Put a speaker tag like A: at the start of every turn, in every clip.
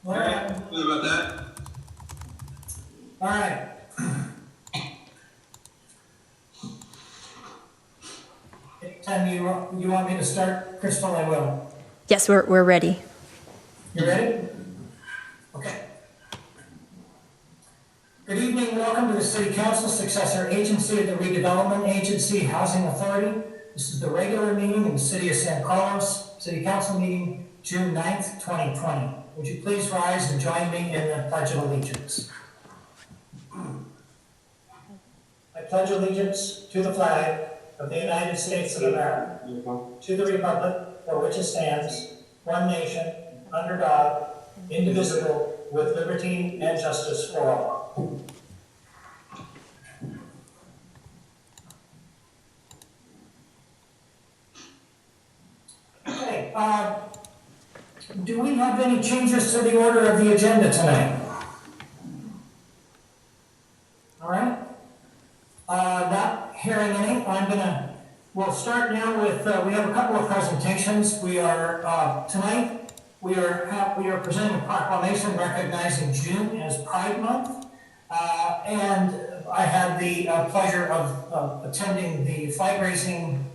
A: All right.
B: Sorry about that.
A: All right. Anytime you want me to start, Crystal, I will.
C: Yes, we're ready.
A: You ready? Okay. Good evening. Welcome to the City Council successor agency of the Redevelopment Agency Housing Authority. This is the regular meeting in the City of San Carlos, City Council meeting June 9th, 2020. Would you please rise and join me in the Pledge of Allegiance? I pledge allegiance to the flag of the United States of America, to the republic for which it stands, one nation, under God, indivisible, with liberty and justice for all. Okay, do we have any changes to the order of the agenda tonight? All right. Not hearing any, we'll start now with, we have a couple of presentations. We are, tonight, we are presenting a proclamation recognizing June as Pride Month. And I had the pleasure of attending the flag raising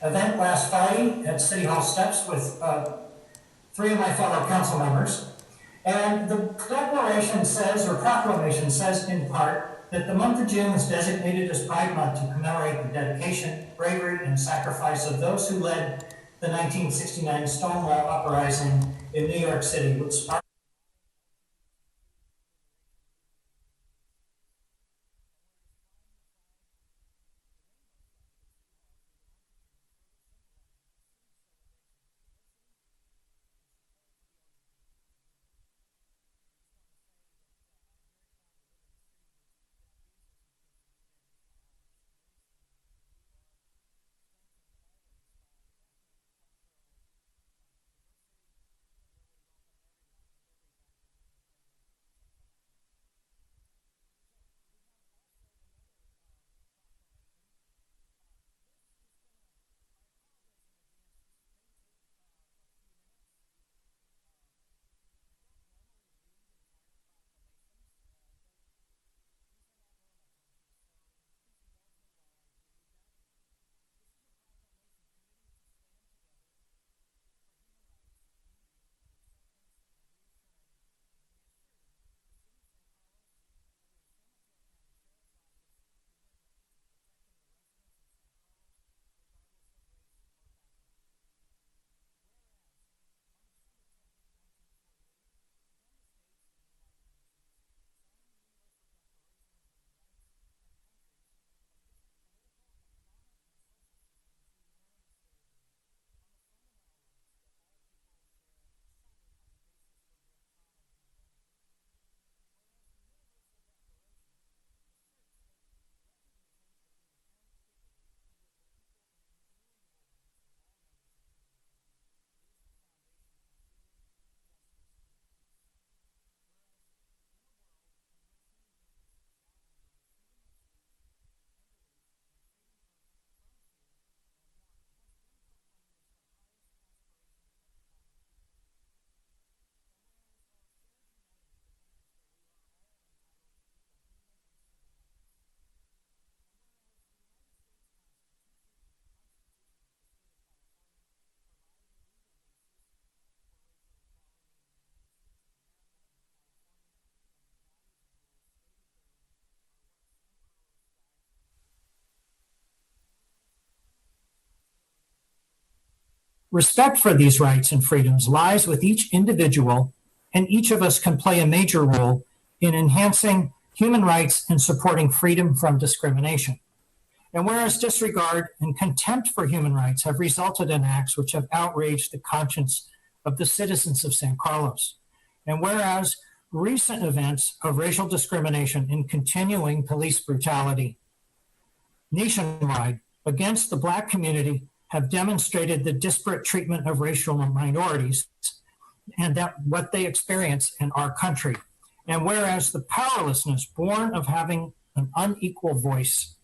A: event last Friday at City Hall steps with 3 of my fellow council members. And the declaration says, or proclamation says in part, that the month of June is designated as Pride Month to commemorate the dedication, bravery, and sacrifice of those who led the 1969 Stonewall Uprising in New York City, which sparked respect for these rights and freedoms lies with each individual, and each of us can play a major role in enhancing human rights and supporting freedom from discrimination. And whereas disregard and contempt for human rights have resulted in acts which have outraged the conscience of the citizens of San Carlos, and whereas recent events of racial discrimination and continuing police brutality nationwide against the Black community have demonstrated the disparate treatment of racial minorities and that what they experience in our country. And whereas the powerlessness born of having an unequal voice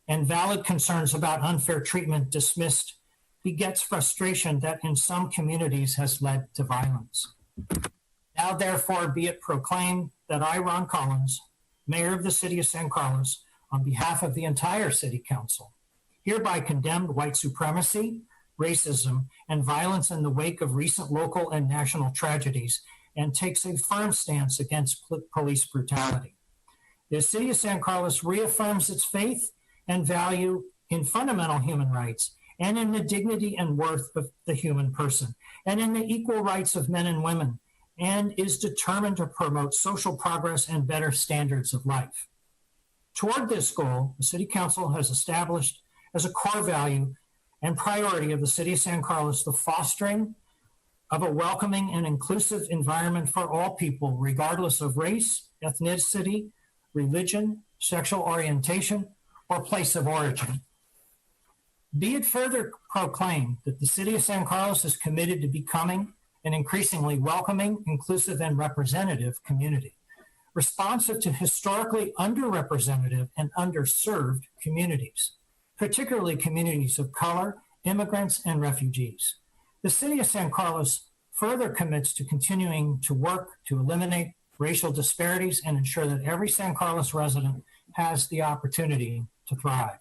A: and valid concerns about unfair treatment dismissed begets frustration that in some communities has led to violence. Now, therefore, be it proclaimed that I, Ron Collins, Mayor of the City of San Carlos, on behalf of the entire City Council, hereby condemned white supremacy, racism, and violence in the wake of recent local and national tragedies, and takes a firm stance against police brutality. The City of San Carlos reaffirms its faith and value in fundamental human rights and in the dignity and worth of the human person and in the equal rights of men and women, and is determined to promote social progress and better standards of life. Toward this goal, the City Council has established as a core value and priority of the City of San Carlos the fostering of a welcoming and inclusive environment for all people, regardless of race, ethnicity, religion, sexual orientation, or place of origin. Be it further proclaimed that the City of San Carlos is committed to becoming an increasingly welcoming, inclusive, and representative community, responsive to historically underrepresented and underserved communities, particularly communities of color, immigrants, and refugees. The City of San Carlos further commits to continuing to work to eliminate racial disparities and ensure that every San Carlos resident has the opportunity to thrive.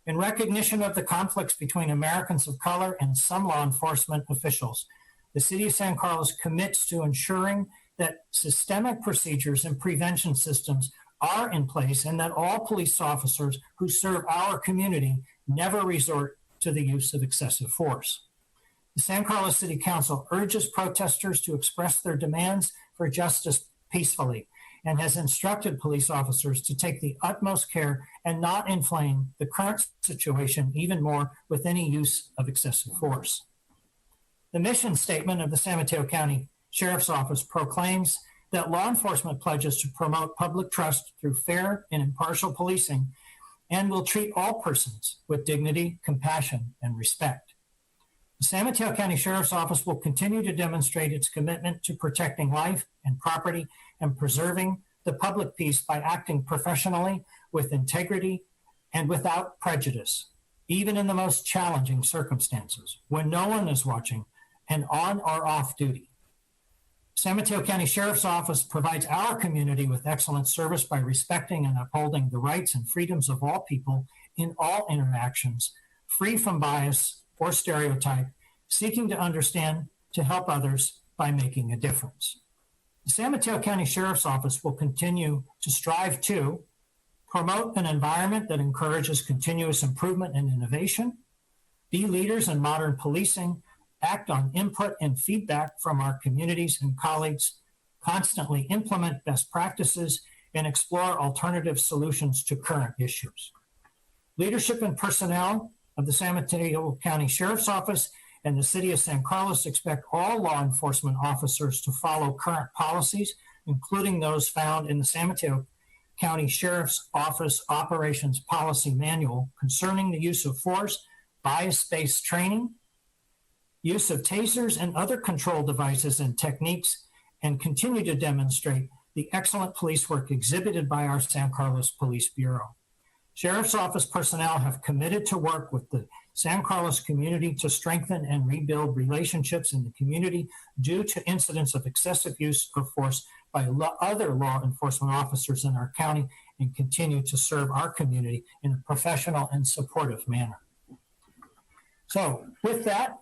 A: In recognition of the conflicts between Americans of color and some law enforcement officials, the City of San Carlos commits to ensuring that systemic procedures and prevention systems are in place and that all police officers who serve our community never resort to the use of excessive force. The San Carlos City Council urges protesters to express their demands for justice peacefully and has instructed police officers to take the utmost care and not inflame the current situation even more with any use of excessive force. The mission statement of the San Mateo County Sheriff's Office proclaims that law enforcement pledges to promote public trust through fair and impartial policing and will treat all persons with dignity, compassion, and respect. The San Mateo County Sheriff's Office will continue to demonstrate its commitment to protecting life and property and preserving the public peace by acting professionally, with integrity, and without prejudice, even in the most challenging circumstances, when no one is watching and on or off duty. San Mateo County Sheriff's Office provides our community with excellent service by respecting and upholding the rights and freedoms of all people in all interactions, free from bias or stereotype, seeking to understand, to help others by making a difference. The San Mateo County Sheriff's Office will continue to strive to promote an environment that encourages continuous improvement and innovation, be leaders in modern policing, act on input and feedback from our communities and colleagues, constantly implement best practices, and explore alternative solutions to current issues. Leadership and personnel of the San Mateo County Sheriff's Office and the City of San Carlos expect all law enforcement officers to follow current policies, including those found in the San Mateo County Sheriff's Office Operations Policy Manual concerning the use of force, bias-based training, use of tasers and other control devices and techniques, and continue to demonstrate the excellent police work exhibited by our San Carlos Police Bureau. Sheriff's Office personnel have committed to work with the San Carlos community to strengthen and rebuild relationships in the community due to incidents of excessive use of force by other law enforcement officers in our county, and continue to serve our community in a professional and supportive manner. So with that,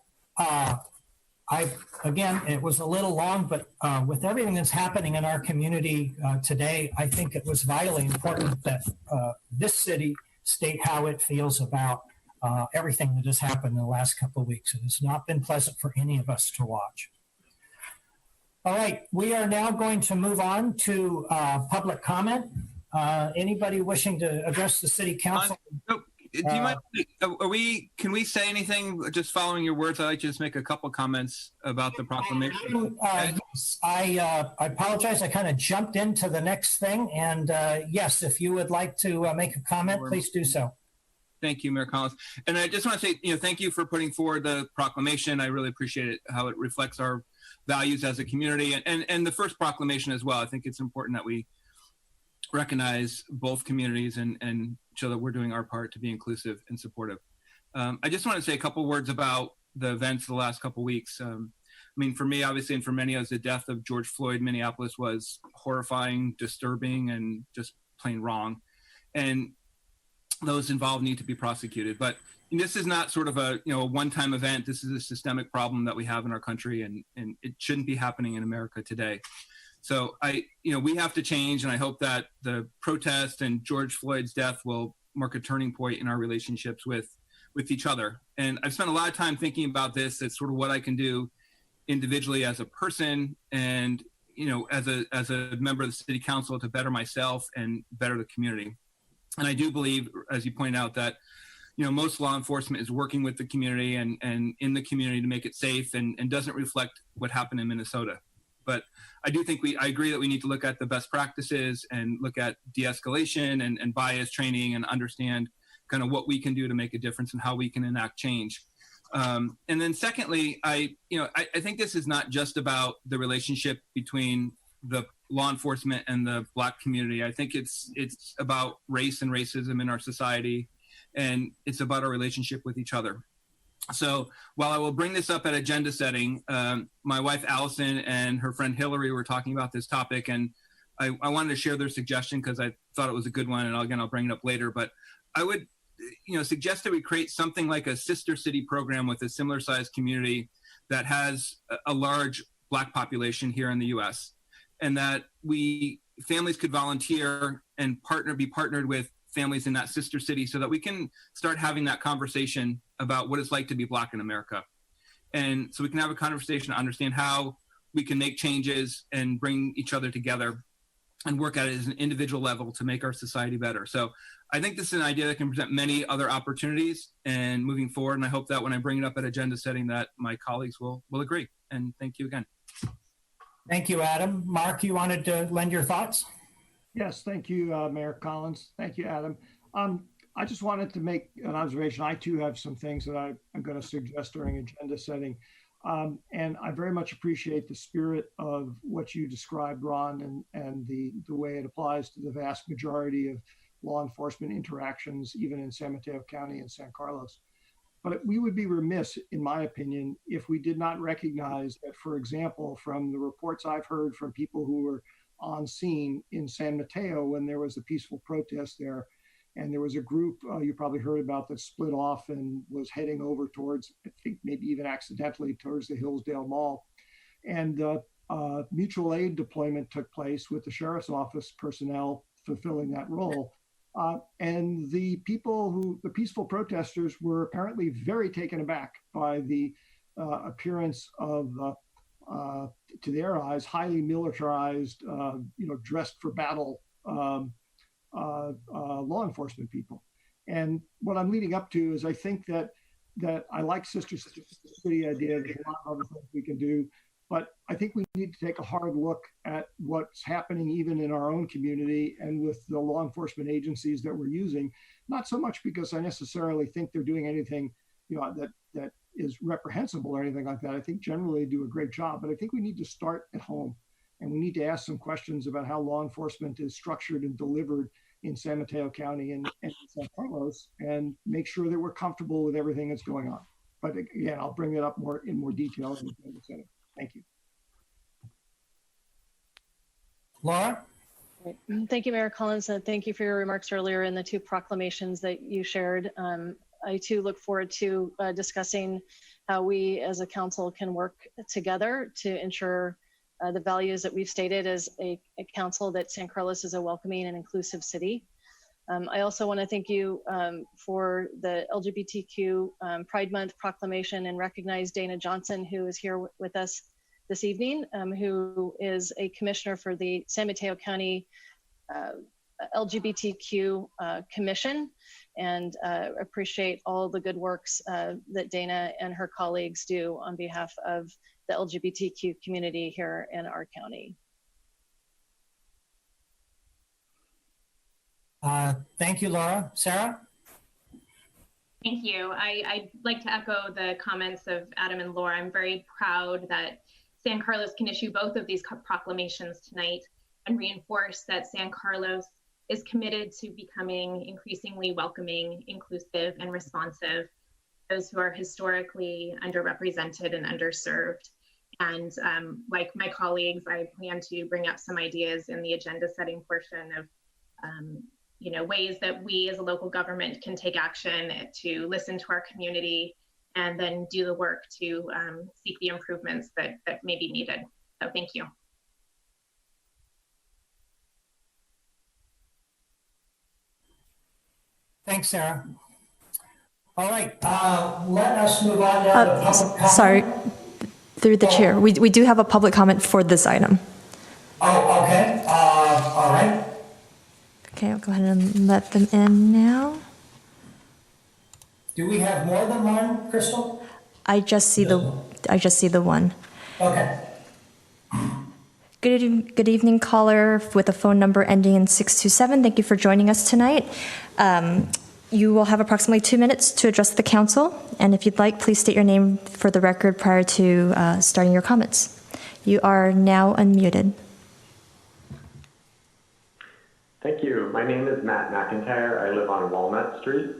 A: again, it was a little long, but with everything that's happening in our community today, I think it was vitally important that this city state how it feels about everything that has happened in the last couple of weeks. It has not been pleasant for any of us to watch. All right, we are now going to move on to public comment. Anybody wishing to address the city council?
B: Do you mind? Can we say anything just following your words? I'd like to just make a couple comments about the proclamation.
A: Yes, I apologize. I kind of jumped into the next thing, and yes, if you would like to make a comment, please do so.
B: Thank you, Mayor Collins. And I just want to say, thank you for putting forward the proclamation. I really appreciate it, how it reflects our values as a community, and the first proclamation as well. I think it's important that we recognize both communities and show that we're doing our part to be inclusive and supportive. I just want to say a couple words about the events of the last couple weeks. mean, for me, obviously, and for many of us, the death of George Floyd, Minneapolis was horrifying, disturbing, and just plain wrong. And those involved need to be prosecuted. But this is not sort of a one-time event. This is a systemic problem that we have in our country, and it shouldn't be happening in America today. So we have to change, and I hope that the protest and George Floyd's death will mark a turning point in our relationships with each other. And I've spent a lot of time thinking about this. It's sort of what I can do individually as a person, and as a member of the city council, to better myself and better the community. And I do believe, as you point out, that most law enforcement is working with the community and in the community to make it safe, and doesn't reflect what happened in Minnesota. But I do think I agree that we need to look at the best practices and look at de-escalation and bias training, and understand kind of what we can do to make a difference and how we can enact change. And then secondly, I think this is not just about the relationship between the law enforcement and the Black community. I think it's about race and racism in our society, and it's about our relationship with each other. So while I will bring this up at agenda setting, my wife Allison and her friend Hillary were talking about this topic, and I wanted to share their suggestion because I thought it was a good one, and again, I'll bring it up later. But I would suggest that we create something like a sister city program with a similar sized community that has a large Black population here in the U.S., and that families could volunteer and be partnered with families in that sister city, so that we can start having that conversation about what it's like to be Black in America. And so we can have a conversation to understand how we can make changes and bring each other together and work at it as an individual level to make our society better. So I think this is an idea that can present many other opportunities and moving forward. And I hope that when I bring it up at agenda setting, that my colleagues will agree. And thank you again.
A: Thank you, Adam. Mark, you wanted to lend your thoughts?
C: Yes, thank you, Mayor Collins. Thank you, Adam. I just wanted to make an observation. I too have some things that I'm going to suggest during agenda setting. And I very much appreciate the spirit of what you described, Ron, and the way it applies to the vast majority of law enforcement interactions, even in San Mateo County and San Carlos. But we would be remiss, in my opinion, if we did not recognize that, for example, from the reports I've heard from people who were on scene in San Mateo when there was a peaceful protest there, and there was a group you probably heard about that split off and was heading over towards, I think maybe even accidentally, towards the Hillsdale Mall. And mutual aid deployment took place with the sheriff's office personnel fulfilling that role. And the peaceful protesters were apparently very taken aback by the appearance of, to their eyes, highly militarized, dressed for battle law enforcement people. And what I'm leading up to is I think that I like Sister City idea. There's a lot of other things we can do, but I think we need to take a hard look at what's happening even in our own community and with the law enforcement agencies that we're using. Not so much because I necessarily think they're doing anything, that is reprehensible or anything like that. I think generally they do a great job, but I think we need to start at home, and we need to ask some questions about how law enforcement is structured and delivered in San Mateo County and San Carlos, and make sure that we're comfortable with everything that's going on. But again, I'll bring it up in more detail in the setting. Thank you.
A: Laura?
D: Thank you, Mayor Collins, and thank you for your remarks earlier in the two proclamations that you shared. I too look forward to discussing how we as a council can work together to ensure the values that we've stated as a council, that San Carlos is a welcoming and inclusive city. I also want to thank you for the LGBTQ Pride Month proclamation and recognize Dana Johnson, who is here with us this evening, who is a commissioner for the San Mateo County LGBTQ Commission, and appreciate all the good works that Dana and her colleagues do on behalf of the LGBTQ community here in our county.
A: Thank you, Laura. Sarah?
E: Thank you. I'd like to echo the comments of Adam and Laura. I'm very proud that San Carlos can issue both of these proclamations tonight and reinforce that San Carlos is committed to becoming increasingly welcoming, inclusive, and responsive to those who are historically underrepresented and underserved. And like my colleagues, I plan to bring up some ideas in the agenda setting portion of ways that we as a local government can take action to listen to our community and then do the work to seek the improvements that may be needed. So thank you.
A: Thanks, Sarah. All right, let us move on now to public comment.
F: Sorry, through the chair, we do have a public comment for this item.
A: Oh, okay. All right.
F: Okay, I'll go ahead and let them in now.
A: Do we have more than one, Crystal?
F: I just see the one.
A: Okay.
F: Good evening, caller with a phone number ending in 627. Thank you for joining us tonight. You will have approximately 2 minutes to address the council, and if you'd like, please state your name for the record prior to starting your comments. You are now unmuted.
G: Thank you. My name is Matt McIntyre. I live on Walnut Street.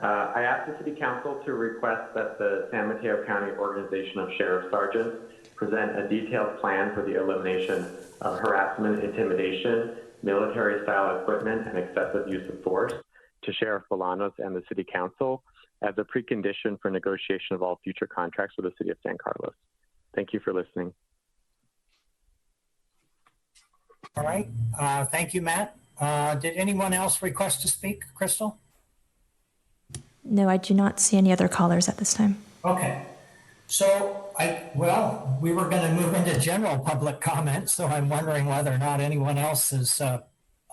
G: I asked the City Council to request that the San Mateo County Organization of Sheriff Sergeants present a detailed plan for the elimination of harassment, intimidation, military-style equipment, and excessive use of force to Sheriff Bolanos and the City Council as a precondition for negotiation of all future contracts with the City of San Carlos. Thank you for listening.
A: All right. Thank you, Matt. Did anyone else request to speak, Crystal?
F: No, I do not see any other callers at this time.
A: Okay. So, we were going to move into general public comment, so I'm wondering whether or not anyone else is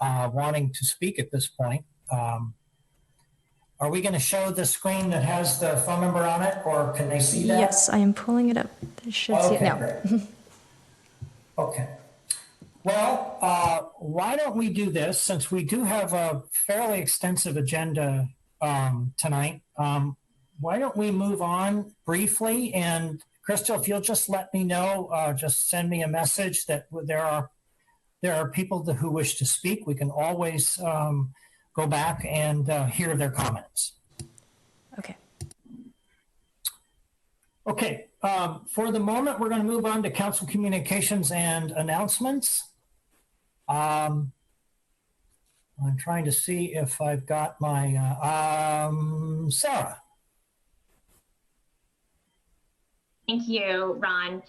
A: wanting to speak at this point. Are we going to show the screen that has the phone number on it, or can they see that?
F: Yes, I am pulling it up. They should see it now.
A: Great. Okay. Well, why don't we do this, since we do have a fairly extensive agenda tonight. Why don't we move on briefly? And Crystal, if you'll just let me know, just send me a message that there are people who wish to speak. We can always go back and hear their comments.
F: Okay.
A: Okay. For the moment, we're going to move on to council communications and announcements. I'm trying to see if I've got my Sarah.
E: Thank you, Ron.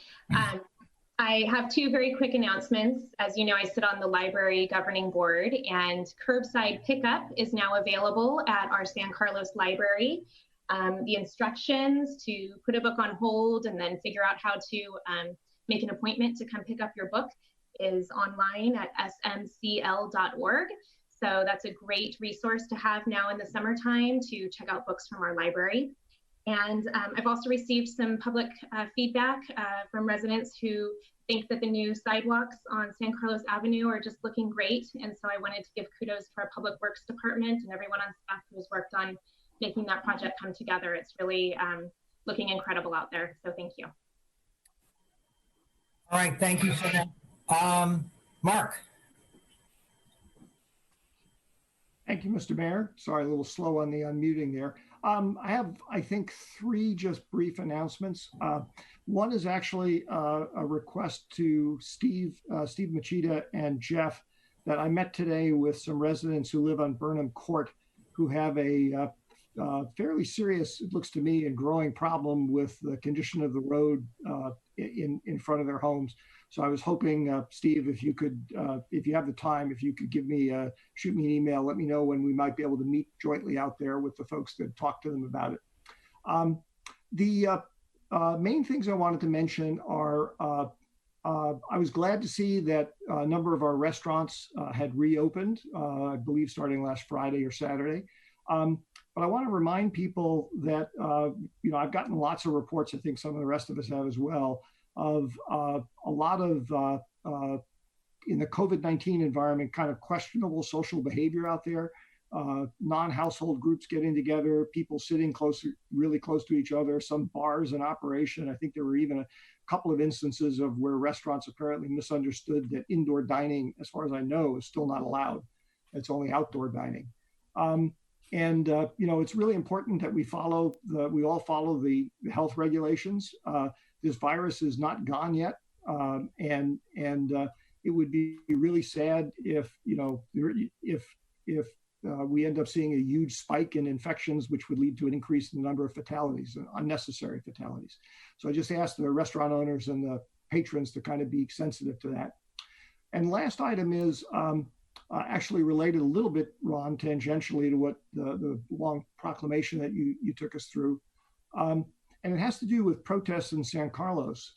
E: I have two very quick announcements. As you know, I sit on the library governing board, and curbside pickup is now available at our San Carlos library. The instructions to put a book on hold and then figure out how to make an appointment to come pick up your book is online at smcl.org. So that's a great resource to have now in the summertime to check out books from our library. And I've also received some public feedback from residents who think that the new sidewalks on San Carlos Avenue are just looking great. And so I wanted to give kudos to our Public Works Department and everyone on staff who has worked on making that project come together. It's really looking incredible out there. So thank you.
A: All right, thank you for that. Mark.
C: Thank you, Mr. Mayor. Sorry, a little slow on the unmuting there. I have, I think, three just brief announcements. One is actually a request to Steve Machida and Jeff that I met today with some residents who live on Burnham Court who have a fairly serious, it looks to me, and growing problem with the condition of the road in front of their homes. So I was hoping, Steve, if you could, if you have the time, if you could give me, shoot me an email, let me know when we might be able to meet jointly out there with the folks that talk to them about it. The main things I wanted to mention are, I was glad to see that a number of our restaurants had reopened, I believe starting last Friday or Saturday. But I want to remind people that, you know, I've gotten lots of reports, I think some of the rest of us have as well, of a lot of, in the COVID-19 environment, kind of questionable social behavior out there. Non-household groups getting together, people sitting closer, really close to each other, some bars in operation. I think there were even a couple of instances of where restaurants apparently misunderstood that indoor dining, as far as I know, is still not allowed. It's only outdoor dining. You know, it's really important that we all follow the health regulations. this virus is not gone yet, and it would be really sad if we end up seeing a huge spike in infections, which would lead to an increase in the number of fatalities, unnecessary fatalities. So I just asked the restaurant owners and the patrons to kind of be sensitive to that. And last item is actually related a little bit, Ron, tangentially to what the long proclamation that you took us through. And it has to do with protests in San Carlos.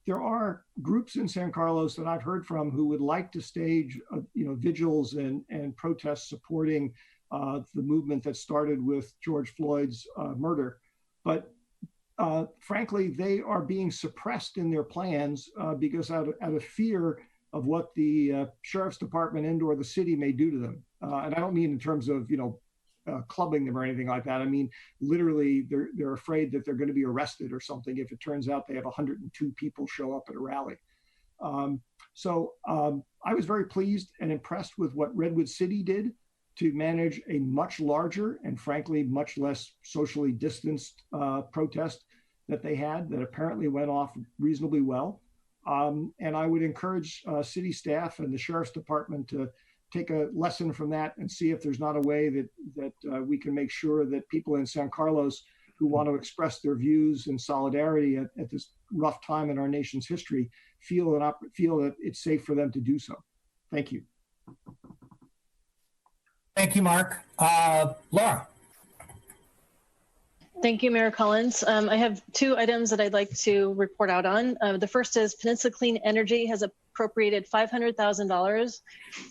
C: There are groups in San Carlos that I've heard from who would like to stage, vigils and protests supporting the movement that started with George Floyd's murder. But frankly, they are being suppressed in their plans because out of fear of what the sheriff's department and or the city may do to them. And I don't mean in terms of, clubbing them or anything like that. I mean, literally, they're afraid that they're going to be arrested or something if it turns out they have 102 people show up at a rally. So I was very pleased and impressed with what Redwood City did to manage a much larger and frankly, much less socially distanced protest that they had that apparently went off reasonably well. And I would encourage city staff and the sheriff's department to take a lesson from that and see if there's not a way that we can make sure that people in San Carlos who want to express their views and solidarity at this rough time in our nation's history feel that it's safe for them to do so. Thank you.
A: Thank you, Mark. Laura.
D: Thank you, Mayor Collins. I have two items that I'd like to report out on. The first is Peninsula Clean Energy has appropriated $500,000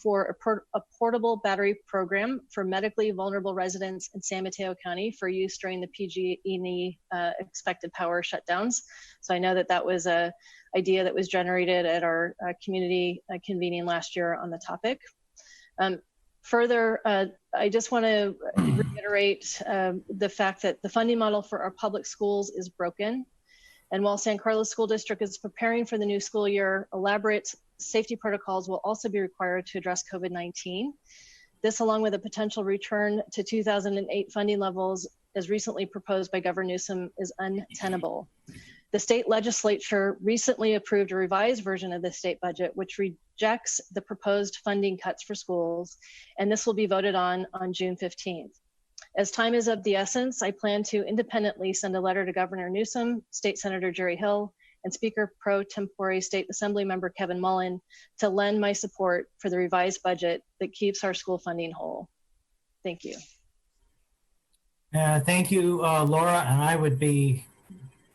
D: for a portable battery program for medically vulnerable residents in San Mateo County for use during the PG&E expected power shutdowns. So I know that was an idea that was generated at our community convening last year on the topic. Further, I just want to reiterate the fact that the funding model for our public schools is broken. And while San Carlos School District is preparing for the new school year, elaborate safety protocols will also be required to address COVID-19. This, along with a potential return to 2008 funding levels as recently proposed by Governor Newsom, is untenable. The state legislature recently approved a revised version of the state budget, which rejects the proposed funding cuts for schools, and this will be voted on June 15th. As time is of the essence, I plan to independently send a letter to Governor Newsom, State Senator Jerry Hill, and Speaker pro tempore State Assembly Member Kevin Mullen to lend my support for the revised budget that keeps our school funding whole. Thank you.
A: Thank you, Laura, and I would be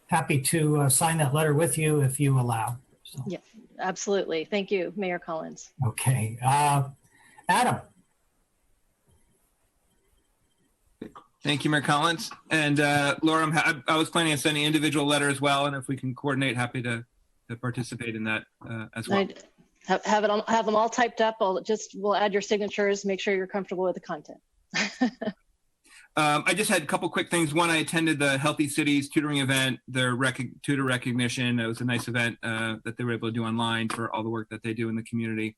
A: happy to sign that letter with you if you allow. So.
D: Yeah, absolutely. Thank you, Mayor Collins.
A: Okay. Adam.
B: Thank you, Mayor Collins. And Laura, I was planning on sending an individual letter as well, and if we can coordinate, happy to participate in that as well.
D: Have them all typed up. We'll add your signatures, make sure you're comfortable with the content.
B: I just had a couple quick things. One, I attended the Healthy Cities tutoring event, their tutor recognition. It was a nice event that they were able to do online for all the work that they do in the community.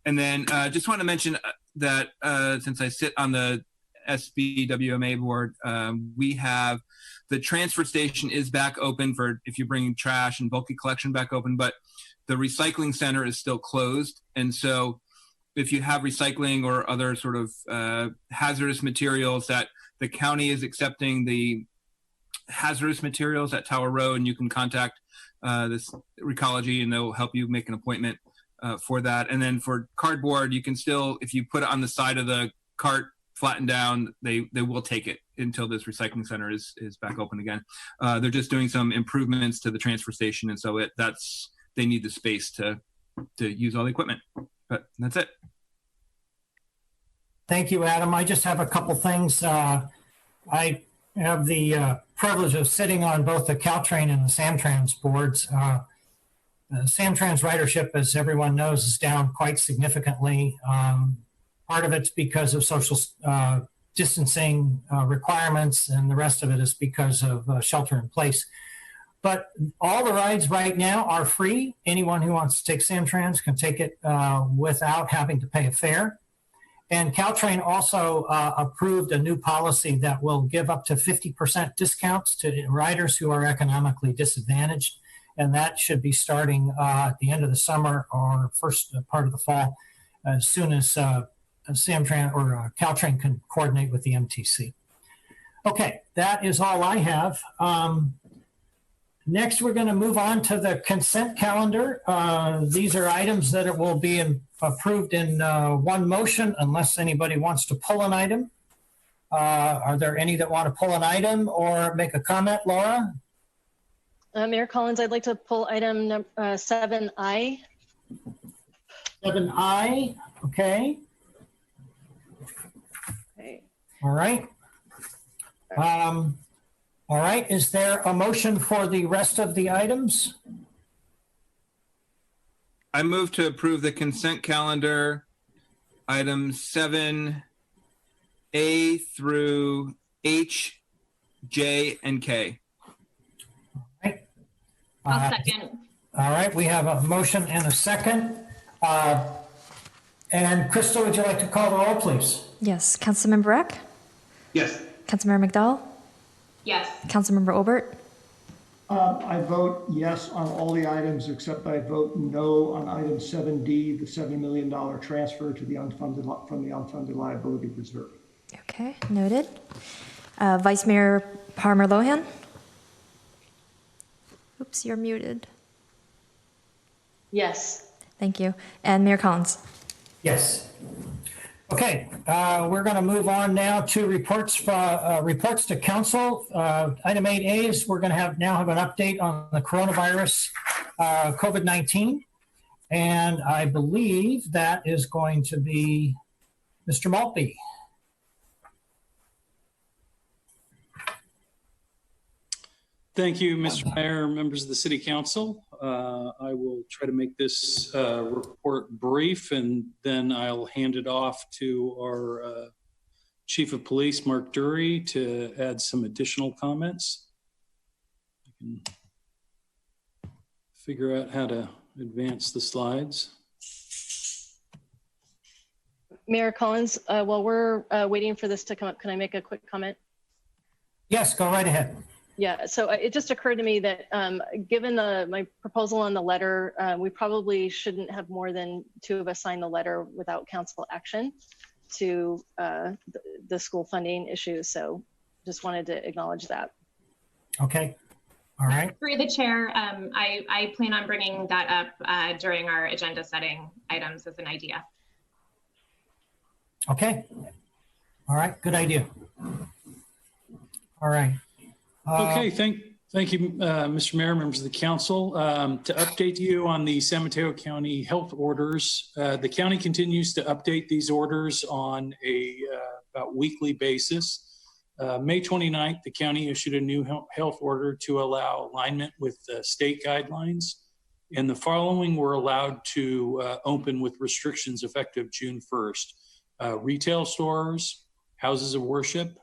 B: And then just want to mention that since I sit on the SBWMA board, we have the transfer station is back open for if you bring trash and bulky collection back open, but the recycling center is still closed. And so if you have recycling or other sort of hazardous materials that the county is accepting the hazardous materials at Tower Road, and you can contact this Recology and they'll help you make an appointment for that. And then for cardboard, you can still, if you put it on the side of the cart, flattened down, they will take it until this recycling center is back open again. They're just doing some improvements to the transfer station, and so they need the space to use all the equipment. But that's it.
A: Thank you, Adam. I just have a couple things. I have the privilege of sitting on both the Caltrain and the Samtrans boards. The Samtrans ridership, as everyone knows, is down quite significantly. Part of it's because of social distancing requirements, and the rest of it is because of shelter in place. But all the rides right now are free. Anyone who wants to take Samtrans can take it without having to pay a fare. And Caltrain also approved a new policy that will give up to 50% discounts to riders who are economically disadvantaged. and that should be starting at the end of the summer or first part of the fall, as soon as Samtran or Caltrain can coordinate with the MTC. Okay, that is all I have. Next, we're going to move on to the consent calendar. These are items that will be approved in one motion unless anybody wants to pull an item. Are there any that want to pull an item or make a comment, Laura?
D: Mayor Collins, I'd like to pull item 7I.
A: 7I, okay.
D: Okay.
A: All right. All right, is there a motion for the rest of the items?
B: I move to approve the consent calendar, items 7A through H, J, and K.
A: All right.
E: I'll second.
A: All right, we have a motion and a second. And Crystal, would you like to call the roll, please?
F: Yes. Councilmember Eck?
B: Yes.
F: Councilmember McDowell?
E: Yes.
F: Councilmember Obert?
C: I vote yes on all the items, except I vote no on item 7D, the $7 million transfer to the unfunded from the unfunded liability reserve.
F: Okay, noted. Vice Mayor Palmer Lohan? Oops, you're muted.
D: Yes.
F: Thank you. And Mayor Collins?
A: Yes. Okay, we're going to move on now to reports to council. Item 8A is we're going to now have an update on the coronavirus, COVID-19. And I believe that is going to be Mr. Maltby.
H: Thank you, Mr. Mayor, members of the City Council. I will try to make this report brief, and then I'll hand it off to our Chief of Police, Mark Dury, to add some additional comments. I can figure out how to advance the slides.
D: Mayor Collins, while we're waiting for this to come up, can I make a quick comment?
A: Yes, go right ahead.
D: Yeah, so it just occurred to me that given my proposal on the letter, we probably shouldn't have more than 2 of us sign the letter without council action to the school funding issue. So just wanted to acknowledge that.
A: Okay, all right.
E: Through the chair, I plan on bringing that up during our agenda setting items as an idea.
A: Okay, all right, good idea. All right.
H: Okay, thank you, Mr. Mayor, members of the council. To update you on the San Mateo County health orders, the county continues to update these orders on a about weekly basis. May 29th, the county issued a new health order to allow alignment with state guidelines, and the following were allowed to open with restrictions effective June 1st. Retail stores, houses of worship,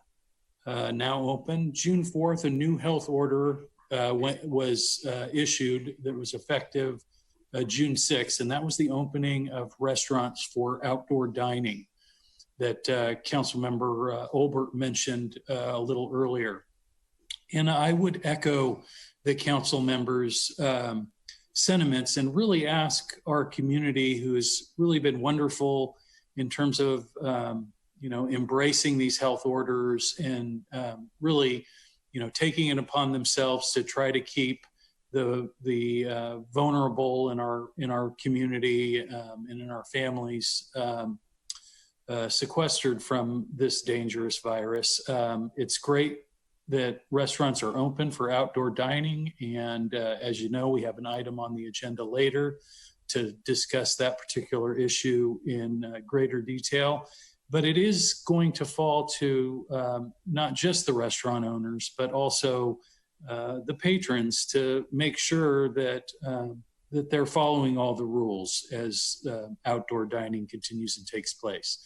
H: now open. June 4th, a new health order was issued that was effective June 6th, and that was the opening of restaurants for outdoor dining that Councilmember Olbert mentioned a little earlier. And I would echo the council members' sentiments and really ask our community, who has really been wonderful in terms of embracing these health orders and really, taking it upon themselves to try to keep the vulnerable in our community and in our families sequestered from this dangerous virus. It's great that restaurants are open for outdoor dining, and as you know, we have an item on the agenda later to discuss that particular issue in greater detail. But it is going to fall to not just the restaurant owners, but also the patrons to make sure that that they're following all the rules as outdoor dining continues and takes place.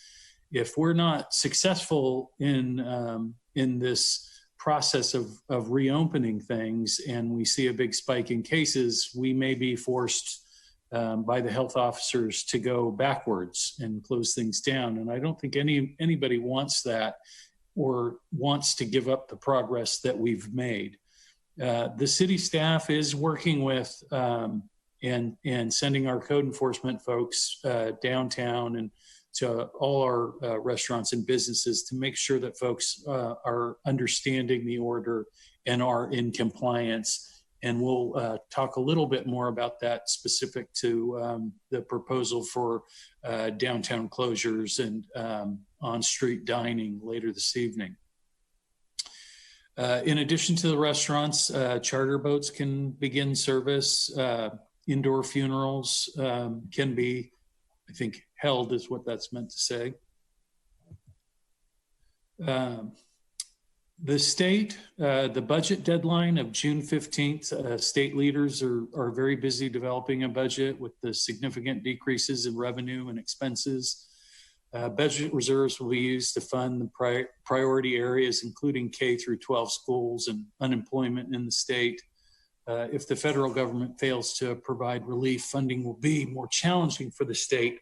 H: If we're not successful in this process of reopening things, and we see a big spike in cases, we may be forced by the health officers to go backwards and close things down. And I don't think anybody wants that or wants to give up the progress that we've made. The city staff is working with and sending our code enforcement folks downtown and to all our restaurants and businesses to make sure that folks are understanding the order and are in compliance. And we'll talk a little bit more about that specific to the proposal for downtown closures and on-street dining later this evening. In addition to the restaurants, charter boats can begin service. Indoor funerals can be, I think, held is what that's meant to say. The state, the budget deadline of June 15th, state leaders are very busy developing a budget with the significant decreases in revenue and expenses. Budget reserves will be used to fund the priority areas, including K through 12 schools and unemployment in the state. If the federal government fails to provide relief, funding will be more challenging for the state,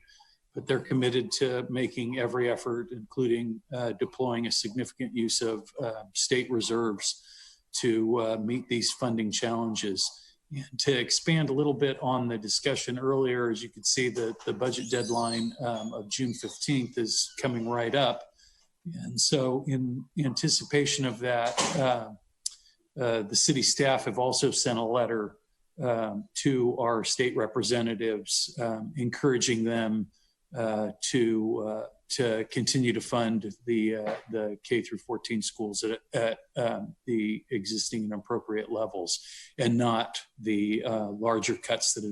H: but they're committed to making every effort, including deploying a significant use of state reserves to meet these funding challenges. And to expand a little bit on the discussion earlier, as you can see, the budget deadline of June 15th is coming right up. And so in anticipation of that, the city staff have also sent a letter to our state representatives, encouraging them to continue to fund the K through 14 schools at the existing and appropriate levels, and not the larger cuts that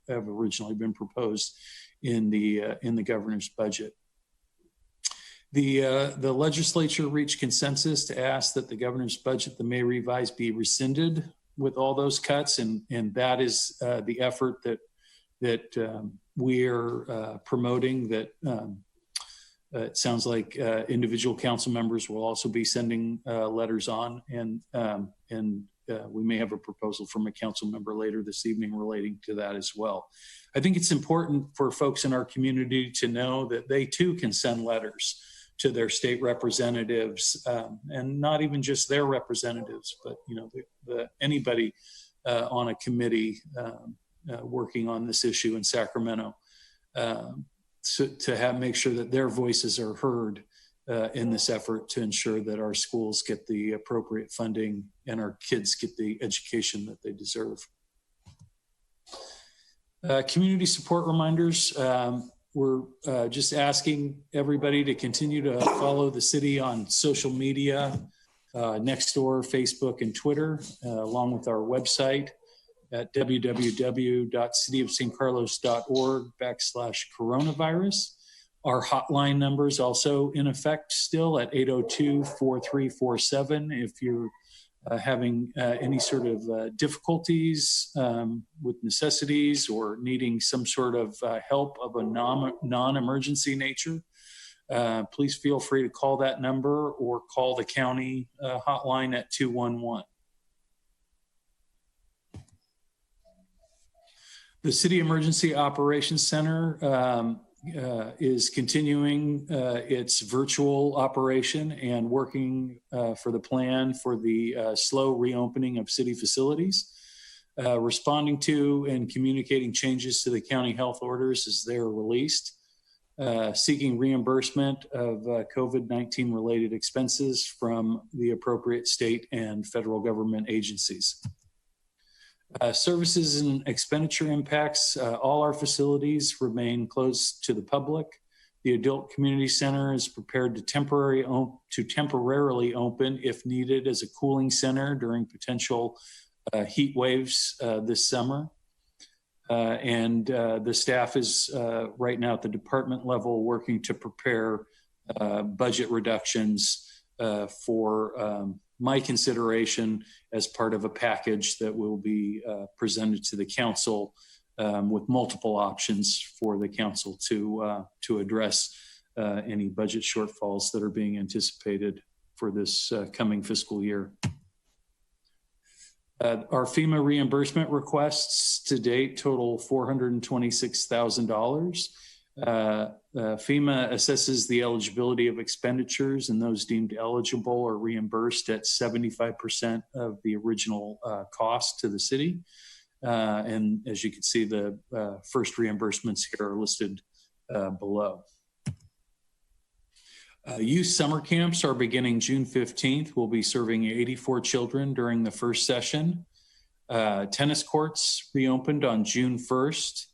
H: have originally been proposed in the governor's budget. The legislature reached consensus to ask that the governor's budget, the May revise, be rescinded with all those cuts, and that is the effort that we're promoting. That it sounds like individual council members will also be sending letters on, and we may have a proposal from a council member later this evening relating to that as well. I think it's important for folks in our community to know that they too can send letters to their state representatives, and not even just their representatives, but anybody on a committee working on this issue in Sacramento, so to make sure that their voices are heard in this effort to ensure that our schools get the appropriate funding and our kids get the education that they deserve. Community support reminders. We're just asking everybody to continue to follow the city on social media, Nextdoor, Facebook, and Twitter, along with our website at www.cityofsancarlos.org/coronavirus. Our hotline number is also in effect still at 802-4347 if you're having any sort of difficulties with necessities or needing some sort of help of a non-emergency nature. Please feel free to call that number or call the county hotline at 211. The City Emergency Operations Center is continuing its virtual operation and working for the plan for the slow reopening of city facilities, responding to and communicating changes to the county health orders as they're released, seeking reimbursement of COVID-19 related expenses from the appropriate state and federal government agencies. Services and expenditure impacts. All our facilities remain closed to the public. The Adult Community Center is prepared to temporarily open if needed as a cooling center during potential heat waves this summer. And the staff is right now at the department level working to prepare budget reductions for my consideration as part of a package that will be presented to the council with multiple options for the council to address any budget shortfalls that are being anticipated for this coming fiscal year. Our FEMA reimbursement requests to date total $426,000. FEMA assesses the eligibility of expenditures, and those deemed eligible are reimbursed at 75% of the original cost to the city. And as you can see, the first reimbursements here are listed below. Youth summer camps are beginning June 15th. We'll be serving 84 children during the first session. Tennis courts reopened on June 1st.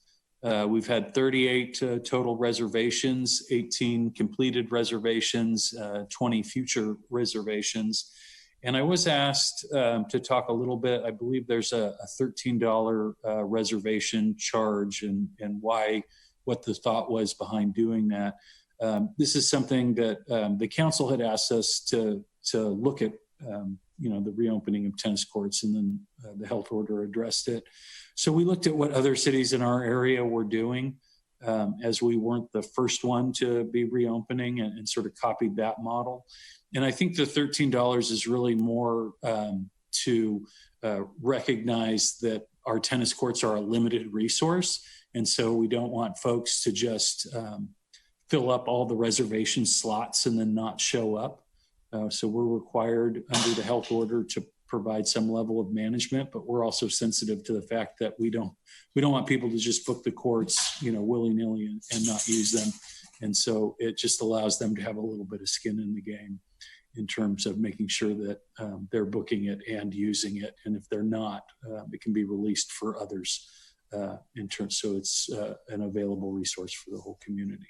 H: We've had 38 total reservations, 18 completed reservations, 20 future reservations. And I was asked to talk a little bit. I believe there's a $13 reservation charge, and what the thought was behind doing that. This is something that the council had asked us to look at, the reopening of tennis courts, and then the health order addressed it. So we looked at what other cities in our area were doing, as we weren't the first one to be reopening, and sort of copied that model. And I think the $13 is really more to recognize that our tennis courts are a limited resource. And so we don't want folks to just fill up all the reservation slots and then not show up. So we're required under the health order to provide some level of management, but we're also sensitive to the fact that we don't want people to just book the courts, willy-nilly and not use them. And so it just allows them to have a little bit of skin in the game in terms of making sure that they're booking it and using it. And if they're not, it can be released for others so it's an available resource for the whole community.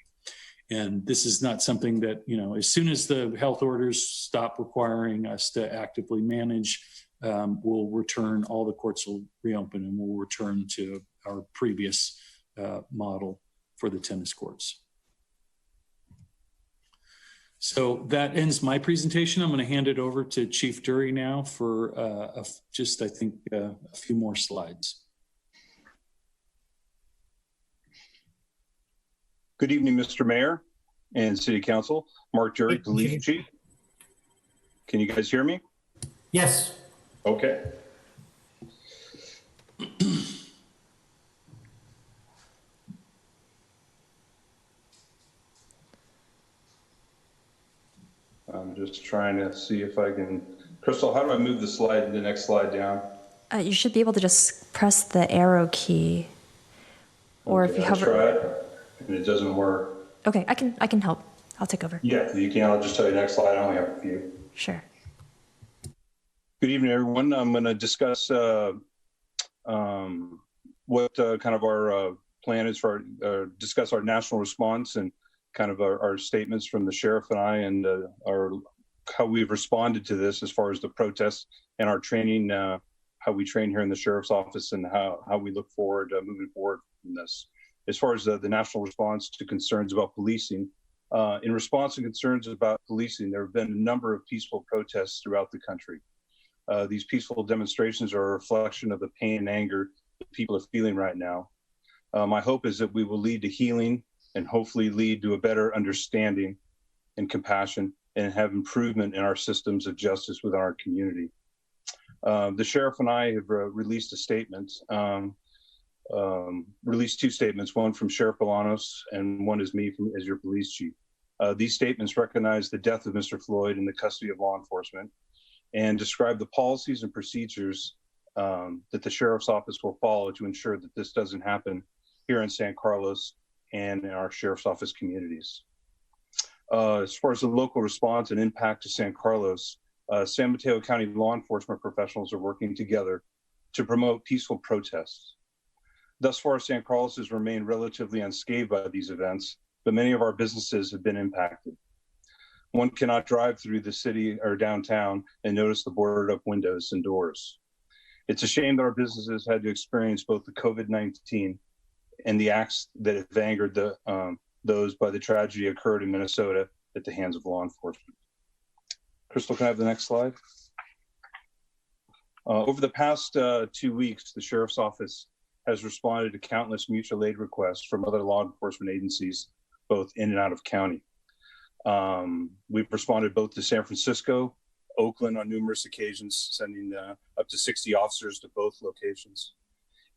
H: And this is not something that, as soon as the health orders stop requiring us to actively manage, we'll return, all the courts will reopen, and we'll return to our previous model for the tennis courts. So that ends my presentation. I'm going to hand it over to Chief Dury now for a few more slides.
I: Good evening, Mr. Mayor and City Council. Mark Dury, Police Chief. Can you guys hear me?
A: Yes.
I: Okay. I'm just trying to see if I can. Crystal, how do I move the next slide down?
F: You should be able to just press the arrow key, or if you hover.
I: I tried, and it doesn't work.
F: Okay, I can help. I'll take over.
I: Yeah, you can. I'll just tell you next slide. I only have a few.
F: Sure.
I: Good evening, everyone. I'm going to discuss what kind of our plan is for discuss our national response and kind of our statements from the sheriff and I, and how we've responded to this as far as the protests and our training, how we train here in the sheriff's office, and how we look forward moving forward from this. As far as the national response to concerns about policing, in response to concerns about policing, there have been a number of peaceful protests throughout the country. These peaceful demonstrations are a reflection of the pain and anger that people are feeling right now. My hope is that we will lead to healing and hopefully lead to a better understanding and compassion, and have improvement in our systems of justice within our community. The sheriff and I have released a statement, released two statements, one from Sheriff Bolanos and one is me as your police chief. These statements recognize the death of Mr. Floyd in the custody of law enforcement and describe the policies and procedures that the sheriff's office will follow to ensure that this doesn't happen here in San Carlos and in our sheriff's office communities. As far as the local response and impact to San Carlos, San Mateo County law enforcement professionals are working together to promote peaceful protests. Thus far, San Carlos has remained relatively unscathed by these events, but many of our businesses have been impacted. One cannot drive through the city or downtown and notice the boarded up windows and doors. It's a shame that our businesses had to experience both the COVID-19 and the acts that have angered those by the tragedy occurred in Minnesota at the hands of law enforcement. Crystal, can I have the next slide? Over the past 2 weeks, the Sheriff's Office has responded to countless mutual aid requests from other law enforcement agencies, both in and out of county. We've responded both to San Francisco, Oakland on numerous occasions, sending up to 60 officers to both locations.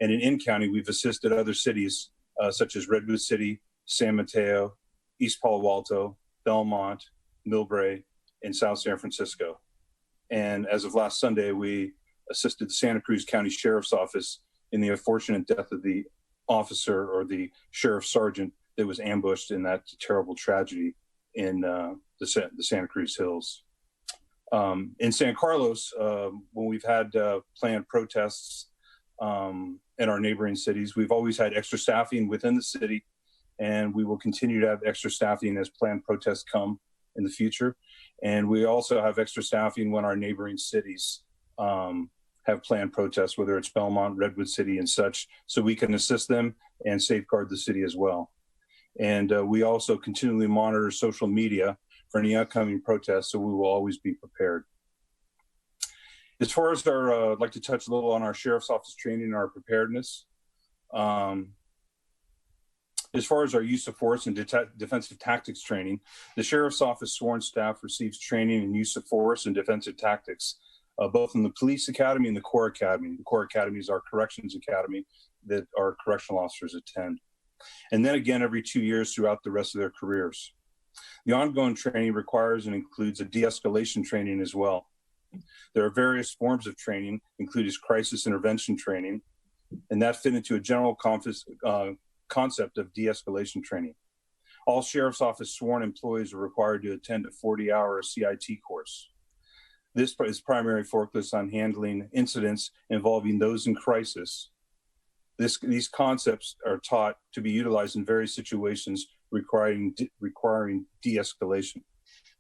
I: And in county, we've assisted other cities such as Redwood City, San Mateo, East Palo Alto, Belmont, Millbrae, and South San Francisco. And as of last Sunday, we assisted the Santa Cruz County Sheriff's Office in the unfortunate death of the officer, or the sheriff sergeant, that was ambushed in that terrible tragedy in the Santa Cruz Hills. In San Carlos, when we've had planned protests in our neighboring cities, we've always had extra staffing within the city, and we will continue to have extra staffing as planned protests come in the future. And we also have extra staffing when our neighboring cities have planned protests, whether it's Belmont, Redwood City, and such, so we can assist them and safeguard the city as well. And we also continually monitor social media for any upcoming protests, so we will always be prepared. As far as our, I'd like to touch a little on our Sheriff's Office training and our preparedness. As far as our use of force and defensive tactics training, the Sheriff's Office sworn staff receives training in use of force and defensive tactics, both in the Police Academy and the Corps Academy. The Corps Academy is our corrections academy that our correctional officers attend. And then again, every 2 years throughout the rest of their careers. The ongoing training requires and includes a de-escalation training as well. There are various forms of training, including crisis intervention training, and that fit into a general concept of de-escalation training. All Sheriff's Office sworn employees are required to attend a 40-hour CIT course. This is primarily focused on handling incidents involving those in crisis. These concepts are taught to be utilized in various situations requiring de-escalation.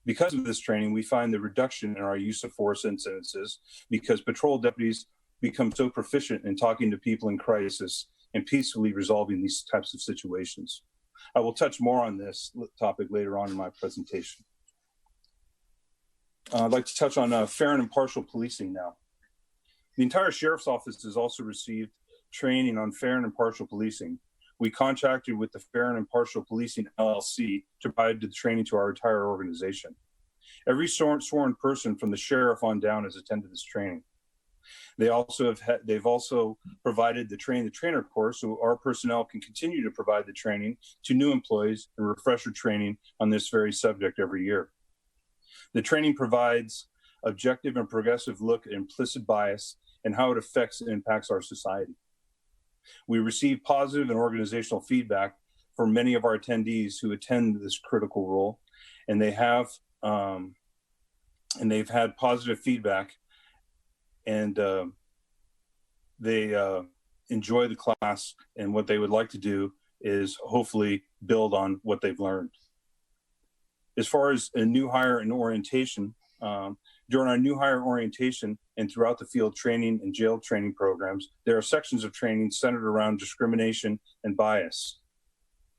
I: Because of this training, we find the reduction in our use of force incidences because patrol deputies become so proficient in talking to people in crisis and peacefully resolving these types of situations. I will touch more on this topic later on in my presentation. I'd like to touch on fair and impartial policing now. The entire Sheriff's Office has also received training on fair and impartial policing. We contracted with the Fair and Impartial Policing LLC to provide the training to our entire organization. Every sworn person from the sheriff on down has attended this training. They've also provided the trainer course, so our personnel can continue to provide the training to new employees and refresher training on this very subject every year. The training provides objective and progressive look at implicit bias and how it affects and impacts our society. We receive positive and organizational feedback from many of our attendees who attend this critical role, and they've had positive feedback, and they enjoy the class. And what they would like to do is hopefully build on what they've learned. As far as a new hire and orientation, during our new hire orientation and throughout the field training and jail training programs, there are sections of training centered around discrimination and bias,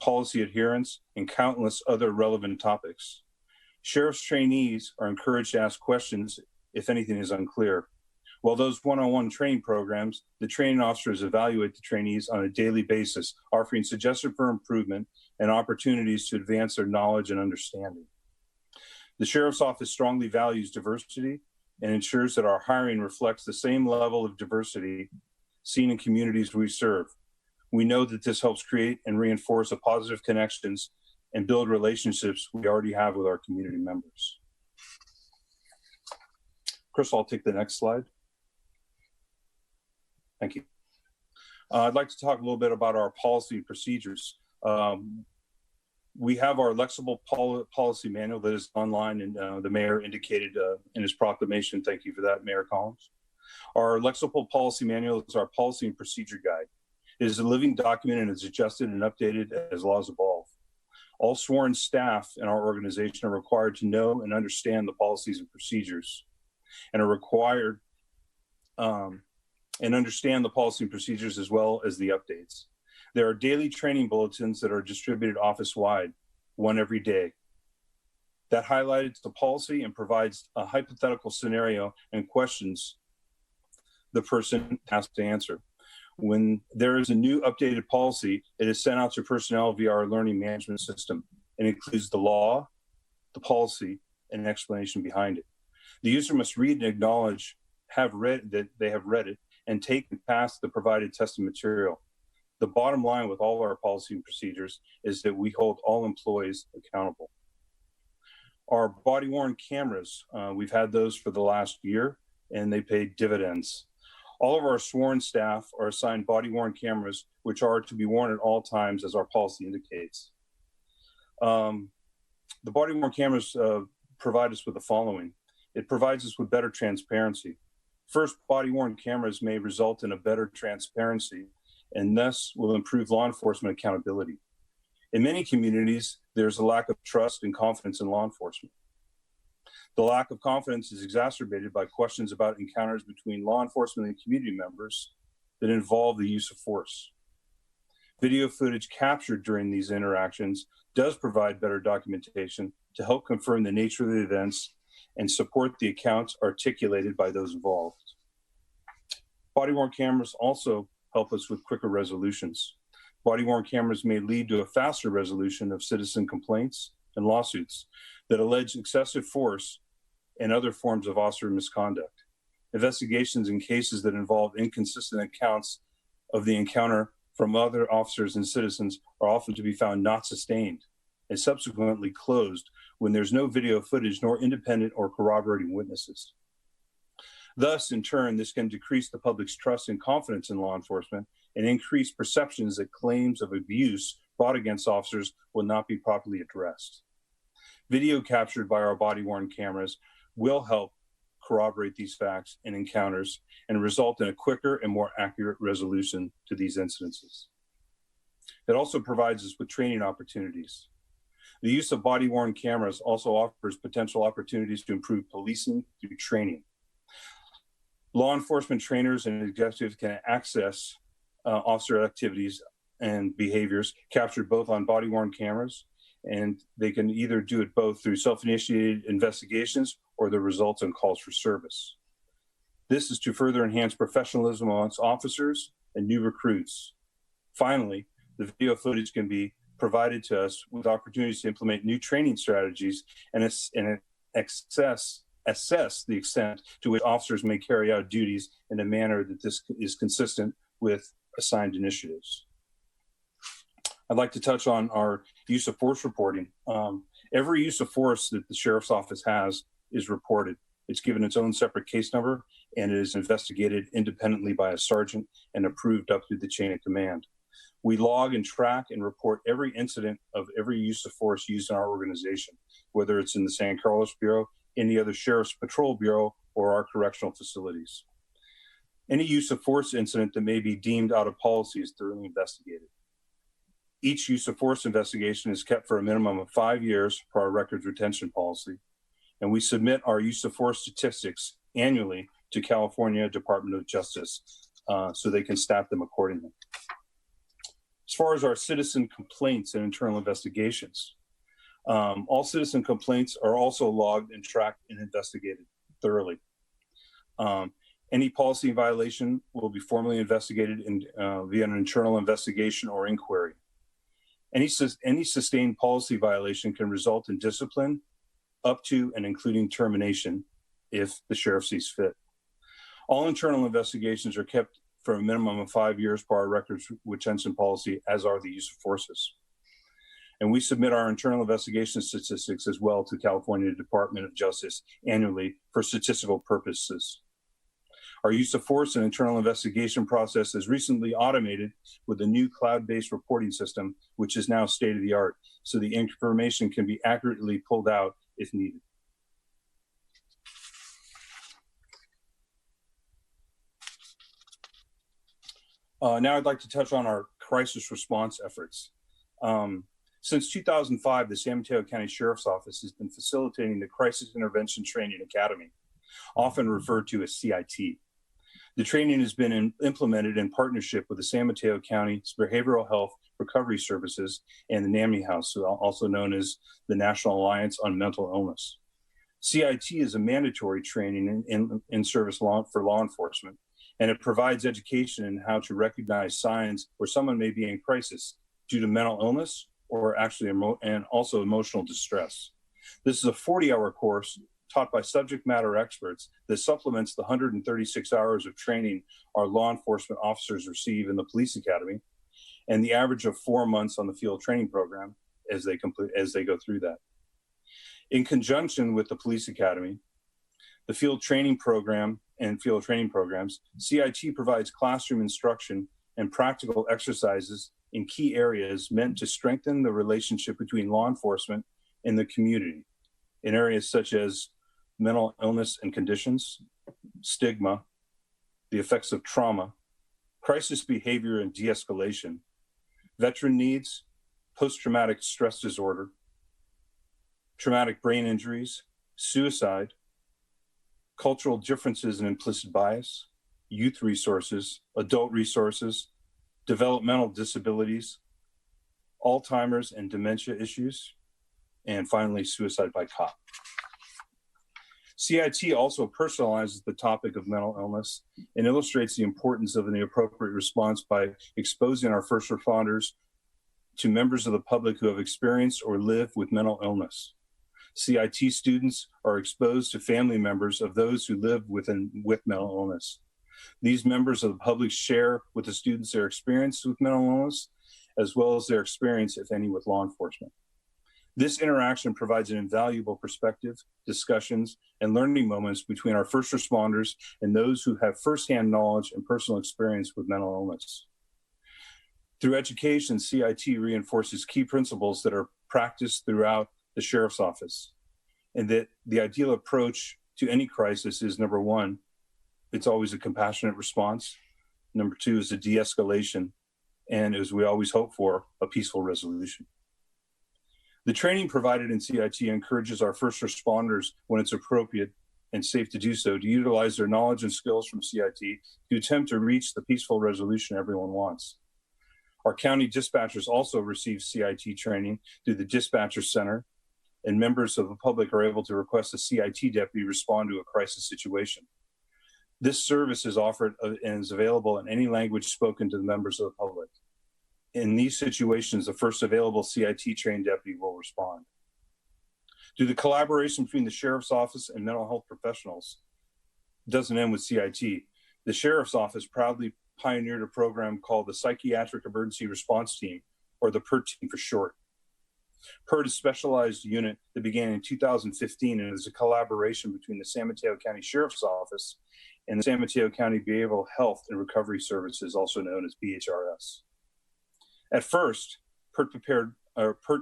I: policy adherence, and countless other relevant topics. Sheriff's trainees are encouraged to ask questions if anything is unclear. While those one-on-one training programs, the training officers evaluate the trainees on a daily basis, offering suggestions for improvement and opportunities to advance their knowledge and understanding. The Sheriff's Office strongly values diversity and ensures that our hiring reflects the same level of diversity seen in communities we serve. We know that this helps create and reinforce a positive connections and build relationships we already have with our community members. Crystal, I'll take the next slide. Thank you. I'd like to talk a little bit about our policy and procedures. We have our Lexible policy manual that is online, and the mayor indicated in his proclamation. Thank you for that, Mayor Collins. Our Lexible policy manual is our policy and procedure guide. It is a living document and is adjusted and updated as laws evolve. All sworn staff in our organization are required to know and understand the policies and procedures, and are required and understand the policy and procedures as well as the updates. There are daily training bulletins that are distributed office-wide, one every day. That highlights the policy and provides a hypothetical scenario and questions the person has to answer. When there is a new updated policy, it is sent out to personnel via our learning management system. It includes the law, the policy, and an explanation behind it. The user must read and acknowledge, that they have read it, and take and pass the provided testing material. The bottom line with all our policy and procedures is that we hold all employees accountable. Our body-worn cameras, we've had those for the last year, and they pay dividends. All of our sworn staff are assigned body-worn cameras, which are to be worn at all times, as our policy indicates. The body-worn cameras provide us with the following. It provides us with better transparency. First, body-worn cameras may result in a better transparency and thus will improve law enforcement accountability. In many communities, there's a lack of trust and confidence in law enforcement. The lack of confidence is exacerbated by questions about encounters between law enforcement and community members that involve the use of force. Video footage captured during these interactions does provide better documentation to help confirm the nature of the events and support the accounts articulated by those involved. Body-worn cameras also help us with quicker resolutions. Body-worn cameras may lead to a faster resolution of citizen complaints and lawsuits that allege excessive force and other forms of officer misconduct. Investigations in cases that involve inconsistent accounts of the encounter from other officers and citizens are often to be found not sustained and subsequently closed when there's no video footage nor independent or corroborating witnesses. Thus, in turn, this can decrease the public's trust and confidence in law enforcement and increase perceptions that claims of abuse brought against officers will not be properly addressed. Video captured by our body-worn cameras will help corroborate these facts and encounters and result in a quicker and more accurate resolution to these incidences. It also provides us with training opportunities. The use of body-worn cameras also offers potential opportunities to improve policing through training. Law enforcement trainers and executives can access officer activities and behaviors captured both on body-worn cameras, and they can either do it both through self-initiated investigations or the results on calls for service. This is to further enhance professionalism amongst officers and new recruits. Finally, the video footage can be provided to us with opportunities to implement new training strategies and assess the extent to which officers may carry out duties in a manner that this is consistent with assigned initiatives. I'd like to touch on our use of force reporting. Every use of force that the Sheriff's Office has is reported. It's given its own separate case number, and it is investigated independently by a sergeant and approved up through the chain of command. We log and track and report every incident of every use of force used in our organization, whether it's in the San Carlos Bureau, any other Sheriff's Patrol Bureau, or our correctional facilities. Any use of force incident that may be deemed out of policy is thoroughly investigated. Each use of force investigation is kept for a minimum of 5 years per our records retention policy, and we submit our use of force statistics annually to California Department of Justice so they can stat them accordingly. As far as our citizen complaints and internal investigations, all citizen complaints are also logged and tracked and investigated thoroughly. Any policy violation will be formally investigated via an internal investigation or inquiry. Any sustained policy violation can result in discipline up to and including termination if the sheriff sees fit. All internal investigations are kept for a minimum of 5 years per our records retention policy, as are the use of forces. And we submit our internal investigation statistics as well to California Department of Justice annually for statistical purposes. Our use of force and internal investigation process is recently automated with a new cloud-based reporting system, which is now state-of-the-art, so the information can be accurately pulled out if needed. Now I'd like to touch on our crisis response efforts. Since 2005, the San Mateo County Sheriff's Office has been facilitating the Crisis Intervention Training Academy, often referred to as CIT. The training has been implemented in partnership with the San Mateo County Behavioral Health Recovery Services and the NAMI House, also known as the National Alliance on Mental Illness. CIT is a mandatory training in service for law enforcement, and it provides education in how to recognize signs where someone may be in crisis due to mental illness or actually and also emotional distress. This is a 40-hour course taught by subject matter experts that supplements the 136 hours of training our law enforcement officers receive in the police academy and the average of 4 months on the field training program as they go through that. In conjunction with the police academy, the field training program and field training programs, CIT provides classroom instruction and practical exercises in key areas meant to strengthen the relationship between law enforcement and the community in areas such as mental illness and conditions, stigma, the effects of trauma, crisis behavior and de-escalation, veteran needs, post-traumatic stress disorder, traumatic brain injuries, suicide, cultural differences and implicit bias, youth resources, adult resources, developmental disabilities, Alzheimer's and dementia issues, and finally, suicide by cop. CIT also personalizes the topic of mental illness and illustrates the importance of the appropriate response by exposing our first responders to members of the public who have experienced or live with mental illness. CIT students are exposed to family members of those who live with mental illness. These members of the public share with the students their experience with mental illness, as well as their experience, if any, with law enforcement. This interaction provides an invaluable perspective, discussions, and learning moments between our first responders and those who have firsthand knowledge and personal experience with mental illness. Through education, CIT reinforces key principles that are practiced throughout the Sheriff's Office, and that the ideal approach to any crisis is, number one, it's always a compassionate response. Number two is a de-escalation, and as we always hope for, a peaceful resolution. The training provided in CIT encourages our first responders, when it's appropriate and safe to do so, to utilize their knowledge and skills from CIT to attempt to reach the peaceful resolution everyone wants. Our county dispatchers also receive CIT training through the Dispatcher Center, and members of the public are able to request a CIT deputy respond to a crisis situation. This service is offered and is available in any language spoken to the members of the public. In these situations, the first available CIT trained deputy will respond. Through the collaboration between the Sheriff's Office and mental health professionals, it doesn't end with CIT. The Sheriff's Office proudly pioneered a program called the Psychiatric Emergency Response Team, or the PERT team for short. PERT is a specialized unit that began in 2015 and is a collaboration between the San Mateo County Sheriff's Office and the San Mateo County Behavioral Health and Recovery Services, also known as BHRS. At first, PERT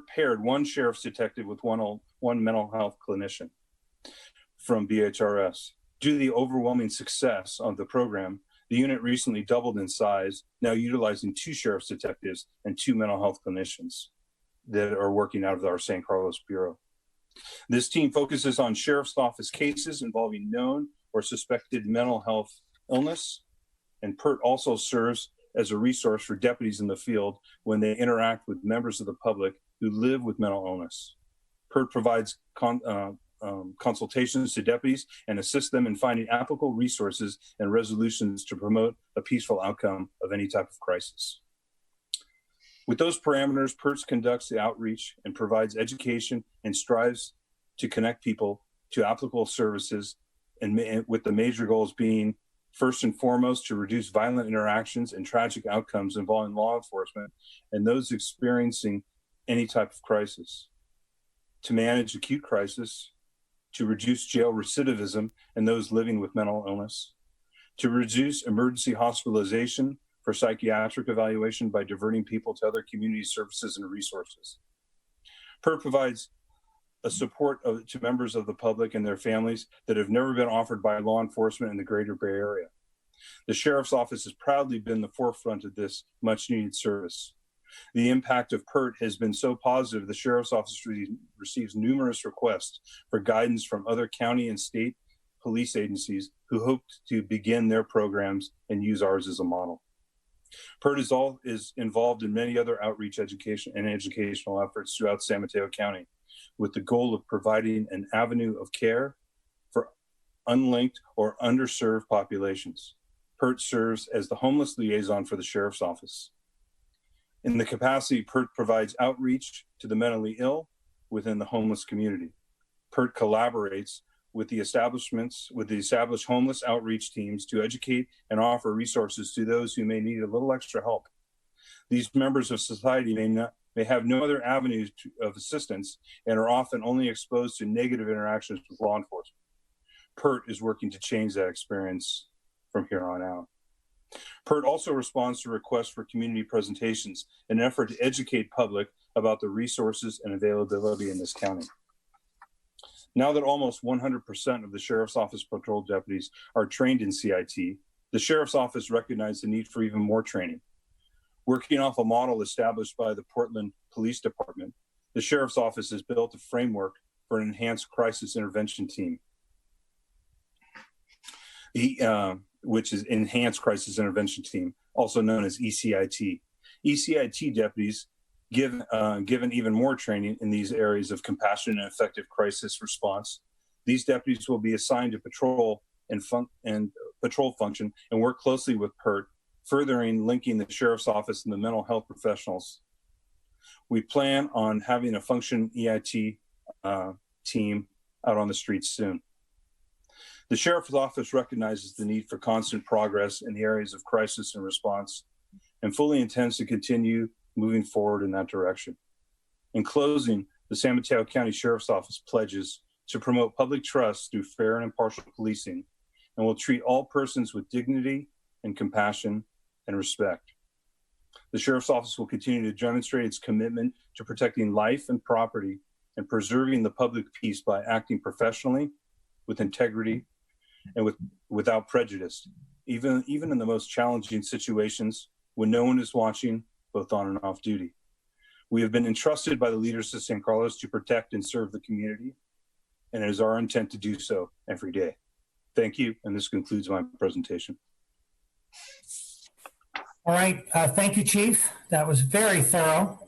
I: paired one sheriff's detective with one mental health clinician from BHRS. Due to the overwhelming success of the program, the unit recently doubled in size, now utilizing 2 sheriff's detectives and 2 mental health clinicians that are working out of our San Carlos Bureau. This team focuses on Sheriff's Office cases involving known or suspected mental health illness, and PERT also serves as a resource for deputies in the field when they interact with members of the public who live with mental illness. PERT provides consultations to deputies and assists them in finding applicable resources and resolutions to promote a peaceful outcome of any type of crisis. With those parameters, PERT conducts the outreach and provides education and strives to connect people to applicable services, and with the major goals being, first and foremost, to reduce violent interactions and tragic outcomes involving law enforcement and those experiencing any type of crisis, to manage acute crisis, to reduce jail recidivism and those living with mental illness, to reduce emergency hospitalization for psychiatric evaluation by diverting people to other community services and resources. PERT provides a support to members of the public and their families that have never been offered by law enforcement in the greater Bay Area. The Sheriff's Office has proudly been the forefront of this much needed service. The impact of PERT has been so positive, the Sheriff's Office receives numerous requests for guidance from other county and state police agencies who hope to begin their programs and use ours as a model. PERT is involved in many other outreach educational efforts throughout San Mateo County, with the goal of providing an avenue of care for unlinked or underserved populations. PERT serves as the homeless liaison for the Sheriff's Office. In the capacity, PERT provides outreach to the mentally ill within the homeless community. PERT collaborates with the established homeless outreach teams to educate and offer resources to those who may need a little extra help. These members of society may have no other avenues of assistance and are often only exposed to negative interactions with law enforcement. PERT is working to change that experience from here on out. PERT also responds to requests for community presentations in an effort to educate public about the resources and availability in this county. Now that almost 100% of the Sheriff's Office patrol deputies are trained in CIT, the Sheriff's Office recognized the need for even more training. Working off a model established by the Portland Police Department, the Sheriff's Office has built a framework for an enhanced crisis intervention team, which is Enhanced Crisis Intervention Team, also known as ECIT. ECIT deputies, given even more training in these areas of compassionate and effective crisis response, these deputies will be assigned to patrol and patrol function and work closely with PERT, furthering linking the Sheriff's Office and the mental health professionals. We plan on having a function EIT team out on the streets soon. The Sheriff's Office recognizes the need for constant progress in the areas of crisis and response and fully intends to continue moving forward in that direction. In closing, the San Mateo County Sheriff's Office pledges to promote public trust through fair and impartial policing and will treat all persons with dignity and compassion and respect. The Sheriff's Office will continue to demonstrate its commitment to protecting life and property and preserving the public peace by acting professionally, with integrity, and without prejudice, even in the most challenging situations when no one is watching, both on and off duty. We have been entrusted by the leaders of San Carlos to protect and serve the community, and it is our intent to do so every day. Thank you, and this concludes my presentation.
A: All right, thank you, Chief. That was very thorough.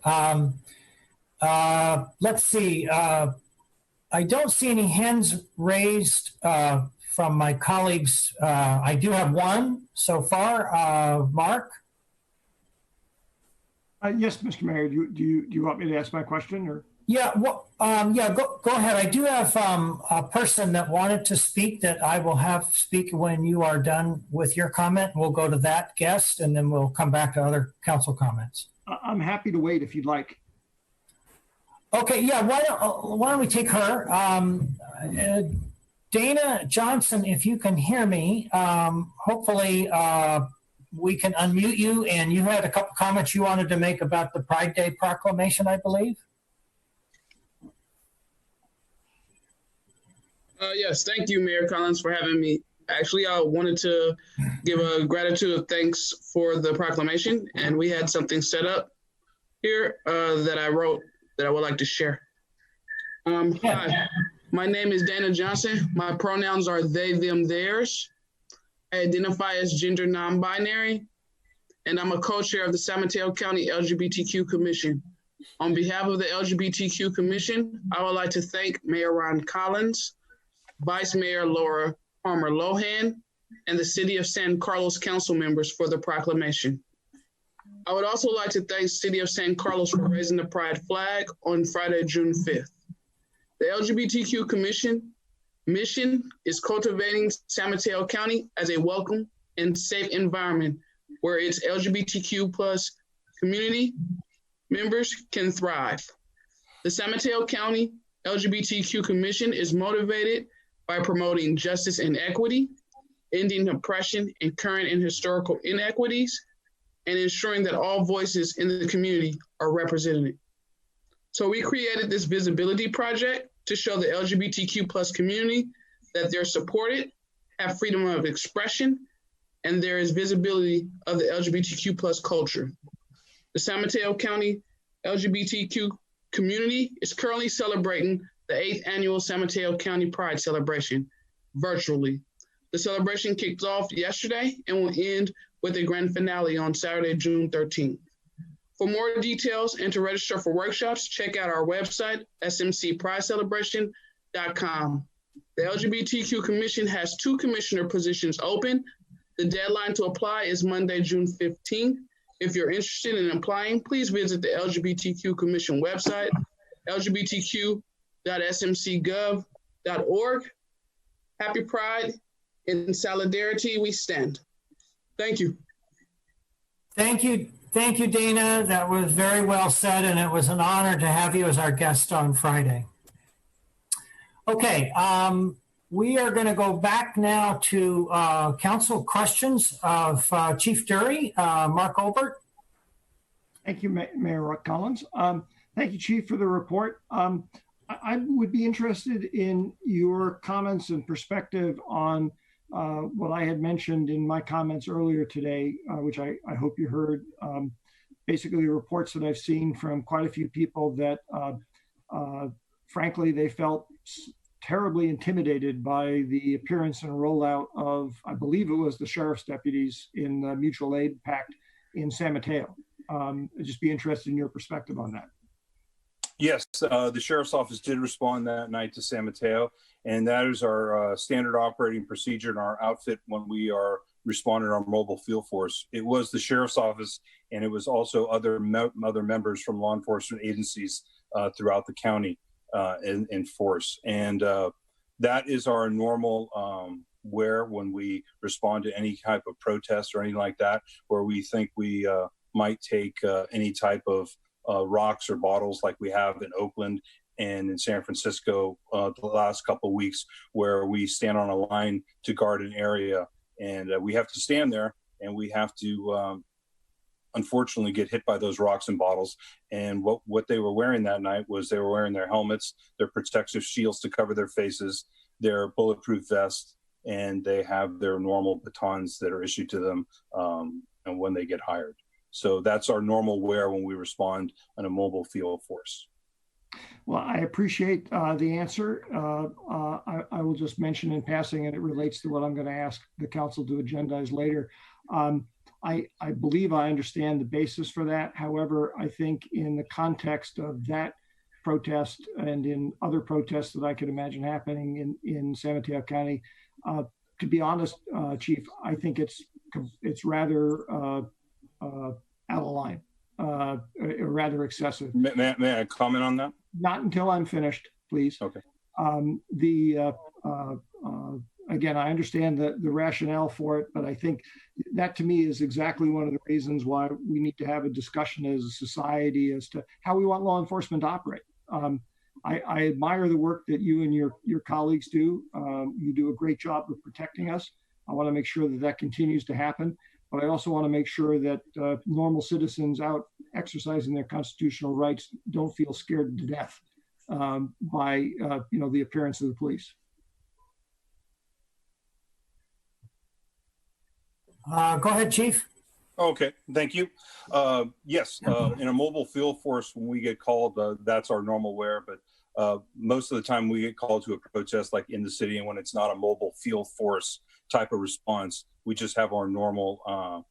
A: Let's see. I don't see any hands raised from my colleagues. I do have one so far. Mark?
C: Yes, Mr. Mayor, do you want me to ask my question or?
A: Yeah, well, go ahead. I do have a person that wanted to speak that I will have speak when you are done with your comment. We'll go to that guest and then we'll come back to other council comments.
C: I'm happy to wait if you'd like.
A: Okay, yeah, why don't we take her? Dana Johnson, if you can hear me, hopefully we can unmute you, and you had a couple comments you wanted to make about the Pride Day proclamation, I believe.
J: Yes, thank you, Mayor Collins, for having me. Actually, I wanted to give a gratitude of thanks for the proclamation, and we had something set up here that I wrote that I would like to share. Hi, my name is Dana Johnson. My pronouns are they, them, theirs. I identify as gender non-binary, and I'm a co-chair of the San Mateo County LGBTQ Commission. On behalf of the LGBTQ Commission, I would like to thank Mayor Ron Collins, Vice Mayor Laura Palmer Lohan, and the City of San Carlos council members for the proclamation. I would also like to thank City of San Carlos for raising the pride flag on Friday, June 5th. The LGBTQ Commission mission is cultivating San Mateo County as a welcome and safe environment where its LGBTQ plus community members can thrive. The San Mateo County LGBTQ Commission is motivated by promoting justice and equity, ending oppression and current and historical inequities, and ensuring that all voices in the community are represented. So we created this visibility project to show the LGBTQ plus community that they're supported, have freedom of expression, and there is visibility of the LGBTQ plus culture. The San Mateo County LGBTQ community is currently celebrating the 8th annual San Mateo County Pride celebration virtually. The celebration kicked off yesterday and will end with a grand finale on Saturday, June 13th. For more details and to register for workshops, check out our website, smcpridecelebration.com. The LGBTQ Commission has 2 commissioner positions open. The deadline to apply is Monday, June 15th. If you're interested in applying, please visit the LGBTQ Commission website, lgbtq.smcgov.org. Happy Pride. In solidarity, we stand. Thank you.
A: Thank you, Thank you, Dana. That was very well said, and it was an honor to have you as our guest on Friday. Okay, we are going to go back now to council questions of Chief Dury, Mark Olbert.
C: Thank you, Mayor Collins. Thank you, Chief, for the report. I would be interested in your comments and perspective on what I had mentioned in my comments earlier today, which I hope you heard. Basically, reports that I've seen from quite a few people that, frankly, they felt terribly intimidated by the appearance and rollout of, I believe it was the sheriff's deputies in the mutual aid pact in San Mateo. I'd just be interested in your perspective on that.
I: Yes, the sheriff's office did respond that night to San Mateo, and that is our standard operating procedure in our outfit when we are responding to our mobile field force. It was the sheriff's office, and it was also other members from law enforcement agencies throughout the county in force. And that is our normal wear when we respond to any type of protest or anything like that, where we think we might take any type of rocks or bottles like we have in Oakland and in San Francisco the last couple of weeks, where we stand on a line to guard an area, and we have to stand there, and we have to unfortunately get hit by those rocks and bottles. And what they were wearing that night was they were wearing their helmets, their protective shields to cover their faces, their bulletproof vests, and they have their normal batons that are issued to them and when they get hired. So that's our normal wear when we respond on a mobile field force.
C: Well, I appreciate the answer. I will just mention in passing, and it relates to what I'm going to ask the council to agendize later. I believe I understand the basis for that. However, I think in the context of that protest and in other protests that I could imagine happening in San Mateo County, to be honest, Chief, I think it's rather out of line, rather excessive.
I: May I comment on that?
C: Not until I'm finished, please.
I: Okay.
C: Again, I understand the rationale for it, but I think that to me is exactly one of the reasons why we need to have a discussion as a society as to how we want law enforcement to operate. I admire the work that you and your colleagues do. You do a great job of protecting us. I want to make sure that continues to happen. But I also want to make sure that normal citizens out exercising their constitutional rights don't feel scared to death by the appearance of the police.
A: Go ahead, Chief.
I: Okay, thank you. Yes, in a mobile field force, when we get called, that's our normal wear. But most of the time we get called to a protest like in the city, and when it's not a mobile field force type of response, we just have our normal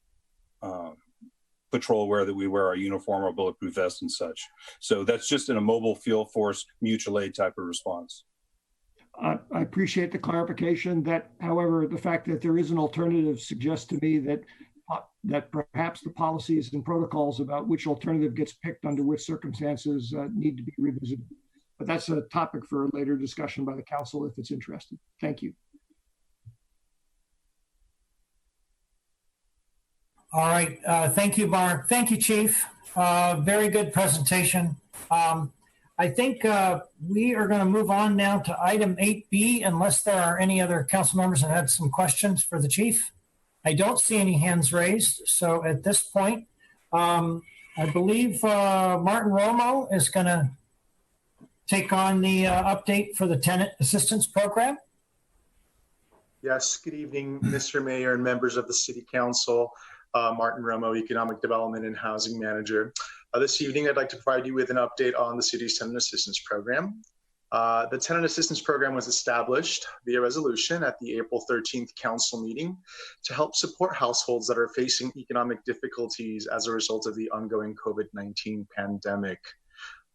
I: patrol wear that we wear, our uniform, our bulletproof vest and such. So that's just in a mobile field force mutual aid type of response.
C: I appreciate the clarification. That, however, the fact that there is an alternative suggests to me that perhaps the policies and protocols about which alternative gets picked under which circumstances need to be revisited. But that's a topic for a later discussion by the council if it's interested. Thank you.
A: All right. Thank you, Mark. Thank you, Chief. Very good presentation. I think we are going to move on now to item 8B, unless there are any other council members that had some questions for the chief. I don't see any hands raised. So at this point, I believe Martin Romo is going to take on the update for the tenant assistance program.
K: Yes, good evening, Mr. Mayor and members of the City Council. Martin Romo, Economic Development and Housing Manager. This evening, I'd like to provide you with an update on the city's tenant assistance program. The tenant assistance program was established via resolution at the April 13th council meeting to help support households that are facing economic difficulties as a result of the ongoing COVID-19 pandemic.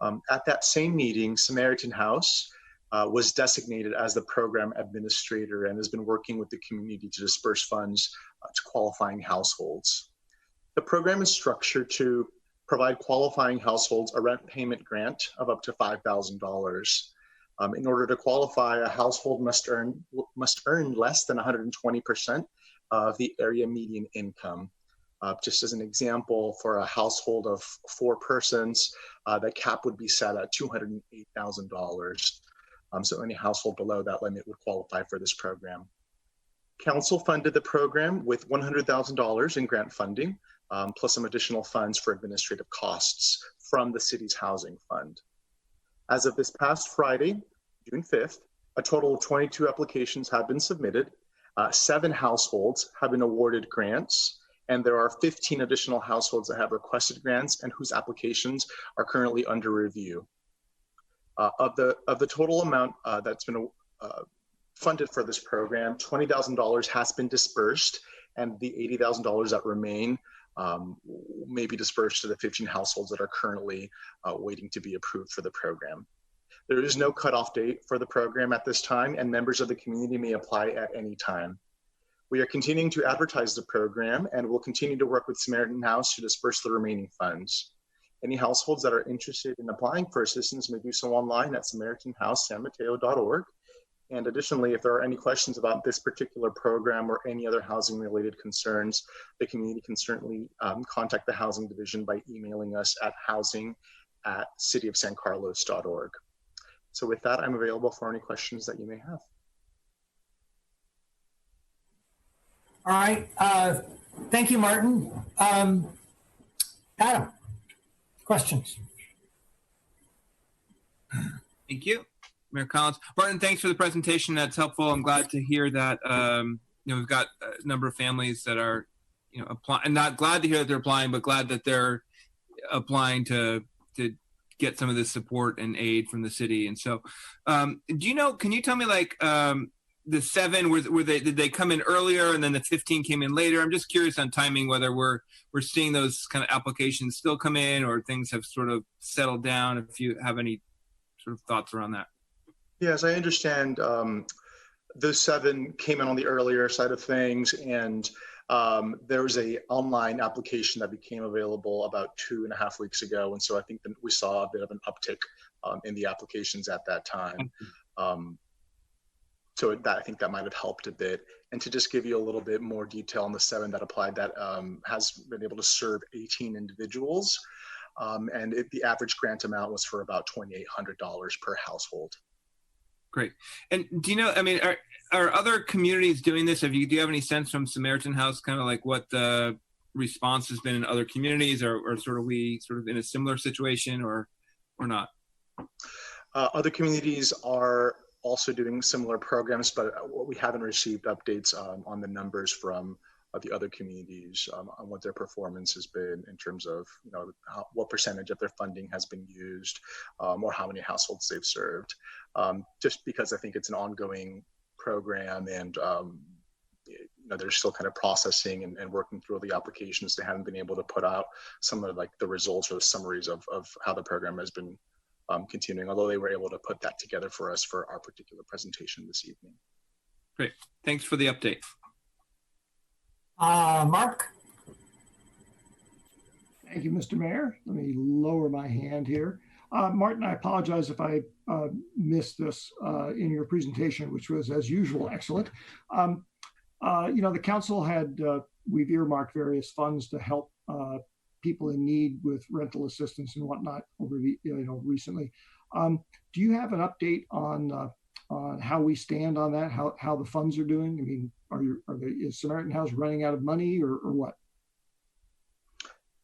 K: At that same meeting, Samaritan House was designated as the program administrator and has been working with the community to disperse funds to qualifying households. The program is structured to provide qualifying households a rent payment grant of up to $5,000. In order to qualify, a household must earn less than 120% of the area median income. Just as an example, for a household of 4 persons, the cap would be set at $208,000. So any household below that limit would qualify for this program. Council funded the program with $100,000 in grant funding, plus some additional funds for administrative costs from the city's housing fund. As of this past Friday, June 5th, a total of 22 applications have been submitted. 7 households have been awarded grants, and there are 15 additional households that have requested grants and whose applications are currently under review. Of the total amount that's been funded for this program, $20,000 has been dispersed, and the $80,000 that remain may be dispersed to the 15 households that are currently waiting to be approved for the program. There is no cutoff date for the program at this time, and members of the community may apply at any time. We are continuing to advertise the program and will continue to work with Samaritan House to disperse the remaining funds. Any households that are interested in applying for assistance may do so online at SamaritanHouseSanMateo.org. And additionally, if there are any questions about this particular program or any other housing related concerns, the community can certainly contact the Housing Division by emailing us at housing@cityofsancarlos.org. So with that, I'm available for any questions that you may have.
A: All right. Thank you, Martin. Adam, questions?
B: Thank you, Mayor Collins. Martin, thanks for the presentation. That's helpful. I'm glad to hear that we've got a number of families that are applying, and not glad to hear that they're applying, but glad that they're applying to get some of this support and aid from the city. And so, can you tell me, like, the 7 did they come in earlier and then the 15 came in later? I'm just curious on timing, whether we're seeing those kind of applications still come in or things have sort of settled down. If you have any sort of thoughts around that.
K: Yes, I understand. Those 7 came in on the earlier side of things, and there was a online application that became available about 2.5 weeks ago, and so I think that we saw a bit of an uptick in the applications at that time. So I think that might have helped a bit. And to just give you a little bit more detail on the 7 that applied, that has been able to serve 18 individuals, and the average grant amount was for about $2,800 per household.
B: Great. And do you know, I mean, are other communities doing this? Do you have any sense from Samaritan House, kind of like what the response has been in other communities, or sort of we sort of in a similar situation, or not?
K: Other communities are also doing similar programs, but we haven't received updates on the numbers from the other communities on what their performance has been in terms of what percentage of their funding has been used, or how many households they've served. Just because I think it's an ongoing program, and they're still kind of processing and working through the applications. They haven't been able to put out some of the results or the summaries of how the program has been continuing, although they were able to put that together for us for our particular presentation this evening.
B: Great. Thanks for the update.
A: Mark?
C: Thank you, Mr. Mayor. Let me lower my hand here. Martin, I apologize if I missed this in your presentation, which was, as usual, excellent. The council had, we've earmarked various funds to help people in need with rental assistance and whatnot over the, recently. Do you have an update on how we stand on that? How the funds are doing? I mean, is Samaritan House running out of money, or what?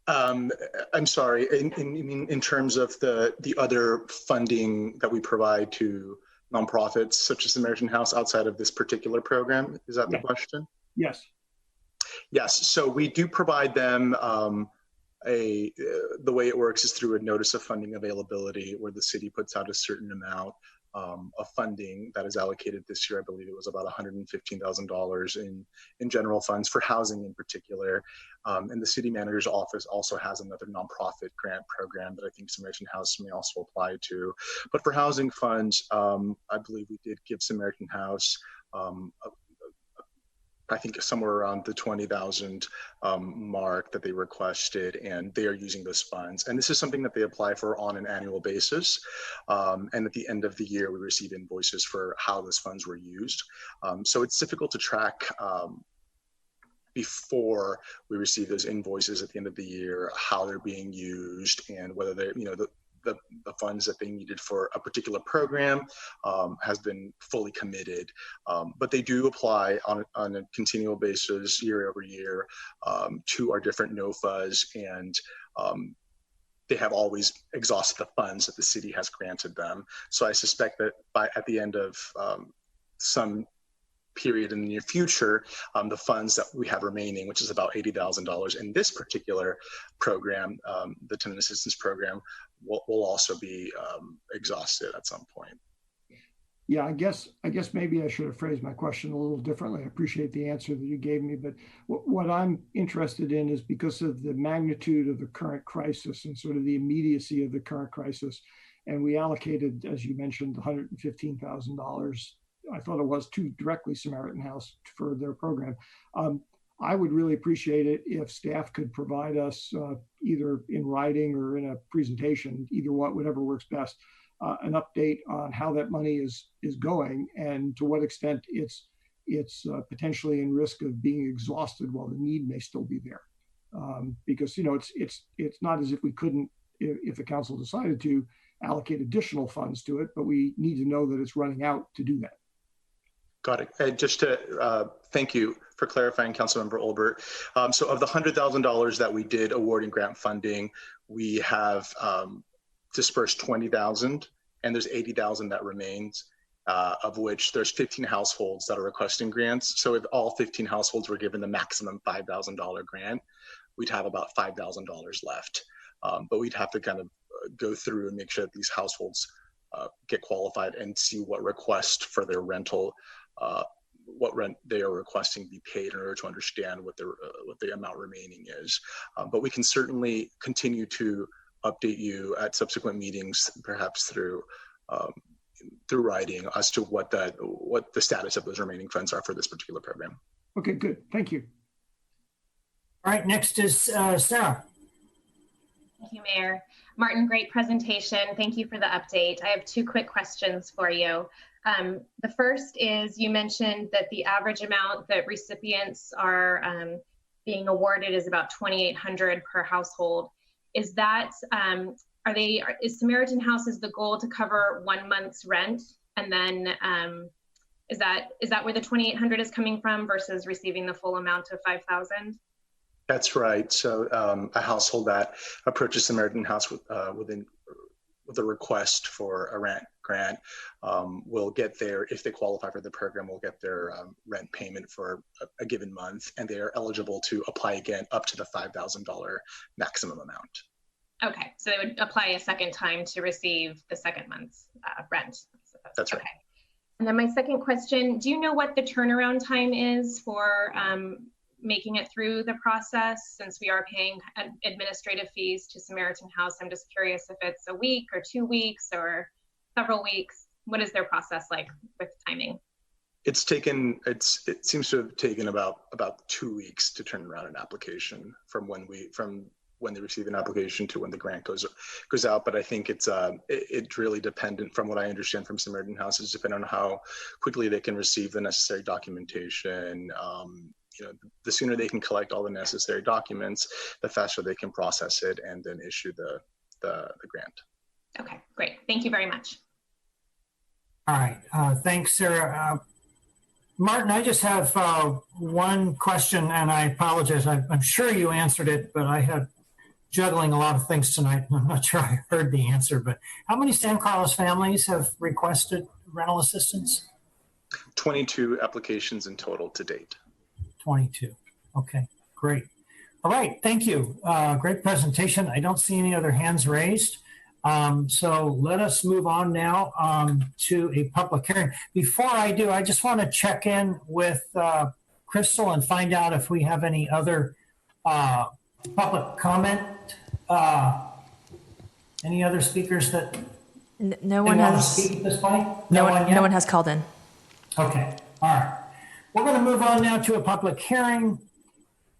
K: I'm sorry. In terms of the other funding that we provide to nonprofits such as Samaritan House outside of this particular program, is that the question?
C: Yes.
K: Yes. So we do provide them. The way it works is through a notice of funding availability, where the city puts out a certain amount of funding that is allocated this year. I believe it was about $115,000 in general funds for housing in particular. And the city manager's office also has another nonprofit grant program that I think Samaritan House may also apply to. But for housing funds, I believe we did give Samaritan House I think somewhere around the 20,000 mark that they requested, and they are using those funds. And this is something that they apply for on an annual basis. And at the end of the year, we receive invoices for how those funds were used. So it's difficult to track before we receive those invoices at the end of the year, how they're being used and whether they're, the funds that they needed for a particular program has been fully committed. But they do apply on a continual basis year over year to our different NOFAs, and they have always exhausted the funds that the city has granted them. So I suspect that at the end of some period in the near future, the funds that we have remaining, which is about $80,000 in this particular program, the tenant assistance program, will also be exhausted at some point.
C: Yeah, I guess maybe I should have phrased my question a little differently. I appreciate the answer that you gave me, but what I'm interested in is, because of the magnitude of the current crisis and sort of the immediacy of the current crisis, and we allocated, as you mentioned, $115,000, I thought it was, to directly Samaritan House for their program. I would really appreciate it if staff could provide us either in writing or in a presentation, whatever works best, an update on how that money is going and to what extent it's potentially in risk of being exhausted while the need may still be there. Because it's not as if we couldn't, if the council decided to, allocate additional funds to it, but we need to know that it's running out to do that.
K: Got it. And just to thank you for clarifying, Councilmember Olbert. So of the $100,000 that we did award in grant funding, we have dispersed $20,000, and there's $80,000 that remains, of which there's 15 households that are requesting grants. So if all 15 households were given the maximum $5,000 grant, we'd have about $5,000 left. But we'd have to kind of go through and make sure that these households get qualified and see what request for their rental, what rent they are requesting be paid in order to understand what the amount remaining is. But we can certainly continue to update you at subsequent meetings, perhaps through writing, as to what the status of those remaining funds are for this particular program.
C: Okay, good. Thank you.
A: All right, next is Sarah.
E: Thank you, Mayor. Martin, great presentation. Thank you for the update. I have two quick questions for you. The first is, you mentioned that the average amount that recipients are being awarded is about $2,800 per household. Is that, is Samaritan House's the goal to cover 1 month's rent? And then is that where the $2,800 is coming from versus receiving the full amount of $5,000?
K: That's right. So a household that approaches Samaritan House with a request for a rent grant will get their, if they qualify for the program, will get their rent payment for a given month, and they are eligible to apply again up to the $5,000 maximum amount.
E: Okay, so they would apply a second time to receive the second month's rent.
K: That's right.
E: Okay. And then my second question, do you know what the turnaround time is for making it through the process, since we are paying administrative fees to Samaritan House? I'm just curious if it's a week or 2 weeks or several weeks. What is their process like with timing?
K: It seems to have taken about 2 weeks to turn around an application from when they receive an application to when the grant goes out. But I think it's really dependent, from what I understand from Samaritan House, is dependent on how quickly they can receive the necessary documentation. The sooner they can collect all the necessary documents, the faster they can process it and then issue the grant.
E: Okay, great. Thank you very much.
A: All right, thanks, Sarah. Martin, I just have one question, and I apologize. I'm sure you answered it, but I had juggling a lot of things tonight. I'm not sure I heard the answer, but how many San Carlos families have requested rental assistance?
K: 22 applications in total to date.
A: 22. Okay, great. All right, thank you. Great presentation. I don't see any other hands raised. So let us move on now to a public hearing. Before I do, I just want to check in with Crystal and find out if we have any other public comment. Any other speakers that
F: no one has
A: speak at this point?
F: No one has called in.
A: Okay, all right. We're going to move on now to a public hearing.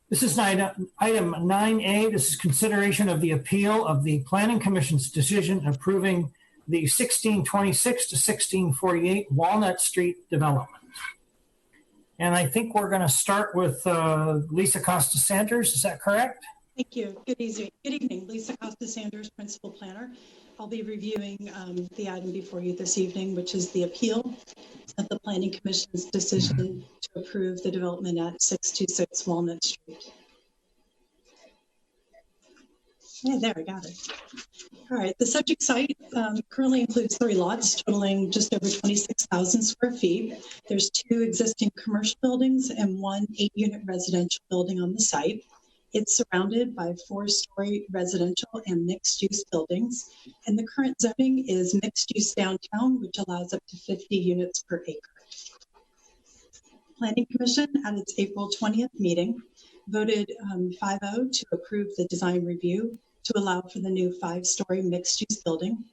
A: This is item 9A. This is consideration of the appeal of the Planning Commission's decision approving the 1626 to 1648 Walnut Street development. And I think we're going to start with Lisa Costa-Sanders. Is that correct?
L: Thank you. Good evening. Lisa Costa-Sanders, Principal Planner. I'll be reviewing the item before you this evening, which is the appeal of the Planning Commission's decision to approve the development at 626 Walnut Street. Yeah, there, I got it. All right, the subject site currently includes 3 lots totaling just over 26,000 square feet. There's 2 existing commercial buildings and 1 8-unit residential building on the site. It's surrounded by 4-story residential and mixed-use buildings. And the current zoning is mixed-use downtown, which allows up to 50 units per acre. Planning Commission at its April 20th meeting voted 5-0 to approve the design review to allow for the new 5-story mixed-use building,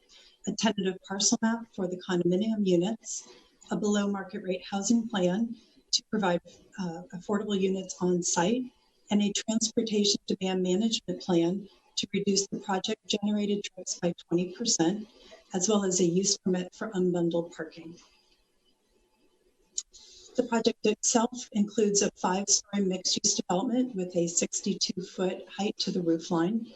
L: a tentative parcel map for the condominium units, a below market rate housing plan to provide affordable units on site, and a transportation demand management plan to reduce the project generated trips by 20%, as well as a use permit for unbundled parking. The project itself includes a 5-story mixed-use development with a 62-foot height to the roof line.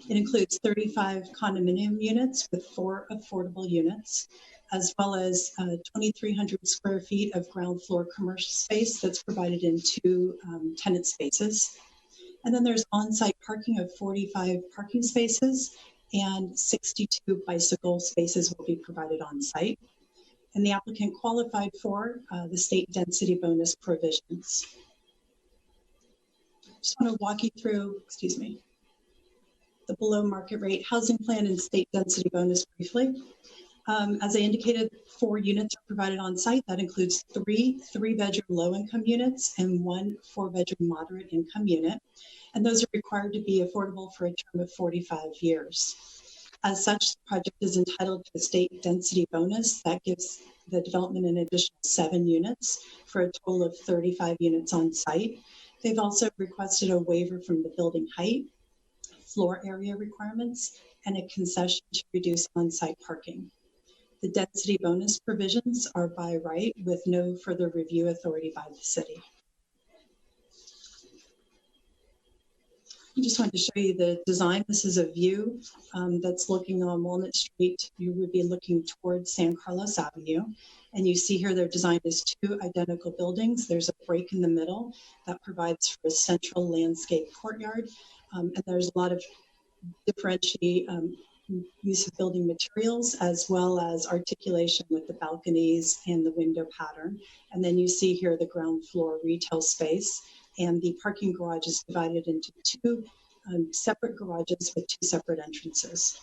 L: It includes 35 condominium units with 4 affordable units, as well as 2,300 square feet of ground floor commercial space that's provided in 2 tenant spaces. And then there's on-site parking of 45 parking spaces, and 62 bicycle spaces will be provided on site. And the applicant qualified for the state density bonus provisions. Just want to walk you through, the below market rate housing plan and state density bonus briefly. As I indicated, 4 units are provided on site. That includes 3 3-bedroom low-income units and 1 4-bedroom moderate income unit. And those are required to be affordable for a term of 45 years. As such, the project is entitled to a state density bonus that gives the development an additional 7 units for a total of 35 units on site. They've also requested a waiver from the building height, floor area requirements, and a concession to reduce on-site parking. The density bonus provisions are by right with no further review authority by the city. I just wanted to show you the design. This is a view that's looking on Walnut Street. You would be looking towards San Carlos Avenue. And you see here they're designed as 2 identical buildings. There's a break in the middle that provides for a central landscape courtyard. And there's a lot of differentiate use of building materials, as well as articulation with the balconies and the window pattern. And then you see here the ground floor retail space, and the parking garage is divided into 2 separate garages with 2 separate entrances.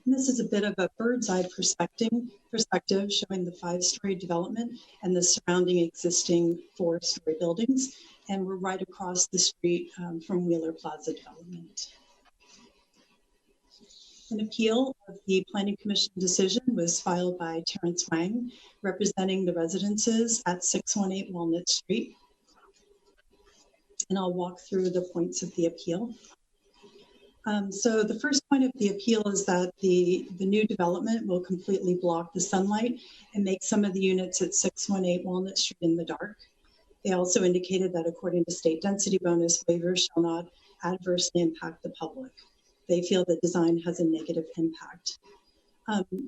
L: And this is a bit of a bird's eye perspective showing the 5-story development and the surrounding existing 4-story buildings. And we're right across the street from Wheeler Plaza development. An appeal of the Planning Commission decision was filed by Terrence Wang, representing the residences at 618 Walnut Street. And I'll walk through the points of the appeal. So the first point of the appeal is that the new development will completely block the sunlight and make some of the units at 618 Walnut Street in the dark. They also indicated that according to state density bonus, waivers shall not adversely impact the public. They feel the design has a negative impact.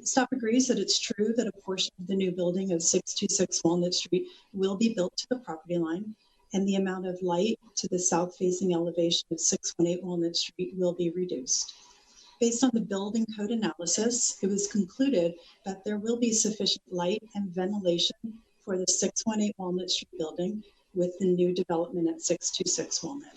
L: Staff agrees that it's true that a portion of the new building of 626 Walnut Street will be built to the property line, and the amount of light to the south-facing elevation of 618 Walnut Street will be reduced. Based on the building code analysis, it was concluded that there will be sufficient light and ventilation for the 618 Walnut Street building with the new development at 626 Walnut.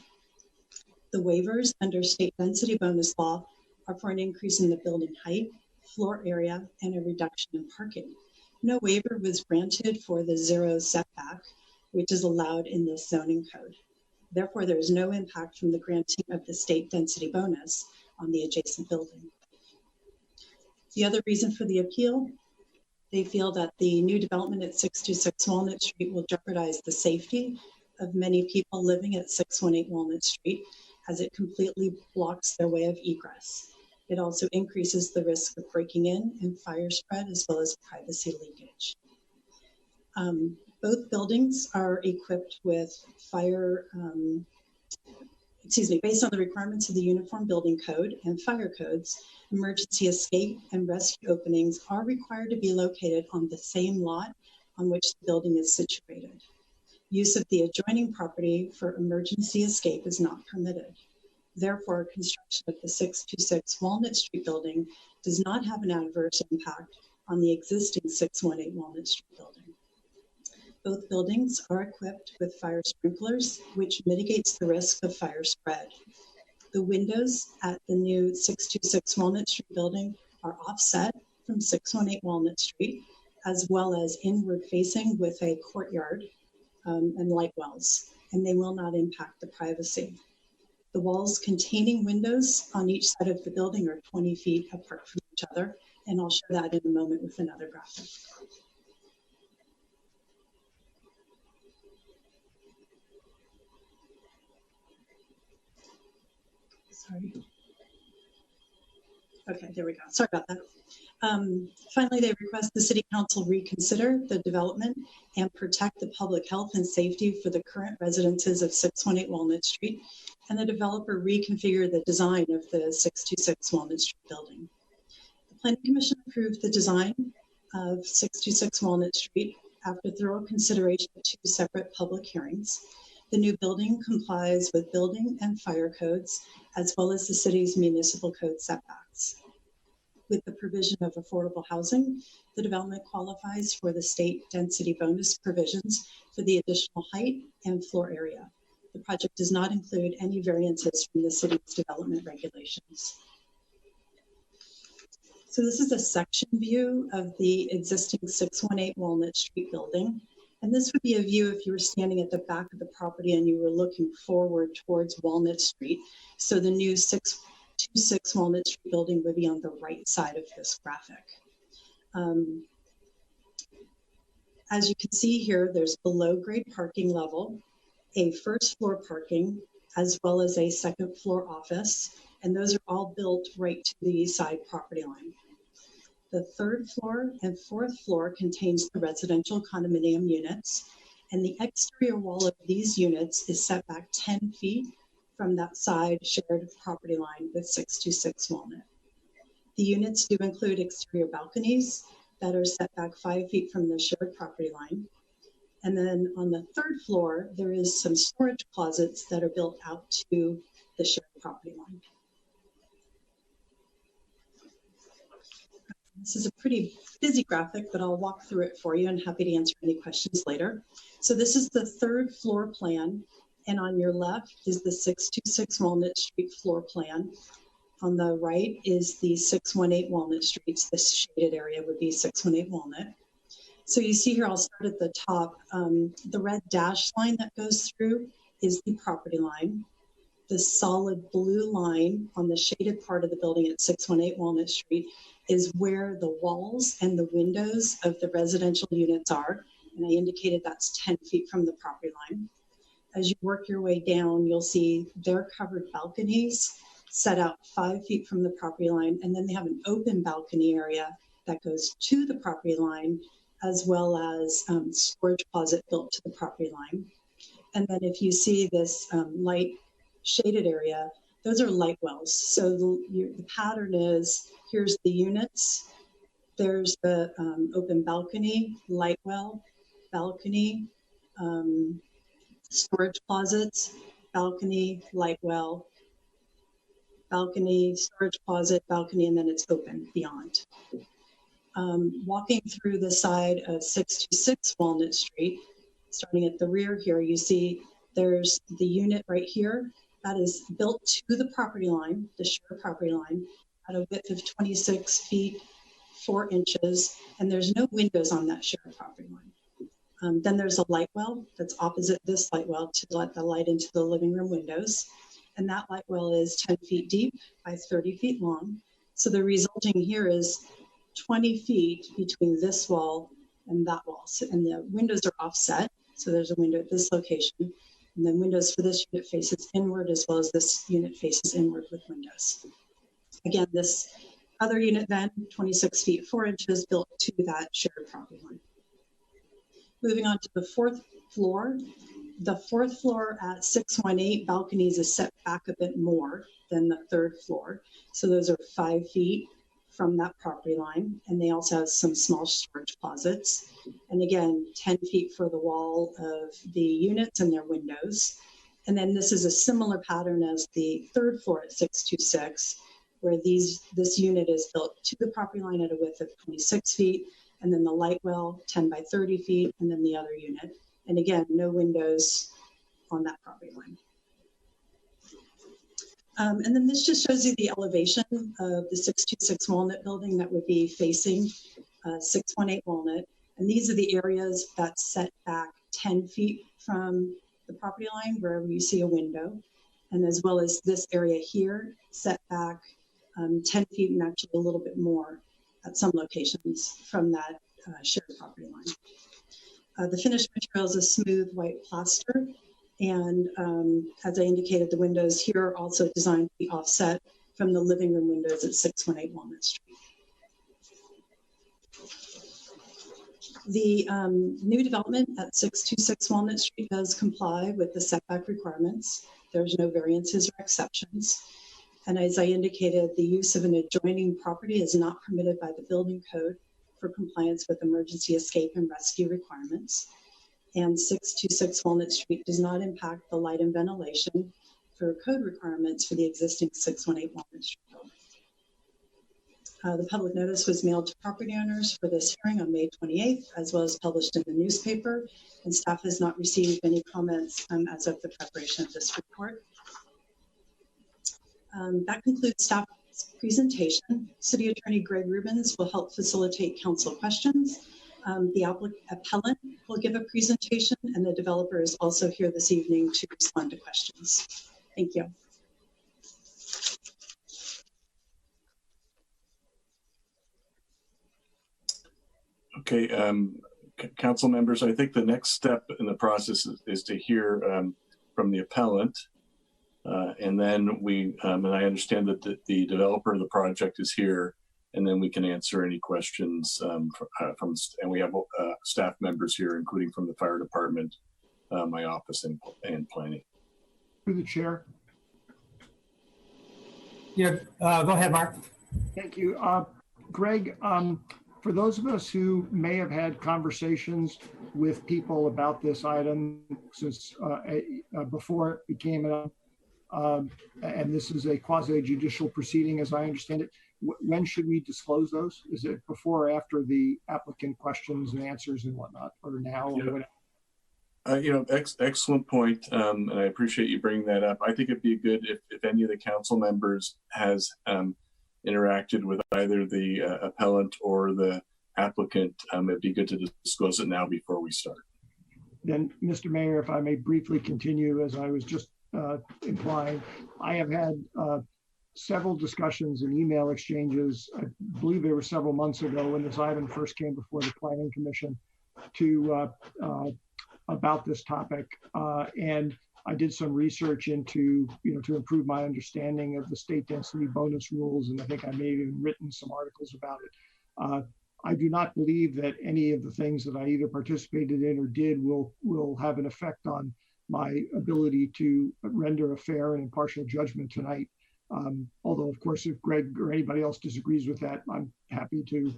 L: The waivers under state density bonus law are for an increase in the building height, floor area, and a reduction in parking. No waiver was granted for the 0 setback, which is allowed in this zoning code. Therefore, there is no impact from the granting of the state density bonus on the adjacent building. The other reason for the appeal, they feel that the new development at 626 Walnut Street will jeopardize the safety of many people living at 618 Walnut Street, as it completely blocks their way of egress. It also increases the risk of breaking in and fire spread, as well as privacy leakage. Both buildings are equipped with based on the requirements of the Uniform Building Code and fire codes, emergency escape and rescue openings are required to be located on the same lot on which the building is situated. Use of the adjoining property for emergency escape is not permitted. Therefore, construction of the 626 Walnut Street building does not have an adverse impact on the existing 618 Walnut Street building. Both buildings are equipped with fire sprinklers, which mitigates the risk of fire spread. The windows at the new 626 Walnut Street building are offset from 618 Walnut Street, as well as inward facing with a courtyard and light wells, and they will not impact the privacy. The walls containing windows on each side of the building are 20 feet apart from each other, and I'll show that in a moment with another graphic. Sorry. Okay, there we go. Sorry about that. Finally, they request the City Council reconsider the development and protect the public health and safety for the current residences of 618 Walnut Street, and the developer reconfigure the design of the 626 Walnut Street building. The Planning Commission approved the design of 626 Walnut Street after thorough consideration of 2 separate public hearings. The new building complies with building and fire codes, as well as the city's municipal code setbacks. With the provision of affordable housing, the development qualifies for the state density bonus provisions for the additional height and floor area. The project does not include any variances from the city's development regulations. So this is a section view of the existing 618 Walnut Street building. And this would be a view if you were standing at the back of the property and you were looking forward towards Walnut Street. So the new 626 Walnut Street building would be on the right side of this graphic. As you can see here, there's below grade parking level, a first floor parking, as well as a second floor office. And those are all built right to the side property line. The third floor and fourth floor contains the residential condominium units, and the exterior wall of these units is set back 10 feet from that side shared property line with 626 Walnut. The units do include exterior balconies that are set back 5 feet from the shared property line. And then on the third floor, there is some storage closets that are built out to the shared property line. This is a pretty busy graphic, but I'll walk through it for you and happy to answer any questions later. So this is the third floor plan. And on your left is the 626 Walnut Street floor plan. On the right is the 618 Walnut Street. This shaded area would be 618 Walnut. So you see here, I'll start at the top. The red dashed line that goes through is the property line. The solid blue line on the shaded part of the building at 618 Walnut Street is where the walls and the windows of the residential units are. And I indicated that's 10 feet from the property line. As you work your way down, you'll see their covered balconies set out 5 feet from the property line. And then they have an open balcony area that goes to the property line, as well as storage closet built to the property line. And then if you see this light shaded area, those are light wells. So the pattern is, here's the units, there's the open balcony, light well, balcony, storage closets, balcony, light well, balcony, storage closet, balcony, and then it's open beyond. Walking through the side of 626 Walnut Street, starting at the rear here, you see there's the unit right here that is built to the property line, the shared property line, at a width of 26 feet, 4 inches, and there's no windows on that shared property line. Then there's a light well that's opposite this light well to let the light into the living room windows. And that light well is 10 feet deep by 30 feet long. So the resulting here is 20 feet between this wall and that wall. So, and the windows are offset. So there's a window at this location. And then windows for this unit faces inward, as well as this unit faces inward with windows. Again, this other unit then, 26 feet, 4 inches, built to that shared property line. Moving on to the fourth floor. The fourth floor at 618 balconies is set back a bit more than the third floor. So those are 5 feet from that property line. And they also have some small storage closets. And again, 10 feet for the wall of the units and their windows. And then this is a similar pattern as the third floor at 626, where this unit is built to the property line at a width of 26 feet. And then the light well, 10 by 30 feet, and then the other unit. And again, no windows on that property line. And then this just shows you the elevation of the 626 Walnut building that would be facing 618 Walnut. And these are the areas that set back 10 feet from the property line wherever you see a window. And as well as this area here, set back 10 feet and actually a little bit more at some locations from that shared property line. The finished material is a smooth white plaster. And as I indicated, the windows here are also designed to be offset from the living room windows at 618 Walnut Street. The new development at 626 Walnut Street does comply with the setback requirements. There's no variances or exceptions. And as I indicated, the use of an adjoining property is not permitted by the building code for compliance with emergency escape and rescue requirements. And 626 Walnut Street does not impact the light and ventilation for code requirements for the existing 618 Walnut Street building. The public notice was mailed to property owners for this hearing on May 28th, as well as published in the newspaper, and staff has not received any comments as of the preparation of this report. That concludes staff's presentation. City Attorney Greg Rubens will help facilitate council questions. The appellant will give a presentation, and the developer is also here this evening to respond to questions. Thank you.
M: Okay, council members, I think the next step in the process is to hear from the appellant. And then and I understand that the developer of the project is here, and then we can answer any questions and we have staff members here, including from the fire department, my office, and planning.
C: Through the chair.
A: Yeah, go ahead, Mark.
C: Thank you. Greg, for those of us who may have had conversations with people about this item since before it became and this is a quasi-judicial proceeding, as I understand it, when should we disclose those? Is it before or after the applicant questions and answers and whatnot, or now? Or whatever?
M: Excellent point, and I appreciate you bringing that up. I think it'd be good if any of the council members has interacted with either the appellant or the applicant. It'd be good to disclose it now before we start.
C: Then, Mr. Mayor, if I may briefly continue, as I was just implying, I have had several discussions and email exchanges. I believe they were several months ago when this item first came before the Planning Commission about this topic. And I did some research into, to improve my understanding of the state density bonus rules. And I think I may have even written some articles about it. I do not believe that any of the things that I either participated in or did will have an effect on my ability to render a fair and impartial judgment tonight. Although, of course, if Greg or anybody else disagrees with that, I'm happy to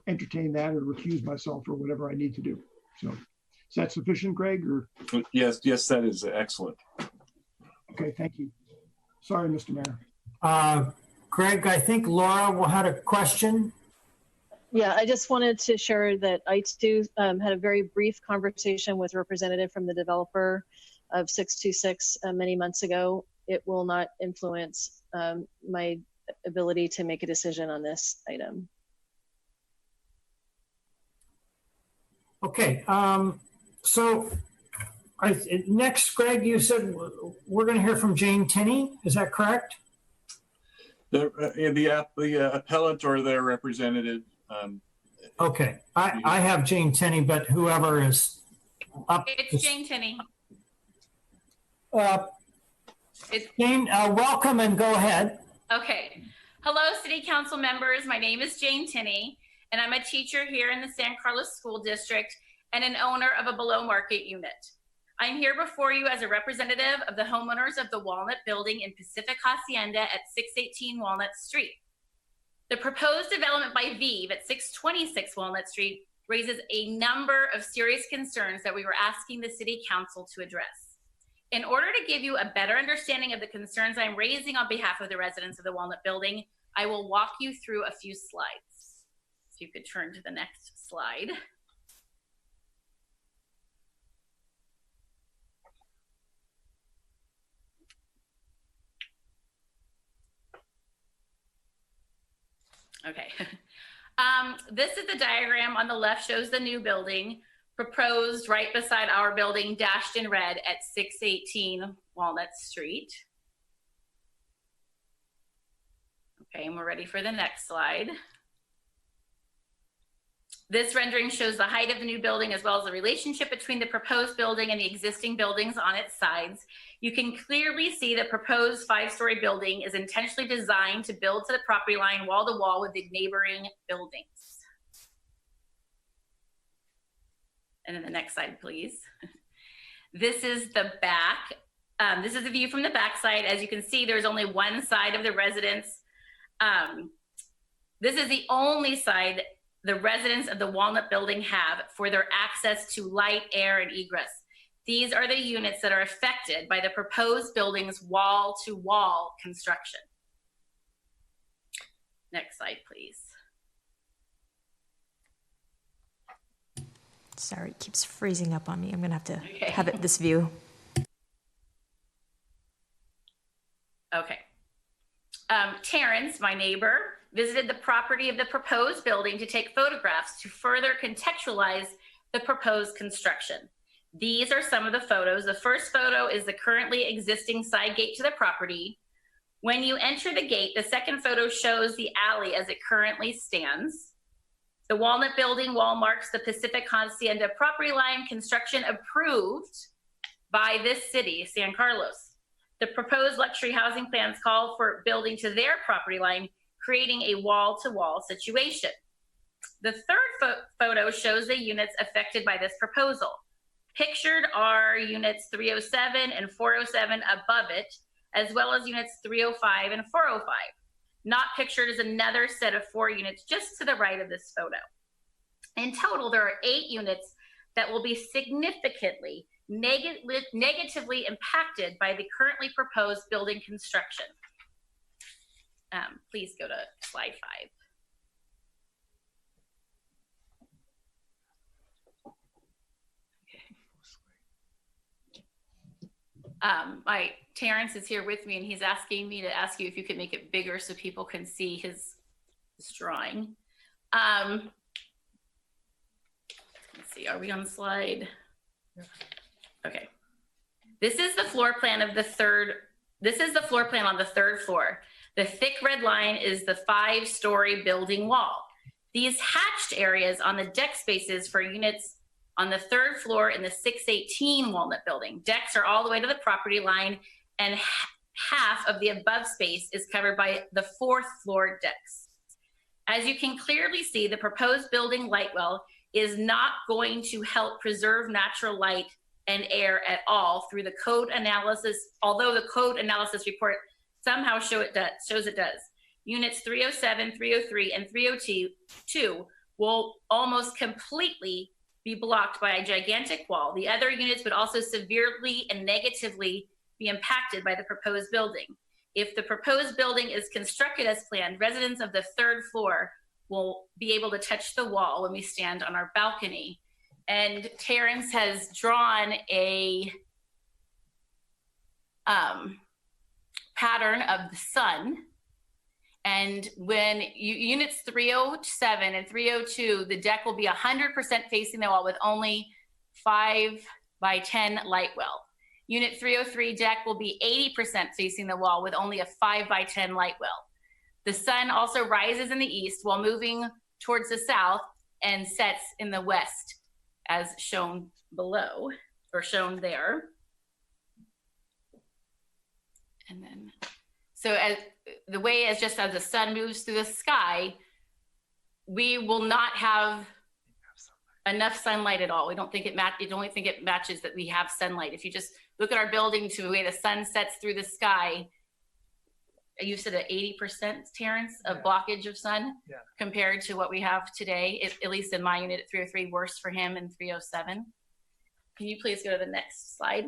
C: entertain that or recuse myself or whatever I need to do. So is that sufficient, Greg? Or
M: Yes, that is excellent.
C: Okay, thank you. Sorry, Mr. Mayor.
A: Greg, I think Laura had a question.
D: Yeah, I just wanted to share that I too had a very brief conversation with a representative from the developer of 626 many months ago. It will not influence my ability to make a decision on this item.
A: Okay, so next, Greg, you said we're going to hear from Jane Tinney. Is that correct?
M: The appellant or their representative.
A: Okay, I have Jane Tinney, but whoever is up.
N: It's Jane Tinney.
A: Jane, welcome and go ahead.
N: Okay. Hello, City Council members. My name is Jane Tinney, and I'm a teacher here in the San Carlos School District. and an owner of a below market unit. I'm here before you as a representative of the homeowners of the Walnut Building in Pacific Hacienda at 618 Walnut Street. The proposed development by ViV at 626 Walnut Street raises a number of serious concerns that we were asking the City Council to address. In order to give you a better understanding of the concerns I'm raising on behalf of the residents of the Walnut Building, I will walk you through a few slides. If you could turn to the next slide. Okay. This is the diagram on the left, shows the new building proposed right beside our building, dashed in red at 618 Walnut Street. Okay, and we're ready for the next slide. This rendering shows the height of the new building as well as the relationship between the proposed building and the existing buildings on its sides. You can clearly see the proposed 5-story building is intentionally designed to build to the property line wall to wall with the neighboring buildings. And then the next slide, please. This is the back. This is the view from the back side. As you can see, there's only one side of the residence. This is the only side the residents of the Walnut Building have for their access to light, air, and egress. These are the units that are affected by the proposed building's wall-to-wall construction. Next slide, please.
F: Sorry, it keeps freezing up on me. I'm gonna have to have it this view.
N: Okay. Terrence, my neighbor, visited the property of the proposed building to take photographs to further contextualize the proposed construction. These are some of the photos. The first photo is the currently existing side gate to the property. When you enter the gate, the second photo shows the alley as it currently stands. The Walnut Building wall marks the Pacific Hacienda property line, construction approved by this city, San Carlos. The proposed luxury housing plans call for building to their property line, creating a wall-to-wall situation. The third photo shows the units affected by this proposal. Pictured are units 307 and 407 above it, as well as units 305 and 405. Not pictured is another set of 4 units just to the right of this photo. In total, there are 8 units that will be significantly negatively impacted by the currently proposed building construction. Please go to slide 5. Terrence is here with me, and he's asking me to ask you if you could make it bigger so people can see his drawing. Let's see, are we on slide? Okay. This is the floor plan of the third. This is the floor plan on the 3rd floor. The thick red line is the 5-story building wall. These hatched areas on the deck spaces for units on the 3rd floor in the 618 Walnut Building. Decks are all the way to the property line, and half of the above space is covered by the 4th floor decks. As you can clearly see, the proposed building light well is not going to help preserve natural light and air at all through the code analysis, although the code analysis report somehow shows it does. Units 307, 303, and 302 will almost completely be blocked by a gigantic wall. The other units would also severely and negatively be impacted by the proposed building. If the proposed building is constructed as planned, residents of the 3rd floor will be able to touch the wall when we stand on our balcony. And Terrence has drawn a pattern of the sun. And when units 307 and 302, the deck will be 100% facing the wall with only 5 by 10 light well. Unit 303 deck will be 80% facing the wall with only a 5 by 10 light well. The sun also rises in the east while moving towards the south and sets in the west, as shown below, or shown there. And then, so as the way is just as the sun moves through the sky, we will not have enough sunlight at all. We don't think it matches that we have sunlight. If you just look at our building to the way the sun sets through the sky, you said an 80%, Terrence, of blockage of sun compared to what we have today, at least in my unit at 303, worse for him in 307. Can you please go to the next slide?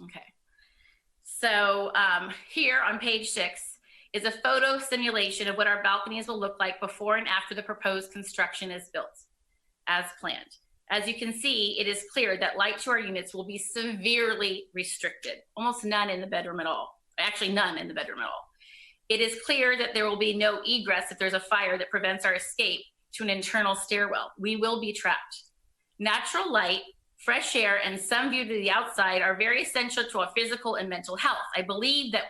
N: Okay. So here on page 6 is a photo simulation of what our balconies will look like before and after the proposed construction is built as planned. As you can see, it is clear that light to our units will be severely restricted, almost none in the bedroom at all. Actually, none in the bedroom at all. It is clear that there will be no egress if there's a fire that prevents our escape to an internal stairwell. We will be trapped. Natural light, fresh air, and some view to the outside are very essential to our physical and mental health. I believe that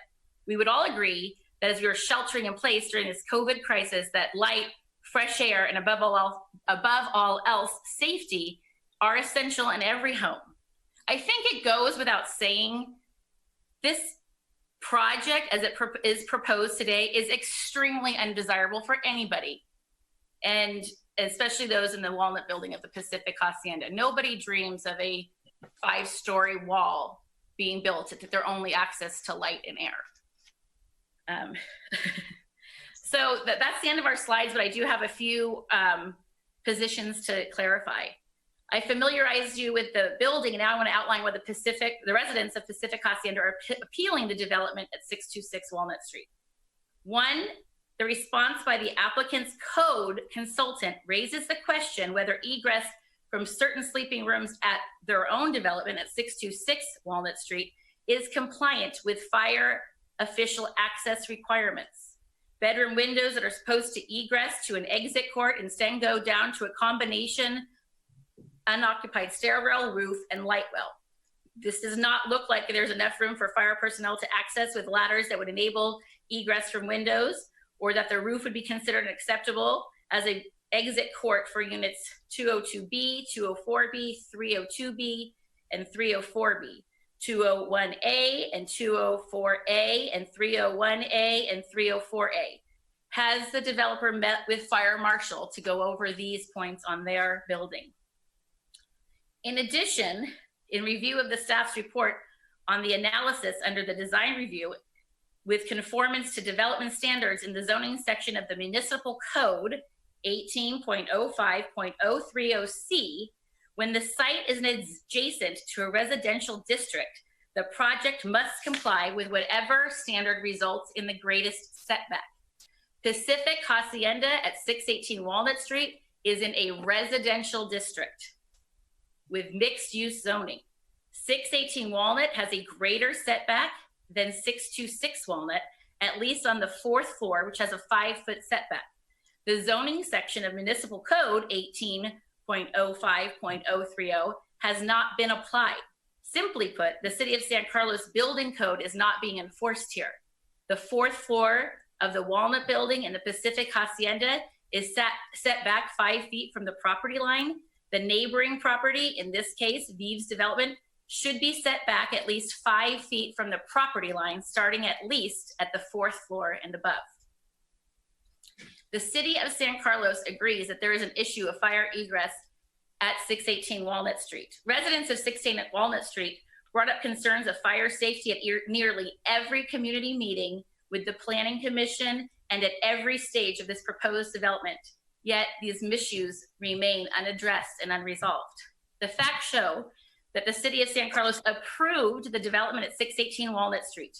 N: we would all agree that as we are sheltering in place during this COVID crisis, that light, fresh air, and above all else, safety are essential in every home. I think it goes without saying, this project as it is proposed today is extremely undesirable for anybody, and especially those in the Walnut building of the Pacific Hacienda. Nobody dreams of a 5-story wall being built at their only access to light and air. So that's the end of our slides, but I do have a few positions to clarify. I familiarized you with the building, and now I want to outline what the residents of Pacific Hacienda are appealing the development at 626 Walnut Street. 1, the response by the applicant's code consultant raises the question whether egress from certain sleeping rooms at their own development at 626 Walnut Street is compliant with fire official access requirements. Bedroom windows that are supposed to egress to an exit court instead go down to a combination unoccupied stairwell, roof, and light well. This does not look like there's enough room for fire personnel to access with ladders that would enable egress from windows, or that the roof would be considered acceptable as an exit court for units 202B, 204B, 302B, and 304B, 201A and 204A, and 301A and 304A. Has the developer met with fire marshal to go over these points on their building? In addition, in review of the staff's report on the analysis under the design review with conformance to development standards in the zoning section of the municipal code 18.05.030C, when the site is adjacent to a residential district, the project must comply with whatever standard results in the greatest setback. Pacific Hacienda at 618 Walnut Street is in a residential district with mixed use zoning. 618 Walnut has a greater setback than 626 Walnut, at least on the 4th floor, which has a 5-foot setback. The zoning section of municipal code 18.05.030 has not been applied. Simply put, the city of San Carlos building code is not being enforced here. The 4th floor of the Walnut building in the Pacific Hacienda is set back 5 feet from the property line. The neighboring property, in this case, Vives Development, should be set back at least 5 feet from the property line, starting at least at the 4th floor and above. The city of San Carlos agrees that there is an issue of fire egress at 618 Walnut Street. Residents of 618 Walnut Street brought up concerns of fire safety at nearly every community meeting with the Planning Commission and at every stage of this proposed development. Yet these issues remain unaddressed and unresolved. The facts show that the city of San Carlos approved the development at 618 Walnut Street.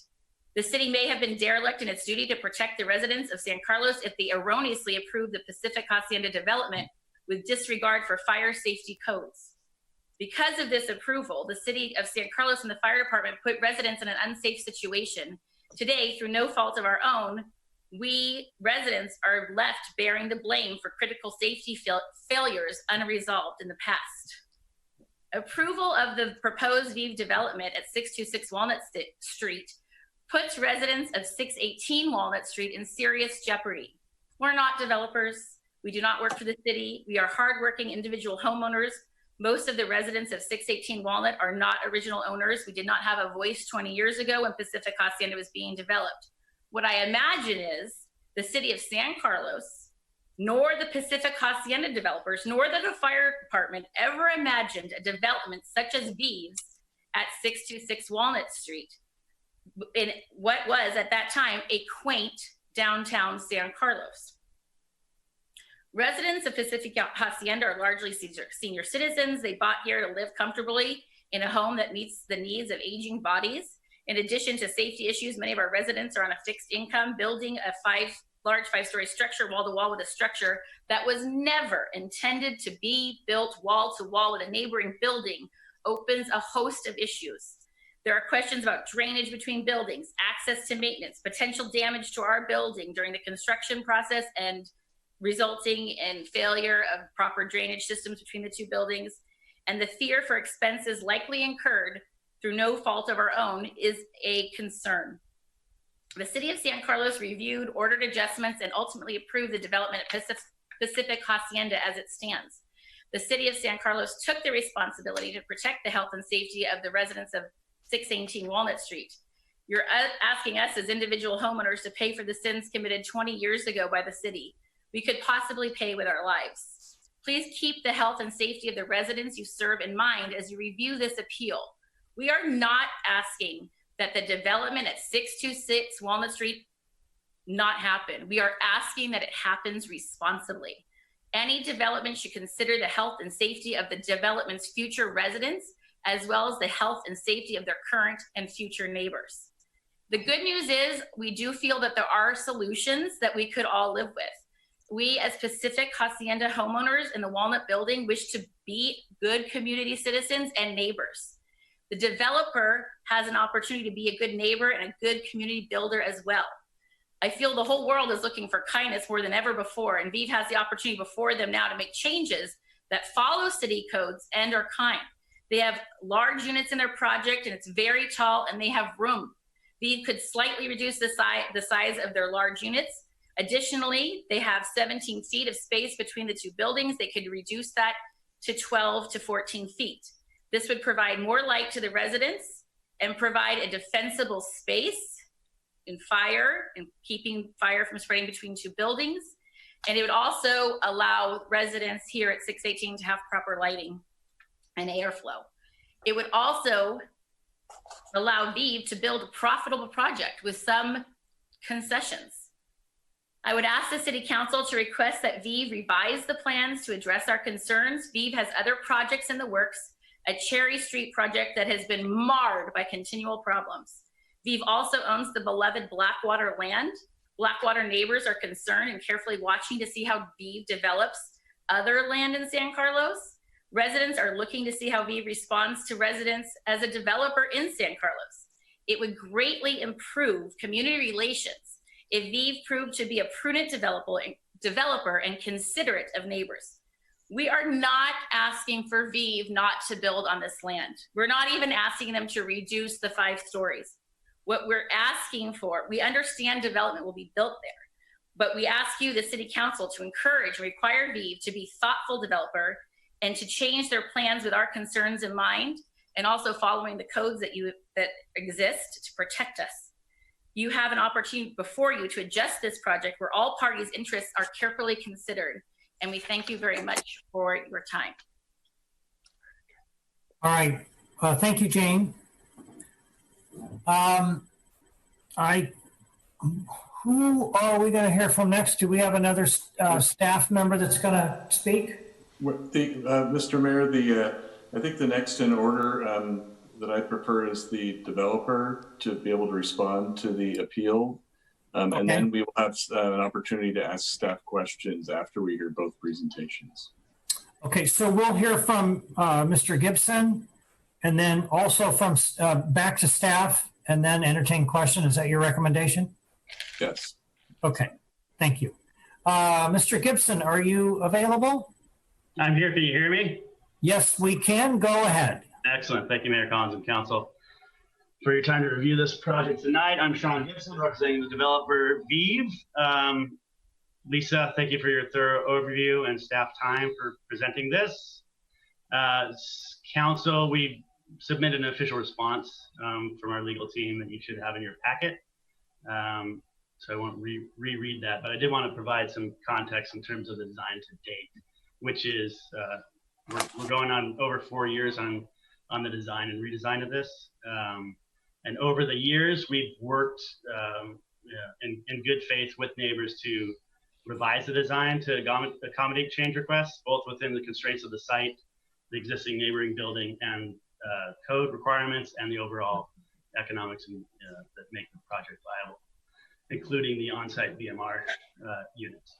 N: The city may have been derelict in its duty to protect the residents of San Carlos if they erroneously approved the Pacific Hacienda development with disregard for fire safety codes. Because of this approval, the city of San Carlos and the fire department put residents in an unsafe situation. Today, through no fault of our own, we residents are left bearing the blame for critical safety failures unresolved in the past. Approval of the proposed Vives development at 626 Walnut Street puts residents of 618 Walnut Street in serious jeopardy. We're not developers. We do not work for the city. We are hardworking individual homeowners. Most of the residents of 618 Walnut are not original owners. We did not have a voice 20 years ago when Pacific Hacienda was being developed. What I imagine is the city of San Carlos nor the Pacific Hacienda developers, nor the fire department ever imagined a development such as Vive's at 626 Walnut Street in what was at that time a quaint downtown San Carlos. Residents of Pacific Hacienda are largely senior citizens. They bought here to live comfortably in a home that meets the needs of aging bodies. In addition to safety issues, many of our residents are on a fixed income. Building a large five-story structure wall to wall with a structure that was never intended to be built wall to wall with a neighboring building opens a host of issues. There are questions about drainage between buildings, access to maintenance, potential damage to our building during the construction process, and resulting in failure of proper drainage systems between the two buildings. And the fear for expenses likely incurred through no fault of our own is a concern. The City of San Carlos reviewed, ordered adjustments, and ultimately approved the development at Pacific Hacienda as it stands. The City of San Carlos took the responsibility to protect the health and safety of the residents of 618 Walnut Street. You're asking us as individual homeowners to pay for the sins committed 20 years ago by the city. We could possibly pay with our lives. Please keep the health and safety of the residents you serve in mind as you review this appeal. We are not asking that the development at 626 Walnut Street not happen. We are asking that it happens responsibly. Any development should consider the health and safety of the development's future residents, as well as the health and safety of their current and future neighbors. The good news is we do feel that there are solutions that we could all live with. We as Pacific Hacienda homeowners in the Walnut Building wish to be good community citizens and neighbors. The developer has an opportunity to be a good neighbor and a good community builder as well. I feel the whole world is looking for kindness more than ever before, and Vive has the opportunity before them now to make changes that follow city codes and are kind. They have large units in their project and it's very tall and they have room. Vive could slightly reduce the size of their large units. Additionally, they have 17 feet of space between the two buildings. They could reduce that to 12 to 14 feet. This would provide more light to the residents and provide a defensible space in fire and keeping fire from spreading between two buildings. And it would also allow residents here at 618 to have proper lighting and airflow. It would also allow Vive to build a profitable project with some concessions. I would ask the City Council to request that Vive revise the plans to address our concerns. Vive has other projects in the works, a Cherry Street project that has been marred by continual problems. Vive also owns the beloved Blackwater land. Blackwater neighbors are concerned and carefully watching to see how Vive develops other land in San Carlos. Residents are looking to see how Vive responds to residents as a developer in San Carlos. It would greatly improve community relations if Vive proved to be a prudent developer and considerate of neighbors. We are not asking for Vive not to build on this land. We're not even asking them to reduce the 5 stories. What we're asking for, we understand development will be built there, but we ask you, the City Council, to encourage and require Vive to be thoughtful developer and to change their plans with our concerns in mind, and also following the codes that exist to protect us. You have an opportunity before you to adjust this project where all parties' interests are carefully considered. And we thank you very much for your time.
A: All right. Thank you, Jane. Who are we going to hear from next? Do we have another staff member that's going to speak?
M: Mr. Mayor, I think the next in order that I prefer is the developer to be able to respond to the appeal. Okay. And then we will have an opportunity to ask staff questions after we hear both presentations.
A: Okay, so we'll hear from Mr. Gibson and then also from back to staff and then entertain questions. Is that your recommendation?
M: Yes.
A: Okay, thank you. Mr. Gibson, are you available?
O: I'm here. Can you hear me?
A: Yes, we can. Go ahead.
O: Excellent. Thank you, Mayor Collins and Council, for your time to review this project tonight. I'm Sean Gibson, representing the developer Vive. Lisa, thank you for your thorough overview and staff time for presenting this. Council, we submitted an official response from our legal team that you should have in your packet. so I won't reread that, but I did want to provide some context in terms of the design to date, which is we're going on over 4 years on the design and redesign of this. And over the years, we've worked in good faith with neighbors to revise the design to accommodate change requests, both within the constraints of the site, the existing neighboring building, and code requirements, and the overall economics that make the project viable, including the on-site BMR units.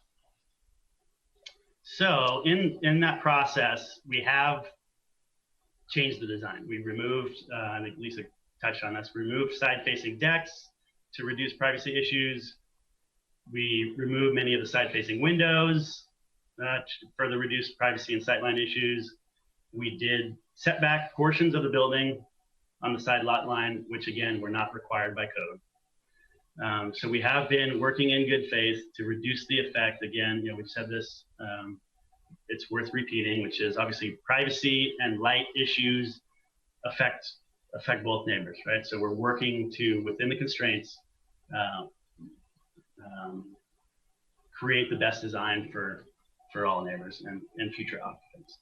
O: So in that process, we have changed the design. We removed, I think Lisa touched on this, removed side-facing decks to reduce privacy issues. We removed many of the side-facing windows to further reduce privacy and sightline issues. We did set back portions of the building on the side lot line, which again, were not required by code. So we have been working in good faith to reduce the effect. Again, we've said this, it's worth repeating, which is obviously privacy and light issues affect both neighbors, right? So we're working to, within the constraints, create the best design for all neighbors and future occupants.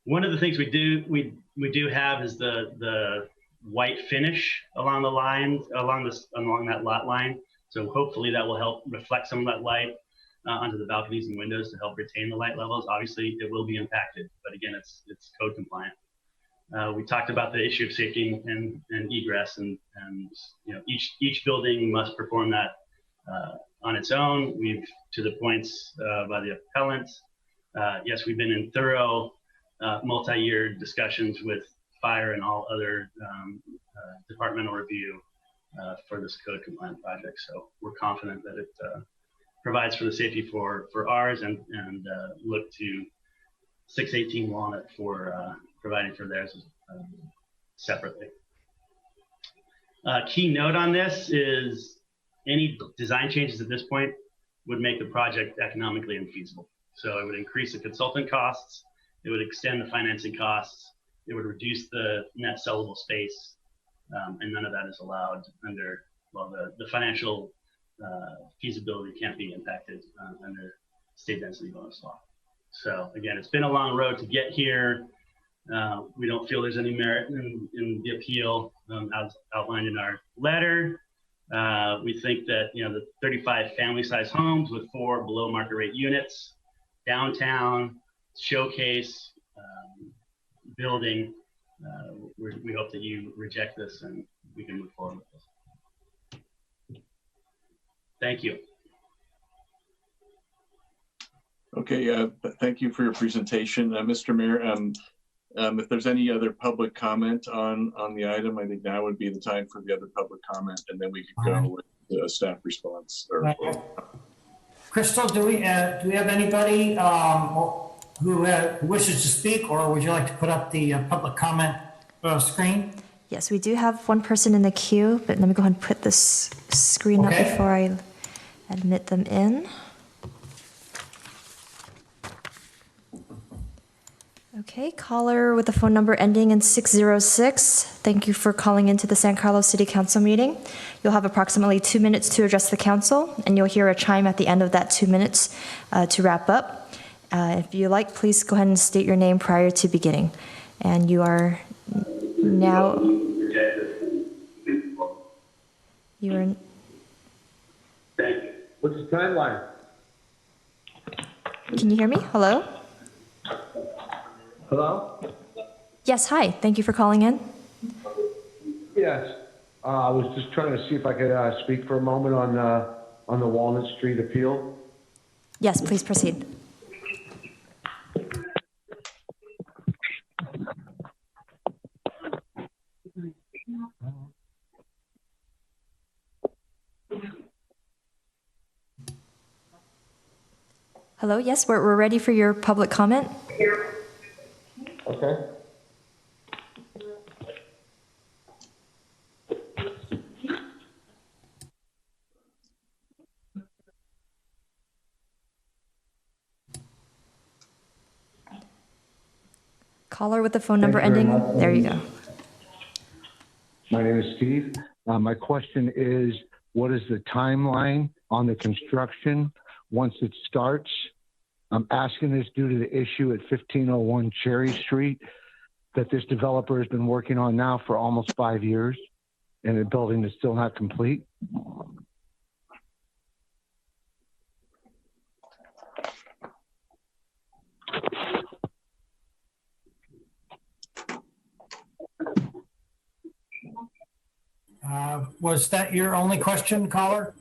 O: One of the things we do have is the white finish along the lines, along that lot line. So hopefully that will help reflect some of that light onto the balconies and windows to help retain the light levels. Obviously it will be impacted, but again, it's code compliant. We talked about the issue of safety and egress, and each building must perform that on its own. We've, to the points by the appellants, yes, we've been in thorough multi-year discussions with fire and all other departmental review for this code compliant project. So we're confident that it provides for the safety for ours, and look to 618 Walnut for providing for theirs separately. Key note on this is any design changes at this point would make the project economically infeasible. So it would increase the consultant costs, it would extend the financing costs, it would reduce the net sellable space, and none of that is allowed under, well, the financial feasibility can't be impacted under state density bonus law. So again, it's been a long road to get here. We don't feel there's any merit in the appeal as outlined in our letter. We think that the 35 family-sized homes with 4 below market rate units, downtown, showcase building, we hope that you reject this and we can move forward with this. Thank you.
M: Okay, thank you for your presentation, Mr. Mayor. If there's any other public comment on the item, I think now would be the time for the other public comment, and then we could go with the staff response.
A: Crystal, do we have anybody who wishes to speak, or would you like to put up the public comment screen?
F: Yes, we do have one person in the queue, but let me go ahead and put this screen up before I admit them in. Okay, caller with the phone number ending in 606. Thank you for calling into the San Carlos City Council meeting. You'll have approximately 2 minutes to address the council, and you'll hear a chime at the end of that 2 minutes to wrap up. If you like, please go ahead and state your name prior to beginning. And you are now...
P: What's the timeline?
F: Can you hear me? Hello?
P: Hello?
F: Yes, hi. Thank you for calling in.
P: Yes. I was just trying to see if I could speak for a moment on the Walnut Street appeal.
F: Yes, please proceed. Hello, yes, we're ready for your public comment.
P: Okay.
F: Caller with the phone number ending. There you go.
P: My name is Steve. My question is, What is the timeline on the construction once it starts? I'm asking this due to the issue at 1501 Cherry Street that this developer has been working on now for almost 5 years, and the building is still not complete.
A: Was that your only question, caller?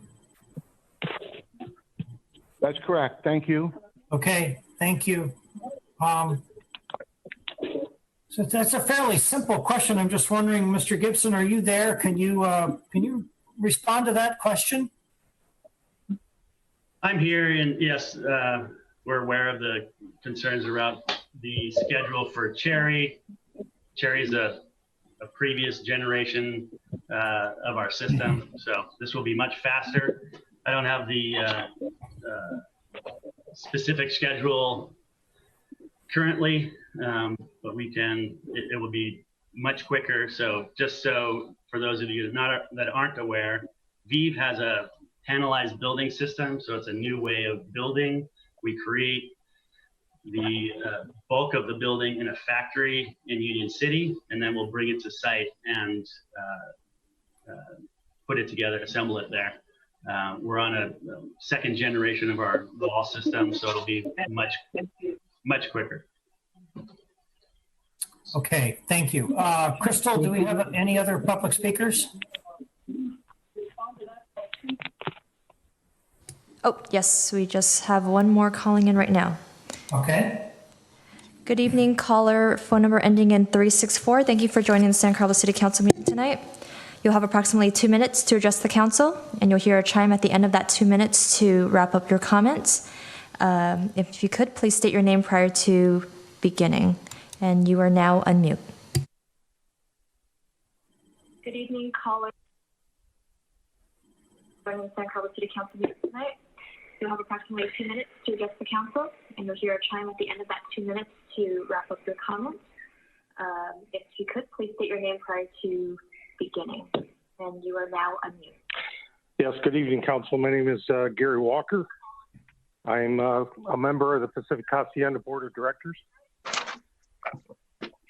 P: That's correct. Thank you.
A: Okay, thank you. So that's a fairly simple question. I'm just wondering, Mr. Gibson, are you there? Can you respond to that question?
O: I'm here, and yes, we're aware of the concerns around the schedule for Cherry. Cherry is a previous generation of our system, so this will be much faster. I don't have the specific schedule currently, but it will be much quicker. So just so for those of you that aren't aware, VEEV has a panelized building system. So it's a new way of building. We create the bulk of the building in a factory in Union City, and then we'll bring it to site and put it together, assemble it there. We're on a second generation of our wall system, so it'll be much quicker.
A: Okay, thank you. Crystal, do we have any other public speakers?
F: Oh, yes, we just have one more calling in right now.
A: Okay.
F: Good evening, caller, phone number ending in 364. Thank you for joining the San Carlos City Council meeting tonight. You'll have approximately 2 minutes to address the council, and you'll hear a chime at the end of that 2 minutes to wrap up your comments. If you could, please state your name prior to beginning, and you are now unmute.
Q: Good evening, caller. Joining the San Carlos City Council meeting tonight. You'll have approximately 2 minutes to address the council, and you'll hear a chime at the end of that 2 minutes to wrap up your comments. If you could, please state your name prior to beginning, and you are now unmuted.
R: Yes, good evening, council. My name is Gary Walker. I'm a member of the Pacific Hacienda Board of Directors.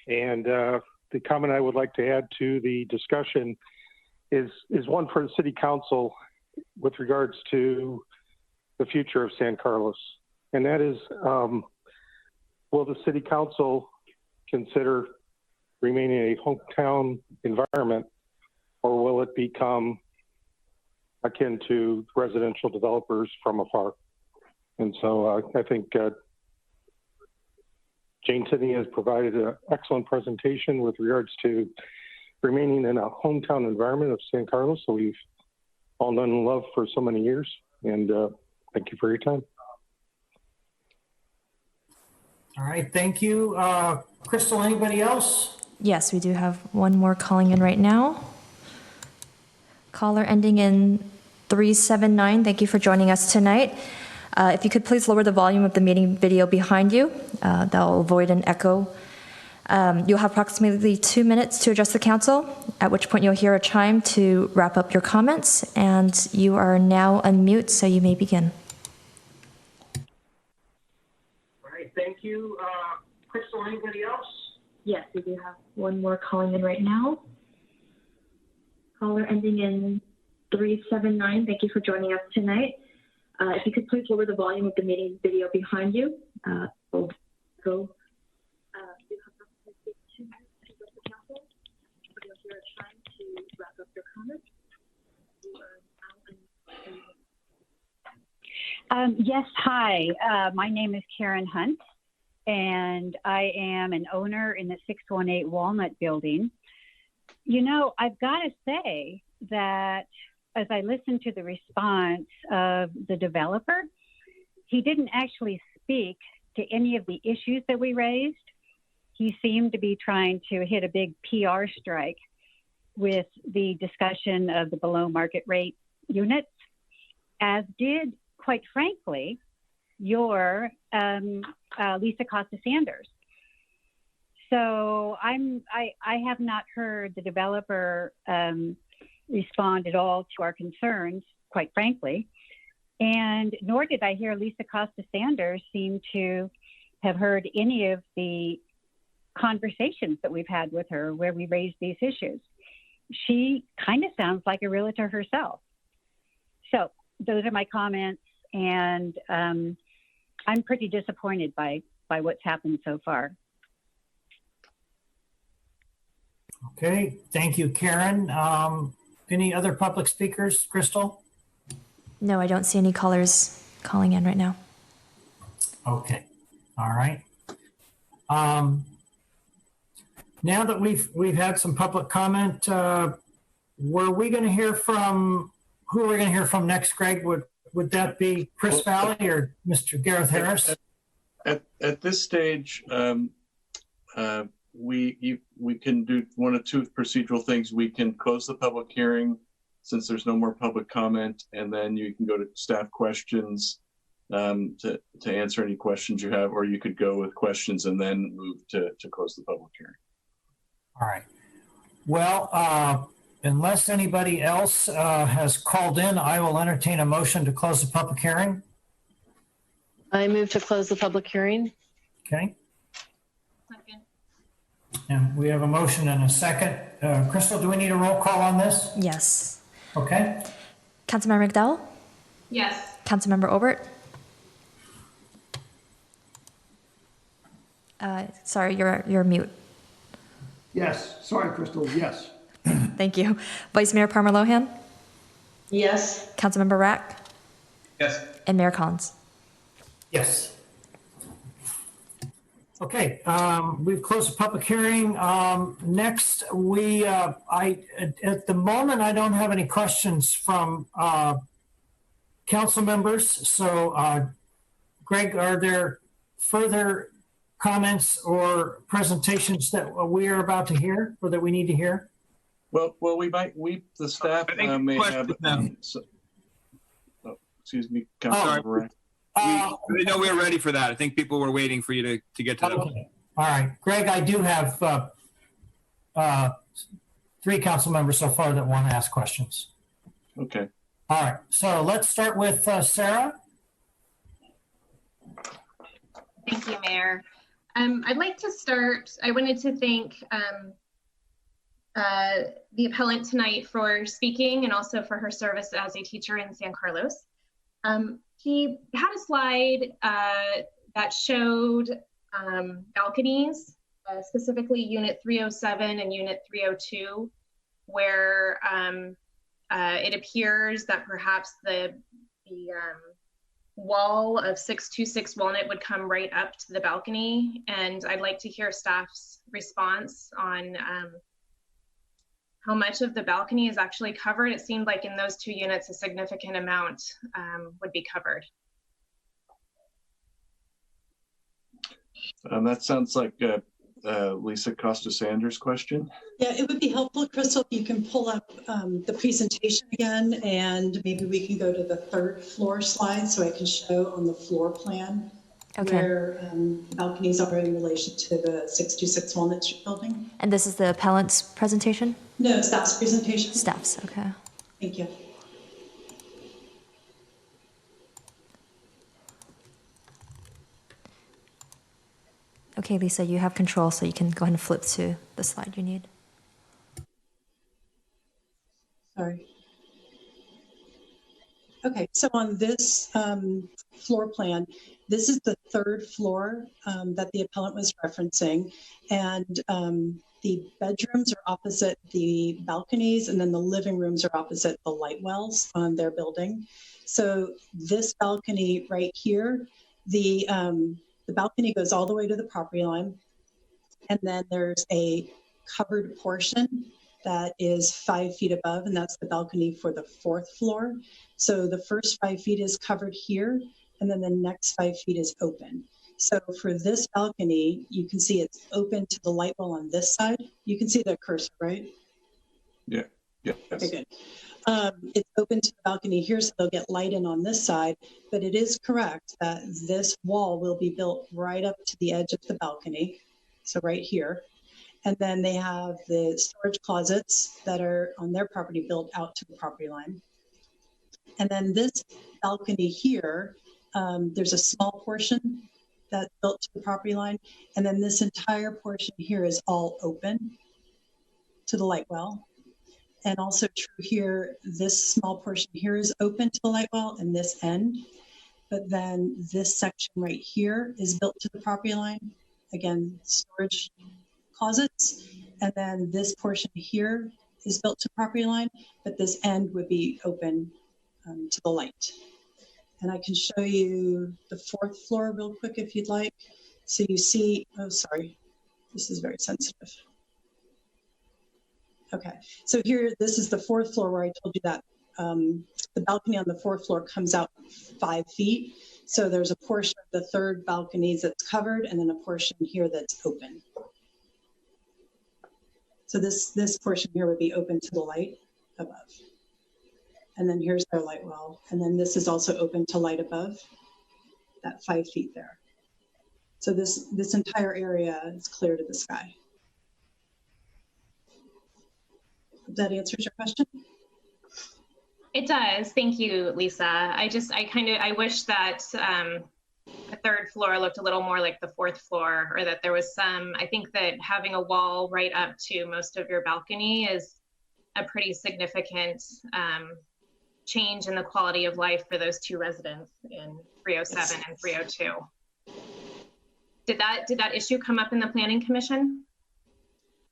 R: And the comment I would like to add to the discussion is one for the City Council with regards to the future of San Carlos. And that is, will the City Council consider remaining a hometown environment, or will it become akin to residential developers from afar? And so I think Jane Tinney has provided an excellent presentation with regards to remaining in a hometown environment of San Carlos. So we've all known and loved for so many years. And thank you for your time.
A: All right, thank you. Crystal, anybody else?
F: Yes, we do have one more calling in right now. Caller ending in 379, thank you for joining us tonight. If you could please lower the volume of the meeting video behind you, that will avoid an echo. You'll have approximately 2 minutes to address the council, at which point you'll hear a chime to wrap up your comments, and you are now unmute, so you may begin.
Q: All right, thank you. Crystal, anybody else? Yes, we do have one more calling in right now. Caller ending in 379, thank you for joining us tonight. If you could please lower the volume of the meeting video behind you. We'll go. You have approximately 2 minutes to address the council. You'll hear a chime to wrap up your comments.
S: Yes, hi. My name is Karen Hunt, and I am an owner in the 618 Walnut building. You know, I've got to say that as I listened to the response of the developer, he didn't actually speak to any of the issues that we raised. He seemed to be trying to hit a big PR strike with the discussion of the below market rate units, as did, quite frankly, your Lisa Costa Sanders. So I have not heard the developer respond at all to our concerns, quite frankly. And nor did I hear Lisa Costa Sanders seem to have heard any of the conversations that we've had with her where we raised these issues. She kind of sounds like a realtor herself. So those are my comments, and I'm pretty disappointed by what's happened so far.
A: Okay, thank you, Karen. Any other public speakers, Crystal?
F: No, I don't see any callers calling in right now.
A: Okay, all right. Now that we've had some public comment, were we going to hear from, who are we going to hear from next, Greg? Would that be Chris Valley or Mr. Gareth Harris?
M: At this stage, we can do one of two procedural things. We can close the public hearing since there's no more public comment, and then you can go to staff questions to answer any questions you have, or you could go with questions and then move to close the public hearing.
A: All right. Well, unless anybody else has called in, I will entertain a motion to close the public hearing.
D: I move to close the public hearing.
A: Okay. And we have a motion and a second. Crystal, do we need a roll call on this?
F: Yes.
A: Okay.
F: Councilmember McDowell?
E: Yes.
F: Councilmember Obert? Sorry, you're mute.
C: Yes. Sorry, Crystal. Yes.
F: Thank you. Vice Mayor Palmer Lohan?
D: Yes.
F: Councilmember Rack?
B: Yes.
F: And Mayor Collins?
A: Yes. Okay, we've closed the public hearing. Next, at the moment, I don't have any questions from council members. So, Greg, are there further comments or presentations that we are about to hear or that we need to hear?
M: Well, the staff may have. Excuse me, Councilmember Rack.
B: We know we're ready for that. I think people were waiting for you to get to that.
A: Okay. All right, Greg, I do have 3 council members so far that want to ask questions.
M: Okay.
A: All right, so let's start with Sarah.
E: Thank you, Mayor. I'd like to start, I wanted to thank the appellant tonight for speaking and also for her service as a teacher in San Carlos. He had a slide that showed balconies, specifically Unit 307 and Unit 302, where it appears that perhaps the wall of 626 Walnut would come right up to the balcony. And I'd like to hear staff's response on how much of the balcony is actually covered. It seemed like in those 2 units, a significant amount would be covered.
M: That sounds like Lisa Costa Sanders' question.
L: Yeah, it would be helpful, Crystal, if you can pull up the presentation again, and maybe we can go to the 3rd floor slide so I can show on the floor plan where balconies are in relation to the 626 Walnut Street building.
F: And this is the appellant's presentation?
L: No, staff's presentation.
F: Staff's, okay.
L: Thank you.
F: Okay, Lisa, you have control, so you can go ahead and flip to the slide you need.
L: Sorry. Okay, so on this floor plan, this is the 3rd floor that the appellant was referencing, and the bedrooms are opposite the balconies, and then the living rooms are opposite the light wells on their building. So this balcony right here, the balcony goes all the way to the property line, and then there's a covered portion that is 5 feet above, and that's the balcony for the 4th floor. So the first 5 feet is covered here, and then the next 5 feet is open. So for this balcony, you can see it's open to the light well on this side. You can see the cursor, right?
M: Yeah. Yes.
L: Okay, good. It's open to the balcony here, so they'll get light in on this side, but it is correct that this wall will be built right up to the edge of the balcony, so right here. And then they have the storage closets that are on their property built out to the property line. And then this balcony here, there's a small portion that's built to the property line. And then this entire portion here is all open to the light well. And also true here, this small portion here is open to the light well and this end. But then this section right here is built to the property line. Again, storage closets. And then this portion here is built to property line, but this end would be open to the light. And I can show you the 4th floor real quick if you'd like. So you see, oh, sorry, this is very sensitive. Okay, so here, this is the 4th floor where I told you that the balcony on the 4th floor comes out 5 feet. So there's a portion of the 3rd balcony that's covered and then a portion here that's open. So this portion here would be open to the light above. And then here's their light well. And then this is also open to light above, that 5 feet there. So this entire area is clear to the sky. If that answers your question?
E: It does. Thank you, Lisa. I wish that the 3rd floor looked a little more like the 4th floor, or that there was some, I think that having a wall right up to most of your balcony is a pretty significant change in the quality of life for those 2 residents in 307 and 302. Did that issue come up in the Planning Commission?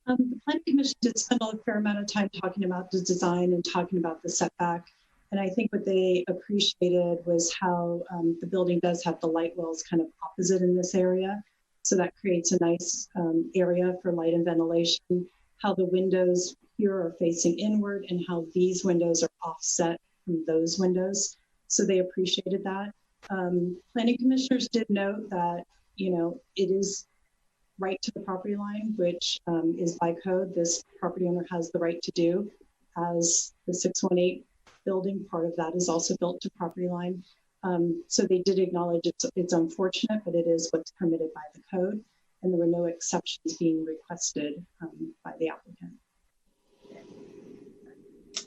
L: The Planning Commission did spend a fair amount of time talking about the design and talking about the setback. And I think what they appreciated was how the building does have the light wells kind of opposite in this area. So that creates a nice area for light and ventilation, how the windows here are facing inward and how these windows are offset from those windows. So they appreciated that. Planning commissioners did note that, you know, it is right to the property line, which is by code, this property owner has the right to do. As the 618 building, part of that is also built to property line. So they did acknowledge it's unfortunate, but it is what's permitted by the code. And there were no exceptions being requested by the applicant.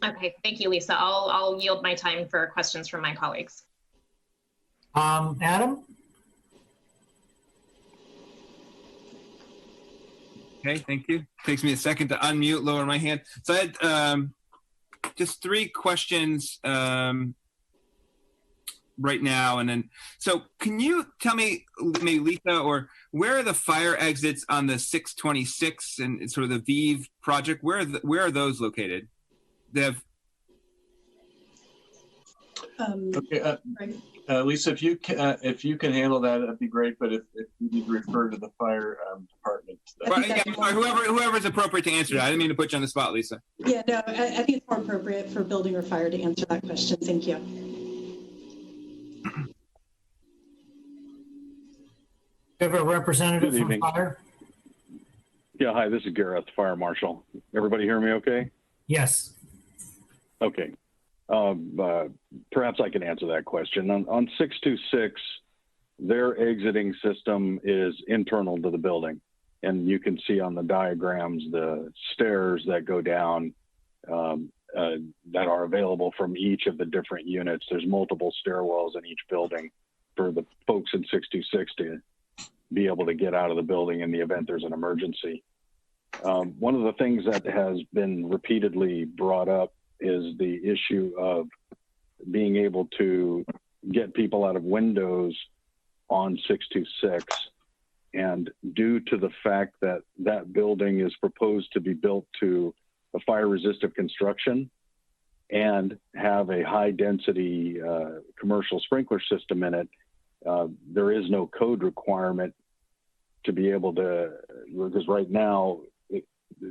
E: Okay, thank you, Lisa. I'll yield my time for questions from my colleagues.
A: Adam?
B: Okay, thank you. Takes me a second to unmute, lower my hand. So I had just 3 questions right now, and then so can you tell me, maybe Lisa, or where are the fire exits on the 626 and sort of the VIV project? Where are those located? They have.
M: Okay, Lisa, if you can handle that, that'd be great. But if you need to refer to the fire department,
B: whoever's appropriate to answer that. I didn't mean to put you on the spot, Lisa.
L: Yeah, no, I think it's more appropriate for building or fire to answer that question. Thank you.
A: Do you have a representative from fire?
T: Yeah, hi, this is Gareth, fire marshal. Everybody hear me okay?
A: Yes.
T: Okay. Perhaps I can answer that question. On 626, their exiting system is internal to the building. And you can see on the diagrams the stairs that go down that are available from each of the different units. There's multiple stairwells in each building for the folks in 626 to be able to get out of the building in the event there's an emergency. One of the things that has been repeatedly brought up is the issue of being able to get people out of windows on 626. And due to the fact that that building is proposed to be built to a fire resistant construction and have a high density commercial sprinkler system in it, there is no code requirement to be able to, because right now,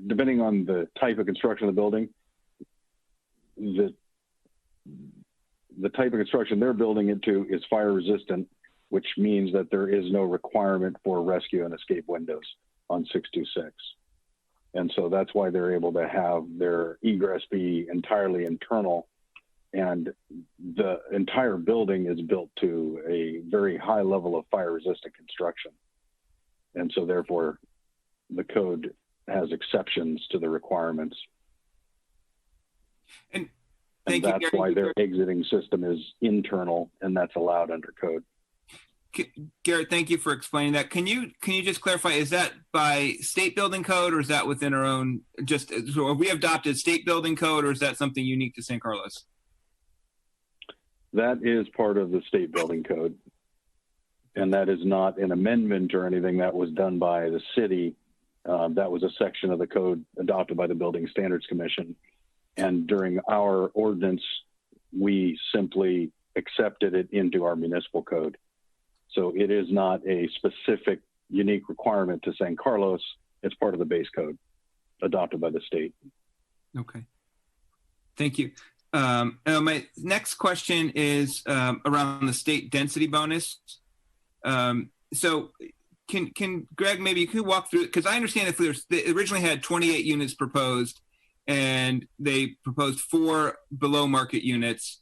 T: depending on the type of construction of the building, the type of construction they're building it to is fire resistant, which means that there is no requirement for rescue and escape windows on 626. And so that's why they're able to have their egress be entirely internal. And the entire building is built to a very high level of fire resistant construction. And so therefore the code has exceptions to the requirements.
B: And
T: that's why their exiting system is internal, and that's allowed under code.
B: Garrett, thank you for explaining that. Can you just clarify, is that by state building code, or is that within our own, so have we adopted state building code, or is that something unique to San Carlos?
T: That is part of the state building code. And that is not an amendment or anything that was done by the city. That was a section of the code adopted by the Building Standards Commission. And during our ordinance, we simply accepted it into our municipal code. So it is not a specific unique requirement to San Carlos. It's part of the base code adopted by the state.
B: Okay. Thank you. My next question is around the state density bonus. So can Greg, maybe you could walk through, because I understand they originally had 28 units proposed and they proposed 4 below market units.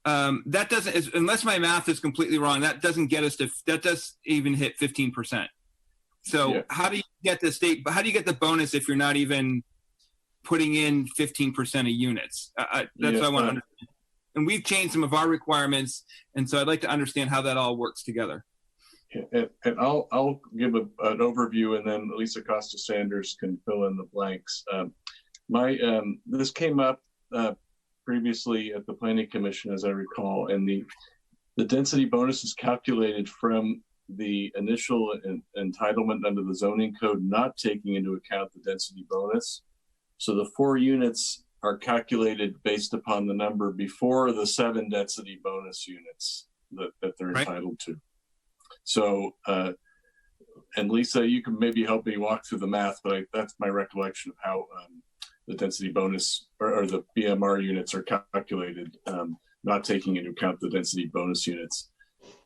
B: That doesn't, unless my math is completely wrong, that doesn't get us to, that does even hit 15%. So yeah. How do you get the bonus if you're not even putting in 15% of units? That's what I want to understand. And we've changed some of our requirements. And so I'd like to understand how that all works together.
M: And I'll give an overview, and then Lisa Costa Sanders can fill in the blanks. This came up previously at the Planning Commission, as I recall, and the density bonus is calculated from the initial entitlement under the zoning code, not taking into account the density bonus. So the 4 units are calculated based upon the number before the 7 density bonus units that they're entitled to. So, and Lisa, you can maybe help me walk through the math, but that's my recollection of how the density bonus or the BMR units are calculated, not taking into account the density bonus units.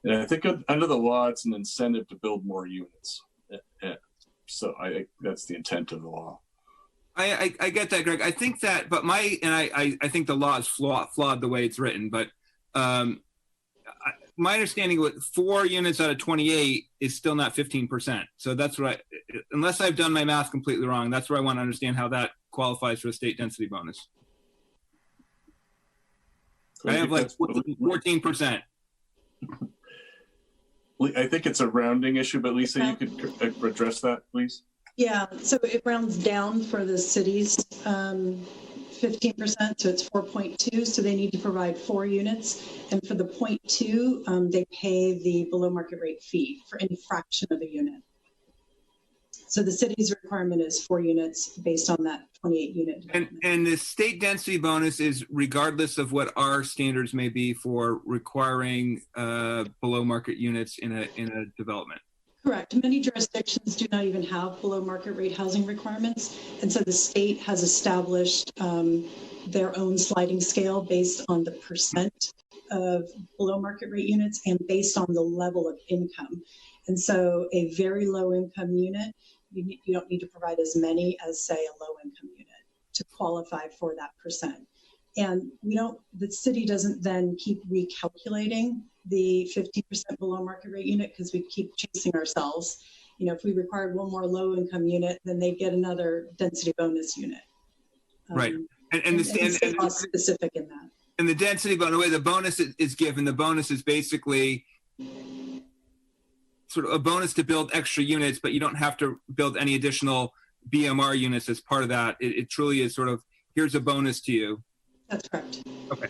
M: And I think under the law, it's an incentive to build more units. So that's the intent of the law.
B: I get that, Greg. I think that, but I think the law is flawed the way it's written, but my understanding with 4 units out of 28 is still not 15%. So that's what unless I've done my math completely wrong, that's where I want to understand how that qualifies for a state density bonus. So I have like 14%.
M: I think it's a rounding issue, but Lisa, you could address that, please.
L: Yeah, so it rounds down for the city's 15%, so it's 4.2. So they need to provide 4 units, and for the 0.2, they pay the below market rate fee for any fraction of a unit. So the city's requirement is 4 units based on that 28 unit.
B: And the state density bonus is regardless of what our standards may be for requiring below market units in a development.
L: Correct. Many jurisdictions do not even have below market rate housing requirements. And so the state has established their own sliding scale based on the percent of below market rate units and based on the level of income. And so a very low income unit, you don't need to provide as many as, say, a low income unit to qualify for that percent. And the city doesn't then keep recalculating the 50% below market rate unit because we keep chasing ourselves. If we required one more low income unit, then they'd get another density bonus unit.
B: Right. And the
L: specific in that.
B: And the density bonus, the way the bonus is given, the bonus is basically sort of a bonus to build extra units, but you don't have to build any additional BMR units as part of that. It truly is sort of, here's a bonus to you.
L: That's correct.
B: Okay.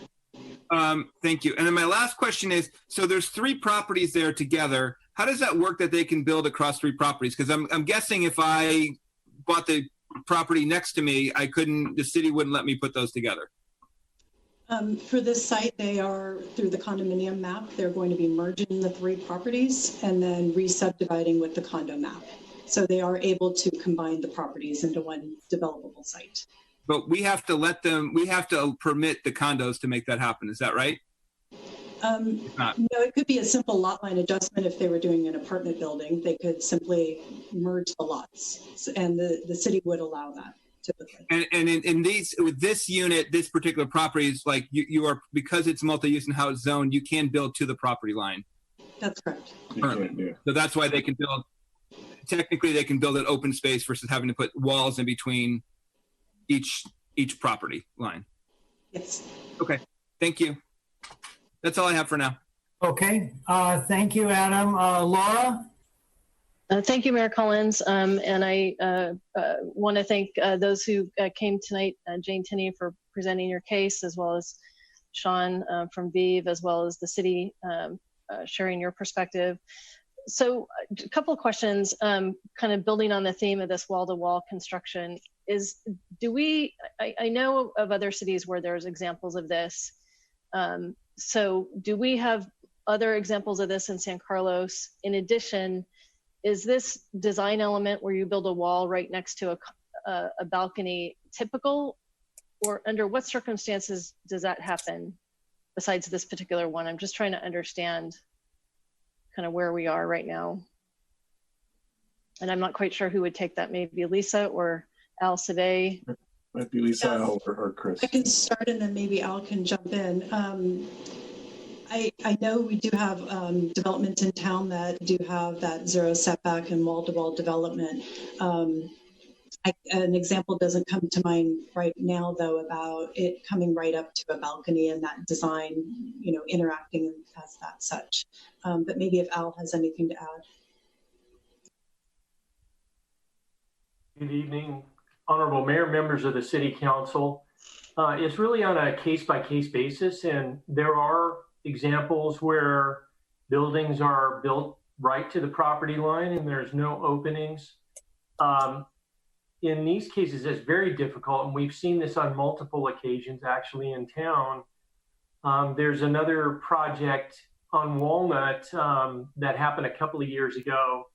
B: Thank you. And then my last question is, so there's 3 properties there together. How does that work that they can build across 3 properties? Because I'm guessing if I bought the property next to me, the city wouldn't let me put those together.
L: For this site, they are, through the condominium map, they're going to be merging the 3 properties and then re-subdividing with the condo map. So they are able to combine the properties into one developable site.
B: But we have to permit the condos to make that happen. Is that right?
L: No, it could be a simple lot line adjustment if they were doing an apartment building. They could simply merge the lots, and the city would allow that typically.
B: And in with this unit, this particular property is like you are, because it's multi-use and how it's zoned, you can build to the property line.
L: That's correct.
B: So that's why they can build technically they can build an open space versus having to put walls in between each property line.
L: Yes.
B: Okay, thank you. That's all I have for now.
A: Okay, thank you, Adam. Laura?
D: Thank you, Mayor Collins. And I want to thank those who came tonight, Jane Tinney for presenting your case, as well as Sean from VIV, as well as the city sharing your perspective. So a couple of questions, kind of building on the theme of this wall-to-wall construction is, I know of other cities where there's examples of this. So do we have other examples of this in San Carlos? In addition, is this design element where you build a wall right next to a balcony typical, or under what circumstances does that happen besides this particular one? I'm just trying to understand kind of where we are right now. And I'm not quite sure who would take that, maybe Lisa or Al Savay.
M: Might be Lisa, Al, or Chris.
L: I can start and then maybe Al can jump in. I know we do have developments in town that do have that zero setback and wall-to-wall development. An example doesn't come to mind right now, though, about it coming right up to a balcony and that design, you know, interacting as that such. But maybe if Al has anything to add.
U: Good evening, honorable mayor, members of the city council. It's really on a case-by-case basis, and there are examples where buildings are built right to the property line and there's no openings. In these cases, it's very difficult, and we've seen this on multiple occasions actually in town. There's another project on Walnut that happened a couple of years ago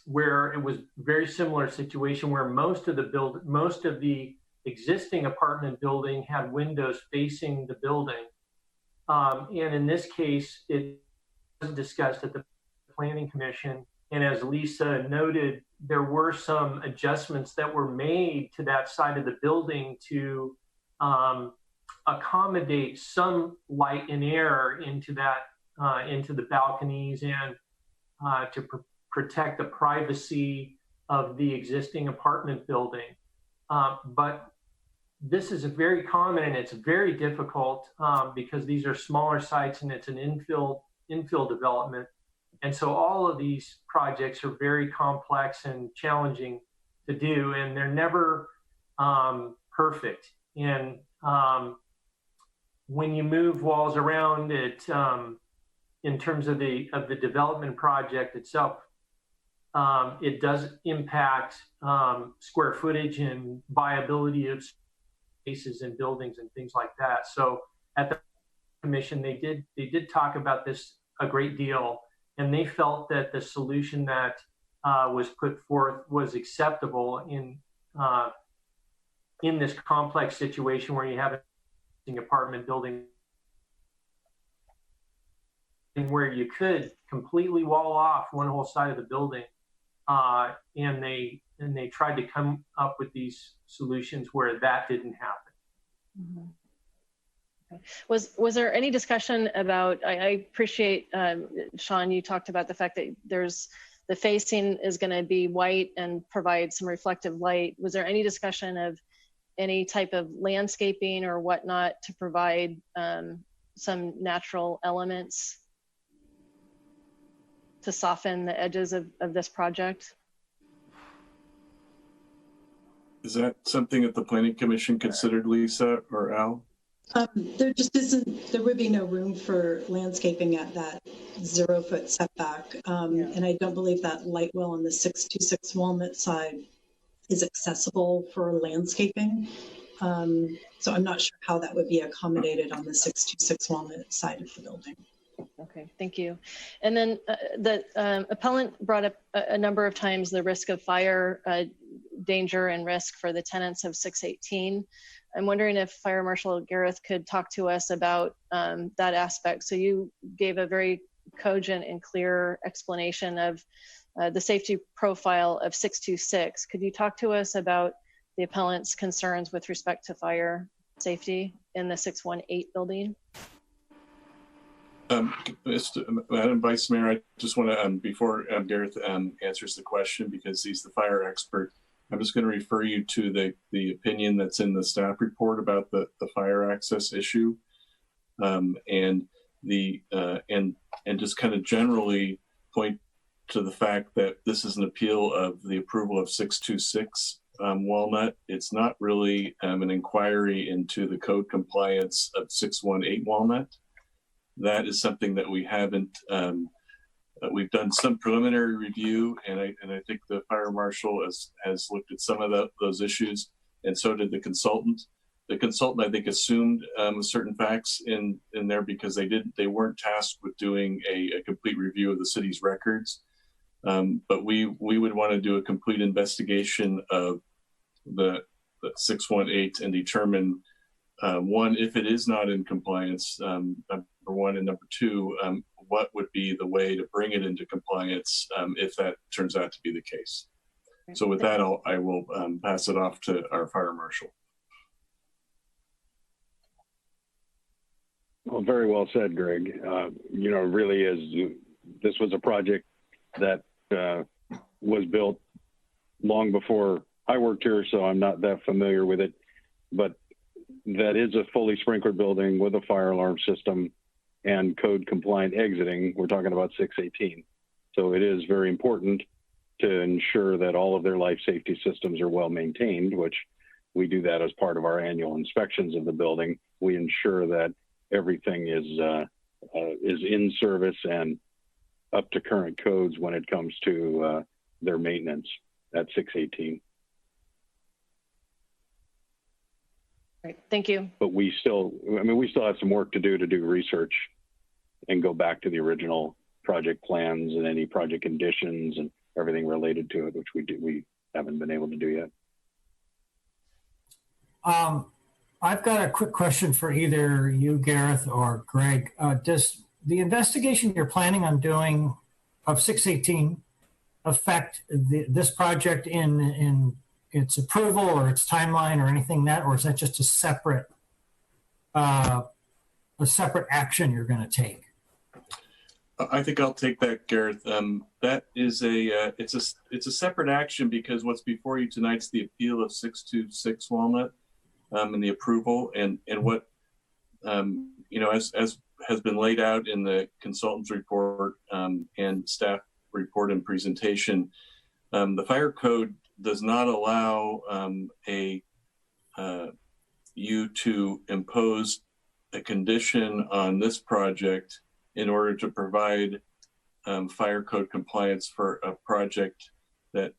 U: where it was a very similar situation where most of the existing apartment building had windows facing the building. And in this case, it was discussed at the Planning Commission. And as Lisa noted, there were some adjustments that were made to that side of the building to accommodate some light and air into the balconies and to protect the privacy of the existing apartment building. But this is very common and it's very difficult because these are smaller sites and it's an infill development. And so all of these projects are very complex and challenging to do, and they're never perfect. And when you move walls around it, in terms of the development project itself, it does impact square footage and viability of spaces and buildings and things like that. So at the commission, they did talk about this a great deal, and they felt that the solution that was put forth was acceptable in this complex situation where you have an apartment building where you could completely wall off one whole side of the building. And they tried to come up with these solutions where that didn't happen.
D: Mm-hmm. Okay. Was there any discussion about, I appreciate, Sean, you talked about the fact that the facing is going to be white and provide some reflective light. Was there any discussion of any type of landscaping or whatnot to provide some natural elements to soften the edges of this project?
M: Is that something that the Planning Commission considered, Lisa or Al?
L: There would be no room for landscaping at that 0-foot setback. And I don't believe that light well on the 626 Walnut side is accessible for landscaping. So I'm not sure how that would be accommodated on the 626 Walnut side of the building.
D: Okay, thank you. And then the appellant brought up a number of times the risk of fire danger and risk for the tenants of 618. I'm wondering if Fire Marshal Gareth could talk to us about that aspect. So you gave a very cogent and clear explanation of the safety profile of 626. Could you talk to us about the appellant's concerns with respect to fire safety in the 618 building?
M: Madam Vice Mayor, I just want to, before Gareth answers the question, because he's the fire expert, I'm just going to refer you to the opinion that's in the staff report about the fire access issue, and just kind of generally point to the fact that this is an appeal of the approval of 626 Walnut. It's not really an inquiry into the code compliance of 618 Walnut. That is something that we haven't. We've done some preliminary review, and I think the fire marshal has looked at some of those issues, and so did the consultant. The consultant, I think, assumed certain facts in there because they weren't tasked with doing a complete review of the city's records. But we would want to do a complete investigation of the 618 and determine one, if it is not in compliance, number one, and number two, what would be the way to bring it into compliance if that turns out to be the case. So with that, I will pass it off to our fire marshal.
T: Well, very well said, Greg. Really is, this was a project that was built long before I worked here, so I'm not that familiar with it, but that is a fully sprinkled building with a fire alarm system and code compliant exiting. We're talking about 618. So it is very important to ensure that all of their life safety systems are well maintained, which we do that as part of our annual inspections of the building. We ensure that everything is in service and up to current codes when it comes to their maintenance at 618.
D: Great, thank you.
T: But we still have some work to do research and go back to the original project plans and any project conditions and everything related to it, which we haven't been able to do yet.
A: I've got a quick question for either you, Gareth, or Greg. Does the investigation you're planning on doing of 618 affect this project in its approval or its timeline or anything or is that just a separate action you're going to take?
M: I think I'll take that, Gareth. That is it's a separate action because what's before you tonight's the appeal of 626 Walnut and the approval and what as has been laid out in the consultant's report and staff report and presentation. The fire code does not allow you to impose a condition on this project in order to provide fire code compliance for a project that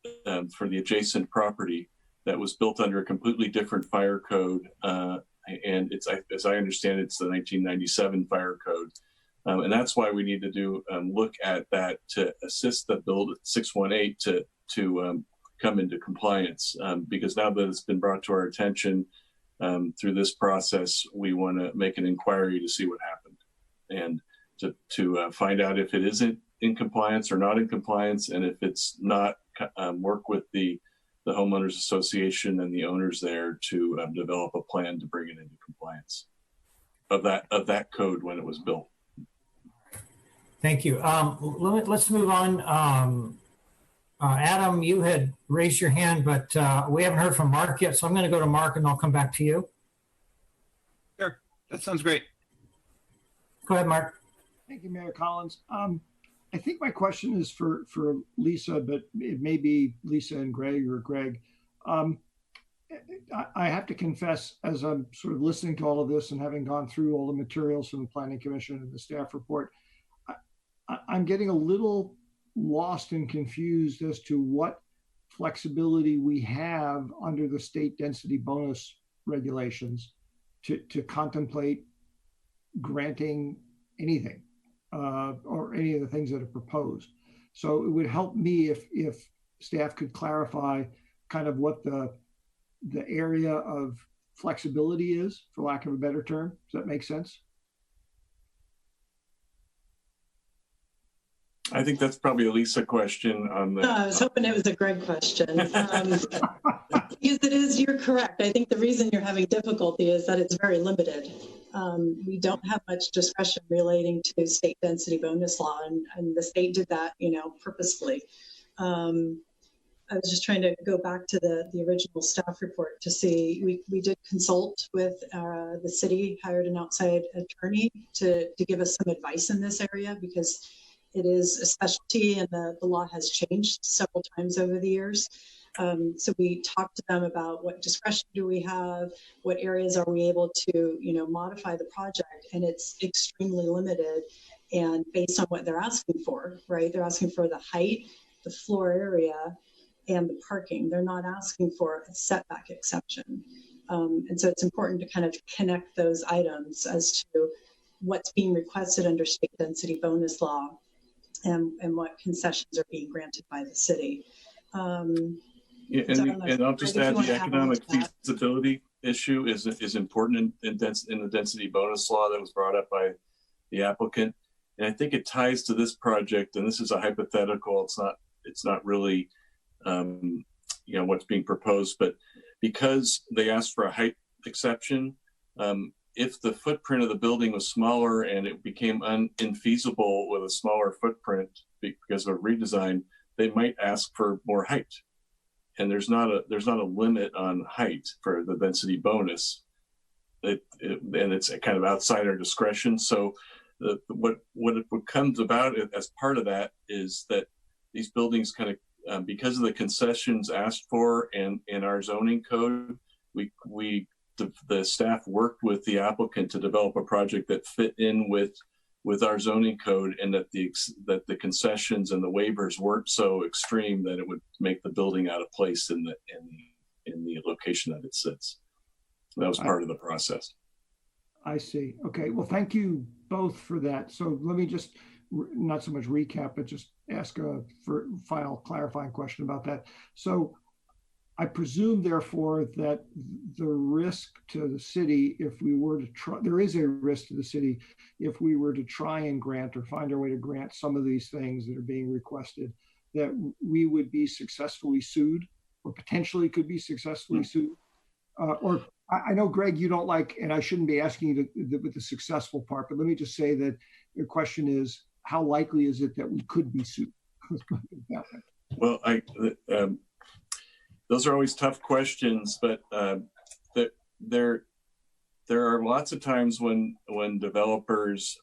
M: for the adjacent property that was built under a completely different fire code. And it's, as I understand, it's the 1997 fire code. And that's why we need to do look at that to assist the build 618 to come into compliance. Because now that it's been brought to our attention through this process, we want to make an inquiry to see what happened and to find out if it isn't in compliance or not in compliance, and if it's not, work with the homeowners association and the owners there to develop a plan to bring it into compliance of that code when it was built.
A: Thank you. Let's move on. Adam, you had raised your hand, but we haven't heard from Mark yet, so I'm going to go to Mark and I'll come back to you.
B: Sure, that sounds great.
A: Go ahead, Mark.
C: Thank you, Mayor Collins. I think my question is for Lisa, but it may be Lisa and Greg or Greg. I have to confess, as I'm sort of listening to all of this and having gone through all the materials from the Planning Commission and the staff report, I'm getting a little lost and confused as to what flexibility we have under the state density bonus regulations to contemplate granting anything or any of the things that are proposed. So it would help me if staff could clarify kind of what the area of flexibility is, for lack of a better term. Does that make sense?
M: I think that's probably a Lisa question on the.
L: I was hoping it was a Greg question. Because it is, you're correct. I think the reason you're having difficulty is that it's very limited. We don't have much discretion relating to state density bonus law, and the state did that, purposefully. I was just trying to go back to the original staff report to see, we did consult with the city, hired an outside attorney to give us some advice in this area, because it is a specialty and the law has changed several times over the years. So we talked to them about what discretion do we have, what areas are we able to, modify the project, and it's extremely limited and based on what they're asking for, right? They're asking for the height, the floor area, and the parking. They're not asking for a setback exception. And so it's important to kind of connect those items as to what's being requested under state density bonus law and what concessions are being granted by the city.
M: Yeah, and I'll just add, the economic feasibility issue is important in the density bonus law that was brought up by the applicant. And I think it ties to this project, and this is a hypothetical. It's not really what's being proposed, but because they asked for a height exception, if the footprint of the building was smaller and it became infeasible with a smaller footprint because of a redesign, they might ask for more height. And there's not a limit on height for the density bonus. And it's kind of outside our discretion. So what comes about as part of that is that these buildings kind of, because of the concessions asked for and in our zoning code, the staff worked with the applicant to develop a project that fit in with our zoning code, and that the concessions and the waivers weren't so extreme that it would make the building out of place in the location that it sits. That was part of the process.
C: I see. Okay. Well, thank you both for that. So let me just not so much recap, but just ask a final clarifying question about that. So I presume, therefore, that the risk to the city, if we were to try, there is a risk to the city if we were to try and grant or find our way to grant some of these things that are being requested, that we would be successfully sued, or potentially could be successfully sued. Or I know, Greg, you don't like, and I shouldn't be asking you with the successful part, but let me just say that the question is, how likely is it that we could be sued?
M: Well, those are always tough questions, but there are lots of times when developers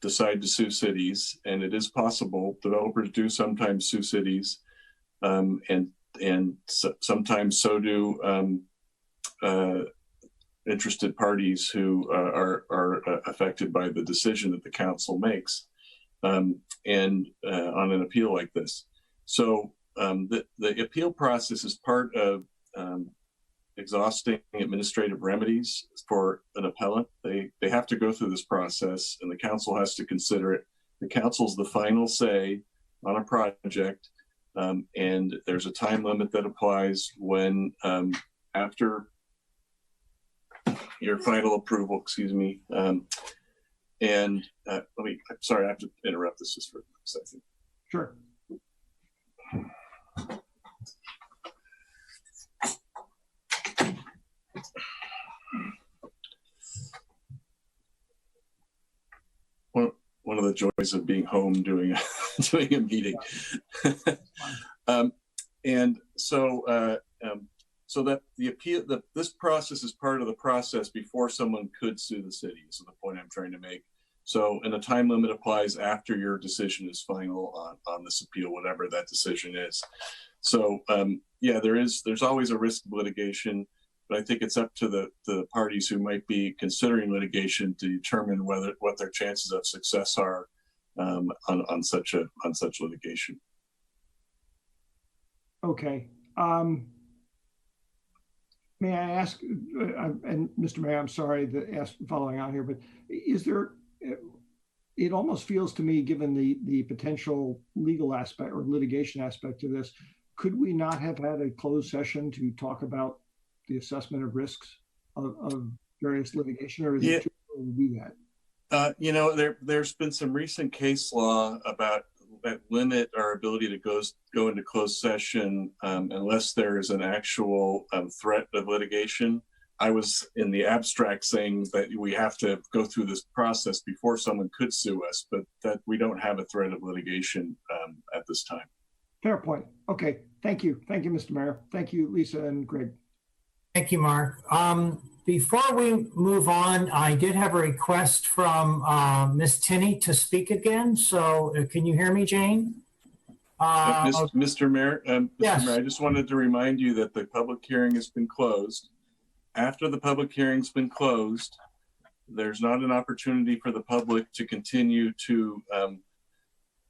M: decide to sue cities, and it is possible. Developers do sometimes sue cities, and sometimes so do interested parties who are affected by the decision that the council makes, and on an appeal like this. So the appeal process is part of exhausting administrative remedies for an appellant. They have to go through this process, and the council has to consider it. The council's the final say on a project, and there's a time limit that applies when after your final approval, excuse me. I'm sorry, I have to interrupt this just for a second.
C: Sure.
M: One of the joys of being home doing a meeting. And so that the appeal, this process is part of the process before someone could sue the city. So the point I'm trying to make. So, and a time limit applies after your decision is final on this appeal, whatever that decision is. So yeah, there's always a risk of litigation, but I think it's up to the parties who might be considering litigation to determine what their chances of success are on such litigation.
C: Okay. May I ask, and Mr. Mayor, I'm sorry to ask following on here, but is there, it almost feels to me, given the potential legal aspect or litigation aspect to this, could we not have had a closed session to talk about the assessment of risks of various litigation, or is it too early to do that?
M: There's been some recent case law about that limit our ability to go into closed session unless there is an actual threat of litigation. I was in the abstract saying that we have to go through this process before someone could sue us, but that we don't have a threat of litigation at this time.
C: Fair point. Okay. Thank you. Thank you, Mr. Mayor. Thank you, Lisa and Greg.
A: Thank you, Mark. Before we move on, I did have a request from Ms. Tinney to speak again. So can you hear me, Jane?
M: Mr. Mayor,
A: yes.
M: Mayor, I just wanted to remind you that the public hearing has been closed. After the public hearing's been closed, there's not an opportunity for the public to continue to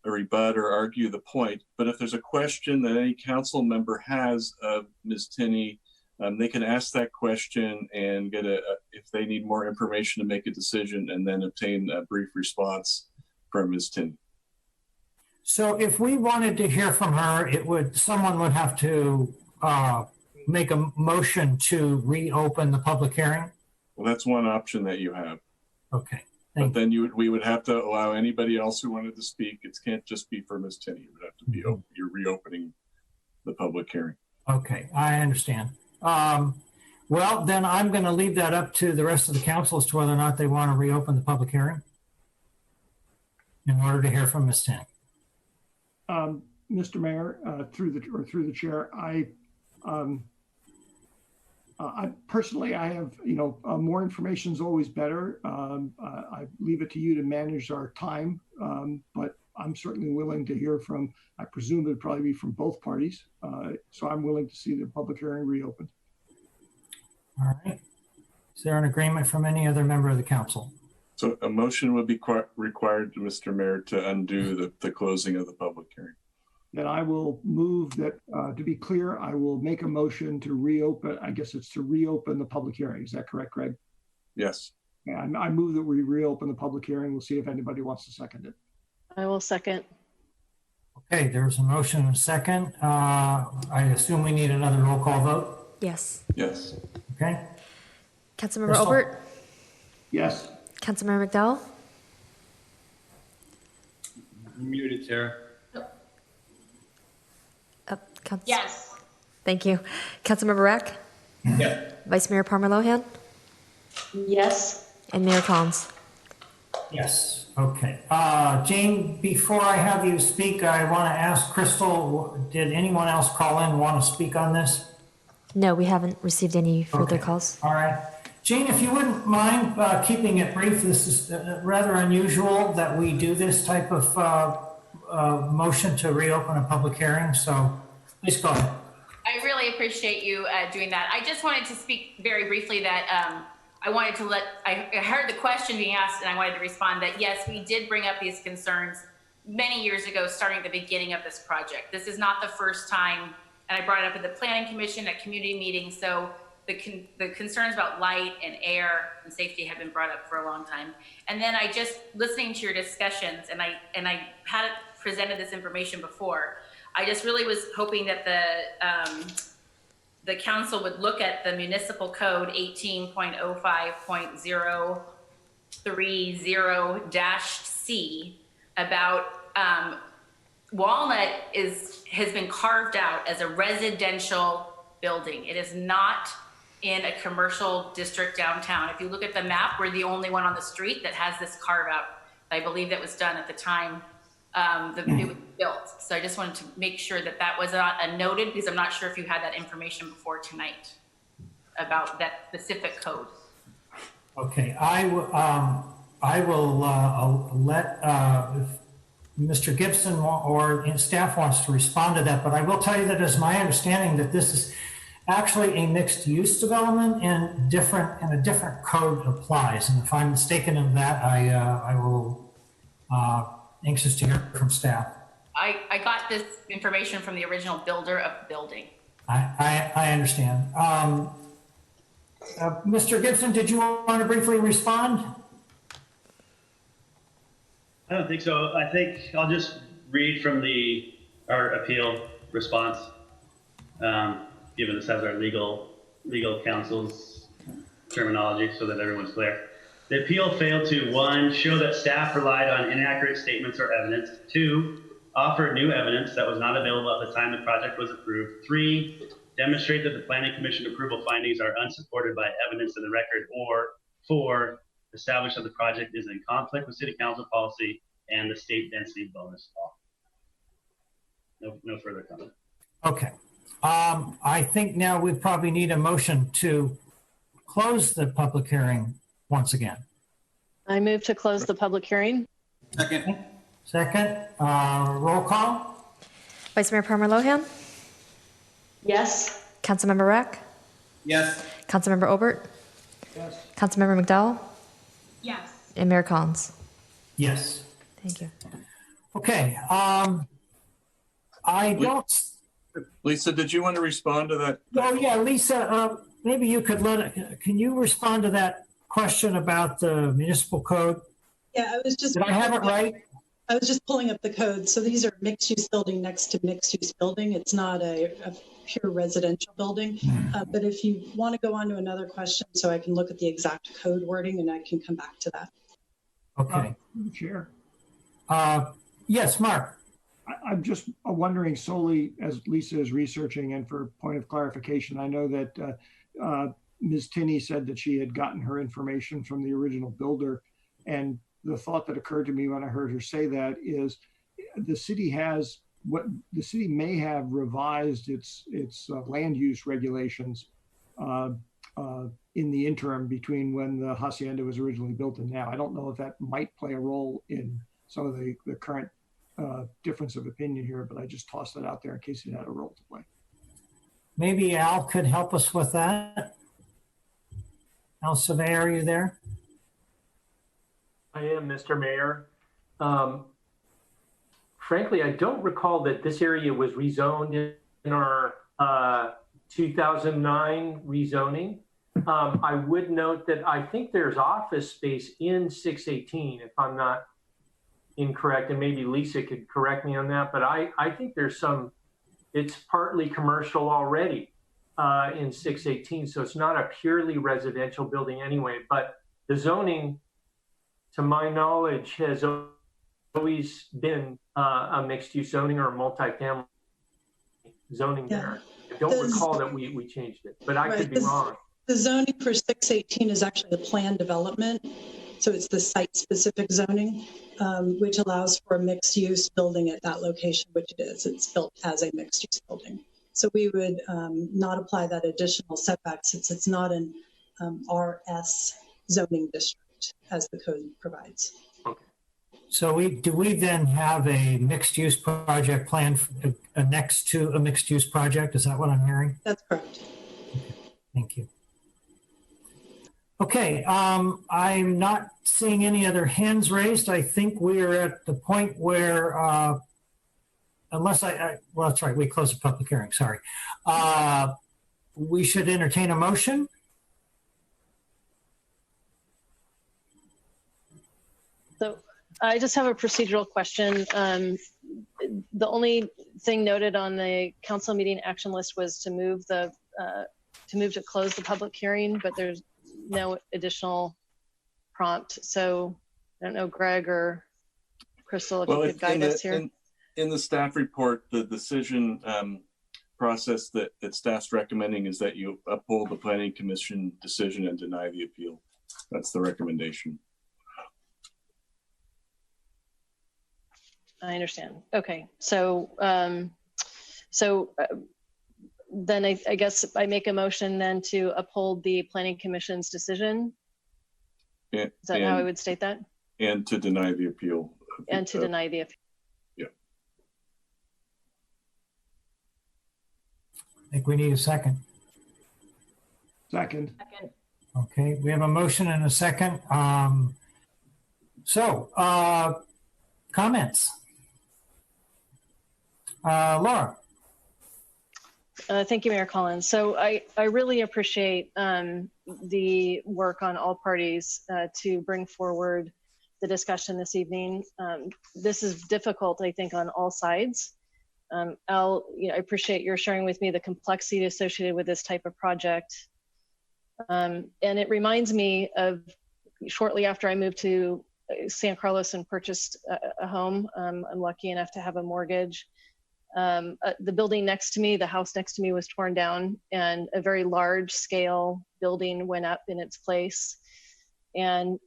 M: rebut or argue the point. But if there's a question that any council member has of Ms. Tinney, they can ask that question and get if they need more information to make a decision, and then obtain a brief response from Ms. Tinney.
A: So if we wanted to hear from her, someone would have to make a motion to reopen the public hearing?
M: Well, that's one option that you have.
A: Okay.
M: But then we would have to allow anybody else who wanted to speak. It can't just be for Ms. Tinney. It would have to be you're reopening the public hearing.
A: Okay, I understand. Well, then I'm going to leave that up to the rest of the council as to whether or not they want to reopen the public hearing in order to hear from Ms. Tinney.
C: Mr. Mayor, through the chair, I personally, I have, more information is always better. I leave it to you to manage our time, but I'm certainly willing to hear from, I presume it'd probably be from both parties. So I'm willing to see the public hearing reopened.
A: All right. Is there an agreement from any other member of the council?
M: So a motion would be required to Mr. Mayor to undo the closing of the public hearing.
C: Then I will move that, to be clear, I will make a motion to reopen, I guess it's to reopen the public hearing. Is that correct, Greg?
M: Yes.
C: Yeah, I move that we reopen the public hearing. We'll see if anybody wants to second it.
D: I will second.
A: Okay, there's a motion and a second. I assume we need another roll call vote?
F: Yes.
M: Yes.
A: Okay.
F: Councilmember
A: Crystal?
F: Obert?
C: Yes.
F: Councilmember McDowell?
B: Muted, Sarah.
E: Yes.
F: Thank you. Councilmember Rack?
B: Yeah.
F: Vice Mayor Palmer Lohan?
D: Yes.
F: And Mayor Collins?
A: Yes. Okay. Jane, before I have you speak, I want to ask Crystal, did anyone else call in want to speak on this?
F: No, we haven't received any further
A: Okay.
F: calls.
A: All right. Jane, if you wouldn't mind keeping it brief, this is rather unusual that we do this type of motion to reopen a public hearing. So please go ahead.
N: I really appreciate you doing that. I just wanted to speak very briefly that I wanted to I heard the question being asked and I wanted to respond that yes, we did bring up these concerns many years ago, starting at the beginning of this project. This is not the first time, and I brought it up at the Planning Commission at community meetings. So the concerns about light and air and safety have been brought up for a long time. And then I just listening to your discussions, and I had presented this information before. I just really was hoping that the council would look at the municipal code 18.05.030-C about Walnut has been carved out as a residential building. It is not in a commercial district downtown. If you look at the map, we're the only one on the street that has this carve out. I believe that was done at the time it was built. So I just wanted to make sure that that was noted, because I'm not sure if you had that information before tonight about that specific code.
A: Okay, I will let if Mr. Gibson or staff wants to respond to that, but I will tell you that it's my understanding that this is actually a mixed use development and a different code applies. And if I'm mistaken in that, I will anxious to hear from staff.
N: I got this information from the original builder of the building.
A: I understand. Mr. Gibson, did you want to briefly respond?
O: I don't think so. I think I'll just read from our appeal response, given this has our legal counsel's terminology so that everyone's clear. The appeal failed to 1, show that staff relied on inaccurate statements or evidence. 2, offer new evidence that was not available at the time the project was approved. 3, demonstrate that the Planning Commission approval findings are unsupported by evidence in the record, or 4, establish that the project is in conflict with City Council policy and the state density bonus law. No further comment.
A: Okay. I think now we probably need a motion to close the public hearing once again.
D: I move to close the public hearing.
A: Second, roll call.
F: Vice Mayor Palmer Lohan?
D: Yes.
F: Councilmember Rack?
B: Yes.
F: Councilmember Obert?
C: Yes.
F: Councilmember McDowell?
E: Yes.
F: And Mayor Collins?
A: Yes.
F: Thank you.
A: Okay. I don't.
M: Lisa, did you want to respond to that?
A: Oh yeah, Lisa. Maybe you could Can you respond to that question about the municipal code?
L: Yeah, I was just.
A: Did I have it right?
L: I was just pulling up the code. So these are mixed-use building next to mixed-use building. It's not a pure residential building. But if you want to go on to another question, so I can look at the exact code wording and I can come back to that.
A: Okay.
C: Chair.
A: Yes, Mark.
C: I'm just wondering solely as Lisa is researching, and for point of clarification, I know that Ms. Tinney said that she had gotten her information from the original builder. And the thought that occurred to me when I heard her say that is the city may have revised its land use regulations in the interim between when the hacienda was originally built and now. I don't know if that might play a role in some of the current difference of opinion here, but I just tossed that out there in case it had a role to play.
A: Maybe Al could help us with that. Al Surveyor, are you there?
U: I am, Mr. Mayor. Frankly, I don't recall that this area was rezoned in our 2009 rezoning. I would note that I think there's office space in 618, if I'm not incorrect, and maybe Lisa could correct me on that, but I think there's it's partly commercial already in 618, so it's not a purely residential building anyway, but the zoning, to my knowledge, has always been a mixed-use zoning or a multifamily zoning there. I don't recall that we changed it, but I could be wrong.
L: The zoning for 618 is actually a planned development. So it's the site-specific zoning, which allows for a mixed-use building at that location, which it is. It's built as a mixed-use building. So we would not apply that additional setback since it's not an RS zoning district as the code provides.
A: So do we then have a mixed-use project plan next to a mixed-use project? Is that what I'm hearing?
L: That's correct.
A: Thank you. Okay, I'm not seeing any other hands raised. I think we're at the point where, unless well, that's right, we closed the public hearing, sorry. We should entertain a motion.
D: So I just have a procedural question. The only thing noted on the council meeting action list was to move to close the public hearing, but there's no additional prompt. So I don't know, Greg or Crystal, if you could guide us here.
M: In the staff report, the decision process that staff's recommending is that you uphold the Planning Commission decision and deny the appeal. That's the recommendation.
D: I understand. Okay, so then I guess I make a motion then to uphold the Planning Commission's decision. Is that how I would state that?
M: And to deny the appeal.
D: And to deny the appeal.
M: Yeah.
A: I think we need a second.
C: Second.
A: Okay, we have a motion and a second. Comments? Laura.
D: Thank you, Mayor Collins. So I really appreciate the work on all parties to bring forward the discussion this evening. This is difficult, I think, on all sides. Al, I appreciate your sharing with me the complexity associated with this type of project. And it reminds me of shortly after I moved to San Carlos and purchased a home. I'm lucky enough to have a mortgage. The building next to me, the house next to me was torn down, and a very large scale building went up in its place. And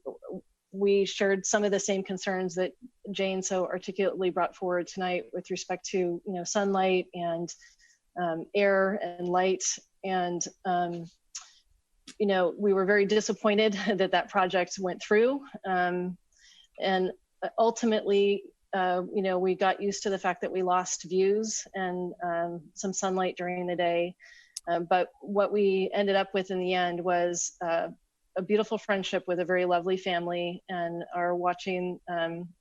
D: we shared some of the same concerns that Jane so articulately brought forward tonight with respect to, sunlight and air and light. And, we were very disappointed that project went through. And ultimately, we got used to the fact that we lost views and some sunlight during the day. But what we ended up with in the end was a beautiful friendship with a very lovely family, and are watching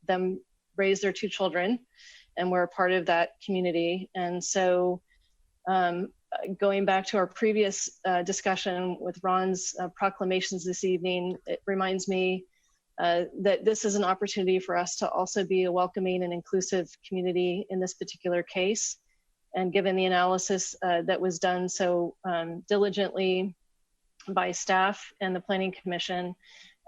D: them raise their 2 children, and we're a part of that community. And so going back to our previous discussion with Ron's proclamations this evening, it reminds me that this is an opportunity for us to also be a welcoming and inclusive community in this particular case. And given the analysis that was done so diligently by staff and the Planning Commission,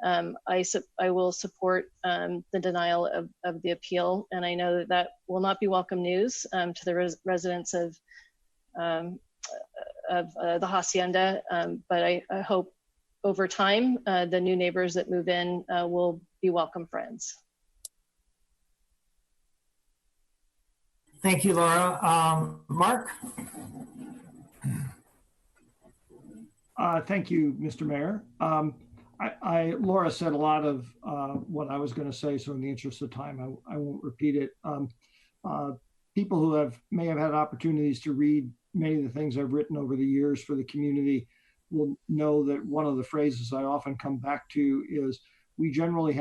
D: I will support the denial of the appeal. And I know that will not be welcome news to the residents of the hacienda, but I hope over time the new neighbors that move in will be welcome friends.
A: Thank you, Laura. Mark?
C: Thank you, Mr. Mayor. Laura said a lot of what I was going to say, so in the interest of time, I won't repeat it. People who may have had opportunities to read many of the things I've written over the years for the community will know that one of the phrases I often come back to is we generally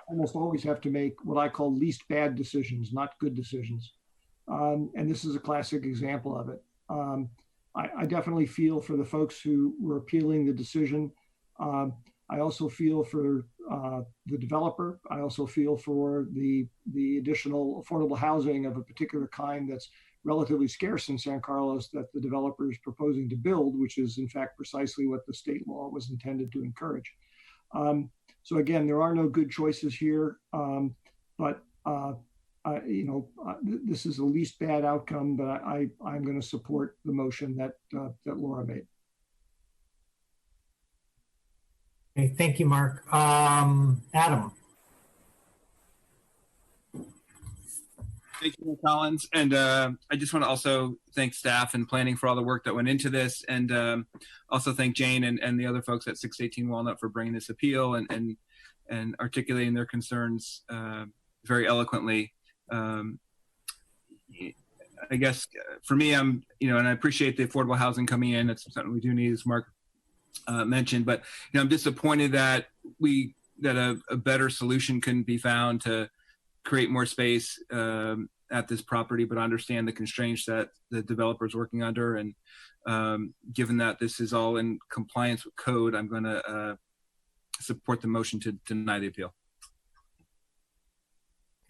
C: almost always have to make what I call least bad decisions, not good decisions. And this is a classic example of it. I definitely feel for the folks who were appealing the decision. I also feel for the developer. I also feel for the additional affordable housing of a particular kind that's relatively scarce in San Carlos that the developer is proposing to build, which is in fact precisely what the state law was intended to encourage. So again, there are no good choices here, but this is the least bad outcome, but I'm going to support the motion that Laura made.
A: Okay, thank you, Mark. Adam.
B: Thank you, Ms. Collins. And I just want to also thank staff and planning for all the work that went into this, and also thank Jane and the other folks at 618 Walnut for bringing this appeal and articulating their concerns very eloquently. I guess for me, and I appreciate the affordable housing coming in. It's something we do need, as Mark mentioned, but I'm disappointed that a better solution couldn't be found to create more space at this property, but I understand the constraints that the developer is working under. And given that this is all in compliance with code, I'm going to support the motion to deny the appeal.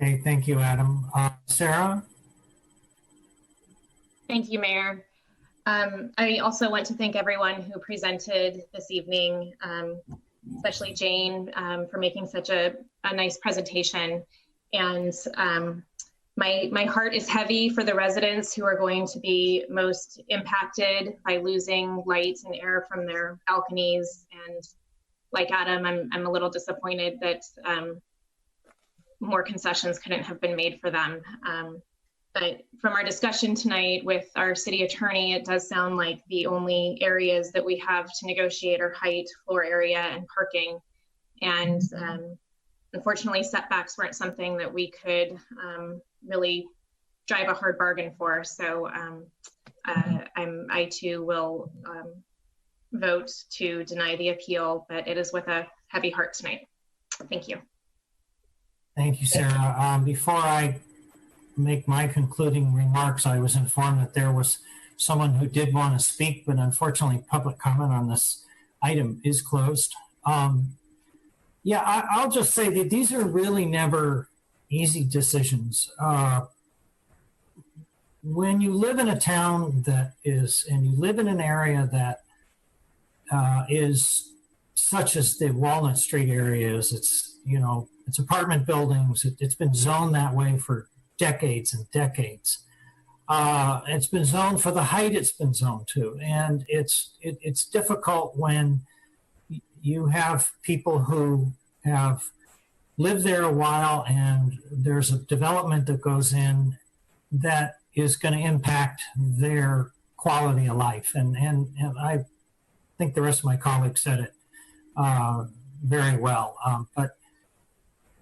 A: Okay, thank you, Adam. Sarah?
E: Thank you, Mayor. I also want to thank everyone who presented this evening, especially Jane, for making such a nice presentation. And my heart is heavy for the residents who are going to be most impacted by losing light and air from their balconies. And like Adam, I'm a little disappointed that more concessions couldn't have been made for them. But from our discussion tonight with our city attorney, it does sound like the only areas that we have to negotiate are height, floor area, and parking. And unfortunately, setbacks weren't something that we could really drive a hard bargain for. So I too will vote to deny the appeal, but it is with a heavy heart tonight. Thank you.
A: Thank you, Sarah. Before I make my concluding remarks, I was informed that there was someone who did want to speak, but unfortunately public comment on this item is closed. Yeah, I'll just say that these are really never easy decisions. When you live in a town and you live in an area that is such as the Walnut Street area is, it's apartment buildings. It's been zoned that way for decades and decades. It's been zoned for the height it's been zoned to, and it's difficult when you have people who have lived there a while and there's a development that goes in that is going to impact their quality of life. And I think the rest of my colleagues said it very well. But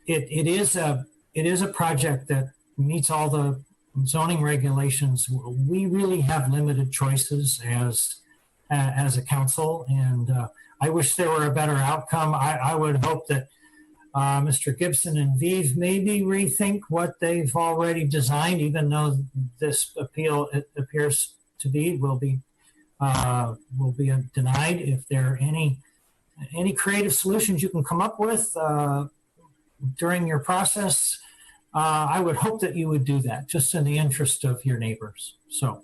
A: it is a project that meets all the zoning regulations. We really have limited choices as a council, and I wish there were a better outcome. I would hope that Mr. Gibson and Vive maybe rethink what they've already designed, even though this appeal, it appears to be, will be denied. If there are any creative solutions you can come up with during your process, I would hope that you would do that, just in the interest of your neighbors. So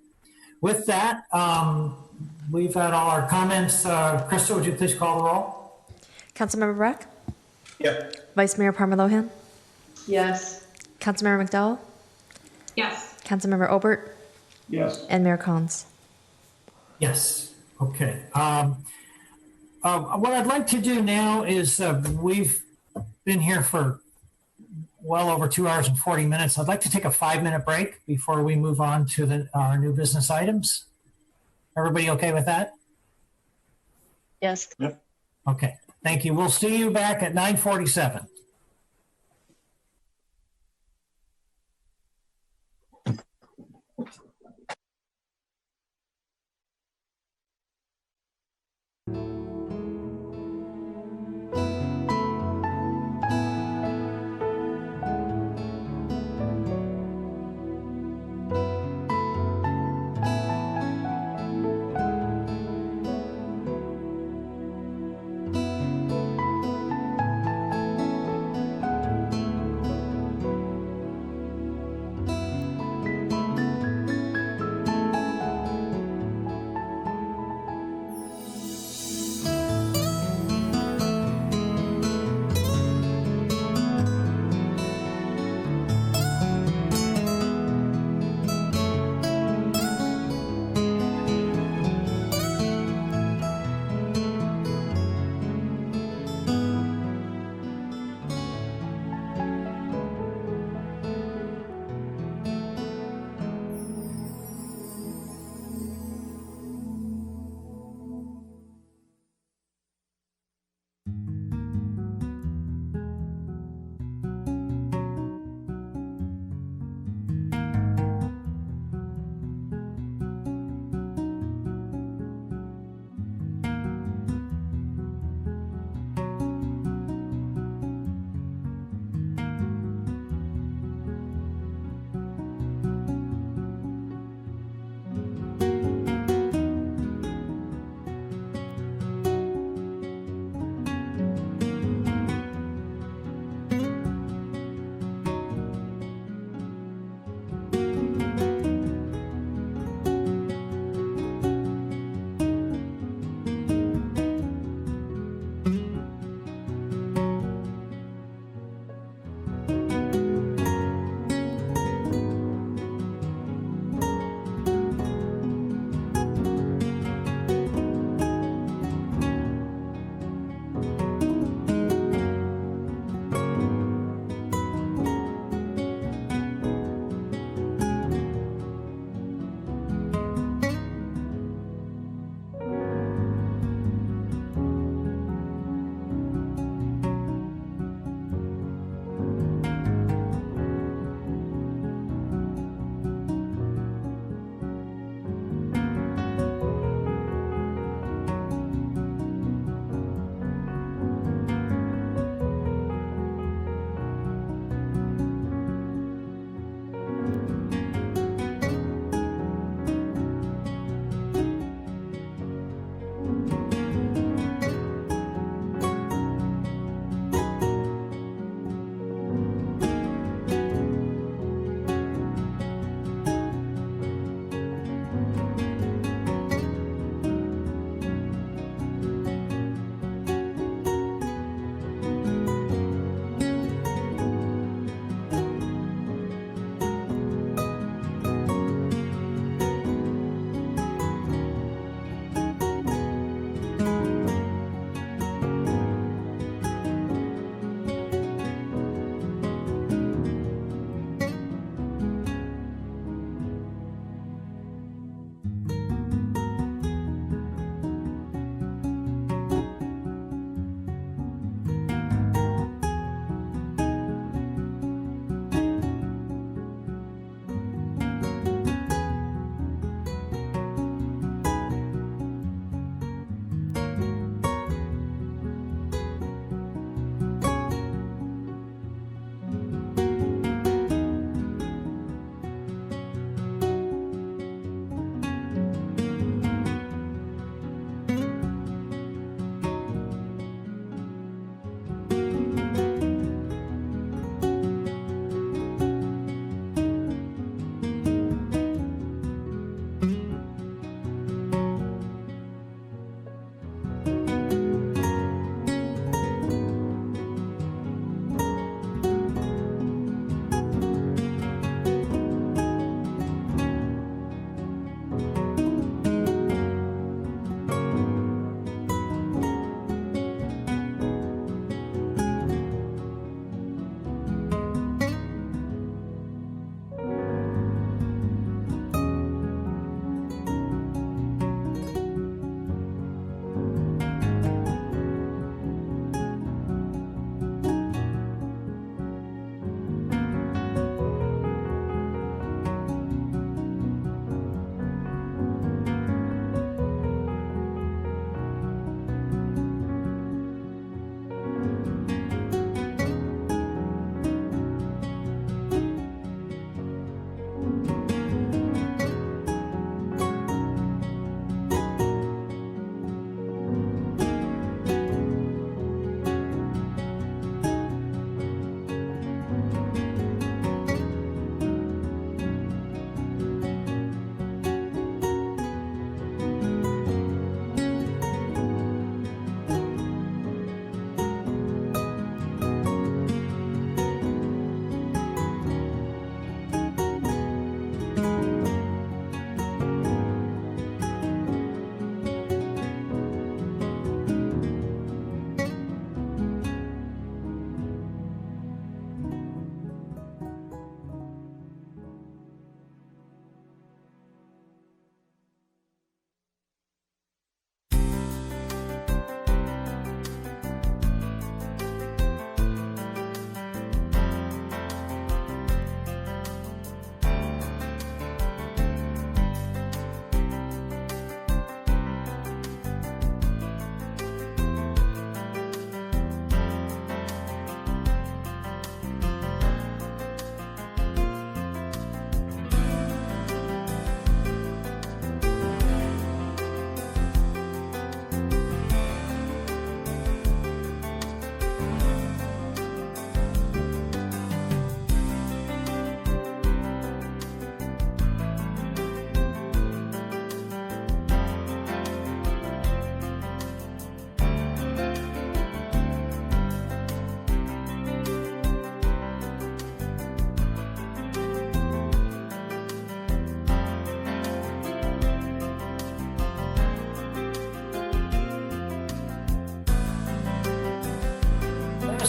A: with that, we've had all our comments. Krista, would you please call the roll?
F: Councilmember Brack?
K: Yeah.
F: Vice Mayor Parma Lohan?
D: Yes.
F: Councilmember McDowell?
E: Yes.
F: Councilmember Obert?
C: Yes.
F: And Mayor Collins?
A: Yes. Okay. What I'd like to do now is we've been here for well over 2 hours and 40 minutes. I'd like to take a 5-minute break before we move on to our new business items. Everybody okay with that?
D: Yes.
M: Yep.
A: Okay. Thank you. We'll see you back at 9:47.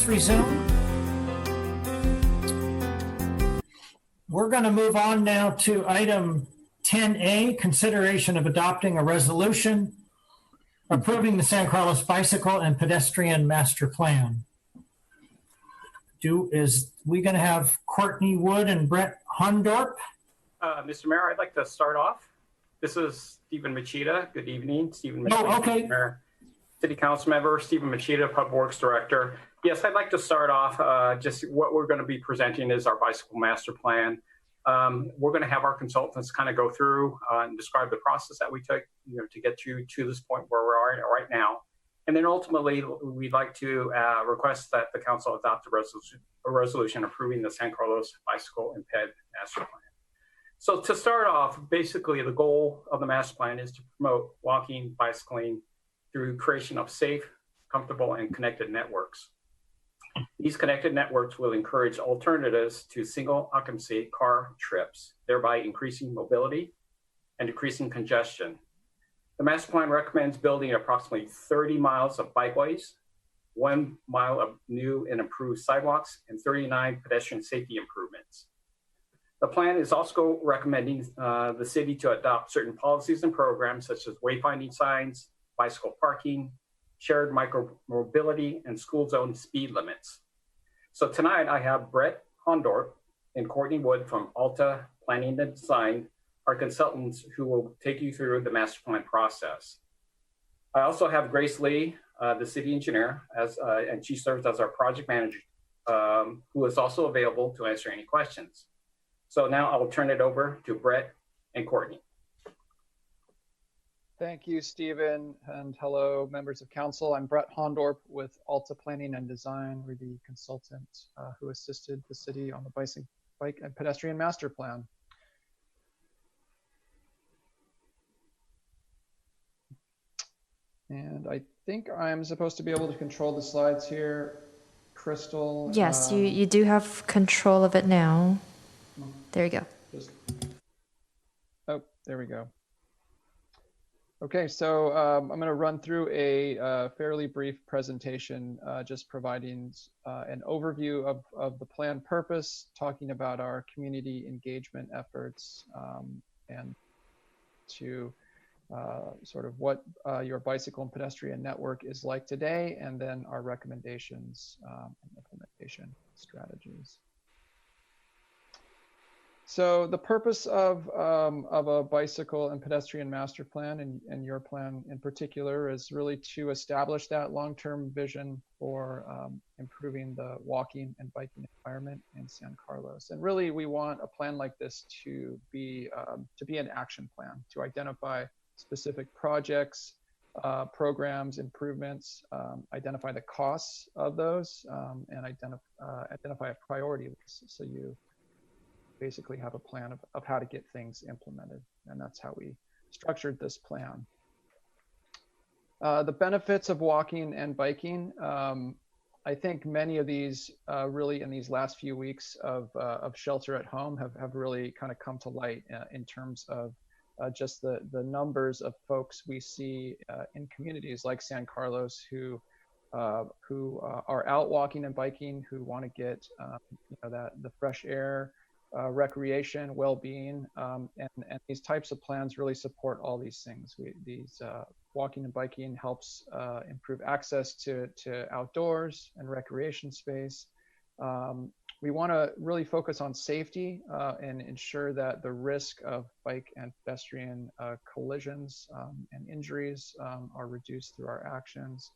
A: us resume. We're going to move on now to item 10A, consideration of adopting a resolution approving the San Carlos Bicycle and Pedestrian Master Plan. We going to have Courtney Wood and Brett Hondorp?
G: Mr. Mayor, I'd like to start off. This is Stephen Machida. Good evening, Stephen Machida.
A: Oh, okay.
G: Mayor, City Council Member, Stephen Machida, Public Works Director. Yes, I'd like to start off. Just what we're going to be presenting is our bicycle master plan. We're going to have our consultants kind of go through and describe the process that we took, to get you to this point where we are right now. And then ultimately, we'd like to request that the council adopt a resolution approving the San Carlos Bicycle and Ped Master Plan. So to start off, basically the goal of the master plan is to promote walking, bicycling through creation of safe, comfortable, and connected networks. These connected networks will encourage alternatives to single occupancy car trips, thereby increasing mobility and decreasing congestion. The master plan recommends building approximately 30 miles of bikeways, 1 mile of new and improved sidewalks, and 39 pedestrian safety improvements. The plan is also recommending the city to adopt certain policies and programs such as wayfinding signs, bicycle parking, shared micromobility, and school zone speed limits. So tonight I have Brett Hondorp and Courtney Wood from Alta Planning and Design, our consultants who will take you through the master plan process. I also have Grace Lee, the city engineer, and she serves as our project manager, who is also available to answer any questions. So now I will turn it over to Brett and Courtney.
V: Thank you, Stephen, and hello, members of council. I'm Brett Hondorp with Alta Planning and Design. We're the consultant who assisted the city on the bike and pedestrian master plan. And I think I'm supposed to be able to control the slides here. Crystal.
F: Yes, you do have control of it now. There you go.
V: Oh, there we go. Okay, so I'm going to run through a fairly brief presentation, just providing an overview of the plan purpose, talking about our community engagement efforts, and to sort of what your bicycle and pedestrian network is like today, and then our recommendations and implementation strategies. So the purpose of a bicycle and pedestrian master plan, and your plan in particular, is really to establish that long-term vision for improving the walking and biking environment in San Carlos. And really, we want a plan like this to be an action plan, to identify specific projects, programs, improvements, identify the costs of those, and identify a priority list. So you basically have a plan of how to get things implemented. And that's how we structured this plan. The benefits of walking and biking, I think many of these really in these last few weeks of shelter at home have really kind of come to light in terms of just the numbers of folks we see in communities like San Carlos who are out walking and biking, who want to get the fresh air, recreation, well-being, and these types of plans really support all these things. Walking and biking helps improve access to outdoors and recreation space. We want to really focus on safety and ensure that the risk of bike and pedestrian collisions and injuries are reduced through our actions.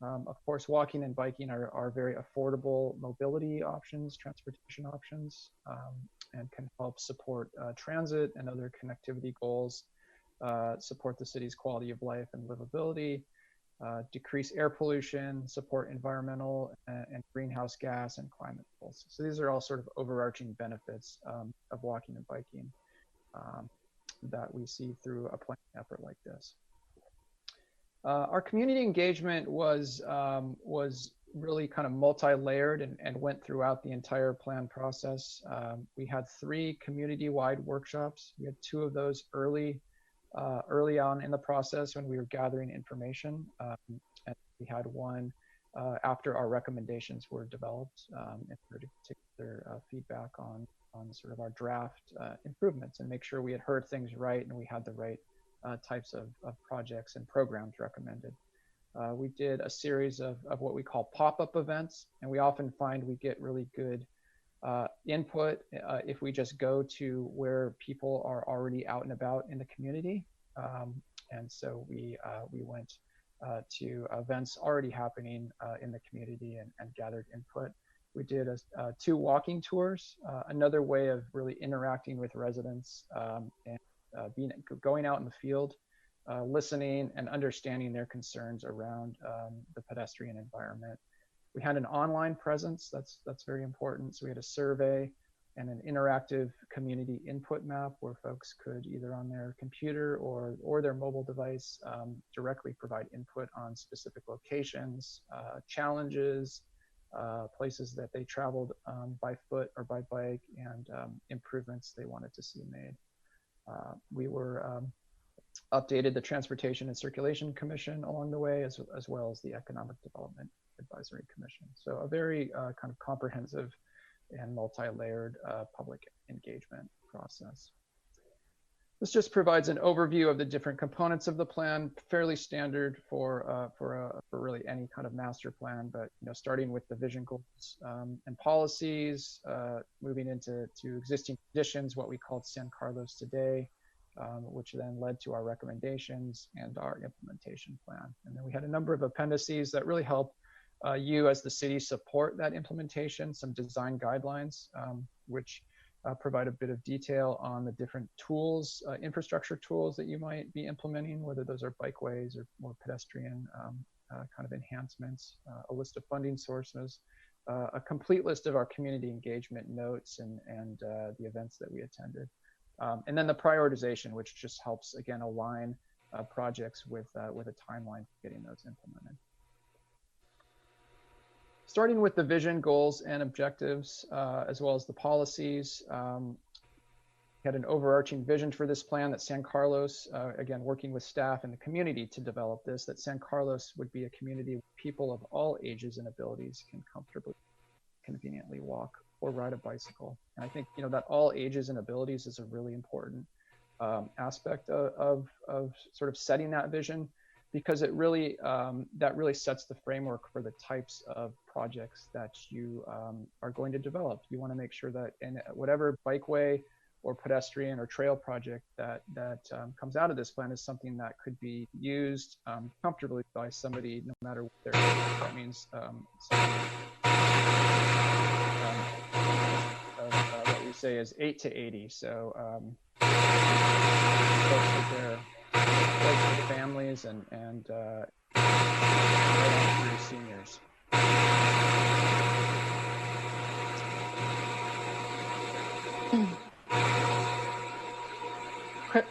V: Of course, walking and biking are very affordable mobility options, transportation options, and can help support transit and other connectivity goals, support the city's quality of life and livability, decrease air pollution, support environmental and greenhouse gas and climate goals. So these are all sort of overarching benefits of walking and biking that we see through a planning effort like this. Our community engagement was really kind of multi-layered and went throughout the entire plan process. We had 3 community-wide workshops. We had 2 of those early on in the process when we were gathering information. And we had one after our recommendations were developed, in particular feedback on sort of our draft improvements, and make sure we had heard things right and we had the right types of projects and programs recommended. We did a series of what we call pop-up events, and we often find we get really good input if we just go to where people are already out and about in the community. And so we went to events already happening in the community and gathered input. We did 2 walking tours, another way of really interacting with residents and going out in the field, listening and understanding their concerns around the pedestrian environment. We had an online presence, that's very important. So we had a survey and an interactive community input map where folks could either on their computer or their mobile device directly provide input on specific locations, challenges, places that they traveled by foot or by bike, and improvements they wanted to see made. We were updated the Transportation and Circulation Commission along the way, as well as the Economic Development Advisory Commission. So a very kind of comprehensive and multi-layered public engagement process. This just provides an overview of the different components of the plan, fairly standard for really any kind of master plan, but starting with the vision goals and policies, moving into existing conditions, what we called San Carlos today, which then led to our recommendations and our implementation plan. And then we had a number of appendices that really help you as the city support that implementation, some design guidelines, which provide a bit of detail on the different tools, infrastructure tools that you might be implementing, whether those are bikeways or more pedestrian kind of enhancements, a list of funding sources, a complete list of our community engagement notes and the events that we attended. And then the prioritization, which just helps, again, align projects with a timeline for getting those implemented. Starting with the vision, goals, and objectives, as well as the policies, we had an overarching vision for this plan that San Carlos, again, working with staff and the community to develop this, that San Carlos would be a community where people of all ages and abilities can comfortably, conveniently walk or ride a bicycle. And I think, that all ages and abilities is a really important aspect of sort of setting that vision, because it really, that really sets the framework for the types of projects that you are going to develop. You want to make sure that in whatever bikeway or pedestrian or trail project that comes out of this plan is something that could be used comfortably by somebody, no matter what their age. That means what we say is 8 to 80. So folks with their families and through seniors.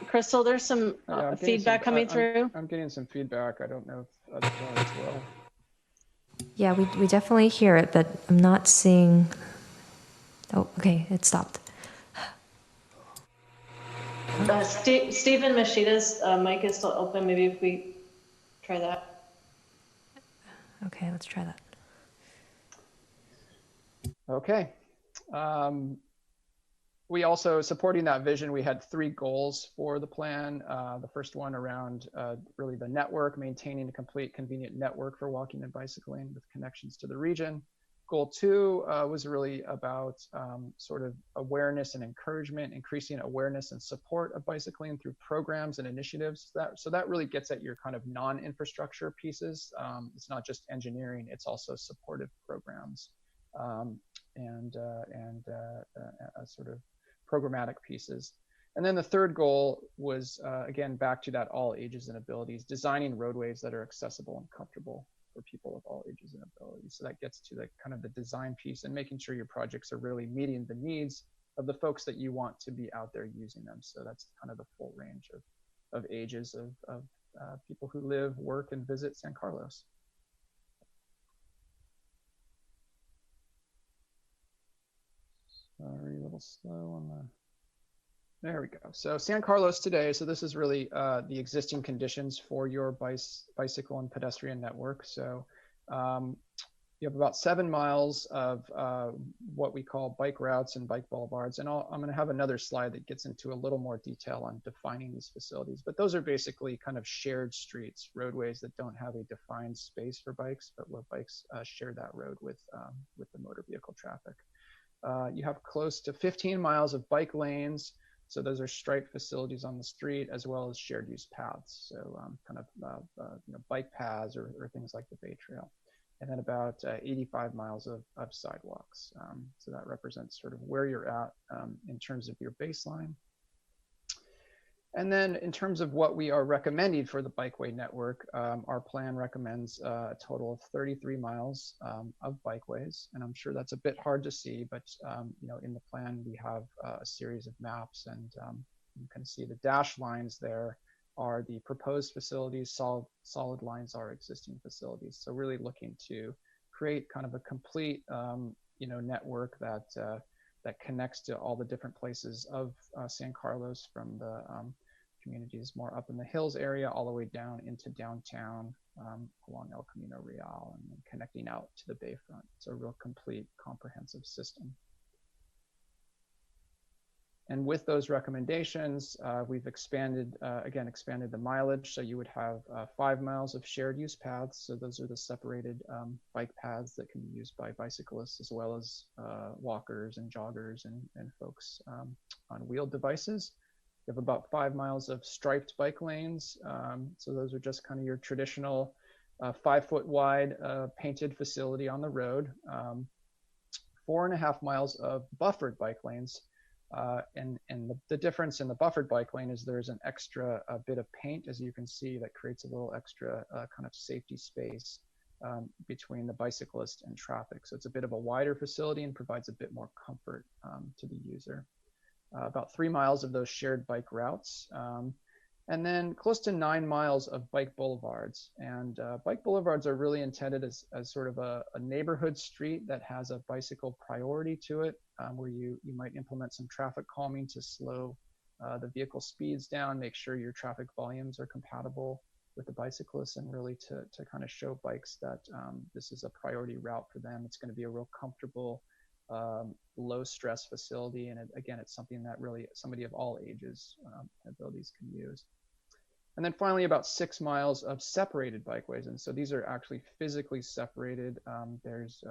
D: Crystal, there's some feedback coming through.
V: I'm getting some feedback. I don't know if others are as well.
F: Yeah, we definitely hear it, but I'm not seeing. Oh, okay, it stopped.
D: Stephen Mashida's mic is still open. Maybe if we try that.
F: Okay, let's try that.
V: Okay. We also, supporting that vision, we had 3 goals for the plan. The first one around really the network, maintaining a complete, convenient network for walking and bicycling with connections to the region. Goal 2 was really about sort of awareness and encouragement, increasing awareness and support of bicycling through programs and initiatives. So that really gets at your kind of non-infrastructure pieces. It's not just engineering, it's also supportive programs and sort of programmatic pieces. And then the third goal was, again, back to that all ages and abilities, designing roadways that are accessible and comfortable for people of all ages and abilities. So that gets to the kind of the design piece and making sure your projects are really meeting the needs of the folks that you want to be out there using them. So that's kind of the full range of ages of people who live, work, and visit San Carlos. Sorry, a little slow on the. There we go. So San Carlos today, so this is really the existing conditions for your bicycle and pedestrian network. So You have about 7 miles of what we call bike routes and bike boulevards. And I'm going to have another slide that gets into a little more detail on defining these facilities. But those are basically kind of shared streets, roadways that don't have a defined space for bikes, but where bikes share that road with the motor vehicle traffic. You have close to 15 miles of bike lanes. So those are striped facilities on the street, as well as shared use paths. So bike paths or things like the Bay Trail. And then about 85 miles of sidewalks. So that represents sort of where you're at in terms of your baseline. And then in terms of what we are recommending for the bikeway network, our plan recommends a total of 33 miles of bikeways. And I'm sure that's a bit hard to see, but in the plan we have a series of maps, and you can see the dashed lines there are the proposed facilities, solid lines are existing facilities. So really looking to create kind of a complete network that connects to all the different places of San Carlos, from the communities more up in the hills area all the way down into downtown along El Camino Real, and then connecting out to the bayfront. It's a real complete, comprehensive system. And with those recommendations, we've expanded the mileage. So you would have 5 miles of shared use paths. So those are the separated bike paths that can be used by bicyclists, as well as walkers and joggers and folks on wheeled devices. You have about 5 miles of striped bike lanes. So those are just kind of your traditional 5-foot wide painted facility on the road. 4.5 miles of buffered bike lanes. And the difference in the buffered bike lane is there's an extra bit of paint, as you can see, that creates a little extra kind of safety space between the bicyclist and traffic. So it's a bit of a wider facility and provides a bit more comfort to the user. About 3 miles of those shared bike routes. And then close to 9 miles of bike boulevards. And bike boulevards are really intended as sort of a neighborhood street that has a bicycle priority to it, where you might implement some traffic calming to slow the vehicle speeds down, make sure your traffic volumes are compatible with the bicyclists, and really to kind of show bikes that this is a priority route for them. It's going to be a real comfortable, low stress facility. And again, it's something that really somebody of all ages abilities can use. And then finally, about 6 miles of separated bikeways. And so these are actually physically separated. There's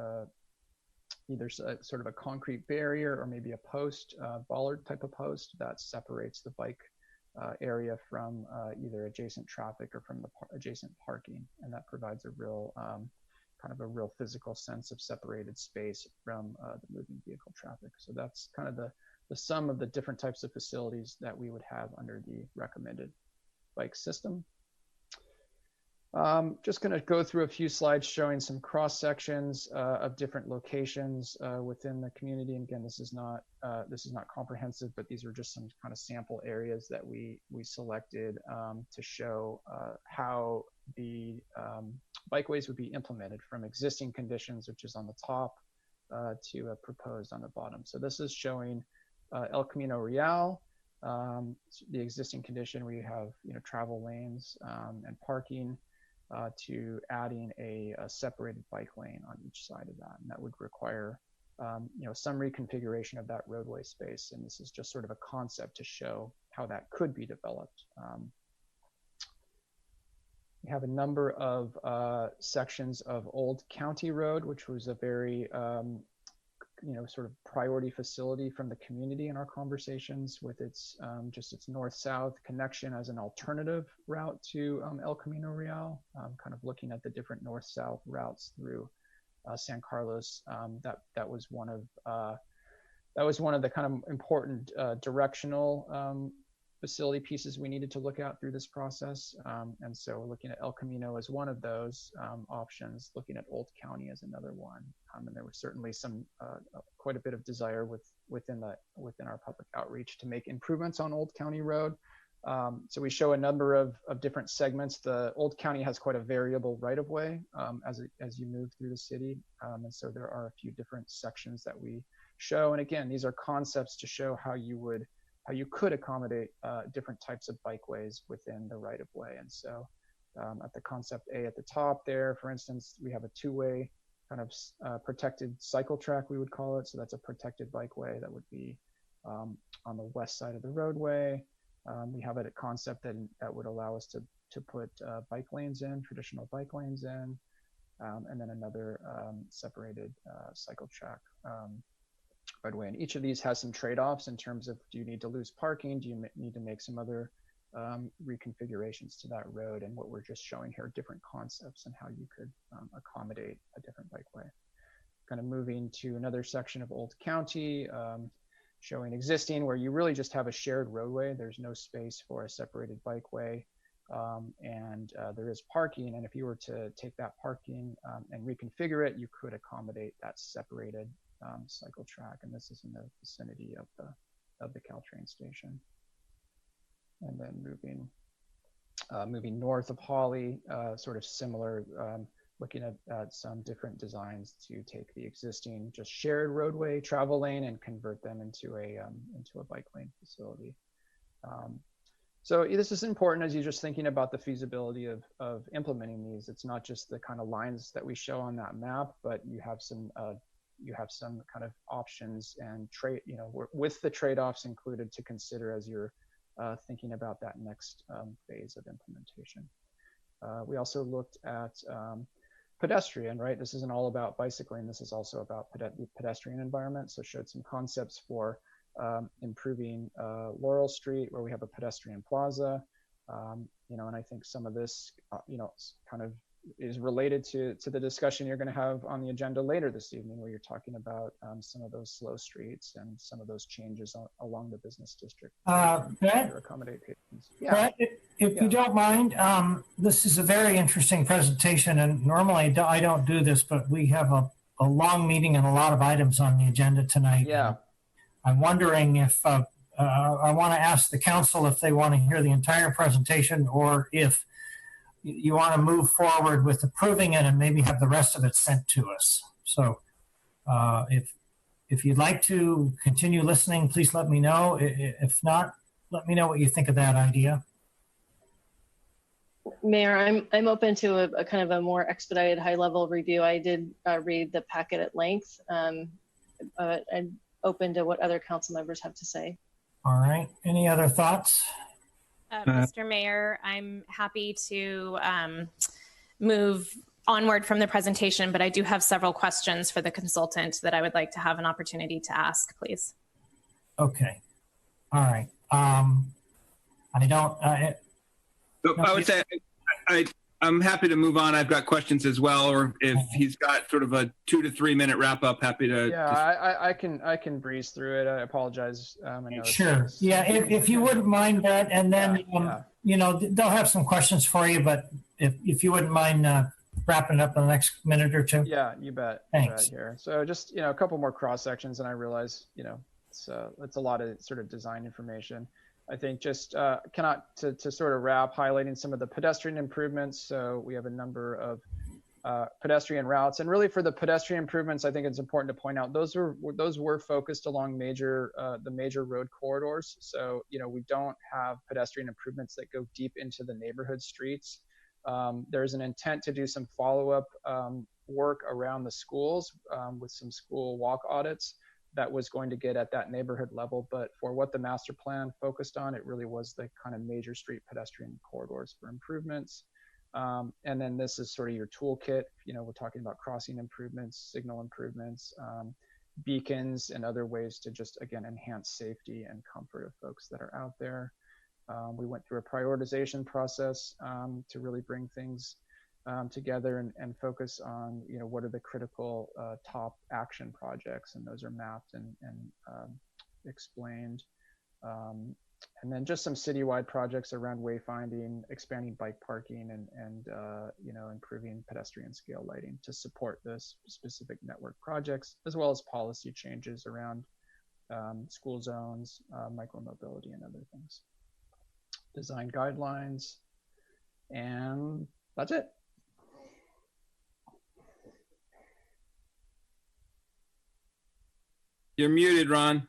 V: either sort of a concrete barrier or maybe a post, bollard type of post that separates the bike area from either adjacent traffic or from the adjacent parking. And that provides a real kind of a real physical sense of separated space from the moving vehicle traffic. So that's kind of the sum of the different types of facilities that we would have under the recommended bike system. Just going to go through a few slides showing some cross sections of different locations within the community. And again, this is not comprehensive, but these are just some kind of sample areas that we selected to show how the bikeways would be implemented from existing conditions, which is on the top, to proposed on the bottom. So this is showing El Camino Real. The existing condition, we have travel lanes and parking, to adding a separated bike lane on each side of that, and that would require some reconfiguration of that roadway space. And this is just sort of a concept to show how that could be developed. We have a number of sections of Old County Road, which was a very sort of priority facility from the community in our conversations, with its just its north-south connection as an alternative route to El Camino Real, kind of looking at the different north-south routes through San Carlos. That was one of the kind of important directional facility pieces we needed to look at through this process. And so we're looking at El Camino as one of those options, looking at Old County as another one. And there was certainly some quite a bit of desire within our public outreach to make improvements on Old County Road. So we show a number of different segments. The Old County has quite a variable right-of-way as you move through the city. And so there are a few different sections that we show. And again, these are concepts to show how you could accommodate different types of bikeways within the right-of-way. And so at the concept A at the top there, for instance, we have a two-way kind of protected cycle track, we would call it. So that's a protected bikeway that would be on the west side of the roadway. We have a concept that would allow us to put bike lanes in, traditional bike lanes in, and then another separated cycle track roadway. And each of these has some trade-offs in terms of, do you need to lose parking? Do you need to make some other reconfigurations to that road? And what we're just showing here, different concepts and how you could accommodate a different bikeway. Kind of moving to another section of Old County, showing existing, where you really just have a shared roadway. There's no space for a separated bikeway, and there is parking. And if you were to take that parking and reconfigure it, you could accommodate that separated cycle track. And this is in the vicinity of the Caltrain station. And then moving north of Holly, sort of similar, looking at some different designs to take the existing just shared roadway travel lane and convert them into a bike lane facility. So this is important as you're just thinking about the feasibility of implementing these. It's not just the kind of lines that we show on that map, but you have some kind of options and with the trade-offs included to consider as you're thinking about that next phase of implementation. We also looked at pedestrian, right? This isn't all about bicycling. This is also about the pedestrian environment. So showed some concepts for improving Laurel Street, where we have a pedestrian plaza. And I think some of this, kind of is related to the discussion you're going to have on the agenda later this evening, where you're talking about some of those slow streets and some of those changes along the business district to accommodate patrons. Yeah.
A: Brett, if you don't mind, this is a very interesting presentation, and normally I don't do this, but we have a long meeting and a lot of items on the agenda tonight.
V: Yeah.
A: I'm wondering if I want to ask the council if they want to hear the entire presentation, or if you want to move forward with approving it and maybe have the rest of it sent to us. So if you'd like to continue listening, please let me know. If not, let me know what you think of that idea.
D: Mayor, I'm open to a kind of a more expedited high-level review. I did read the packet at length. I'm open to what other council members have to say.
A: All right. Any other thoughts?
H: Mr. Mayor, I'm happy to move onward from the presentation, but I do have several questions for the consultant that I would like to have an opportunity to ask, please.
A: Okay. All right.
B: I would say I'm happy to move on. I've got questions as well, or if he's got sort of a 2 to 3 minute wrap up, happy to.
V: Yeah, I can breeze through it. I apologize. I know
A: sure. Yeah, if you wouldn't mind that, and then they'll have some questions for you, but if you wouldn't mind wrapping it up in the next minute or two.
V: Yeah, you bet.
A: Thanks.
V: You bet here. So just a couple more cross sections, and I realize it's a lot of sort of design information. I think just to sort of wrap, highlighting some of the pedestrian improvements. So we have a number of pedestrian routes, and really for the pedestrian improvements, I think it's important to point out those were focused along the major road corridors. So we don't have pedestrian improvements that go deep into the neighborhood streets. There's an intent to do some follow-up work around the schools with some school walk audits that was going to get at that neighborhood level. But for what the master plan focused on, it really was the kind of major street pedestrian corridors for improvements. And then this is sort of your toolkit. We're talking about crossing improvements, signal improvements, beacons, and other ways to just, again, enhance safety and comfort of folks that are out there. We went through a prioritization process to really bring things together and focus on what are the critical top action projects, and those are mapped and explained. And then just some citywide projects around wayfinding, expanding bike parking, and improving pedestrian scale lighting to support those specific network projects, as well as policy changes around school zones, micromobility, and other things. Design guidelines, and that's it.
B: You're muted, Ron.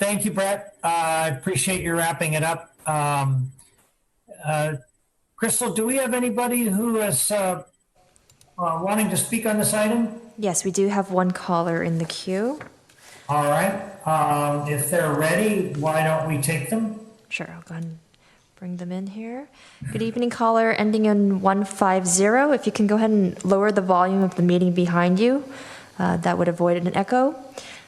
A: Thank you, Brett. I appreciate you wrapping it up. Crystal, do we have anybody who is wanting to speak on this item?
F: Yes, we do have one caller in the queue.
A: All right. If they're ready, why don't we take them?
F: Sure, I'll go ahead and bring them in here. Good evening, caller ending in 150. If you can go ahead and lower the volume of the meeting behind you, that would avoid an echo.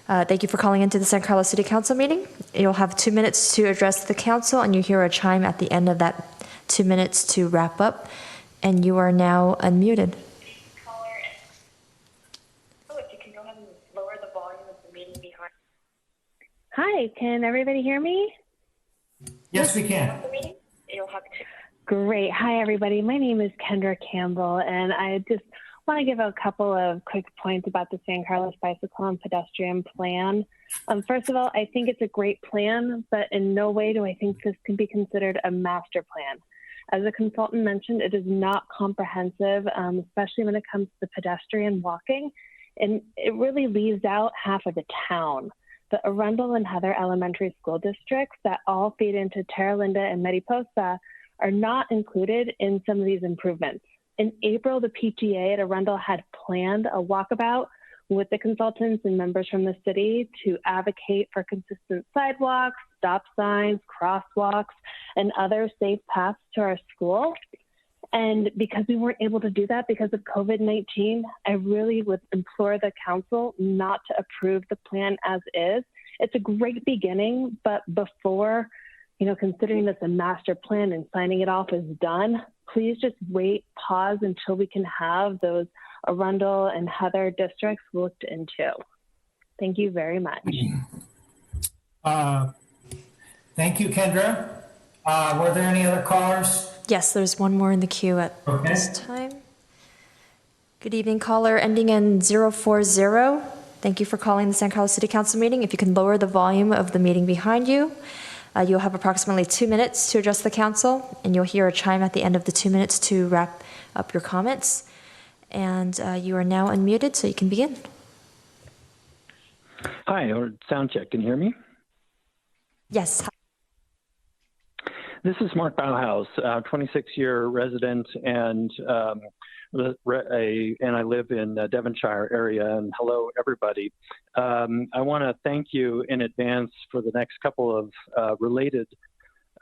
F: Thank you for calling into the San Carlos City Council meeting. You'll have 2 minutes to address the council, and you hear a chime at the end of that 2 minutes to wrap up. And you are now unmuted.
Q: Hi, can everybody hear me?
A: Yes, we can.
Q: Great. Hi, everybody. My name is Kendra Campbell, and I just want to give a couple of quick points about the San Carlos Bicycle and Pedestrian Plan. First of all, I think it's a great plan, but in no way do I think this can be considered a master plan. As a consultant mentioned, it is not comprehensive, especially when it comes to pedestrian walking, and it really leaves out half of the town. The Arundel and Heather Elementary School Districts that all feed into Terra Linda and Mariposa are not included in some of these improvements. In April, the PTA at Arundel had planned a walkabout with the consultants and members from the city to advocate for consistent sidewalks, stop signs, crosswalks, and other safe paths to our school. And because we weren't able to do that because of COVID-19, I really would implore the council not to approve the plan as is. It's a great beginning, but before, considering this a master plan and signing it off is done, please just pause until we can have those Arundel and Heather districts looked into. Thank you very much.
A: Thank you, Kendra. Were there any other callers?
F: Yes, there's one more in the queue at this time. Good evening, caller ending in 040. Thank you for calling the San Carlos City Council meeting. If you can lower the volume of the meeting behind you, you'll have approximately 2 minutes to address the council, and you'll hear a chime at the end of the 2 minutes to wrap up your comments. And you are now unmuted, so you can begin.
I: Hi, or sound check. Can you hear me?
F: Yes.
I: This is Mark Bauhaus, 26-year resident, and I live in the Devonshire area. And hello, everybody. I want to thank you in advance for the next couple of related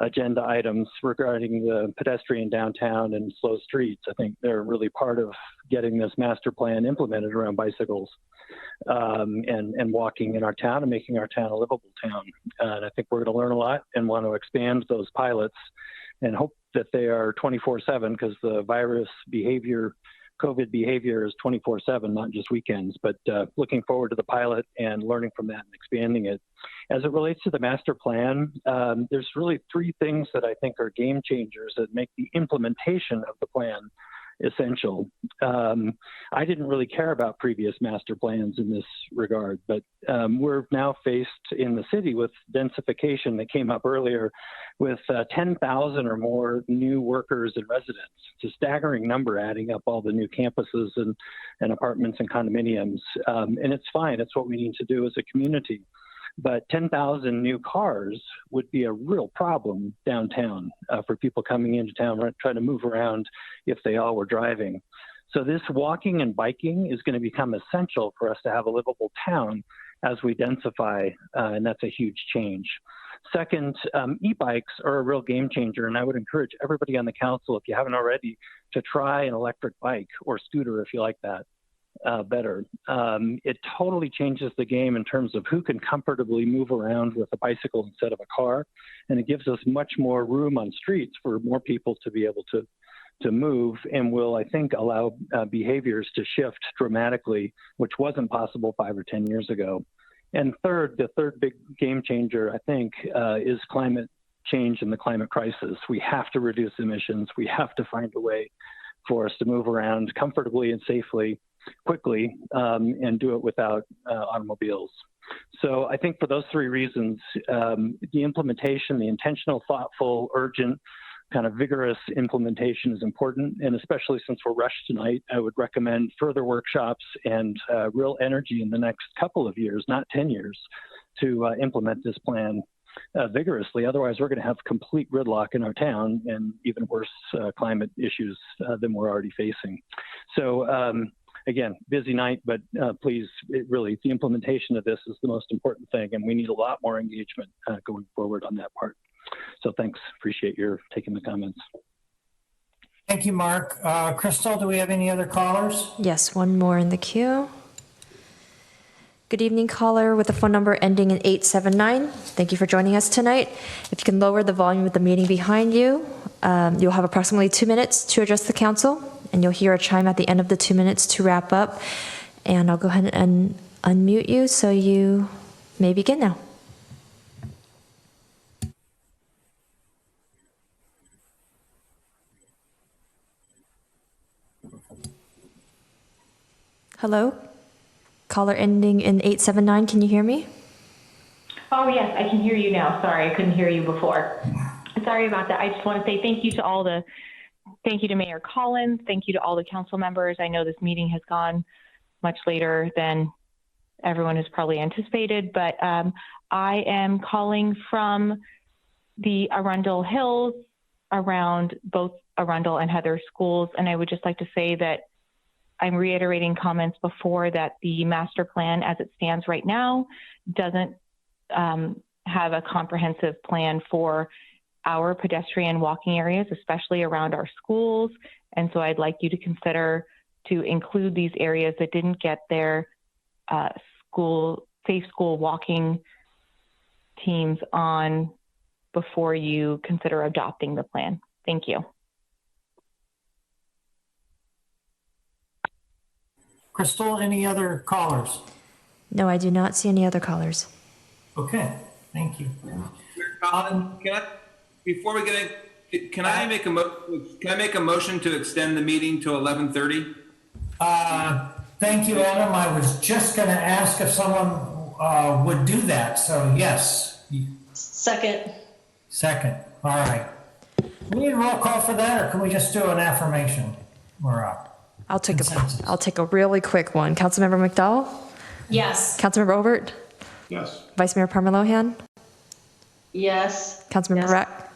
I: agenda items regarding the pedestrian downtown and slow streets. I think they're really part of getting this master plan implemented around bicycles and walking in our town and making our town a livable town. And I think we're going to learn a lot and want to expand those pilots and hope that they are 24/7 because the virus behavior, COVID behavior is 24/7, not just weekends, but looking forward to the pilot and learning from that and expanding it. As it relates to the master plan, there's really 3 things that I think are game changers that make the implementation of the plan essential. I didn't really care about previous master plans in this regard, but we're now faced in the city with densification that came up earlier with 10,000 or more new workers and residents. It's a staggering number adding up all the new campuses and apartments and condominiums. And it's fine. It's what we need to do as a community. But 10,000 new cars would be a real problem downtown for people coming into town, trying to move around if they all were driving. So this walking and biking is going to become essential for us to have a livable town as we densify, and that's a huge change. Second, e-bikes are a real game changer, and I would encourage everybody on the council, if you haven't already, to try an electric bike or scooter if you like that. Better. It totally changes the game in terms of who can comfortably move around with a bicycle instead of a car, and it gives us much more room on streets for more people to be able to move, and will, I think, allow behaviors to shift dramatically, which wasn't possible 5 or 10 years ago. And third, the third big game changer, I think, is climate change and the climate crisis. We have to reduce emissions. We have to find a way for us to move around comfortably and safely, quickly, and do it without automobiles. So I think for those 3 reasons, the implementation, the intentional, thoughtful, urgent, kind of vigorous implementation is important. And especially since we're rushed tonight, I would recommend further workshops and real energy in the next couple of years, not 10 years, to implement this plan vigorously. Otherwise, we're going to have complete gridlock in our town and even worse climate issues than we're already facing. So again, busy night, but please, really, the implementation of this is the most important thing, and we need a lot more engagement going forward on that part. So thanks. Appreciate your taking the comments.
A: Thank you, Mark. Crystal, do we have any other callers?
F: Yes, one more in the queue. Good evening, caller with a phone number ending in 879. Thank you for joining us tonight. If you can lower the volume of the meeting behind you, you'll have approximately 2 minutes to address the council, and you'll hear a chime at the end of the 2 minutes to wrap up. And I'll go ahead and unmute you so you may begin now. Hello? Caller ending in 879, can you hear me?
Q: Oh, yes, I can hear you now. Sorry, I couldn't hear you before. Sorry about that. I just want to say thank you to Mayor Collins. Thank you to all the council members. I know this meeting has gone much later than everyone has probably anticipated, but I am calling from the Arundel Hills around both Arundel and Heather schools. And I would just like to say that I'm reiterating comments before that the master plan as it stands right now doesn't have a comprehensive plan for our pedestrian walking areas, especially around our schools. And so I'd like you to consider to include these areas that didn't get their safe school walking teams on before you consider adopting the plan. Thank you.
A: Crystal, any other callers?
F: No, I do not see any other callers.
A: Okay, thank you.
B: Before we get in, can I make a motion to extend the meeting to 11:30?
A: Thank you, Adam. I was just going to ask if someone would do that. So yes.
D: Second.
A: All right. Do we need a roll call for that, or can we just do an affirmation? We're up.
F: I'll take a really quick one. Councilmember McDowell?
D: Yes.
F: Councilmember Obert?
C: Yes.
F: Vice Mayor Parmalohan?
D: Yes.
F: Councilmember Rack?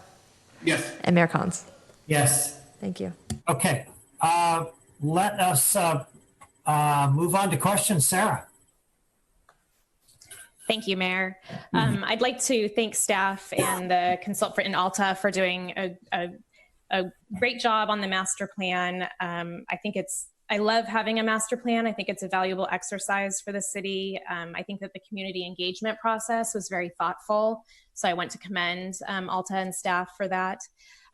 B: Yes.
F: And Mayor Collins?
A: Yes.
F: Thank you.
A: Okay. Let us move on to questions. Sarah.
H: Thank you, Mayor. I'd like to thank staff and the consultant in Alta for doing a great job on the master plan. I love having a master plan. I think it's a valuable exercise for the city. I think that the community engagement process was very thoughtful. So I want to commend Alta and staff for that.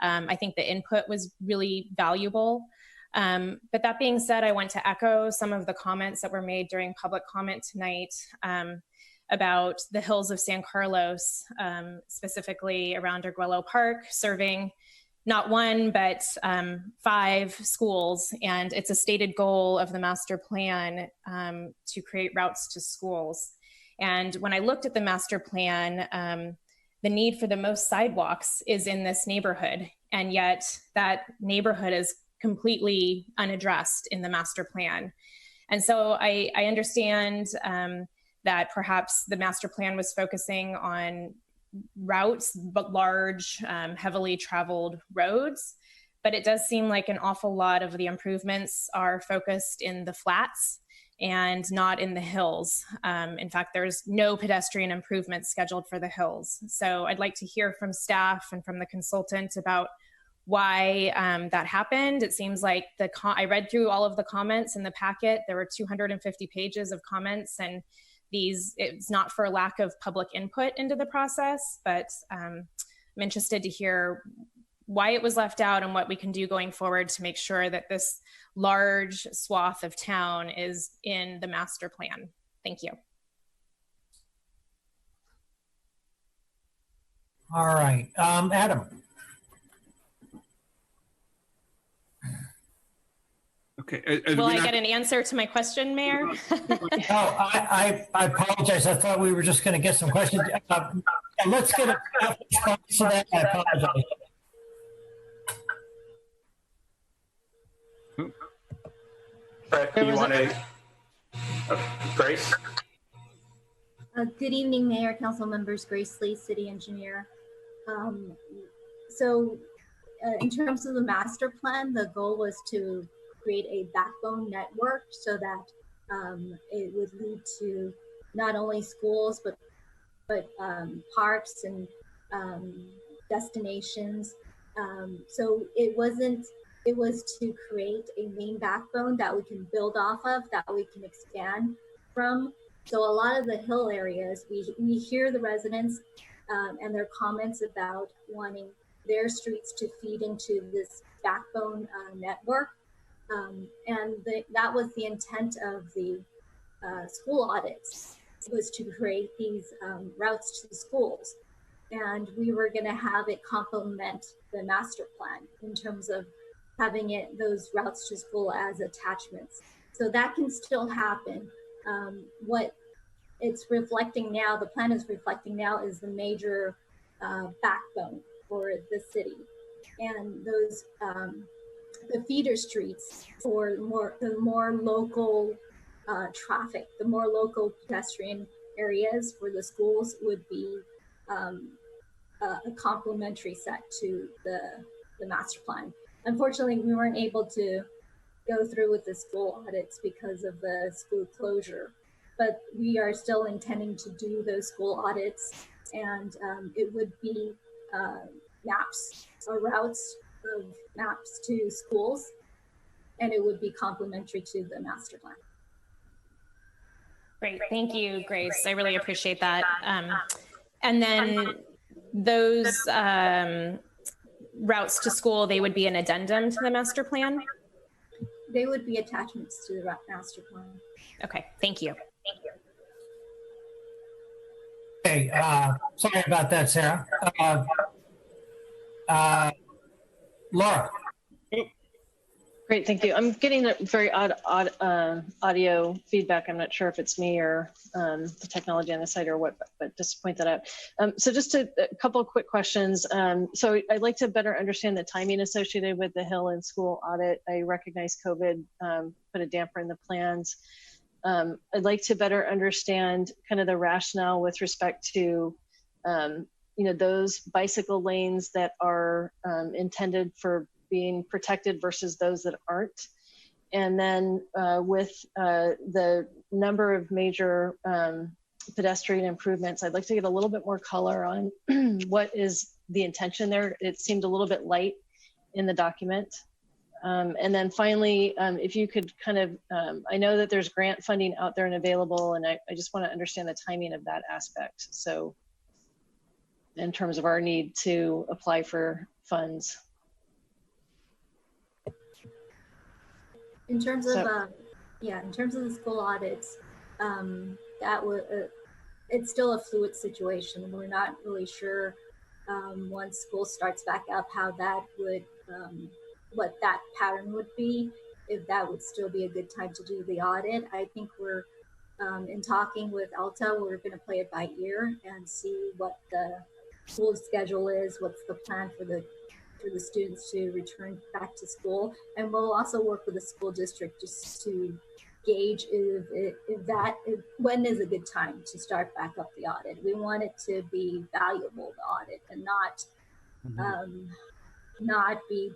H: I think the input was really valuable. But that being said, I want to echo some of the comments that were made during public comment tonight about the hills of San Carlos, specifically around Arguello Park, serving not one, but 5 schools. And it's a stated goal of the master plan to create routes to schools. And when I looked at the master plan, the need for the most sidewalks is in this neighborhood. And yet that neighborhood is completely unaddressed in the master plan. And so I understand that perhaps the master plan was focusing on routes, but large, heavily traveled roads. But it does seem like an awful lot of the improvements are focused in the flats and not in the hills. In fact, there's no pedestrian improvements scheduled for the hills. So I'd like to hear from staff and from the consultant about why that happened. It seems like I read through all of the comments in the packet. There were 250 pages of comments, and it's not for lack of public input into the process, but I'm interested to hear why it was left out and what we can do going forward to make sure that this large swath of town is in the master plan. Thank you.
A: All right, Adam.
B: Okay.
H: Will I get an answer to my question, Mayor?
A: I apologize. I thought we were just going to get some questions. Let's get a response to that. I apologize.
G: Brett, do you want to? Grace?
J: Good evening, Mayor, Council members, Grace Lee, City Engineer. In terms of the master plan, the goal was to create a backbone network so that it would lead to not only schools, but parks and destinations. So it was to create a main backbone that we can build off of, that we can expand from. So a lot of the hill areas, we hear the residents and their comments about wanting their streets to feed into this backbone network. That was the intent of the school audits, was to create these routes to the schools. And we were gonna have it complement the master plan in terms of having those routes to school as attachments. So that can still happen. What it's reflecting now, the plan is reflecting now, is the major backbone for the city. And those, the feeder streets for the more local traffic, the more local pedestrian areas for the schools would be a complementary set to the master plan. Unfortunately, we weren't able to go through with the school audits because of the school closure, but we are still intending to do those school audits, and it would be maps or routes of maps to schools, and it would be complementary to the master plan.
H: Great, thank you, Grace. I really appreciate that. And then those routes to school, they would be an addendum to the master plan?
J: They would be attachments to the master plan.
H: Okay, thank you.
A: Okay, sorry about that, Sarah. Laura.
D: Great, thank you. I'm getting a very odd audio feedback. I'm not sure if it's me or the technology on the site or what, but just to point that out. So just a couple of quick questions. So I'd like to better understand the timing associated with the Hill and school audit. I recognize COVID put a damper in the plans. I'd like to better understand kind of the rationale with respect to those bicycle lanes that are intended for being protected versus those that aren't. And then with the number of major pedestrian improvements, I'd like to get a little bit more color on what is the intention there. It seemed a little bit light in the document. And then finally, if you could kind of, I know that there's grant funding out there and available, and I just want to understand the timing of that aspect. So in terms of our need to apply for funds.
J: In terms of, in terms of the school audits, that would, it's still a fluid situation. We're not really sure once school starts back up how that would, what that pattern would be, if that would still be a good time to do the audit. I think we're in talking with Alta, we're going to play it by ear and see what the school schedule is, what's the plan for the students to return back to school. And we'll also work with the school district just to gauge when is a good time to start back up the audit. We want it to be valuable, the audit, and not be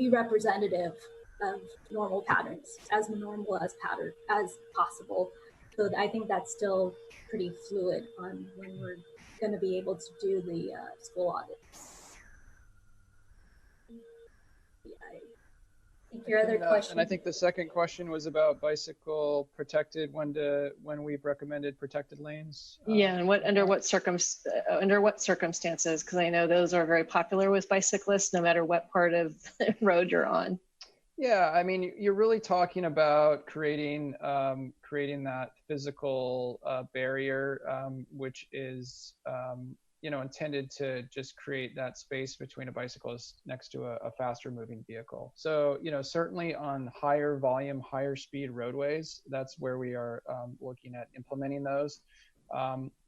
J: representative of normal patterns, as normal as possible. So I think that's still pretty fluid on when we're going to be able to do the school audit. I think your other question.
V: And I think the second question was about bicycle protected, when we've recommended protected lanes.
D: Yeah, and under what circumstances? Because I know those are very popular with bicyclists, no matter what part of the road you're on.
V: Yeah, I mean, you're really talking about creating that physical barrier, which is intended to just create that space between a bicyclist next to a faster moving vehicle. So, certainly on higher volume, higher speed roadways, that's where we are looking at implementing those.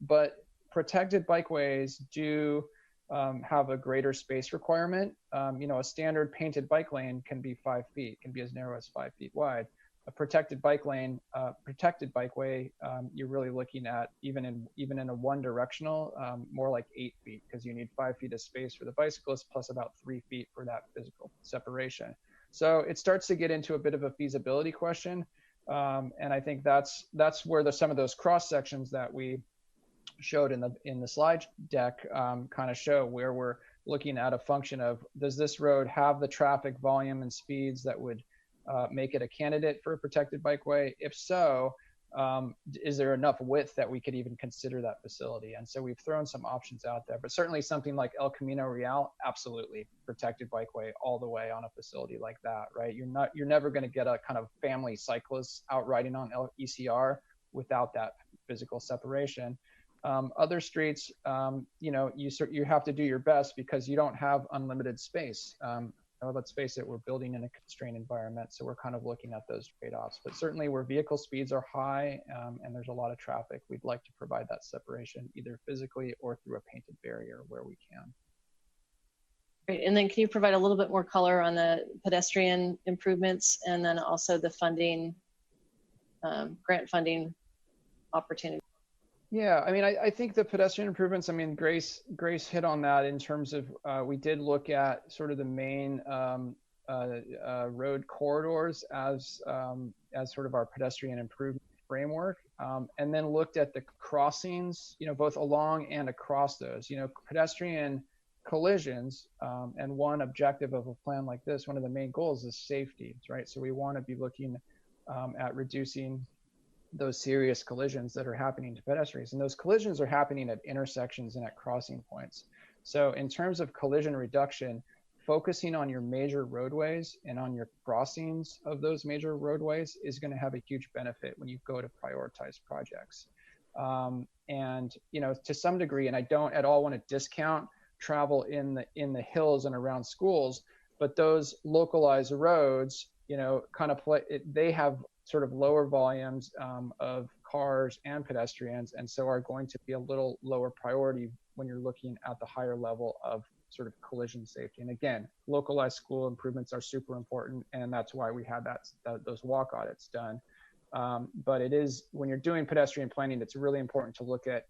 V: But protected bikeways do have a greater space requirement. A standard painted bike lane can be 5 feet, can be as narrow as 5 feet wide. a protected bike lane, protected bikeway, you're really looking at even in a one directional, more like 8 feet, because you need 5 feet of space for the bicyclist plus about 3 feet for that physical separation. So it starts to get into a bit of a feasibility question. And I think that's where some of those cross sections that we showed in the slide deck kind of show, where we're looking at a function of, does this road have the traffic volume and speeds that would make it a candidate for a protected bikeway? If so, is there enough width that we could even consider that facility? And so we've thrown some options out there, but certainly something like El Camino Real, absolutely protected bikeway all the way on a facility like that, right? You're never going to get a kind of family cyclists out riding on ECR without that physical separation. Other streets, you have to do your best because you don't have unlimited space. Let's face it, we're building in a constrained environment, so we're kind of looking at those trade-offs. But certainly where vehicle speeds are high and there's a lot of traffic, we'd like to provide that separation either physically or through a painted barrier where we can.
D: Great. And then can you provide a little bit more color on the pedestrian improvements and then also the funding, grant funding opportunity?
V: Yeah, I mean, I think the pedestrian improvements, I mean, Grace hit on that in terms of, we did look at sort of the main road corridors as sort of our pedestrian improvement framework, and then looked at the crossings, both along and across those, pedestrian collisions, and one objective of a plan like this, one of the main goals is safety, right? So we want to be looking at reducing those serious collisions that are happening to pedestrians. And those collisions are happening at intersections and at crossing points. So in terms of collision reduction, focusing on your major roadways and on your crossings of those major roadways is going to have a huge benefit when you go to prioritize projects. And, to some degree, and I don't at all want to discount travel in the hills and around schools, but those localized roads, they have sort of lower volumes of cars and pedestrians, and so are going to be a little lower priority when you're looking at the higher level of sort of collision safety. And again, localized school improvements are super important, and that's why we had those walk audits done. But it is, when you're doing pedestrian planning, it's really important to look at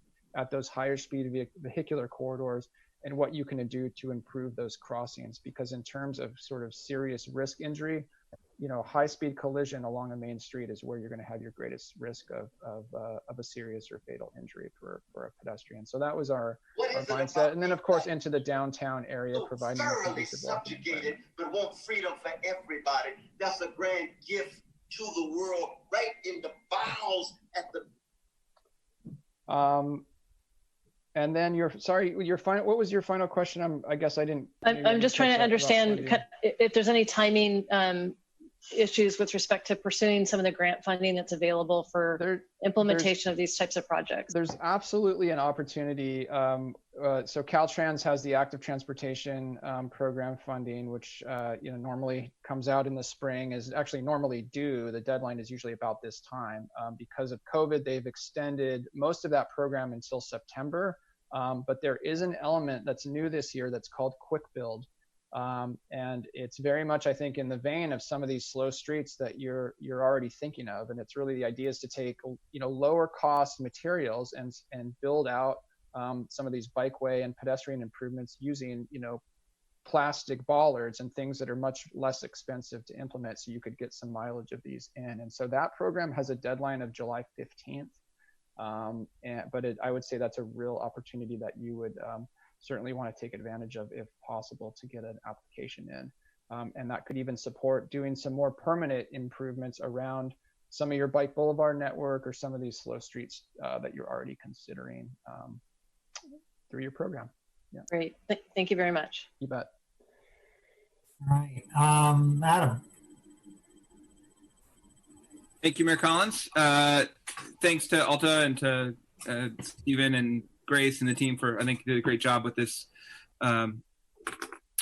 V: those higher speed vehicular corridors and what you can do to improve those crossings, because in terms of sort of serious risk injury, high-speed collision along a main street is where you're going to have your greatest risk of a serious or fatal injury for a pedestrian. So that was our mindset. And then, of course, into the downtown area, providing a conducive walking environment.
P: But want freedom for everybody. That's a grand gift to the world, right in the bowels at the.
V: And then what was your final question? I guess I didn't.
D: I'm just trying to understand if there's any timing issues with respect to pursuing some of the grant funding that's available for implementation of these types of projects.
V: There's absolutely an opportunity. So Caltrans has the active transportation program funding, which normally comes out in the spring, is actually normally due. The deadline is usually about this time. Because of COVID, they've extended most of that program until September. But there is an element that's new this year that's called Quick Build. And it's very much, I think, in the vein of some of these slow streets that you're already thinking of. And it's really, the idea is to take, lower cost materials and build out some of these bikeway and pedestrian improvements using, plastic bollards and things that are much less expensive to implement, so you could get some mileage of these in. And so that program has a deadline of July 15th. But I would say that's a real opportunity that you would certainly want to take advantage of if possible to get an application in. And that could even support doing some more permanent improvements around some of your bike boulevard network or some of these slow streets that you're already considering through your program. Yeah.
D: Great. Thank you very much.
V: You bet.
A: All right. Adam.
B: Thank you, Mayor Collins. Thanks to Alta and to Stephen and Grace and the team for, I think, you did a great job with this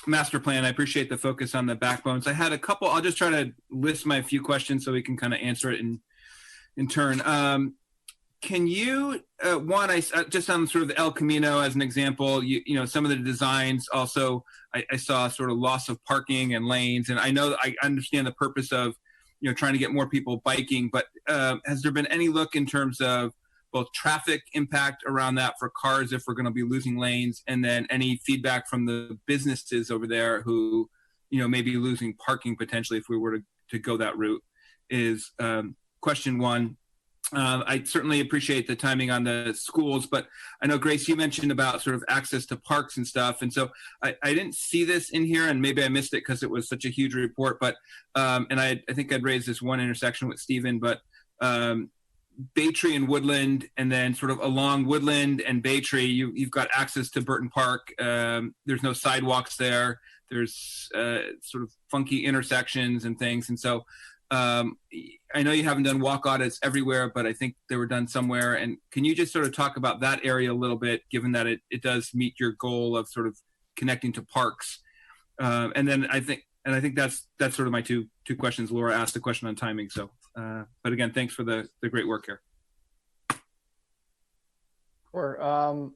B: master plan. I appreciate the focus on the backbones. I had a couple, I'll just try to list my few questions so we can kind of answer it in turn. Can you, just on sort of the El Camino as an example, some of the designs also, I saw sort of loss of parking and lanes. And I know, I understand the purpose of, trying to get more people biking. But has there been any look in terms of both traffic impact around that for cars if we're going to be losing lanes, and then any feedback from the businesses over there who, may be losing parking potentially if we were to go that route, is question one. I certainly appreciate the timing on the schools, but I know, Grace, you mentioned about sort of access to parks and stuff. And so I didn't see this in here, and maybe I missed it because it was such a huge report, but, and I think I'd raised this one intersection with Stephen, but Baytree and Woodland, and then sort of along Woodland and Baytree, you've got access to Burton Park. There's no sidewalks there. There's sort of funky intersections and things. And so I know you haven't done walk audits everywhere, but I think they were done somewhere. And can you just sort of talk about that area a little bit, given that it does meet your goal of sort of connecting to parks? And then I think that's sort of my two questions. Laura asked a question on timing. So, but again, thanks for the great work here.
V: Sure.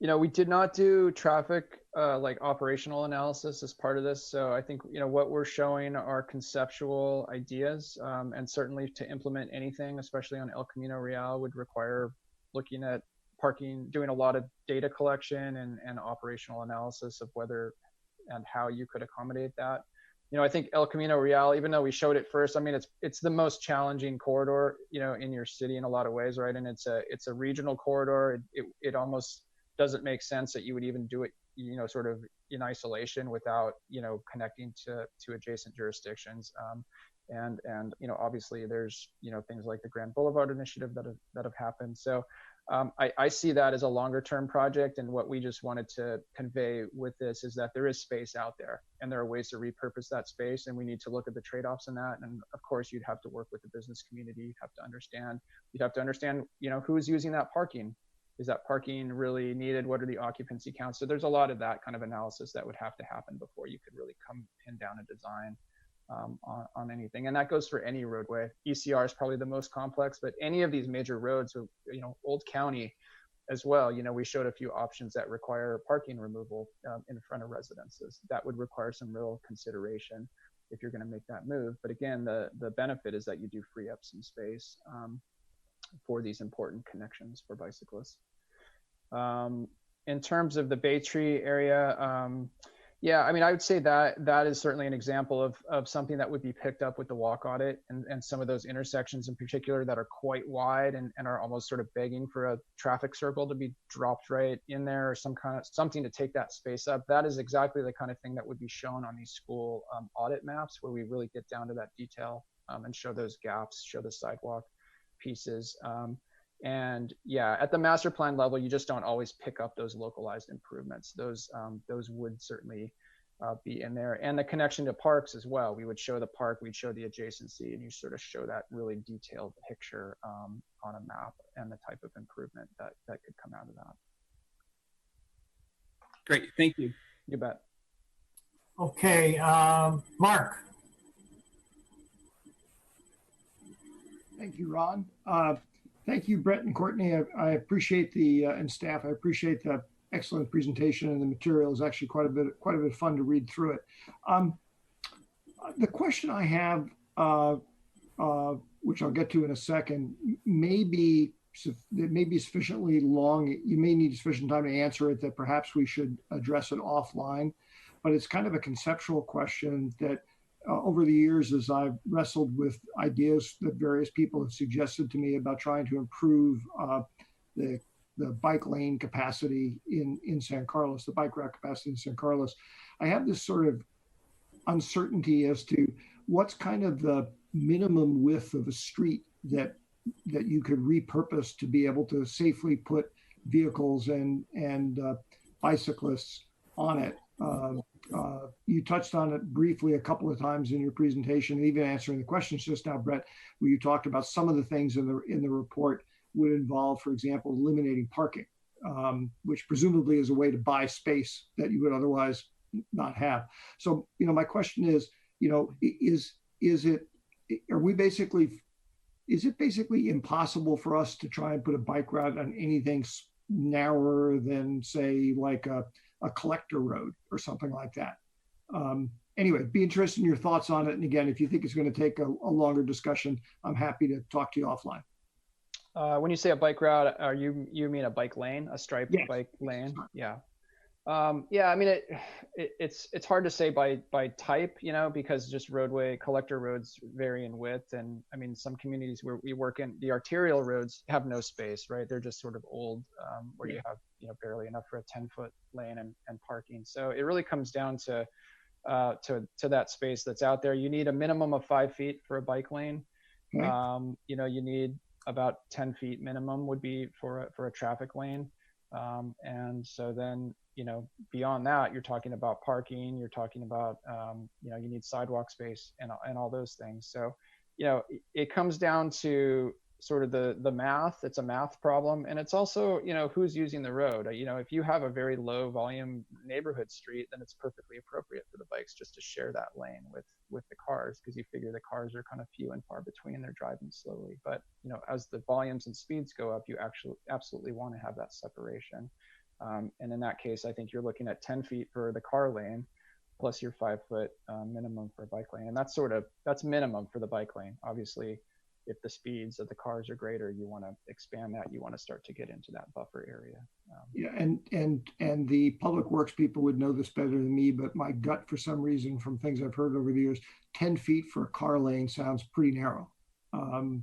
V: We did not do traffic like operational analysis as part of this. So I think, what we're showing are conceptual ideas, and certainly to implement anything, especially on El Camino Real, would require looking at parking, doing a lot of data collection and operational analysis of whether and how you could accommodate that. I think El Camino Real, even though we showed it first, I mean, it's the most challenging corridor, in your city in a lot of ways, right? And it's a regional corridor. It almost doesn't make sense that you would even do it, sort of in isolation without, connecting to adjacent jurisdictions. And obviously there's, things like the Grand Boulevard Initiative that have happened. So I see that as a longer term project. And what we just wanted to convey with this is that there is space out there, and there are ways to repurpose that space. And we need to look at the trade-offs in that. And of course, you'd have to work with the business community. You'd have to understand, who's using that parking. Is that parking really needed? What are the occupancy counts? So there's a lot of that kind of analysis that would have to happen before you could really pin down a design on anything. And that goes for any roadway. ECR is probably the most complex, but any of these major roads, or, Old County as well, we showed a few options that require parking removal in front of residences. That would require some real consideration if you're going to make that move. But again, the benefit is that you do free up some space for these important connections for bicyclists. In terms of the Baytree area, yeah, I mean, I would say that is certainly an example of something that would be picked up with the walk audit, and some of those intersections in particular that are quite wide and are almost sort of begging for a traffic circle to be dropped right in there, or something to take that space up. That is exactly the kind of thing that would be shown on these school audit maps, where we really get down to that detail and show those gaps, show the sidewalk pieces. And yeah, at the master plan level, you just don't always pick up those localized improvements. Those would certainly be in there. And the connection to parks as well. We would show the park, we'd show the adjacency, and you sort of show that really detailed picture on a map and the type of improvement that could come out of that.
B: Great, thank you.
V: You bet.
A: Okay, Mark.
C: Thank you, Ron. Thank you, Brett and Courtney. I appreciate and staff. I appreciate the excellent presentation, and the material is actually quite a bit of fun to read through it. The question I have, which I'll get to in a second, may be sufficiently long. You may need sufficient time to answer it, that perhaps we should address it offline. But it's kind of a conceptual question that over the years, as I've wrestled with ideas that various people have suggested to me about trying to improve the bike lane capacity in San Carlos, the bike route capacity in San Carlos, I have this sort of uncertainty as to what's kind of the minimum width of a street that you could repurpose to be able to safely put vehicles and bicyclists on it. You touched on it briefly a couple of times in your presentation, and even answering the questions just now, Brett, where you talked about some of the things in the report would involve, for example, eliminating parking, which presumably is a way to buy space that you would otherwise not have. So, my question is, is it basically impossible for us to try and put a bike route on anything narrower than, say, like a collector road or something like that? Anyway, be interested in your thoughts on it. And again, if you think it's going to take a longer discussion, I'm happy to talk to you offline.
V: When you say a bike route, are you mean a bike lane, a striped bike lane? Yeah. Yeah, I mean, it's hard to say by type, you know, because just roadway collector roads vary in width. And I mean, some communities where we work in, the arterial roads have no space, right? They're just sort of old, where you have, you know, barely enough for a 10-foot lane and parking. So it really comes down to that space that's out there. You need a minimum of 5 feet for a bike lane.
C: Okay.
V: You know, you need about 10 feet minimum would be for a traffic lane. And so then, you know, beyond that, you're talking about parking, you're talking about, you know, you need sidewalk space and all those things. So, you know, it comes down to sort of the math. It's a math problem. And it's also, you know, who's using the road. You know, if you have a very low volume neighborhood street, then it's perfectly appropriate for the bikes just to share that lane with the cars, because you figure the cars are kind of few and far between, they're driving slowly. But, you know, as the volumes and speeds go up, you actually absolutely want to have that separation. And in that case, I think you're looking at 10 feet for the car lane, plus your 5 foot minimum for a bike lane. And that's minimum for the bike lane. Obviously, if the speeds of the cars are greater, you want to expand that. You want to start to get into that buffer area.
C: Yeah, and the public works people would know this better than me, but my gut, for some reason, from things I've heard over the years, 10 feet for a car lane sounds pretty narrow. I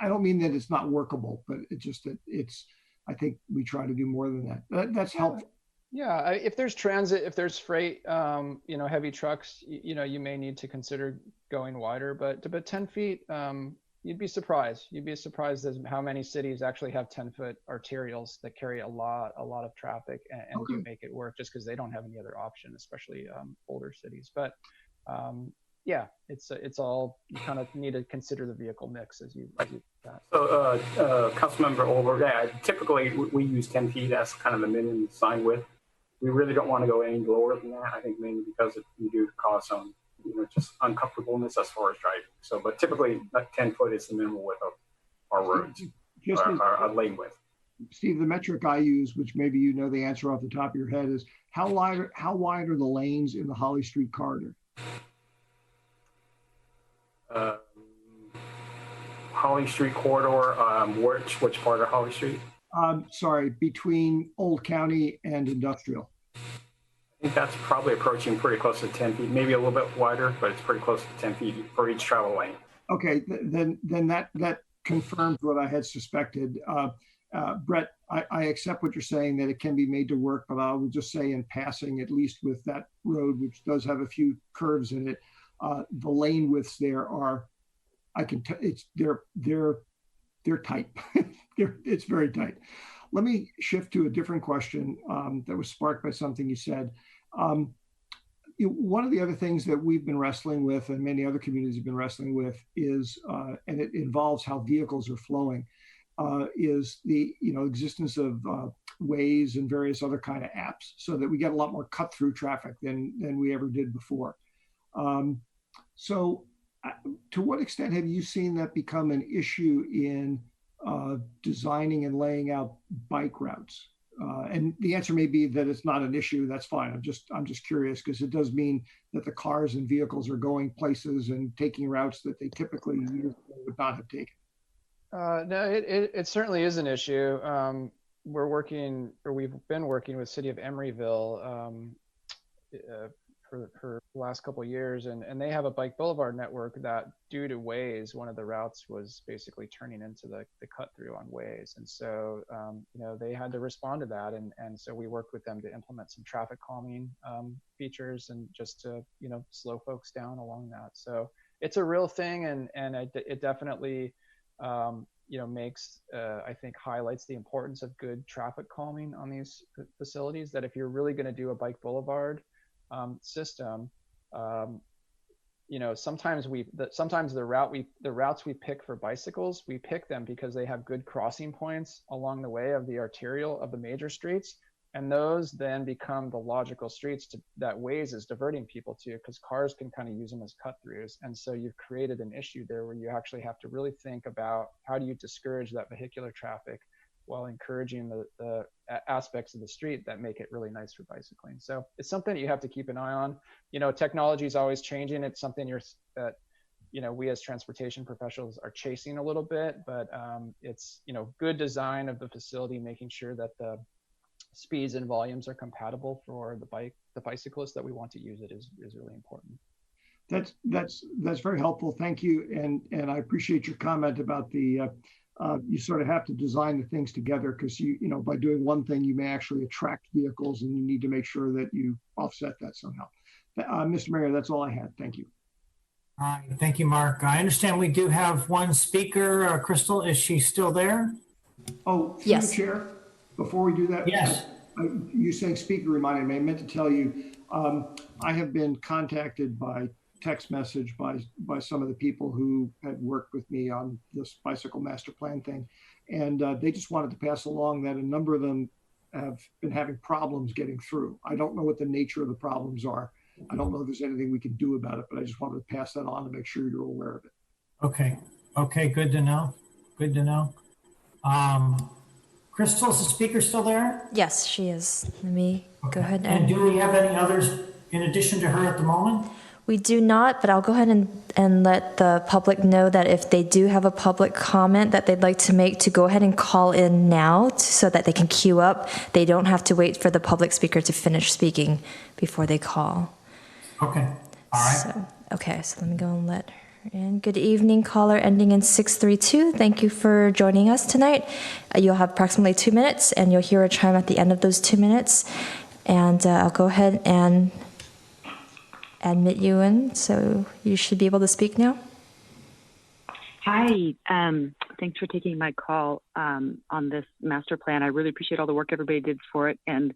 C: don't mean that it's not workable, but it's just that I think we try to do more than that. That's helpful.
V: Yeah, if there's transit, if there's freight, you know, heavy trucks, you know, you may need to consider going wider, but 10 feet, you'd be surprised. You'd be surprised as how many cities actually have 10-foot arterials that carry a lot of traffic and do make it work, just because they don't have any other option, especially older cities. But yeah, it's all, you kind of need to consider the vehicle mix as you that.
G: So, Councilmember Olber, yeah, typically we use 10 feet as kind of the minimum design width. We really don't want to go any lower than that. I think mainly because you do cause some, you know, just uncomfortableness as far as driving. So, but typically, 10 foot is the minimum width of our roads, our lane width.
C: Steve, the metric I use, which maybe you know the answer off the top of your head, is how wide are the lanes in the Holly Street corridor?
G: Holly Street corridor, which part of Holly Street?
C: Sorry, between Old County and Industrial.
G: I think that's probably approaching pretty close to 10 feet, maybe a little bit wider, but it's pretty close to 10 feet for each travel lane.
C: Okay, then that confirms what I had suspected. Brett, I accept what you're saying, that it can be made to work, but I will just say in passing, at least with that road, which does have a few curves in it, the lane widths there are, they're tight. It's very tight. Let me shift to a different question that was sparked by something you said. One of the other things that we've been wrestling with, and many other communities have been wrestling with, is, and it involves how vehicles are flowing, is the existence of Waze and various other kind of apps, so that we get a lot more cut-through traffic than we ever did before. So to what extent have you seen that become an issue in designing and laying out bike routes? And the answer may be that it's not an issue. That's fine. I'm just curious, because it does mean that the cars and vehicles are going places and taking routes that they typically would not have taken.
V: No, it certainly is an issue. We've been working with City of Emeryville for the last couple of years, and they have a bike boulevard network that, due to Waze, one of the routes was basically turning into the cut through on Waze. And so, they had to respond to that. And so we worked with them to implement some traffic calming features, and just to, slow folks down along that. So it's a real thing. And it definitely, makes, I think, highlights the importance of good traffic calming on these facilities, that if you're really going to do a bike boulevard system, sometimes the routes we pick for bicycles, we pick them because they have good crossing points along the way of the arterial of the major streets, and those then become the logical streets that Waze is diverting people to, because cars can kind of use them as cut throughs. And so you've created an issue there where you actually have to really think about, how do you discourage that vehicular traffic while encouraging the aspects of the street that make it really nice for bicycling. So it's something that you have to keep an eye on. You know, technology is always changing. It's something that you know, we as transportation professionals are chasing a little bit, but it's, you know, good design of the facility, making sure that the speeds and volumes are compatible for the bicyclists that we want to use it is really important.
C: That's very helpful. Thank you. And I appreciate your comment about the, you sort of have to design the things together, because you know, by doing one thing, you may actually attract vehicles, and you need to make sure that you offset that somehow. Mr. Mayor, that's all I had. Thank you.
A: All right, thank you, Mark. I understand we do have one speaker. Crystal, is she still there?
C: Oh, through
F: yes.
C: the chair. Before we do that,
A: yes.
C: You saying speaker reminded me. I meant to tell you, I have been contacted by text message by some of the people who had worked with me on this bicycle master plan thing, and they just wanted to pass along that a number of them have been having problems getting through. I don't know what the nature of the problems are. I don't know if there's anything we can do about it, but I just wanted to pass that on to make sure you're aware of it.
A: Okay. Okay. Good to know. Good to know. Crystal, is the speaker still there?
F: Yes, she is. Let me go ahead
A: And do we have any others in addition to her at the moment?
F: We do not, but I'll go ahead and let the public know that if they do have a public comment that they'd like to make, to go ahead and call in now so that they can queue up. They don't have to wait for the public speaker to finish speaking before they call.
A: Okay. All right.
F: So, okay, so let me go and let her in. Good evening, caller ending in 632. Thank you for joining us tonight. You'll have approximately 2 minutes, and you'll hear a chime at the end of those 2 minutes. And I'll go ahead and admit you in, so you should be able to speak now.
R: Hi, thanks for taking my call on this master plan. I really appreciate all the work everybody did for it, and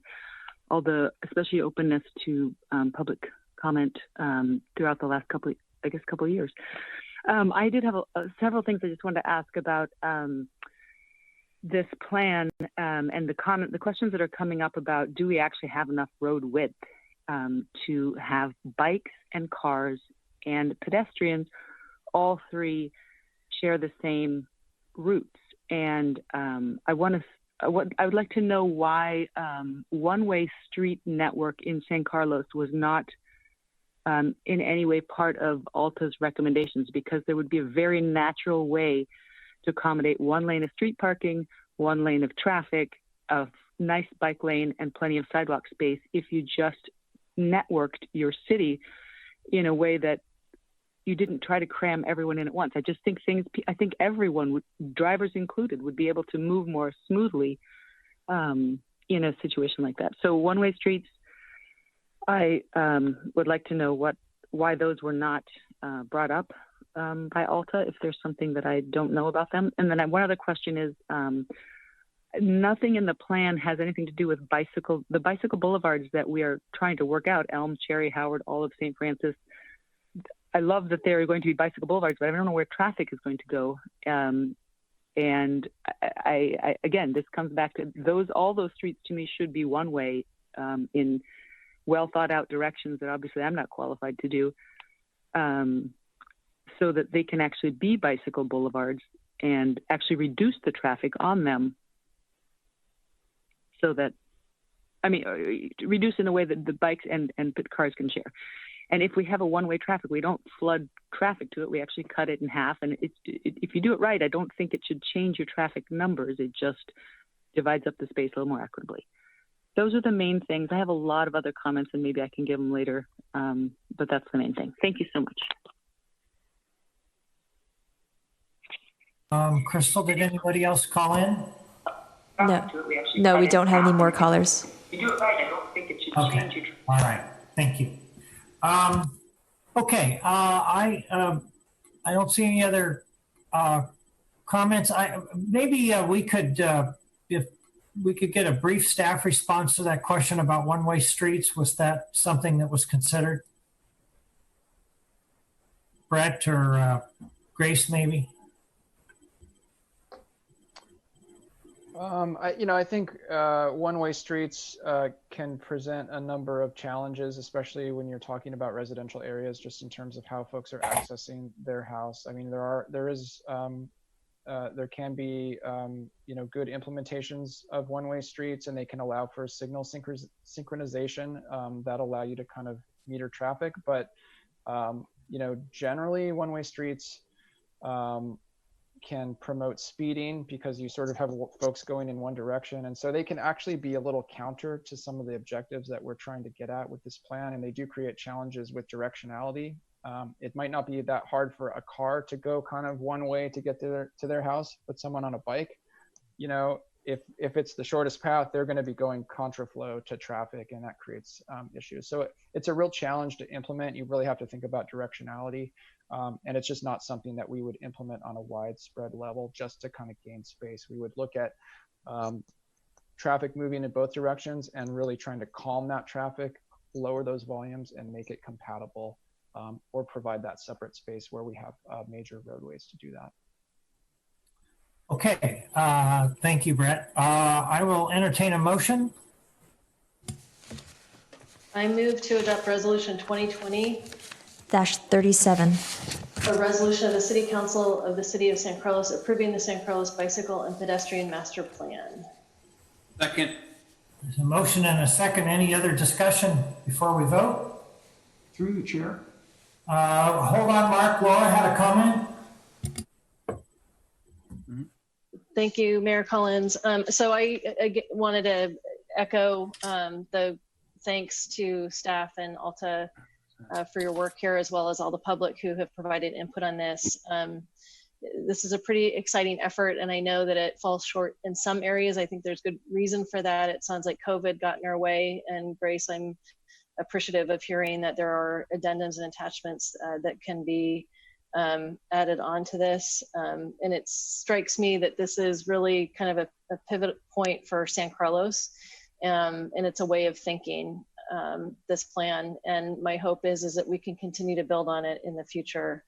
R: all the, especially openness to public comment throughout the last couple of years. I did have several things I just wanted to ask about this plan and the questions that are coming up about, do we actually have enough road width to have bikes and cars and pedestrians, all three share the same routes? And I would like to know why one-way street network in San Carlos was not in any way part of Alta's recommendations, because there would be a very natural way to accommodate one lane of street parking, one lane of traffic, a nice bike lane, and plenty of sidewalk space if you just networked your city in a way that you didn't try to cram everyone in at once. I just think everyone, drivers included, would be able to move more smoothly in a situation like that. So one-way streets, I would like to know why those were not brought up by Alta, if there's something that I don't know about them. And then one other question is, nothing in the plan has anything to do with the bicycle boulevards that we are trying to work out, Elm, Cherry, Howard, all of St. Francis. I love that there are going to be bicycle boulevards, but I don't know where traffic is going to go. And I again, this comes back to all those streets to me should be one way in well thought out directions that obviously I'm not qualified to do, so that they can actually be bicycle boulevards and actually reduce the traffic on them. So that, reduce in a way that the bikes and cars can share. And if we have a one-way traffic, we don't flood traffic to it. We actually cut it in half. And if you do it right, I don't think it should change your traffic numbers. It just divides up the space a little more equitably. Those are the main things. I have a lot of other comments, and maybe I can give them later. But that's the main thing. Thank you so much.
A: Crystal, did anybody else call in?
F: No, we don't have any more callers.
R: If you do it right, I don't think it should change your traffic.
A: All right. Thank you. Okay. I don't see any other comments. Maybe we could, if we could get a brief staff response to that question about one-way streets. Was that something that was considered? Brett or Grace, maybe?
V: I think one-way streets can present a number of challenges, especially when you're talking about residential areas, just in terms of how folks are accessing their house. I mean, there is there can be, good implementations of one-way streets, and they can allow for signal synchronization that allow you to kind of meter traffic. But, generally one-way streets can promote speeding because you sort of have folks going in one direction. And so they can actually be a little counter to some of the objectives that we're trying to get at with this plan. And they do create challenges with directionality. It might not be that hard for a car to go kind of one way to get to their house, but someone on a bike, if it's the shortest path, they're going to be going contraflow to traffic, and that creates issues. So it's a real challenge to implement. You really have to think about directionality, and it's just not something that we would implement on a widespread level just to kind of gain space. We would look at traffic moving in both directions and really trying to calm that traffic, lower those volumes, and make it compatible, or provide that separate space where we have major roadways to do that.
A: Okay, thank you, Brett. I will entertain a motion.
D: I move to adopt resolution
F: 2020-37.
D: A resolution of the City Council of the City of San Carlos approving the San Carlos Bicycle and Pedestrian Master Plan.
B: Second.
A: There's a motion and a second. Any other discussion before we vote?
C: Through the chair.
A: Hold on, Mark. Laura had a comment.
D: Thank you, Mayor Collins. So I wanted to echo the thanks to staff and Alta for your work here, as well as all the public who have provided input on this. This is a pretty exciting effort, and I know that it falls short in some areas. I think there's good reason for that. It sounds like COVID got in our way, and Grace, I'm appreciative of hearing that there are addendums and attachments that can be added on to this. And it strikes me that this is really kind of a pivot point for San Carlos, and it's a way of thinking, this plan. And my hope is that we can continue to build on it in the future.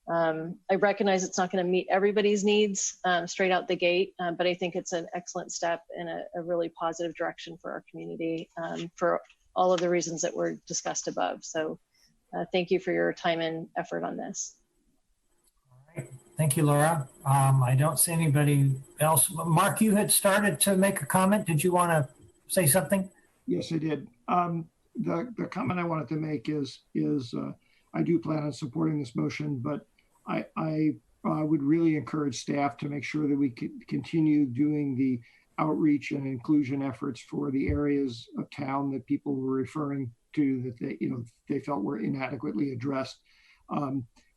D: I recognize it's not going to meet everybody's needs straight out the gate, but I think it's an excellent step in a really positive direction for our community, for all of the reasons that were discussed above. So thank you for your time and effort on this.
A: Thank you, Laura. I don't see anybody else. Mark, you had started to make a comment. Did you want to say something?
C: Yes, I did. The comment I wanted to make is I do plan on supporting this motion, but I would really encourage staff to make sure that we continue doing the outreach and inclusion efforts for the areas of town that people were referring to that they felt were inadequately addressed.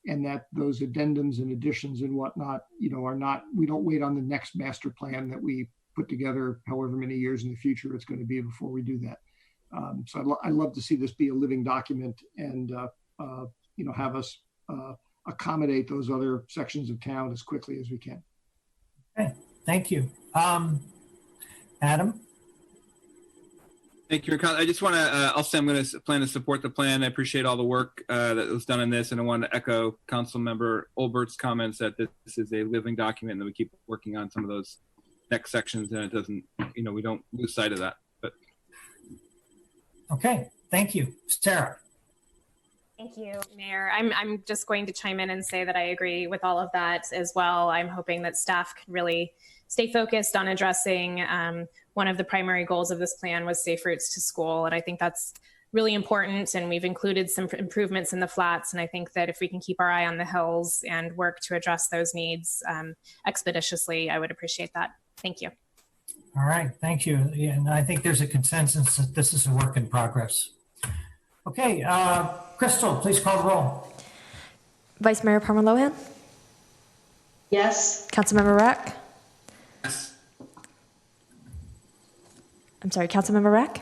C: And that those addendums and additions and whatnot, are not, we don't wait on the next master plan that we put together however many years in the future it's going to be before we do that. So I'd love to see this be a living document and, have us accommodate those other sections of town as quickly as we can.
A: Okay, thank you. Adam?
B: Thank you. I just want to, I'm going to plan to support the plan. I appreciate all the work that was done on this. And I want to echo Council Member Olbert's comments that this is a living document and that we keep working on some of those next sections and it doesn't, we don't lose sight of that. But
A: okay, thank you. Sarah.
H: Thank you, Mayor. I'm just going to chime in and say that I agree with all of that as well. I'm hoping that staff can really stay focused on addressing one of the primary goals of this plan was safe routes to school. And I think that's really important. And we've included some improvements in the flats. And I think that if we can keep our eye on the hills and work to address those needs expeditiously, I would appreciate that. Thank you.
A: All right, thank you. Yeah, and I think there's a consensus that this is a work in progress. Okay, Crystal, please call the roll.
F: Vice Mayor Parma-Lohan?
D: Yes.
F: Councilmember Rack?
B: Yes.
F: I'm sorry, Councilmember Rack?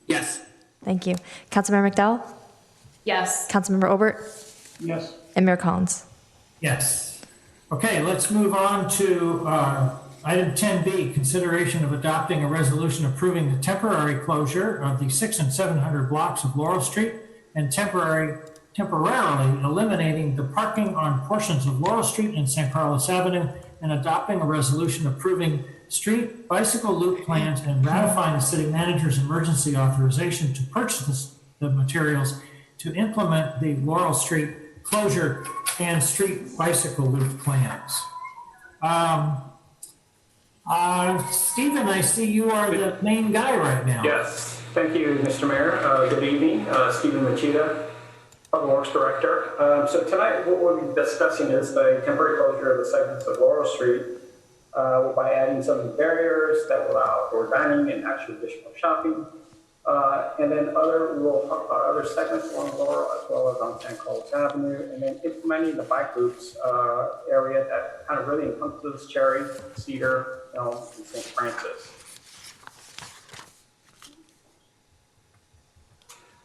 B: Yes.
F: Thank you. Councilmember McDowell?
H: Yes.
F: Councilmember Obert?
C: Yes.
F: And Mayor Collins?
A: Yes. Okay, let's move on to item 10B, consideration of adopting a resolution approving the temporary closure of the 600 and 700 blocks of Laurel Street and temporarily eliminating the parking on portions of Laurel Street and San Carlos Avenue, and adopting a resolution approving street bicycle loop plans and ratifying the city manager's emergency authorization to purchase the materials to implement the Laurel Street closure and street bicycle loop plans. Stephen, I see you are the main guy right now.
G: Yes, thank you, Mr. Mayor. Good evening, Stephen Machida, Public Works Director. So tonight what we'll be discussing is the temporary closure of the segments of Laurel Street by adding some barriers that will allow outdoor dining and actual additional shopping. And then other segments along Laurel as well as on San Carlos Avenue, and then implementing the bike loops area that kind of really encompasses Cherry, Cedar, Elm, and St. Francis.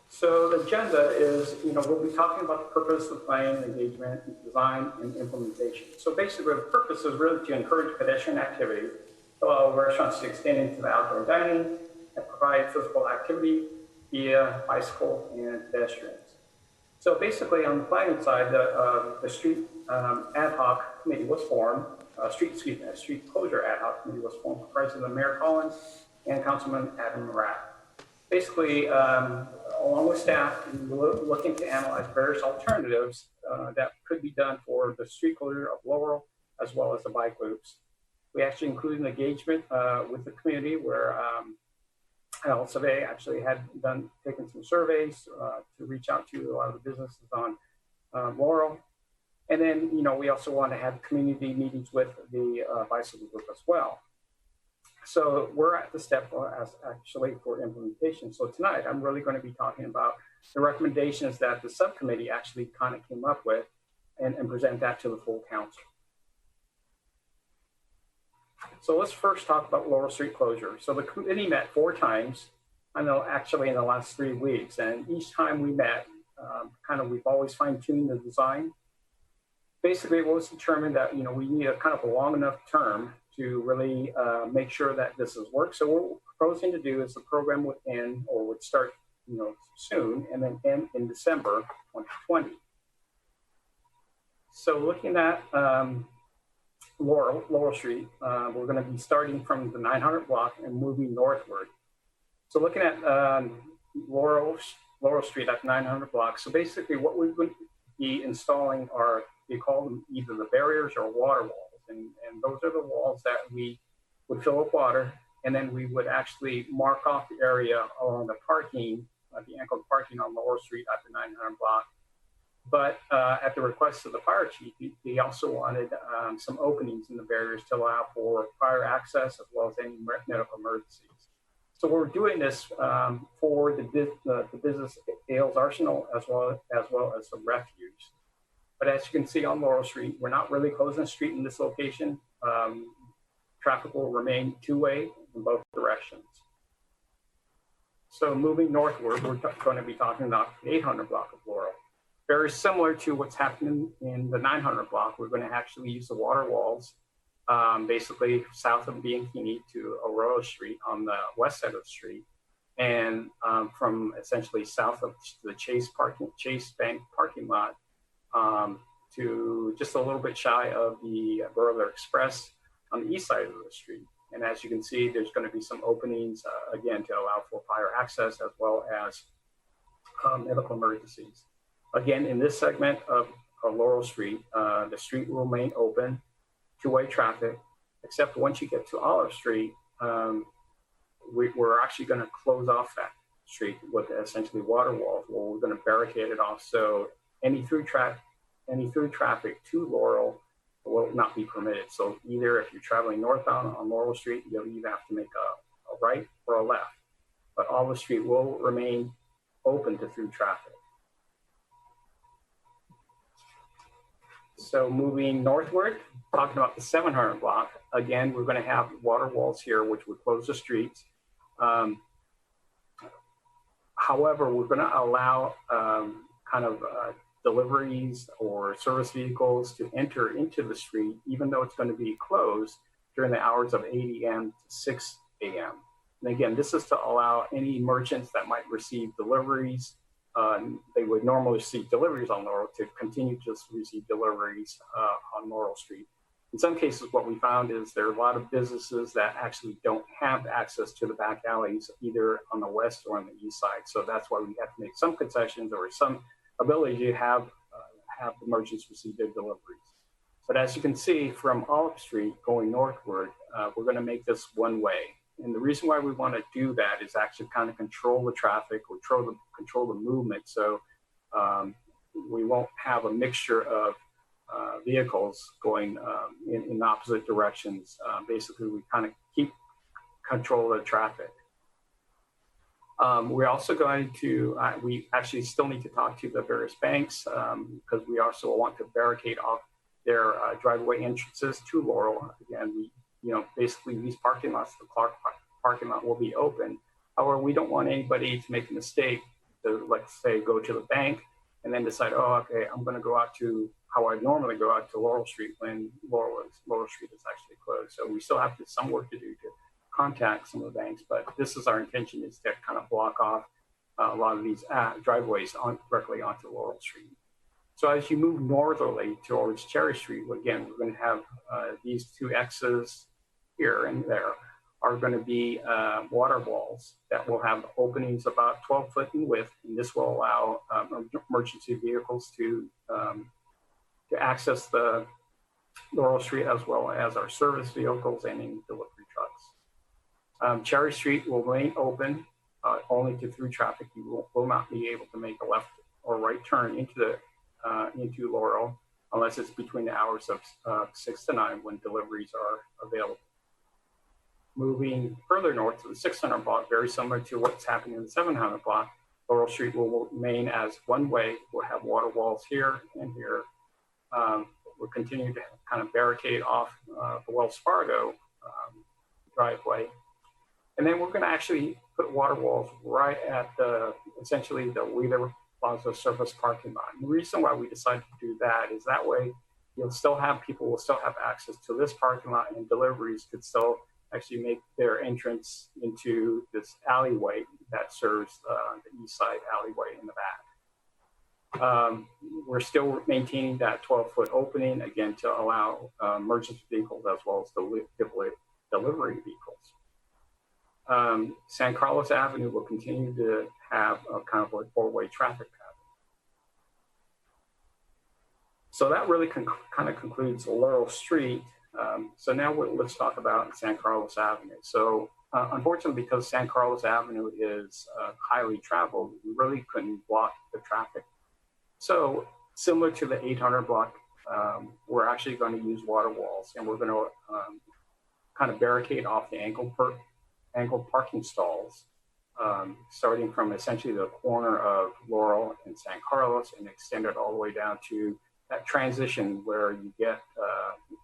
G: So the agenda is, we'll be talking about the purpose of plan, engagement, design, and implementation. So basically the purpose is really to encourage pedestrian activity, allow restaurants to extend into the outdoor dining, and provide physical activity via bicycle and pedestrians. So basically on the planning side, the street ad hoc committee was formed, street closure ad hoc committee was formed, comprising of Mayor Collins and Councilman Adam Murat. Basically, along with staff, we're looking to analyze various alternatives that could be done for the street closure of Laurel as well as the bike loops. We actually included an engagement with the community where LSA actually had taken some surveys to reach out to a lot of the businesses on Laurel. And then, we also want to have community meetings with the bicycle group as well. So we're at the step actually for implementation. So tonight, I'm really going to be talking about the recommendations that the subcommittee actually kind of came up with and present that to the full council. So let's first talk about Laurel Street closure. So the committee met 4 times, actually in the last 3 weeks. And each time we met, we've always fine-tuned the design. Basically, it was determined that, we need a kind of a long enough term to really make sure that this has worked. So what we're proposing to do is the program would end or would start, soon and then end in December 2020. So looking at Laurel Street, we're going to be starting from the 900 block and moving northward. So looking at Laurel Street at 900 block. So basically what we're going to be installing are, we call them either the barriers or water walls. And those are the walls that we would fill with water. And then we would actually mark off the area along the parking, the anchored parking on Laurel Street at the 900 block. But at the request of the fire chief, he also wanted some openings in the barriers to allow for fire access as well as any medical emergencies. So we're doing this for the business Ales Arsenal as well as the refuge. But as you can see on Laurel Street, we're not really closing the street in this location. Traffic will remain two-way in both directions. So moving northward, we're going to be talking about the 800 block of Laurel. Very similar to what's happening in the 900 block, we're going to actually use the water walls, basically south of Bianchini to Aurora Street on the west side of the street, and from essentially south of the Chase Bank parking lot to just a little bit shy of the Burler Express on the east side of the street. And as you can see, there's going to be some openings again to allow for fire access as well as medical emergencies. Again, in this segment of Laurel Street, the street will remain open, two-way traffic, except once you get to Olive Street, we're actually going to close off that street with essentially water walls where we're going to barricade it off. So any through traffic to Laurel will not be permitted. So either if you're traveling northbound on Laurel Street, you'll either have to make a right or a left. But Olive Street will remain open to through traffic. So moving northward, talking about the 700 block, again, we're going to have water walls here, which would close the streets. However, we're going to allow deliveries or service vehicles to enter into the street, even though it's going to be closed during the hours of 8 a.m. to 6 a.m. And again, this is to allow any merchants that might receive deliveries. They would normally receive deliveries on Laurel to continue to receive deliveries on Laurel Street. In some cases, what we found is there are a lot of businesses that actually don't have access to the back alleys, either on the west or on the east side. So that's why we have to make some concessions or some ability to have have the merchants receive their deliveries. But as you can see from Olive Street going northward, we're going to make this one way. And the reason why we want to do that is actually kind of control the traffic, control the movement. So we won't have a mixture of vehicles going in opposite directions. Basically, we kind of keep control of the traffic. We're also going to, we actually still need to talk to the various banks because we also want to barricade off their driveway entrances to Laurel. Again, basically these parking lots, the Clark parking lot will be open. However, we don't want anybody to make a mistake to, let's say, go to the bank and then decide, oh, okay, I'm going to go out to how I normally go out to Laurel Street when Laurel Street is actually closed. So we still have some work to do to contact some of the banks, but this is our intention, is to kind of block off a lot of these driveways directly onto Laurel Street. So as you move northerly towards Cherry Street, again, we're going to have these two X's here and there are going to be water walls that will have openings about 12 foot in width, and this will allow emergency vehicles to access the Laurel Street as well as our service vehicles and any delivery trucks. Cherry Street will remain open only to through traffic. You will not be able to make a left or right turn into Laurel unless it's between the hours of 6 to 9 when deliveries are available. Moving further north to the 600 block, very similar to what's happening in the 700 block, Laurel Street will remain as one way. We'll have water walls here and here. We'll continue to kind of barricade off the Wells Fargo driveway. And then we're going to actually put water walls right at essentially the Wheeler Plaza surface parking lot. And the reason why we decided to do that is that way people will still have access to this parking lot, and deliveries could still actually make their entrance into this alleyway that serves the east side alleyway in the back. We're still maintaining that 12-foot opening, again, to allow emergency vehicles as well as delivery vehicles. San Carlos Avenue will continue to have a kind of a four-way traffic pattern. So that really kind of concludes Laurel Street. So now let's talk about San Carlos Avenue. So unfortunately, because San Carlos Avenue is highly traveled, we really couldn't block the traffic. So similar to the 800 block, we're actually going to use water walls, and we're going to kind of barricade off the angled parking stalls, starting from essentially the corner of Laurel and San Carlos and extend it all the way down to that transition where you get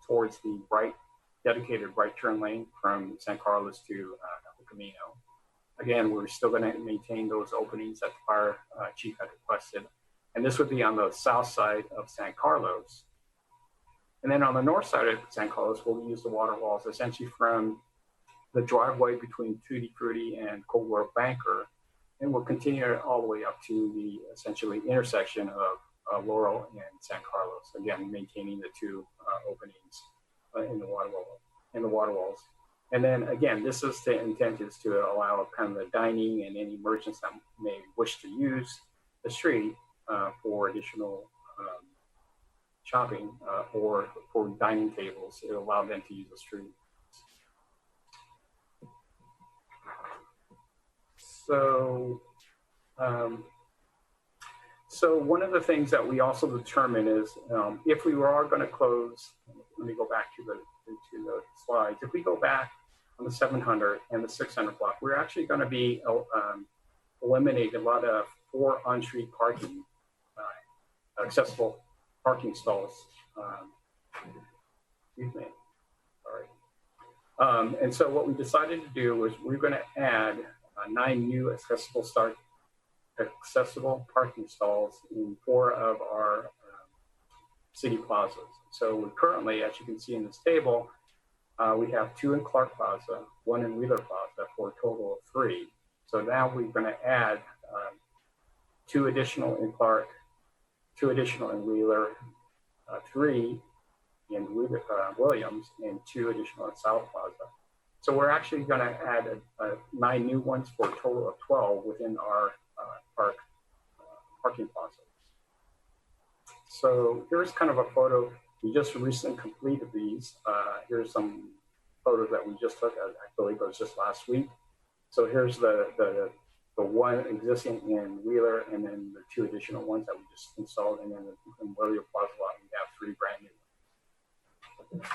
G: towards the dedicated right turn lane from San Carlos to El Camino. Again, we're still going to maintain those openings that the fire chief had requested. And this would be on the south side of San Carlos. And then on the north side of San Carlos, we'll use the water walls essentially from the driveway between Tutti Frutti and Coldwell Banker. And we'll continue all the way up to the essentially intersection of Laurel and San Carlos. Again, maintaining the two openings in the water walls. And then again, this is the intent is to allow kind of the dining and any merchants that may wish to use the street for additional shopping or for dining tables. It'll allow them to use the street. So one of the things that we also determine is if we are going to close, let me go back to the slides. If we go back on the 700 and the 600 block, we're actually going to be eliminating a lot of 4 on-street parking, accessible parking stalls. Excuse me, sorry. And so what we decided to do was we're going to add 9 new accessible parking stalls in 4 of our city plazas. So we currently, as you can see in this table, we have 2 in Clark Plaza, 1 in Wheeler Plaza for a total of 3. So now we're going to add 2 additional in Clark, 2 additional in Wheeler, 3 in Williams, and 2 additional in South Plaza. So we're actually going to add 9 new ones for a total of 12 within our parking plaza. So here's kind of a photo. We just recently completed these. Here's some photos that we just took. I believe it was just last week. So here's the one existing in Wheeler, and then the 2 additional ones that we just installed, and then in William Plaza lot, we have 3 brand new ones.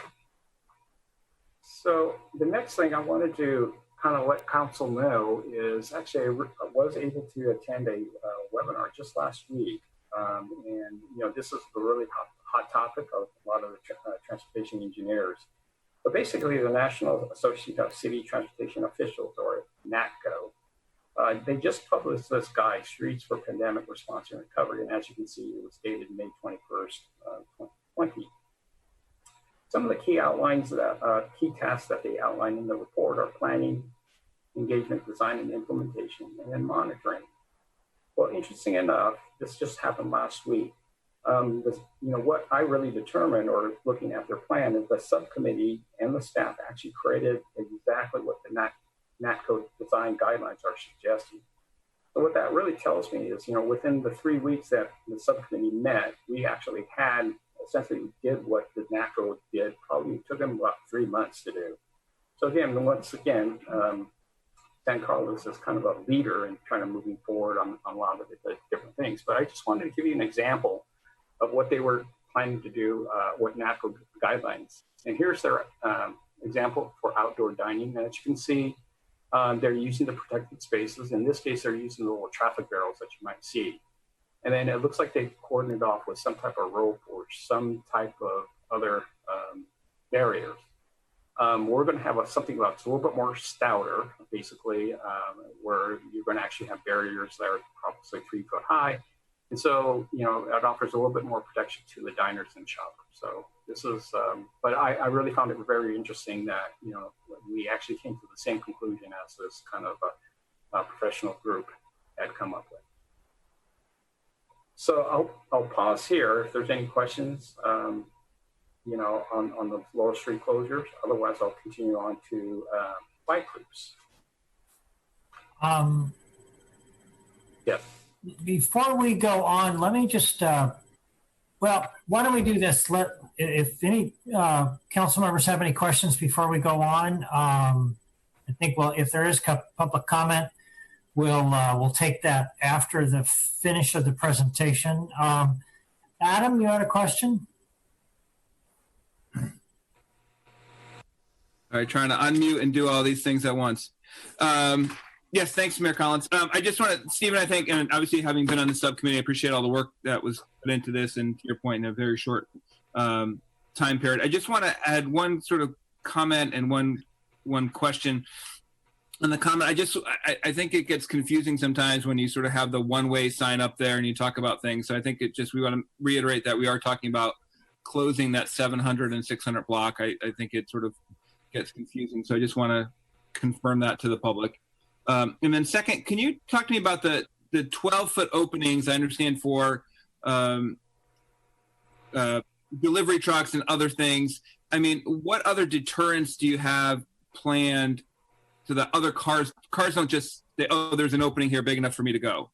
G: So the next thing I wanted to kind of let council know is actually I was able to attend a webinar just last week, and this is a really hot topic of a lot of the transportation engineers. But basically, the National Association of City Transportation Officials, or NATCO, they just published this guide, Streets for Pandemic Response and Recovery. And as you can see, it was dated May 21st, 2020. Some of the key outlines, key tasks that they outline in the report are planning, engagement, design, and implementation, and then monitoring. Well, interesting enough, this just happened last week. What I really determined, or looking at their plan, is the subcommittee and the staff actually created exactly what the NATCO design guidelines are suggesting. So what that really tells me is, within the 3 weeks that the subcommittee met, we actually had essentially did what the NATCO did. Probably took them about 3 months to do. So again, once again, San Carlos is kind of a leader in trying to moving forward on a lot of the different things. But I just wanted to give you an example of what they were planning to do, what NATCO guidelines. And here's their example for outdoor dining. And as you can see, they're using the protected spaces. In this case, they're using the little traffic barrels that you might see. And then it looks like they cordoned off with some type of rope or some type of other barriers. We're going to have something that's a little bit more stouter, basically, where you're going to actually have barriers that are probably 3 foot high. And so, it offers a little bit more protection to the diners and shoppers. So this is, but I really found it very interesting that, we actually came to the same conclusion as this kind of a professional group had come up with. So I'll pause here if there's any questions, on the Laurel Street closures. Otherwise, I'll continue on to bike loops. Yes.
A: Before we go on, let me just, why don't we do this? If any council members have any questions before we go on, I think, if there is public comment, we'll take that after the finish of the presentation. Adam, you had a question?
B: All right, trying to unmute and do all these things at once. Yes, thanks, Mayor Collins. I just want to, Stephen, I think, and obviously having been on the subcommittee, I appreciate all the work that was put into this, and to your point, in a very short time period. I just want to add one sort of comment and one question. On the comment, I think it gets confusing sometimes when you sort of have the one-way sign up there and you talk about things. So I think we want to reiterate that we are talking about closing that 700 and 600 block. I think it sort of gets confusing. So I just want to confirm that to the public. And then second, can you talk to me about the 12-foot openings? I understand for delivery trucks and other things. I mean, what other deterrents do you have planned so that other cars don't just say, oh, there's an opening here big enough for me to go?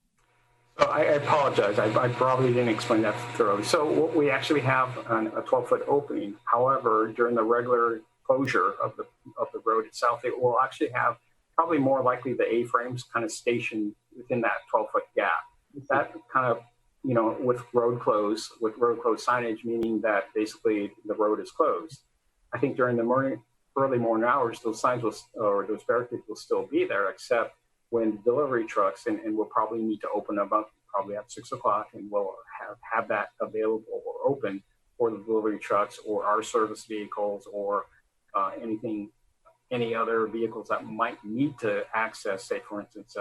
G: So I apologize. I probably didn't explain that thoroughly. So we actually have a 12-foot opening. However, during the regular closure of the road itself, it will actually have probably more likely the A-frames kind of stationed within that 12-foot gap. That kind of, with road close signage, meaning that basically the road is closed. I think during the early morning hours, those signs those barricades will still be there, except when delivery trucks, and we'll probably need to open them up probably at 6 o'clock, and we'll have that available or open for the delivery trucks or our service vehicles or any other vehicles that might need to access, say, for instance,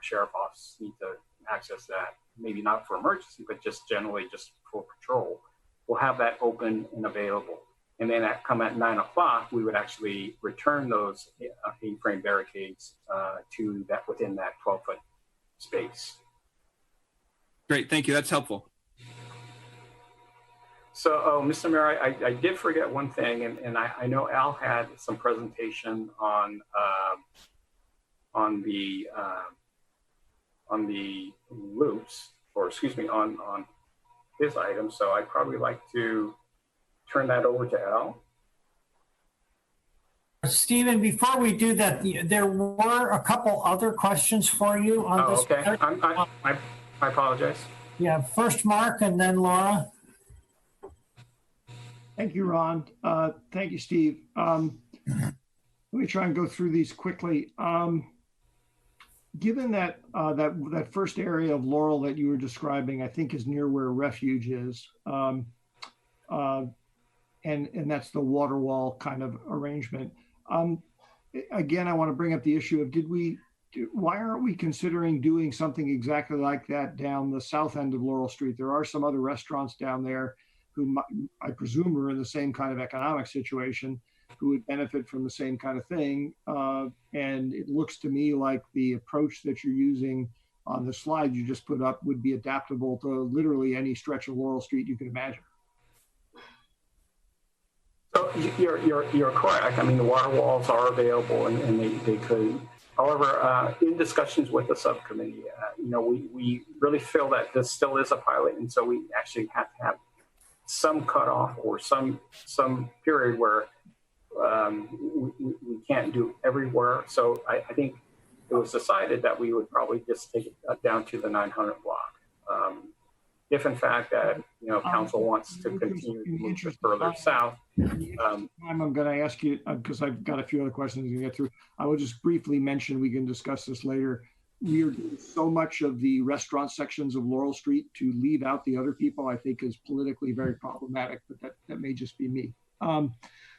G: sheriff office need to access that, maybe not for emergency, but just generally just for patrol. We'll have that open and available. And then at 9 o'clock, we would actually return those A-frame barricades to that within that 12-foot space.
B: Great, thank you. That's helpful.
G: So, Mr. Mayor, I did forget one thing, and I know Al had some presentation on the loops, or excuse me, on his item. So I'd probably like to turn that over to Al.
A: Stephen, before we do that, there were a couple other questions for you on this.
G: Okay. I apologize.
A: Yeah, first Mark and then Laura.
C: Thank you, Ron. Thank you, Steve. Let me try and go through these quickly. Given that that first area of Laurel that you were describing, I think is near where Refuge is, and that's the water wall kind of arrangement. Again, I want to bring up the issue of why aren't we considering doing something exactly like that down the south end of Laurel Street? There are some other restaurants down there who I presume are in the same kind of economic situation, who would benefit from the same kind of thing. And it looks to me like the approach that you're using on the slide you just put up would be adaptable to literally any stretch of Laurel Street you can imagine.
G: So you're correct. I mean, the water walls are available and they could. However, in discussions with the subcommittee, we really feel that this still is a pilot. And so we actually have to have some cutoff or some period where we can't do everywhere. So I think it was decided that we would probably just take it down to the 900 block. If in fact that council wants to continue to move further south.
C: I'm going to ask you, because I've got a few other questions to get through. I will just briefly mention, we can discuss this later. We are doing so much of the restaurant sections of Laurel Street to leave out the other people, I think is politically very problematic, but that may just be me.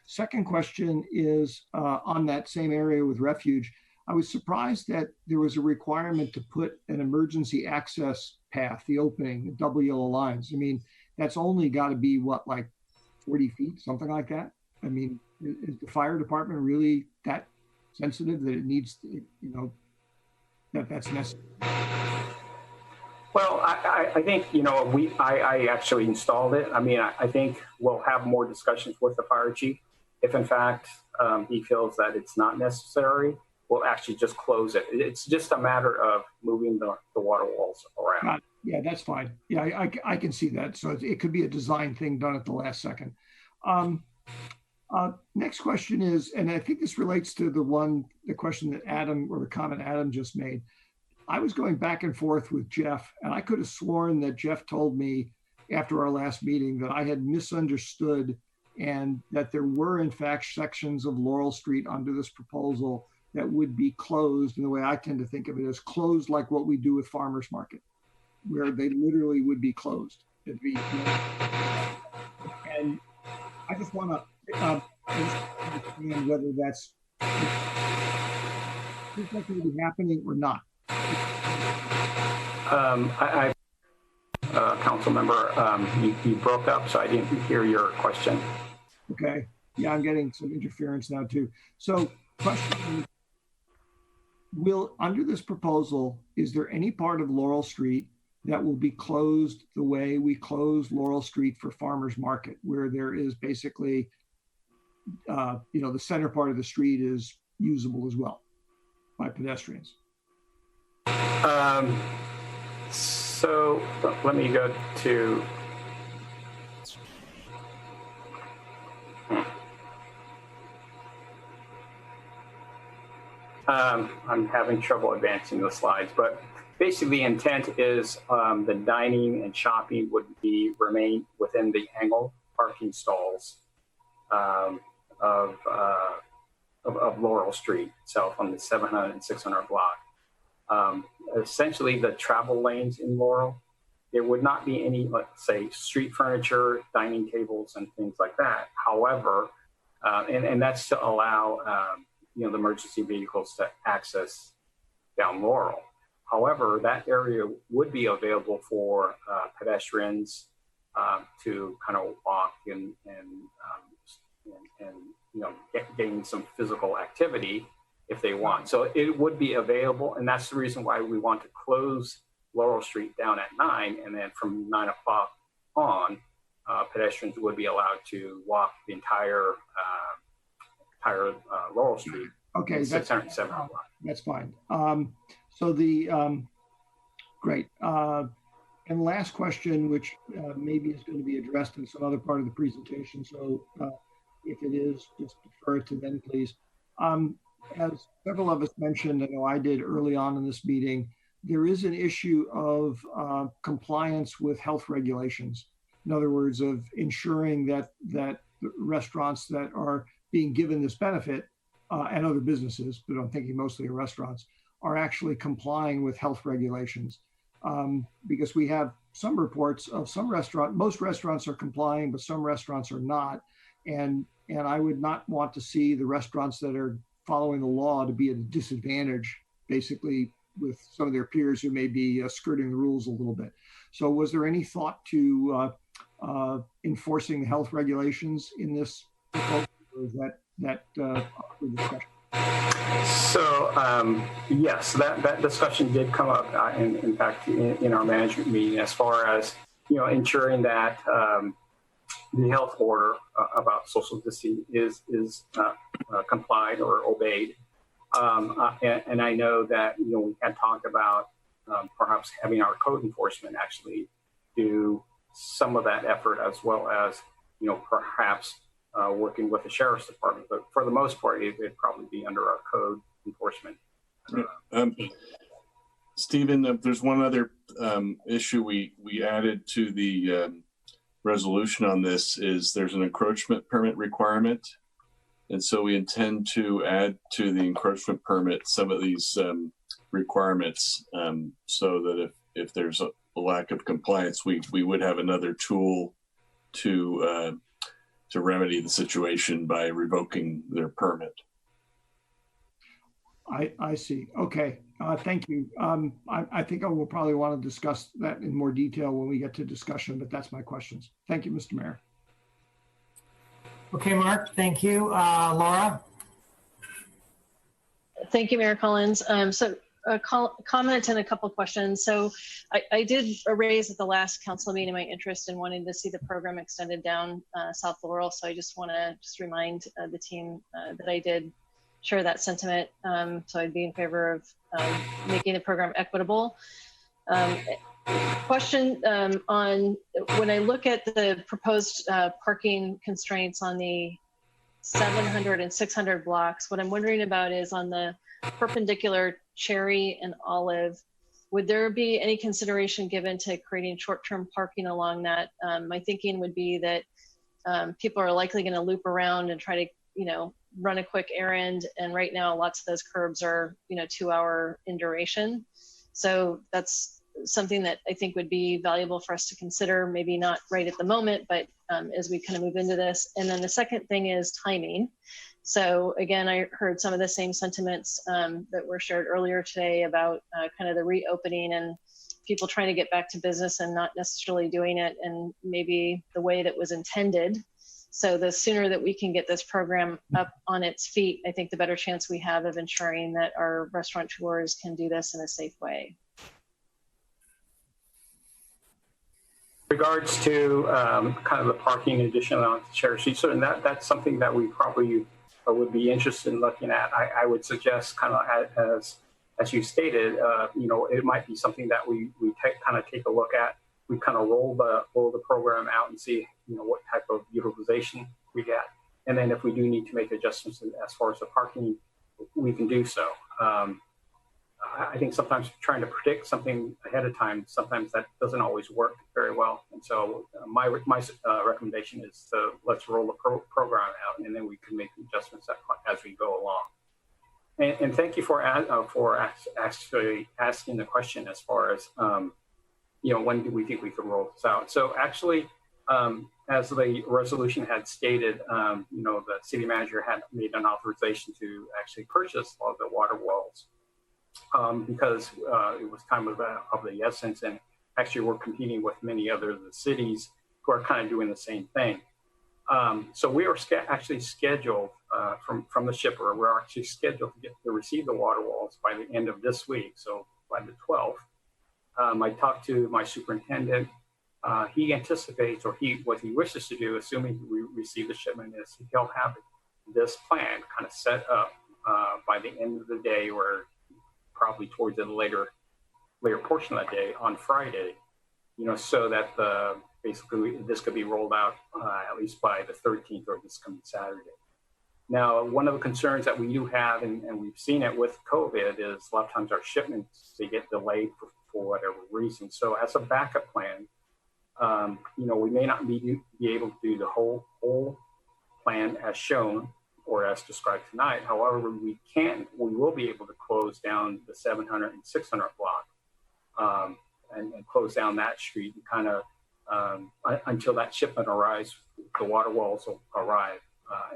C: Second question is on that same area with Refuge. I was surprised that there was a requirement to put an emergency access path, the opening, the double yellow lines. I mean, that's only got to be what, like 40 feet, something like that? I mean, is the fire department really that sensitive that it needs, that's necessary?
G: Well, I think, I actually installed it. I mean, I think we'll have more discussions with the fire chief. If in fact he feels that it's not necessary, we'll actually just close it. It's just a matter of moving the water walls around.
C: Yeah, that's fine. Yeah, I can see that. So it could be a design thing done at the last second. Next question is, and I think this relates to the question that Adam, or the comment Adam just made. I was going back and forth with Jeff, and I could have sworn that Jeff told me after our last meeting that I had misunderstood and that there were in fact sections of Laurel Street under this proposal that would be closed. And the way I tend to think of it is closed like what we do with Farmers Market, where they literally would be closed. It'd be, and I just want to understand whether that's likely to be happening or not.
G: Council member, you broke up, so I didn't hear your question.
C: Okay. Yeah, I'm getting some interference now too. So question, under this proposal, is there any part of Laurel Street that will be closed the way we close Laurel Street for Farmers Market, where there is basically, the center part of the street is usable as well by pedestrians?
G: So let me go to. I'm having trouble advancing the slides, but basically the intent is the dining and shopping would remain within the angled parking stalls of Laurel Street itself on the 700 and 600 block. Essentially the travel lanes in Laurel, there would not be any, let's say, street furniture, dining tables and things like that. However, and that's to allow the emergency vehicles to access down Laurel. However, that area would be available for pedestrians to kind of walk and gain some physical activity if they want. So it would be available, and that's the reason why we want to close Laurel Street down at 9, and then from 9 o'clock on, pedestrians would be allowed to walk the entire Laurel Street.
C: Okay,
G: that's fine.
C: That's fine. So great. And last question, which maybe is going to be addressed in some other part of the presentation. So if it is, just defer it to then, please. As several of us mentioned, I know I did early on in this meeting, there is an issue of compliance with health regulations. In other words, of ensuring that restaurants that are being given this benefit and other businesses, but I'm thinking mostly of restaurants, are actually complying with health regulations. Because we have some reports of some most restaurants are complying, but some restaurants are not. And I would not want to see the restaurants that are following the law to be at a disadvantage, basically, with some of their peers who may be skirting the rules a little bit. So was there any thought to enforcing the health regulations in this proposal, or is that up for discussion?
G: So yes, that discussion did come up, in fact, in our management meeting, as far as ensuring that the health order about social distancing is complied or obeyed. And I know that we had talked about perhaps having our code enforcement actually do some of that effort, as well as perhaps working with the sheriff's department. But for the most part, it'd probably be under our code enforcement.
M: Stephen, there's one other issue we added to the resolution on this. Is there's an encroachment permit requirement, and so we intend to add to the encroachment permit some of these requirements, so that if there's a lack of compliance, we would have another tool to remedy the situation by revoking their permit.
C: I see. Okay. Thank you. I think I will probably want to discuss that in more detail when we get to discussion, but that's my questions. Thank you, Mr. Mayor.
A: Okay, Mark, thank you. Laura?
D: Thank you, Mayor Collins. So a comment and a couple questions. So I did raise at the last council meeting my interest in wanting to see the program extended down South Laurel. So I just want to remind the team that I did share that sentiment. So I'd be in favor of making the program equitable. Question on when I look at the proposed parking constraints on the 700 and 600 blocks, what I'm wondering about is on the perpendicular Cherry and Olive, would there be any consideration given to creating short-term parking along that? My thinking would be that people are likely going to loop around and try to, run a quick errand. And right now, lots of those curbs are, 2 hour in duration. So that's something that I think would be valuable for us to consider, maybe not right at the moment, but as we kind of move into this. And then the second thing is timing. So again, I heard some of the same sentiments that were shared earlier today about kind of the reopening and people trying to get back to business and not necessarily doing it and maybe the way that was intended. So the sooner that we can get this program up on its feet, I think the better chance we have of ensuring that our restaurateurs can do this in a safe way.
G: Regards to kind of the parking addition on Cherry Street, so that's something that we probably would be interested in looking at. I would suggest, kind of as you stated, it might be something that we kind of take a look at. We kind of roll the program out and see what type of utilization we get, and then if we do need to make adjustments as far as the parking, we can do so. I think sometimes trying to predict something ahead of time, sometimes that doesn't always work very well. And so my recommendation is to let's roll the program out, and then we can make adjustments as we go along. And thank you for actually asking the question as far as when do we think we could roll this out? So actually, as the resolution had stated, the city manager had made an authorization to actually purchase all the water wells. Because it was time of the essence, and actually we're competing with many other cities who are kind of doing the same thing. So we are actually scheduled from the shipper. We're actually scheduled to receive the water walls by the end of this week, so by the 12th. I talked to my superintendent. He anticipates, or what he wishes to do, assuming we receive the shipment, is he'll have this plan kind of set up by the end of the day, or probably towards the later portion of that day on Friday, so that basically this could be rolled out at least by the 13th or this coming Saturday. Now, one of the concerns that we do have, and we've seen it with COVID, is a lot of times our shipments, they get delayed for whatever reason. So as a backup plan, we may not be able to do the whole plan as shown or as described tonight. However, we will be able to close down the 700 and 600 block and close down that street and kind of until that shipment arrives, the water walls will arrive.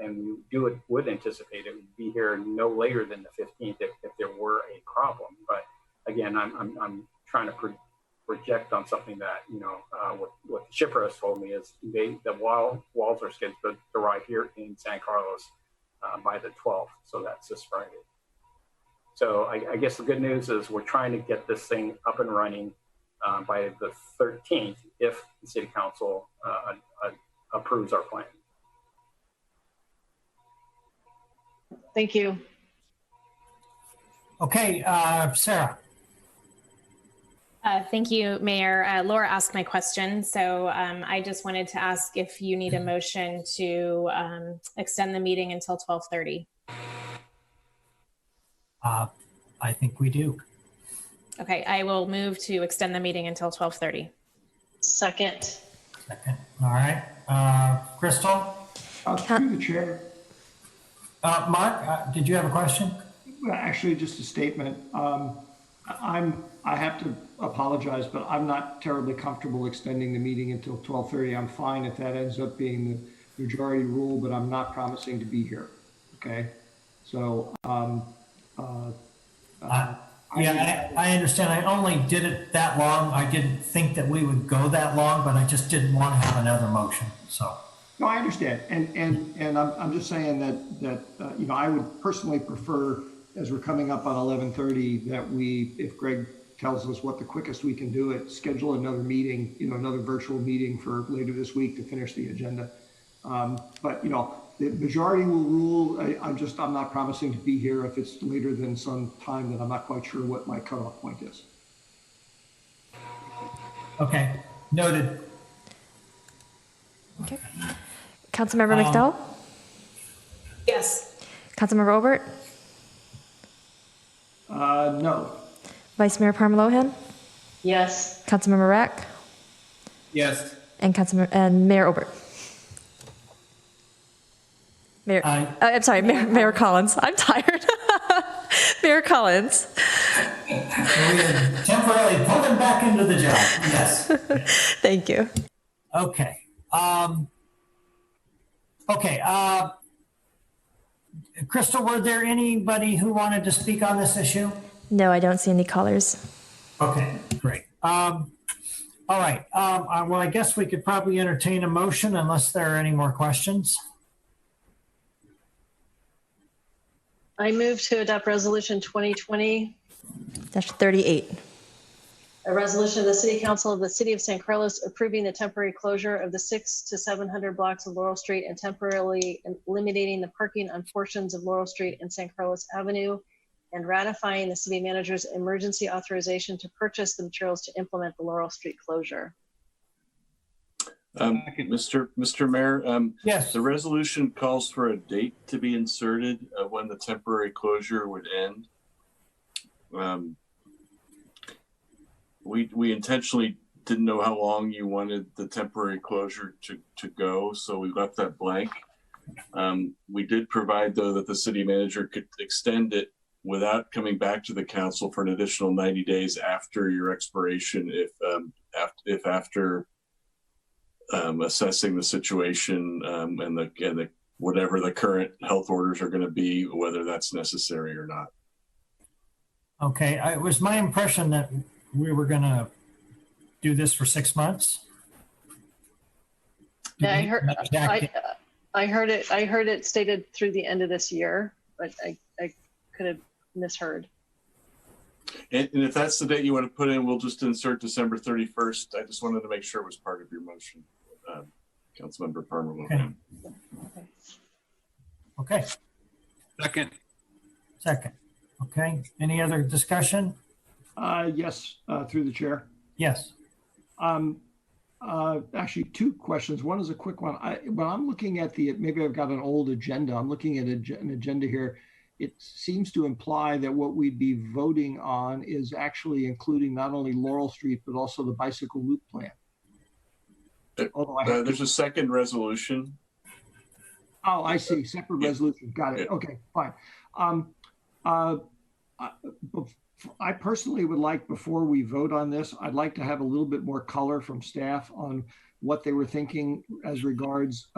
G: And we would anticipate it would be here no later than the 15th if there were a problem. But again, I'm trying to project on something that, what the shipper has told me is the walls are scheduled to arrive here in San Carlos by the 12th. So that's this Friday. So I guess the good news is we're trying to get this thing up and running by the 13th if the city council approves our plan.
D: Thank you.
A: Okay, Sarah.
H: Thank you, Mayor. Laura asked my question, so I just wanted to ask if you need a motion to extend the meeting until 12:30.
A: I think we do.
H: Okay, I will move to extend the meeting until 12:30.
D: Second.
A: All right. Crystal?
C: Through the chair.
A: Mark, did you have a question?
C: Well, actually, just a statement. I have to apologize, but I'm not terribly comfortable extending the meeting until 12:30. I'm fine if that ends up being the majority rule, but I'm not promising to be here. Okay. So,
A: I understand. I only did it that long. I didn't think that we would go that long, but I just didn't want to have another motion. So.
C: No, I understand, and I'm just saying that I would personally prefer, as we're coming up on 11:30, that if Greg tells us what the quickest we can do it, schedule another meeting, another virtual meeting for later this week to finish the agenda. But the majority will rule. I'm not promising to be here if it's later than some time that I'm not quite sure what my cutoff point is.
A: Okay, noted.
F: Okay. Councilmember McDowell?
D: Yes.
F: Councilmember Obert?
C: No.
F: Vice Mayor Parmalohan?
D: Yes.
F: Councilmember Rack?
B: Yes.
F: And Mayor Obert? Mayor, I'm sorry, Mayor Collins. I'm tired. Mayor Collins.
A: We had temporarily pulled him back into the job. Yes.
F: Thank you.
A: Okay. Crystal, were there anybody who wanted to speak on this issue?
F: No, I don't see any callers.
A: Okay, great. All right. Well, I guess we could probably entertain a motion unless there are any more questions.
D: I move to adopt resolution
F: 2020-38.
D: A resolution of the City Council of the City of San Carlos approving the temporary closure of the 600 to 700 blocks of Laurel Street and temporarily eliminating the parking on portions of Laurel Street and San Carlos Avenue, and ratifying the city manager's emergency authorization to purchase the materials to implement the Laurel Street closure.
M: Mr. Mayor,
A: yes.
M: The resolution calls for a date to be inserted when the temporary closure would end. We intentionally didn't know how long you wanted the temporary closure to go, so we left that blank. We did provide, though, that the city manager could extend it without coming back to the council for an additional 90 days after your expiration, if after assessing the situation and the whatever the current health orders are going to be, whether that's necessary or not.
A: Okay, it was my impression that we were going to do this for 6 months.
D: Yeah, I heard it stated through the end of this year, but I could have misheard.
M: And if that's the date you want to put in, we'll just insert December 31st. I just wanted to make sure it was part of your motion, Councilmember Parmalohan.
A: Okay. Second. Okay. Any other discussion?
C: Yes, through the chair.
A: Yes.
C: Actually, two questions. One is a quick one. When I'm looking at maybe I've got an old agenda. I'm looking at an agenda here. It seems to imply that what we'd be voting on is actually including not only Laurel Street, but also the bicycle loop plan.
M: There's a second resolution.
C: Oh, I see. Separate resolution. Got it. Okay, fine. I personally would like, before we vote on this, I'd like to have a little bit more color from staff on what they were thinking as regards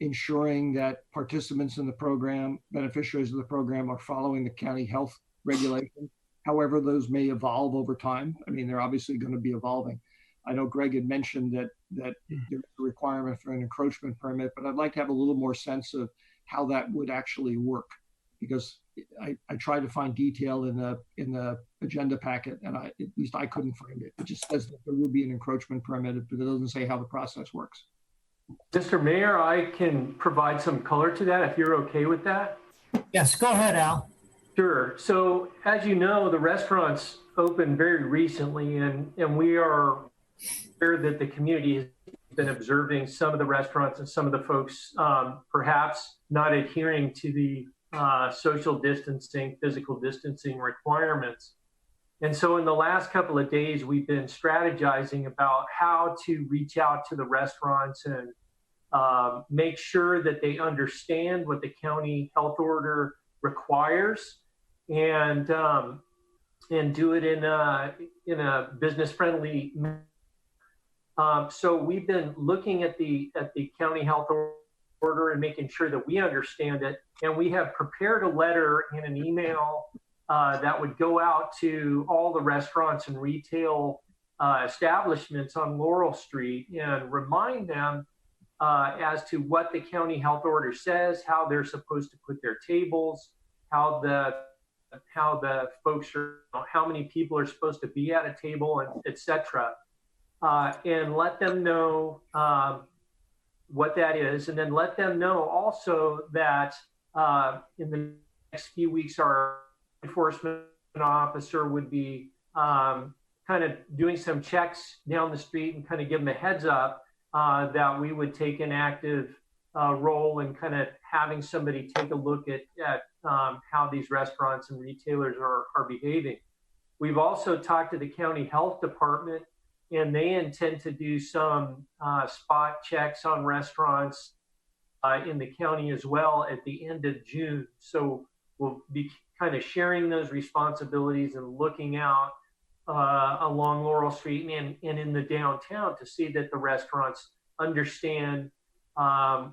C: ensuring that participants in the program, beneficiaries of the program, are following the county health regulations. However, those may evolve over time. I mean, they're obviously going to be evolving. I know Greg had mentioned that there's a requirement for an encroachment permit, but I'd like to have a little more sense of how that would actually work, because I tried to find detail in the agenda packet, and at least I couldn't find it. It just says that there will be an encroachment permit, but it doesn't say how the process works.
U: Mr. Mayor, I can provide some color to that if you're okay with that.
A: Yes, go ahead, Al.
U: Sure. So as you know, the restaurants opened very recently, and we are aware that the community has been observing some of the restaurants and some of the folks perhaps not adhering to the social distancing, physical distancing requirements. And so in the last couple of days, we've been strategizing about how to reach out to the restaurants and make sure that they understand what the county health order requires, and do it in a business-friendly manner. So we've been looking at the county health order and making sure that we understand it. And we have prepared a letter and an email that would go out to all the restaurants and retail establishments on Laurel Street and remind them as to what the county health order says, how they're supposed to put their tables, how the folks are, how many people are supposed to be at a table, and et cetera. And let them know what that is, and then let them know also that in the next few weeks, our enforcement officer would be kind of doing some checks down the street and kind of give them a heads up that we would take an active role in kind of having somebody take a look at how these restaurants and retailers are behaving. We've also talked to the county health department, and they intend to do some spot checks on restaurants in the county as well at the end of June. So we'll be kind of sharing those responsibilities and looking out along Laurel Street and in the downtown to see that the restaurants understand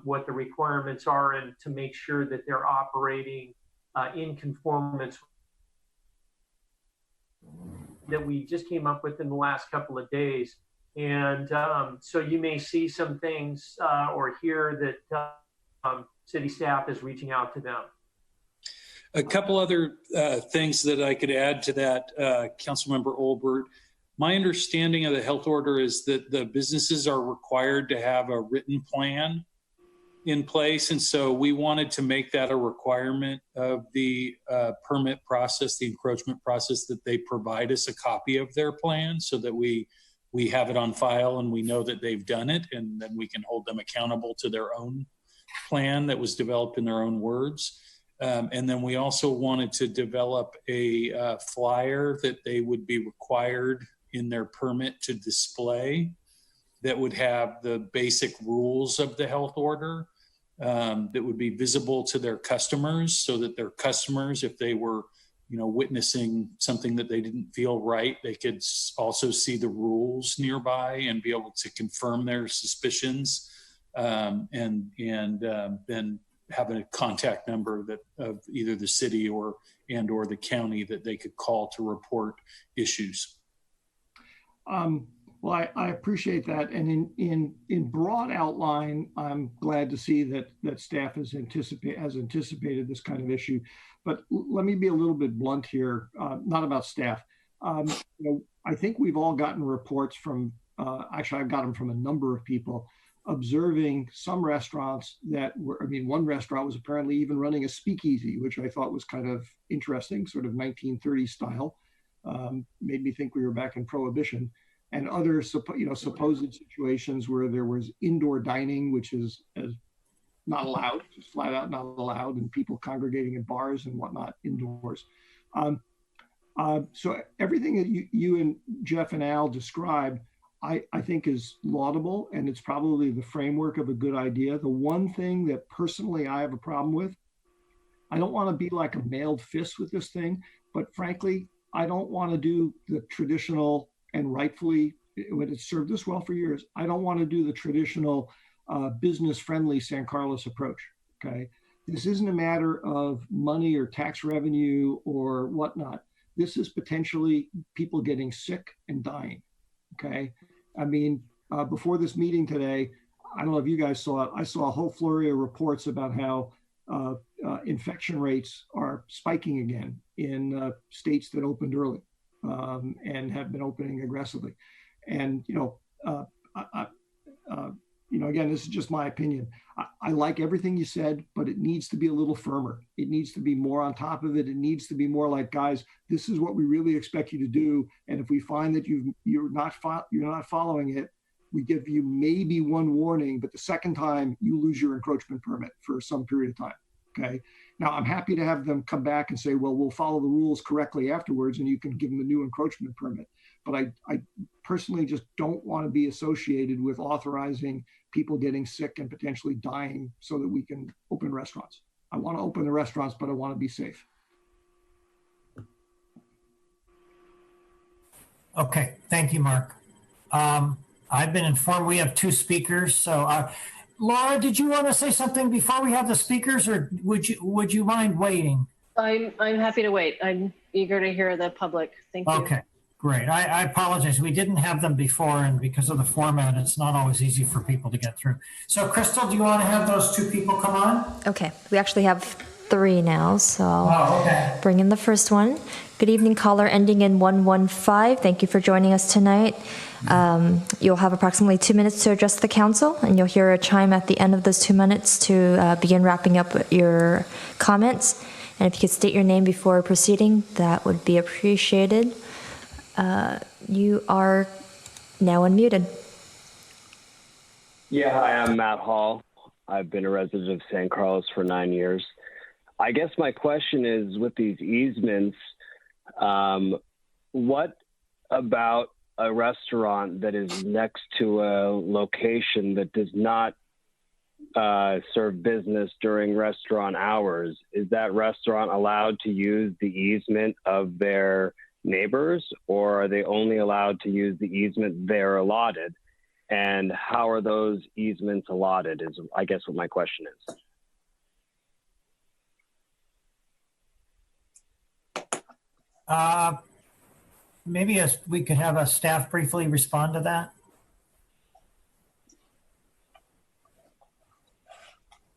U: what the requirements are, and to make sure that they're operating in conformance that we just came up with in the last couple of days. And so you may see some things or hear that city staff is reaching out to them.
S: A couple other things that I could add to that, Councilmember Olbert. My understanding of the health order is that the businesses are required to have a written plan in place. And so we wanted to make that a requirement of the permit process, the encroachment process, that they provide us a copy of their plan so that we have it on file and we know that they've done it, and then we can hold them accountable to their own plan that was developed in their own words. And then we also wanted to develop a flyer that they would be required in their permit to display that would have the basic rules of the health order that would be visible to their customers, so that their customers, if they were, witnessing something that they didn't feel right, they could also see the rules nearby and be able to confirm their suspicions, and then have a contact number that of either the city or the county that they could call to report issues.
C: Well, I appreciate that. And in broad outline, I'm glad to see that staff has anticipated this kind of issue. But let me be a little bit blunt here, not about staff. I think we've all gotten reports from, actually I've got them from a number of people, observing some restaurants that were, one restaurant was apparently even running a speakeasy, which I thought was kind of interesting, sort of 1930s style. Made me think we were back in Prohibition. and other supposed situations where there was indoor dining, which is not allowed, just flat out not allowed, and people congregating in bars and whatnot indoors. So everything that you and Jeff and Al described, I think is laudable, and it's probably the framework of a good idea. The one thing that personally I have a problem with, I don't want to be like a mailed fist with this thing, but frankly, I don't want to do the traditional and rightfully, when it's served us well for years, I don't want to do the traditional business-friendly San Carlos approach, okay? This isn't a matter of money or tax revenue or whatnot. This is potentially people getting sick and dying, okay? I mean, before this meeting today, I don't know if you guys saw it, I saw a whole flurry of reports about how infection rates are spiking again in states that opened early and have been opening aggressively. And, again, this is just my opinion. I like everything you said, but it needs to be a little firmer. It needs to be more on top of it. It needs to be more like, guys, this is what we really expect you to do. And if we find that you're not following it, we give you maybe one warning, but the second time you lose your encroachment permit for some period of time. Okay. Now I'm happy to have them come back and say, well, we'll follow the rules correctly afterwards, and you can give them a new encroachment permit. But I personally just don't want to be associated with authorizing people getting sick and potentially dying so that we can open restaurants. I want to open the restaurants, but I want to be safe.
A: Okay, thank you, Mark. I've been informed we have two speakers. So, Laura, did you want to say something before we have the speakers, or would you mind waiting?
D: I'm happy to wait. I'm eager to hear the public. Thank you.
A: Okay, great. I apologize. We didn't have them before, and because of the format, it's not always easy for people to get through. So, Crystal, do you want to have those two people come on?
F: Okay, we actually have 3 now, so bring in the first one. Good evening, caller ending in 115. Thank you for joining us tonight. You'll have approximately 2 minutes to address the council, and you'll hear a chime at the end of those 2 minutes to begin wrapping up your comments. And if you could state your name before proceeding, that would be appreciated. You are now unmuted.
N: Yeah, hi, I'm Matt Hall. I've been a resident of San Carlos for 9 years. I guess my question is, with these easements, what about a restaurant that is next to a location that does not serve business during restaurant hours? Is that restaurant allowed to use the easement of their neighbors, or are they only allowed to use the easement they're allotted? And how are those easements allotted is, I guess, what my question is.
A: Maybe we could have a staff briefly respond to that.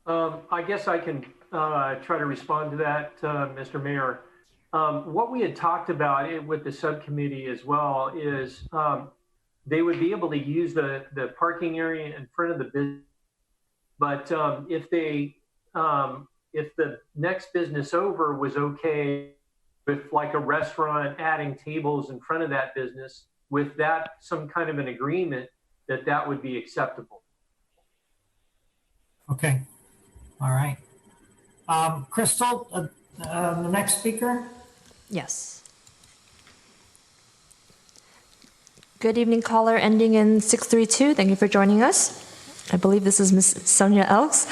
U: I guess I can try to respond to that, Mr. Mayor. What we had talked about with the subcommittee as well is they would be able to use the parking area in front of the business, but if the next business over was okay with like a restaurant adding tables in front of that business, with that some kind of an agreement that would be acceptable.
A: Okay. All right. Crystal, the next speaker?
F: Yes. Good evening, caller ending in 632. Thank you for joining us. I believe this is Ms. Sonia Elks.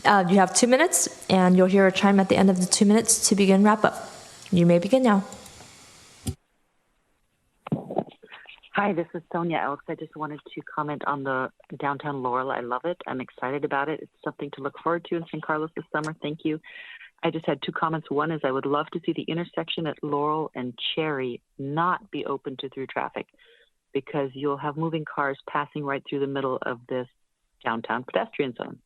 F: You have 2 minutes, and you'll hear a chime at the end of the 2 minutes to begin wrap up. You may begin now.
R: Hi, this is Sonia Elks. I just wanted to comment on the downtown Laurel. I love it. I'm excited about it. It's something to look forward to in San Carlos this summer. Thank you. I just had 2 comments. One is I would love to see the intersection at Laurel and Cherry not be open to through traffic, because you'll have moving cars passing right through the middle of this downtown pedestrian zone.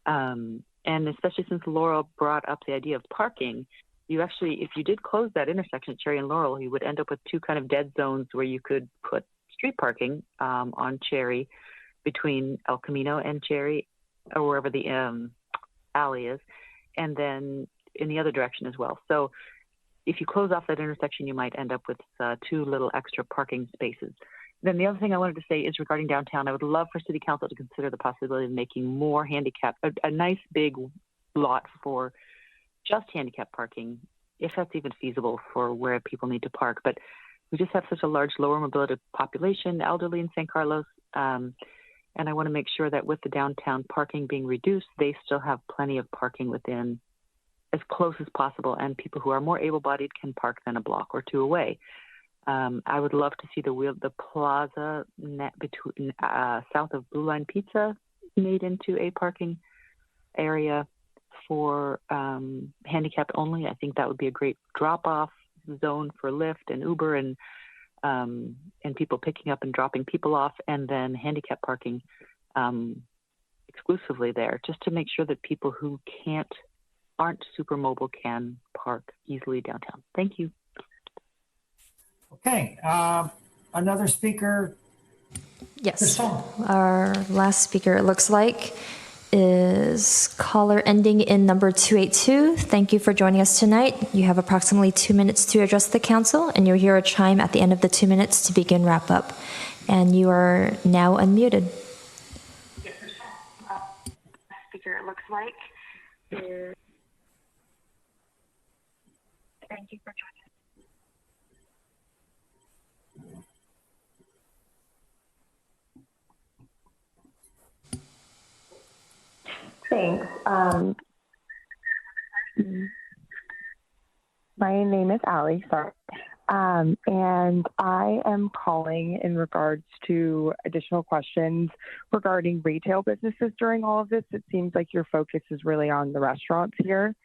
R: And especially since Laurel brought up the idea of parking, you actually, if you did close that intersection, Cherry and Laurel, you would end up with 2 kind of dead zones where you could put street parking on Cherry between El Camino and Cherry, or wherever the alley is, and then in the other direction as well. So if you close off that intersection, you might end up with 2 little extra parking spaces. then the other thing I wanted to say is regarding downtown. I would love for City Council to consider the possibility of making more handicap, a nice big lot for just handicap parking, if that's even feasible for where people need to park. But we just have such a large lower mobility population, elderly in San Carlos. And I want to make sure that with the downtown parking being reduced, they still have plenty of parking within as close as possible. And people who are more able-bodied can park then a block or two away. I would love to see the plaza net between south of Blue Line Pizza made into a parking area for handicapped only. I think that would be a great drop-off zone for Lyft and Uber and people picking up and dropping people off, and then handicap parking exclusively there, just to make sure that people who aren't super mobile can park easily downtown. Thank you.
A: Okay, another speaker.
F: Yes, our last speaker, it looks like, is caller ending in number 282. Thank you for joining us tonight. You have approximately 2 minutes to address the council, and you'll hear a chime at the end of the 2 minutes to begin wrap up. And you are now unmuted.
Q: Speaker, it looks like. Thank you for joining.
O: Thanks. My name is Allie, sorry. And I am calling in regards to additional questions regarding retail businesses during all of this. It seems like your focus is really on the restaurants here.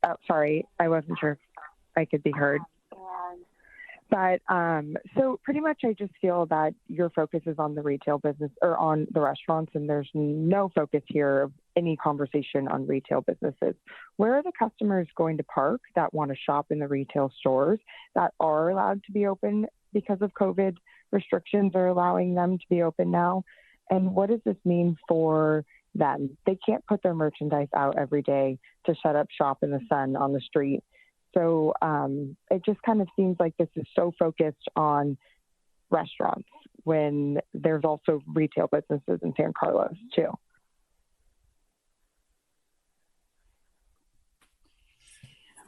O: Oh, sorry, I wasn't sure if I could be heard. But so pretty much I just feel that your focus is on the retail business or on the restaurants, and there's no focus here of any conversation on retail businesses. Where are the customers going to park that want to shop in the retail stores that are allowed to be open because of COVID restrictions are allowing them to be open now? And what does this mean for them? They can't put their merchandise out every day to shut up shop in the sun on the street. So it just kind of seems like this is so focused on restaurants when there's also retail businesses in San Carlos too.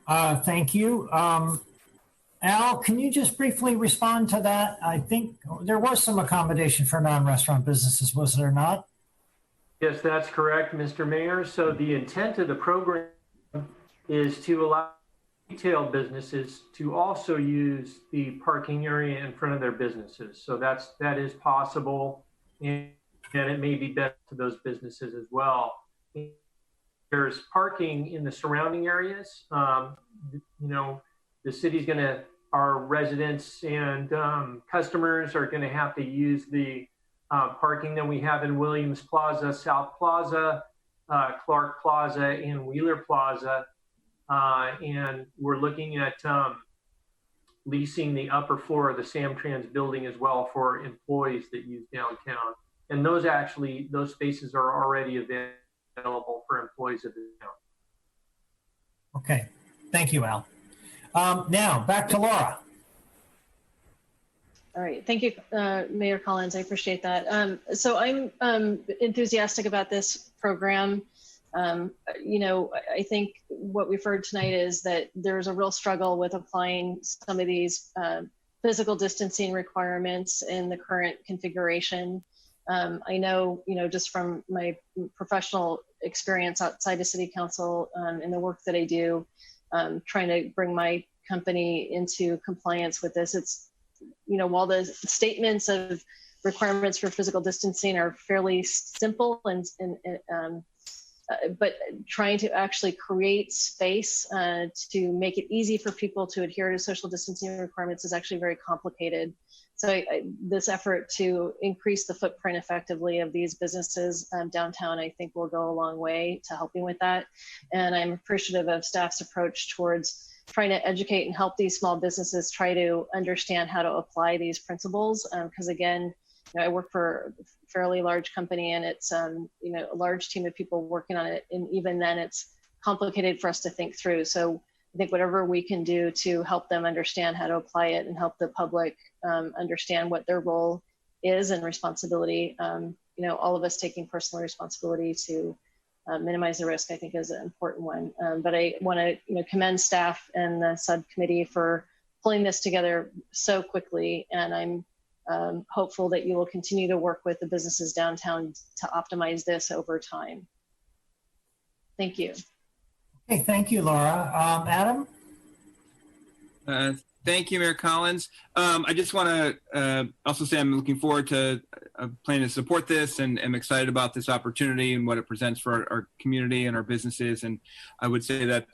A: Thank you. Al, can you just briefly respond to that? I think there was some accommodation for non-restaurant businesses, was there not?
U: Yes, that's correct, Mr. Mayor. So the intent of the program is to allow retail businesses to also use the parking area in front of their businesses. So that is possible, and it may be better to those businesses as well. There's parking in the surrounding areas. The city's our residents and customers are gonna have to use the parking that we have in Williams Plaza, South Plaza, Clark Plaza, and Wheeler Plaza. And we're looking at leasing the upper floor of the Samtrans building as well for employees that use downtown. And those spaces are already available for employees of the town.
A: Okay, thank you, Al. Now, back to Laura.
D: All right, thank you, Mayor Collins, I appreciate that. So I'm enthusiastic about this program. I think what we've heard tonight is that there's a real struggle with applying some of these physical distancing requirements in the current configuration. I know, just from my professional experience outside of City Council and the work that I do, trying to bring my company into compliance with this, it's, while the statements of requirements for physical distancing are fairly simple but trying to actually create space to make it easy for people to adhere to social distancing requirements is actually very complicated. So this effort to increase the footprint effectively of these businesses downtown, I think will go a long way to helping with that. And I'm appreciative of staff's approach towards trying to educate and help these small businesses try to understand how to apply these principles. Because again, I work for a fairly large company, and it's a large team of people working on it, and even then it's complicated for us to think through. So I think whatever we can do to help them understand how to apply it and help the public understand what their role is and responsibility, all of us taking personal responsibility to minimize the risk, I think is an important one. But I want to commend staff and the subcommittee for pulling this together so quickly. And I'm hopeful that you will continue to work with the businesses downtown to optimize this over time. Thank you.
A: Okay, thank you, Laura. Adam?
B: Thank you, Mayor Collins. I just want to also say I'm looking forward to planning to support this, and I'm excited about this opportunity and what it presents for our community and our businesses. And I would say that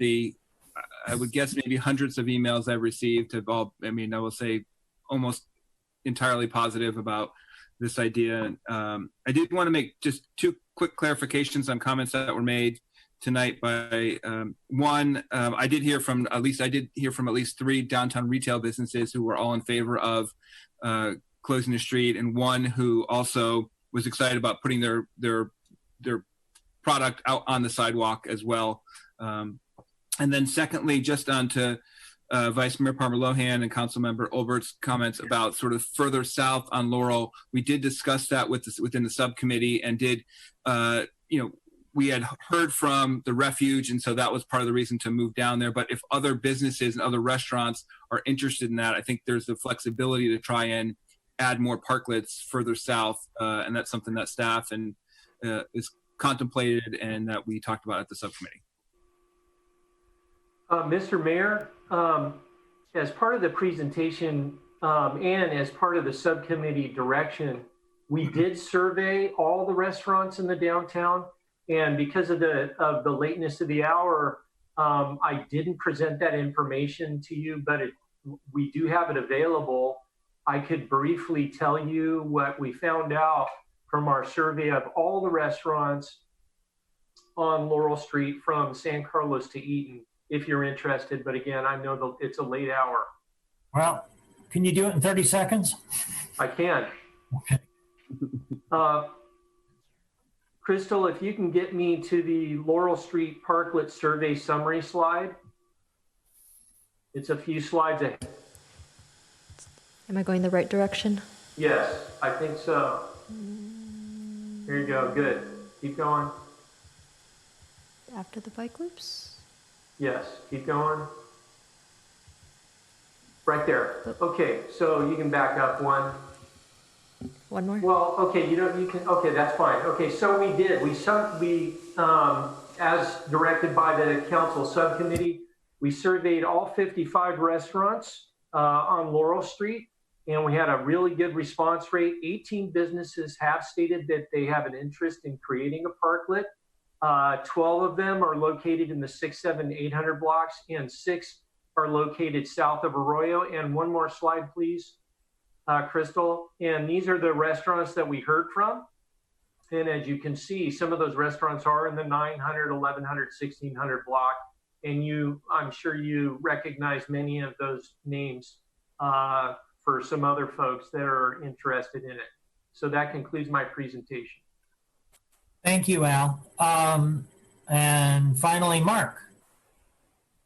B: I would guess maybe hundreds of emails I've received have all, I will say almost entirely positive about this idea. I did want to make just two quick clarifications on comments that were made tonight by one. I did hear from at least 3 downtown retail businesses who were all in favor of closing the street, and one who also was excited about putting their product out on the sidewalk as well. And then secondly, just on to Vice Mayor Palmer-Lohan and Councilmember Olbert's comments about sort of further south on Laurel. We did discuss that within the subcommittee, and we had heard from the refuge, and so that was part of the reason to move down there. But if other businesses and other restaurants are interested in that, I think there's the flexibility to try and add more parklets further south, and that's something that staff is contemplated and that we talked about at the subcommittee.
U: Mr. Mayor, as part of the presentation and as part of the subcommittee direction, we did survey all the restaurants in the downtown. And because of the lateness of the hour, I didn't present that information to you, but we do have it available. I could briefly tell you what we found out from our survey of all the restaurants on Laurel Street from San Carlos to Eaton, if you're interested. But again, I know it's a late hour.
A: Well, can you do it in 30 seconds?
U: I can.
A: Okay.
U: Crystal, if you can get me to the Laurel Street Parklet survey summary slide. It's a few slides ahead.
F: Am I going the right direction?
U: Yes, I think so. Here you go, good. Keep going.
F: After the bike loops?
U: Yes, keep going. Right there. Okay, so you can back up one.
F: One more?
U: Well, okay, okay, that's fine. Okay, so we did. As directed by the council subcommittee, we surveyed all 55 restaurants on Laurel Street, and we had a really good response rate. 18 businesses have stated that they have an interest in creating a parklet. 12 of them are located in the 6, 7, 800 blocks, and 6 are located south of Arroyo. And one more slide, please. Crystal, and these are the restaurants that we heard from. And as you can see, some of those restaurants are in the 900, 1100, 1600 block. And I'm sure you recognize many of those names for some other folks that are interested in it. So that concludes my presentation.
A: Thank you, Al. And finally, Mark.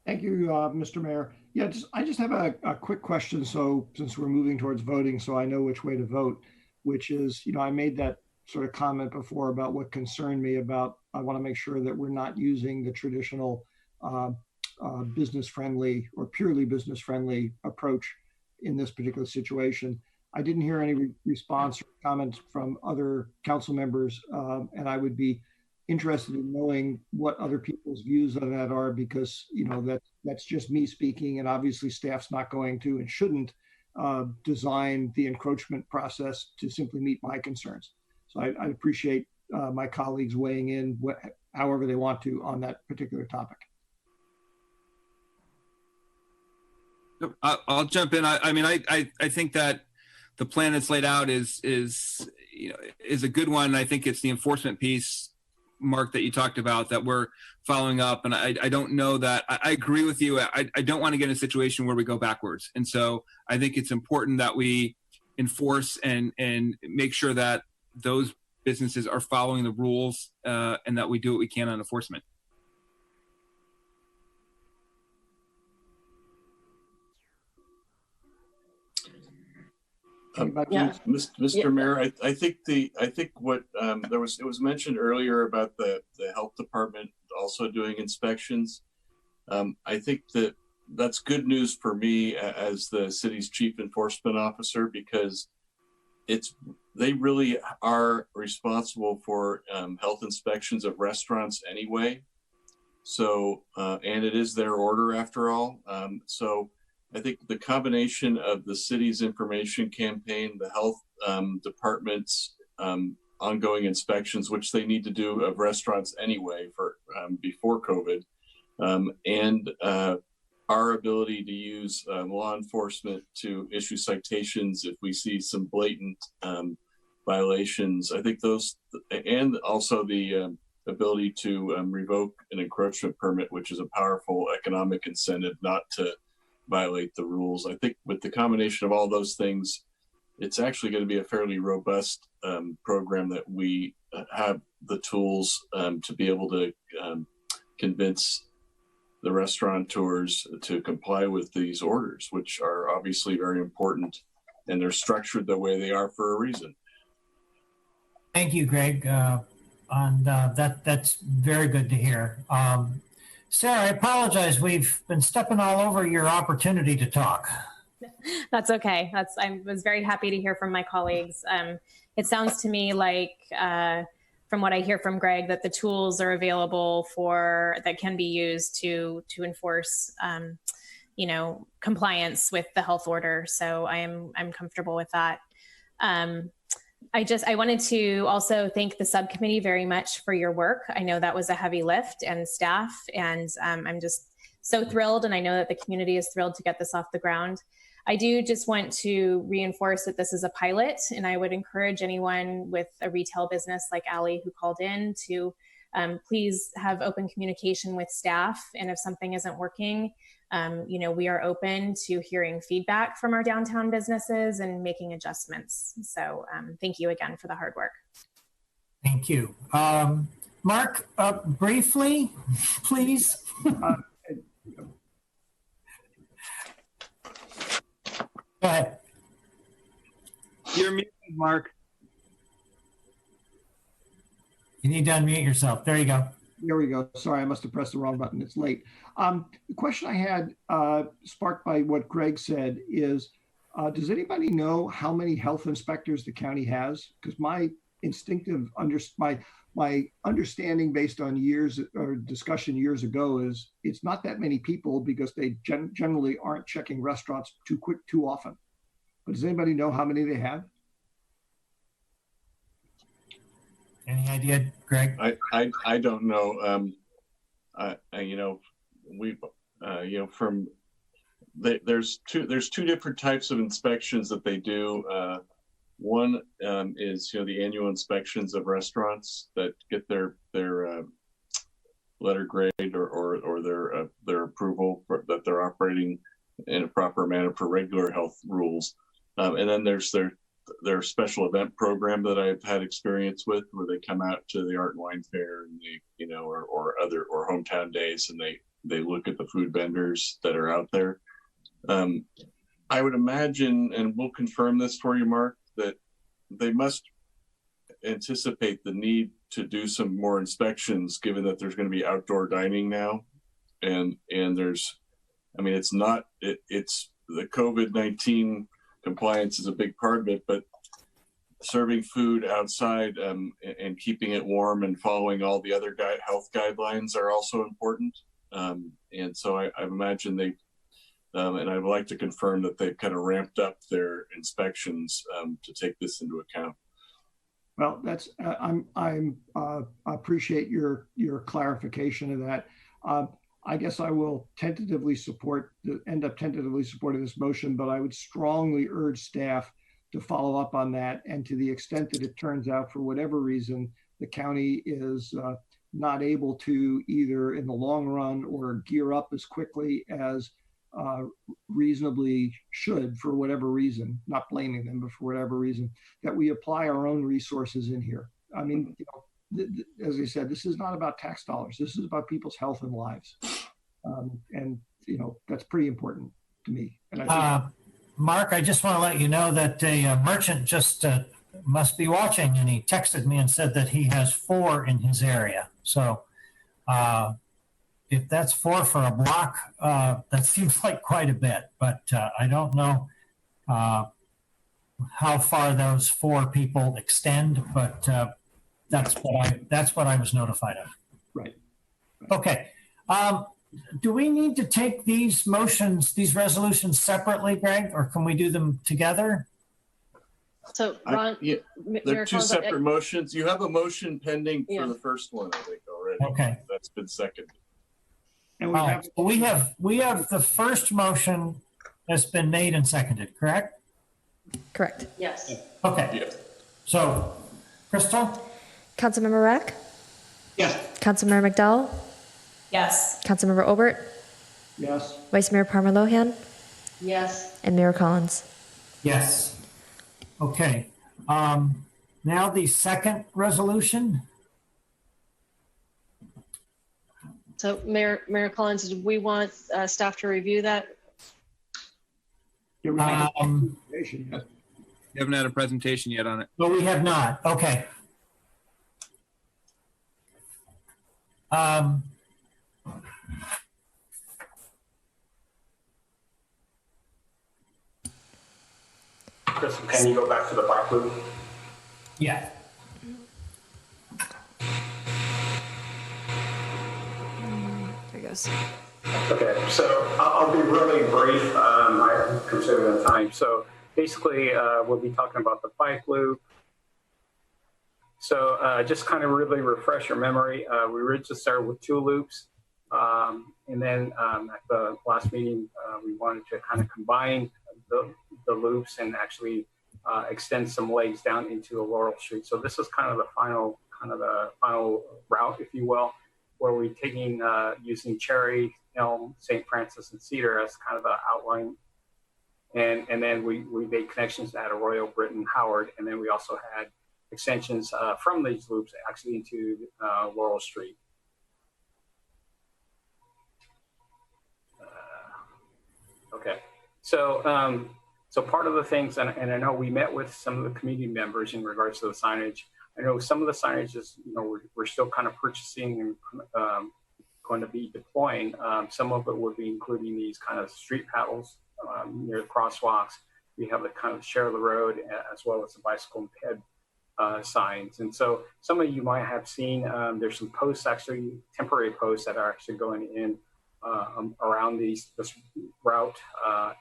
C: Thank you, Mr. Mayor. Yeah, I just have a quick question. So since we're moving towards voting, so I know which way to vote, which is, I made that sort of comment before about what concerned me about, I want to make sure that we're not using the traditional business-friendly or purely business-friendly approach in this particular situation. I didn't hear any response or comments from other council members, and I would be interested in knowing what other people's views on that are, because that's just me speaking, and obviously staff's not going to and shouldn't design the encroachment process to simply meet my concerns. So I'd appreciate my colleagues weighing in however they want to on that particular topic.
B: I'll jump in. I think that the plan that's laid out is a good one. I think it's the enforcement piece, Mark, that you talked about that we're following up. And I don't know that I agree with you. I don't want to get in a situation where we go backwards. And so I think it's important that we enforce and make sure that those businesses are following the rules and that we do what we can on enforcement.
M: Mr. Mayor, I think what it was mentioned earlier about the health department also doing inspections. I think that's good news for me as the city's chief enforcement officer, because they really are responsible for health inspections of restaurants anyway. So, and it is their order after all. So I think the combination of the city's information campaign, the health department's ongoing inspections, which they need to do of restaurants anyway for before COVID, and our ability to use law enforcement to issue citations if we see some blatant violations. I think those, and also the ability to revoke an encroachment permit, which is a powerful economic incentive not to violate the rules. I think with the combination of all those things, it's actually going to be a fairly robust program that we have the tools to be able to convince the restaurateurs to comply with these orders, which are obviously very important, and they're structured the way they are for a reason.
A: Thank you, Greg. That's very good to hear. Sarah, I apologize. We've been stepping all over your opportunity to talk.
H: That's okay. I was very happy to hear from my colleagues. It sounds to me like, from what I hear from Greg, that the tools are available that can be used to enforce, compliance with the health order. So I'm comfortable with that. I wanted to also thank the subcommittee very much for your work. I know that was a heavy lift, and staff, and I'm just so thrilled, and I know that the community is thrilled to get this off the ground. I do just want to reinforce that this is a pilot, and I would encourage anyone with a retail business like Allie who called in to please have open communication with staff. And if something isn't working, we are open to hearing feedback from our downtown businesses and making adjustments. So thank you again for the hard work.
A: Thank you. Mark, briefly, please. Go ahead.
B: You're muted, Mark.
A: You need to unmute yourself. There you go.
C: There we go. Sorry, I must have pressed the wrong button. It's late. The question I had, sparked by what Greg said, is does anybody know how many health inspectors the county has? Because my instinctive my understanding based on years or discussion years ago is it's not that many people, because they generally aren't checking restaurants too often. But does anybody know how many they have?
A: Any idea, Greg?
M: I don't know. There's two different types of inspections that they do. One is the annual inspections of restaurants that get their letter grade or their approval that they're operating in a proper manner for regular health rules, and then there's their special event program that I've had experience with, where they come out to the Art and Wine Fair and they or hometown days, and they look at the food vendors that are out there. I would imagine, and we'll confirm this for you, Mark, that they must anticipate the need to do some more inspections, given that there's going to be outdoor dining now, and it's the COVID-19 compliance is a big part of it, but serving food outside and keeping it warm and following all the other health guidelines are also important. And so I imagine they. And I'd like to confirm that they've kind of ramped up their inspections to take this into account.
C: Well, that's I appreciate your clarification of that. I guess I will tentatively end up tentatively supporting this motion, but I would strongly urge staff to follow up on that. And to the extent that it turns out, for whatever reason, the county is not able to either in the long run or gear up as quickly as reasonably should, for whatever reason, not blaming them, but for whatever reason, that we apply our own resources in here. I mean, as I said, this is not about tax dollars. This is about people's health and lives. And that's pretty important to me. And I think
A: Mark, I just want to let you know that a merchant just must be watching, and he texted me and said that he has 4 in his area. So if that's 4 for a block, that seems like quite a bit, but I don't know how far those 4 people extend, but that's what I was notified of.
C: Right.
A: Okay. Do we need to take these resolutions separately, Greg, or can we do them together?
D: So, Ron,
M: they're 2 separate motions. You have a motion pending for the first one, I think, already.
A: Okay.
M: That's been seconded.
C: And
A: we have the first motion that's been made and seconded, correct?
F: Correct.
D: Yes.
A: Okay.
M: Yeah.
A: So, Crystal?
F: Councilmember Rack?
C: Yes.
F: Councilmember McDowell?
H: Yes.
F: Councilmember Olbert?
C: Yes.
F: Vice Mayor Parma Lohan?
D: Yes.
F: And Mayor Collins?
A: Yes. Okay. Now the second resolution.
D: So Mayor Collins, do we want staff to review that?
B: You haven't had a presentation yet on it.
A: Well, we have not. Okay.
G: Crystal, can you go back to the bike loop?
A: Yeah.
F: There goes.
G: Okay, so I'll be really brief. I consider the time. So basically, we'll be talking about the bike loop. So just kind of really refresh your memory. We originally started with 2 loops. And then at the last meeting, we wanted to kind of combine the loops and actually extend some legs down into a Laurel Street. So this is kind of the final route, if you will, where we're taking using Cherry, Elm, St. Francis, and Cedar as kind of the outline. And then we made connections at Arroyo, Britton, Howard, and then we also had extensions from these loops actually into Laurel Street. Okay, so so part of the things, and I know we met with some of the community members in regards to the signage. I know some of the signage is, we're still kind of purchasing and going to be deploying. Some of it will be including these kind of street paddles near the crosswalks. We have the kind of share the road as well as the bicycle and ped signs. And so some of you might have seen, there's some posts, actually temporary posts that are actually going in around this route.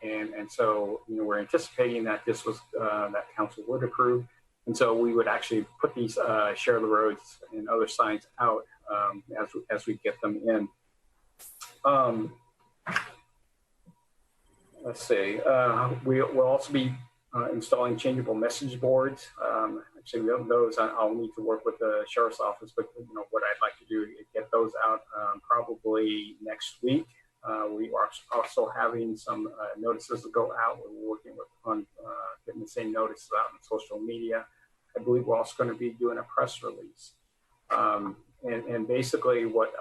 G: And so, we're anticipating that this was, that council would approve. And so we would actually put these share the roads and other signs out as we get them in. Let's see, we'll also be installing changeable message boards. Actually, we have those. I'll need to work with the sheriff's office, but what I'd like to do is get those out probably next week. We are also having some notices to go out. We're working on getting the same notices out on social media. I believe we're also going to be doing a press release. And basically what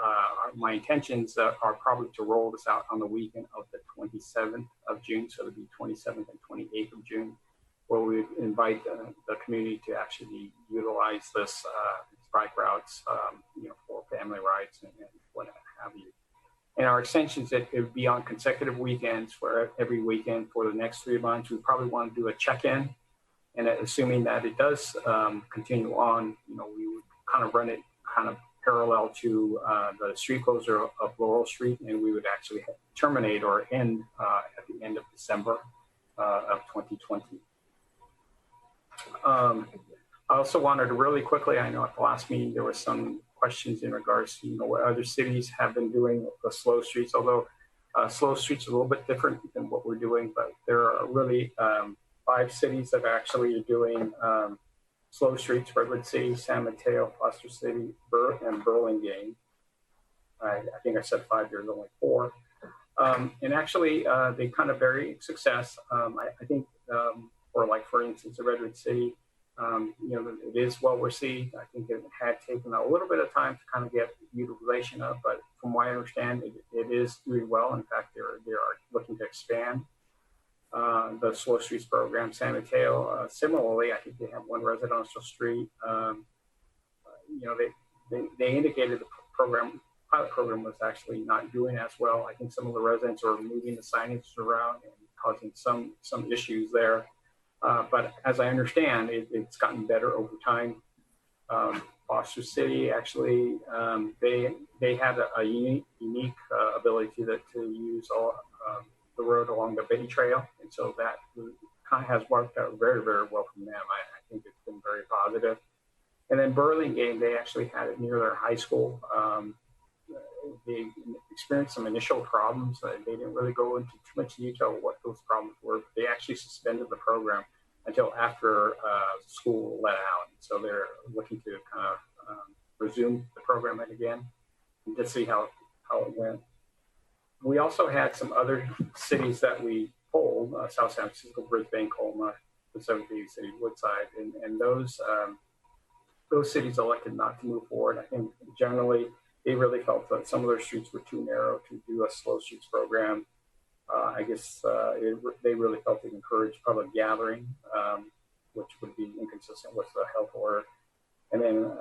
G: my intentions are probably to roll this out on the weekend of the 27th of June. So it'll be 27th and 28th of June, where we invite the community to actually utilize this bike routes, for family rides and what have you. And our extensions, it would be on consecutive weekends for every weekend for the next 3 months. We probably want to do a check-in, and assuming that it does continue on, we would kind of run it kind of parallel to the street closure of Laurel Street, and we would actually terminate or end at the end of December of 2020. I also wanted to really quickly, I know at the last meeting there was some questions in regards to what other cities have been doing with the slow streets, although slow streets is a little bit different than what we're doing, but there are really 5 cities that actually are doing slow streets: Redwood City, San Mateo, Foster City, and Burlingame. I think I said 5, there's only 4. And actually they kind of vary in success. I think for instance, the Redwood City, it is well received. I think it had taken a little bit of time to kind of get utilization of, but from what I understand, it is doing well. In fact, they are looking to expand. the Slow Streets program. San Mateo, similarly, I think they have one residential street. They indicated the pilot program was actually not doing as well. I think some of the residents are moving the signage around and causing some issues there. But as I understand, it's gotten better over time. Foster City, actually, they had a unique ability to use all the road along the Betty Trail. And so that kind of has worked out very, very well from them. I think it's been very positive. And then Burlingame, they actually had it near their high school. They experienced some initial problems. They didn't really go into too much detail what those problems were. They actually suspended the program until after school let out. So they're looking to kind of resume the program again and to see how it went. We also had some other cities that we polled, South San Francisco, Brisbane, Colma, the 17th city, Woodside, and those cities elected not to move forward. I think generally they really felt that some of their streets were too narrow to do a slow streets program. I guess they really felt it encouraged public gathering, which would be inconsistent with the health order, and then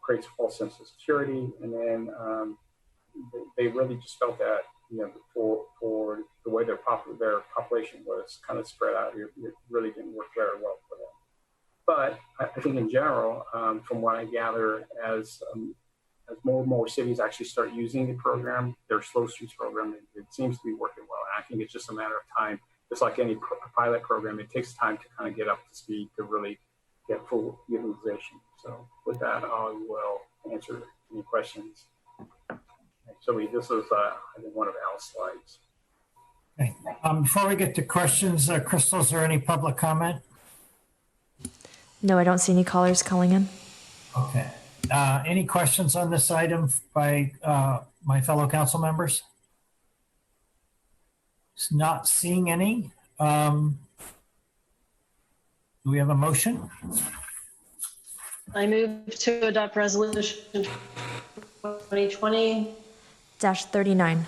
G: creates a false sense of security. And then they really just felt that, for the way their population was kind of spread out, it really didn't work very well for them. But I think in general, from what I gather, as more and more cities actually start using the program, their slow streets program, it seems to be working well. And I think it's just a matter of time. Just like any pilot program, it takes time to kind of get up to speed to really get full utilization. So with that, I will answer any questions. So this is, I think, one of Al's slides.
A: Okay. Before we get to questions, Crystal, is there any public comment?
F: No, I don't see any callers calling in.
A: Okay. Any questions on this item by my fellow council members? Not seeing any. Do we have a motion?
D: I move to adopt resolution 2020-39.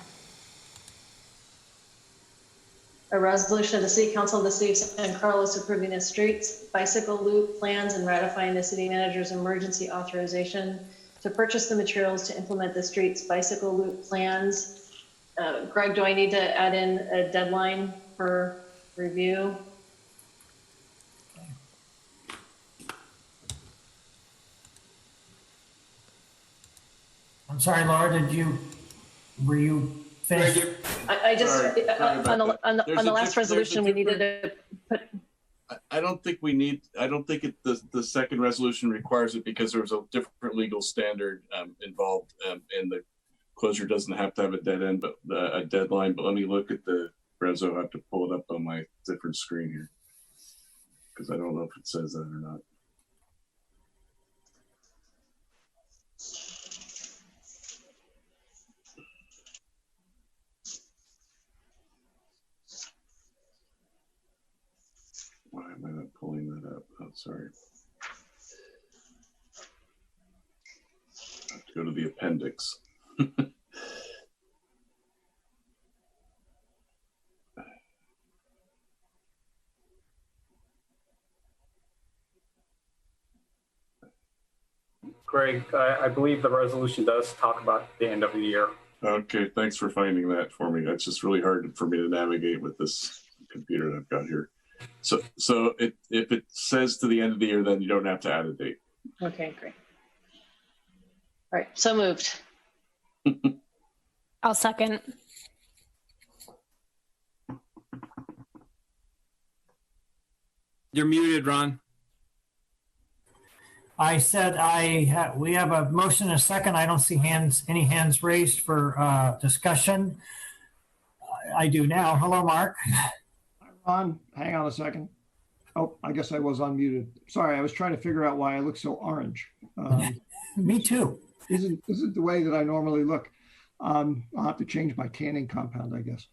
D: A resolution of the City Council of the City of San Carlos approving the streets, bicycle loop plans, and ratifying the city manager's emergency authorization to purchase the materials to implement the streets bicycle loop plans. Greg, do I need to add in a deadline for review?
A: I'm sorry, Laura, were you finished?
D: I just, on the last resolution, we needed to put.
M: I don't think the second resolution requires it because there was a different legal standard involved, and the closure doesn't have to have a dead end, but a deadline. But let me look at the reso. I have to pull it up on my different screen here because I don't know if it says that or not. Why am I not pulling that up? Oh, sorry. I have to go to the appendix.
G: Greg, I believe the resolution does talk about the end of the year.
M: Okay, thanks for finding that for me. That's just really hard for me to navigate with this computer that I've got here. So if it says to the end of the year, then you don't have to add a date.
D: Okay, great. All right, so moved.
H: I'll second.
B: You're muted, Ron.
A: I said we have a motion and a second. I don't see any hands raised for discussion. I do now. Hello, Mark.
C: Ron, hang on a second. Oh, I guess I was unmuted. Sorry, I was trying to figure out why I look so orange.
A: Me too.
C: Isn't the way that I normally look. I'll have to change my tanning compound, I guess.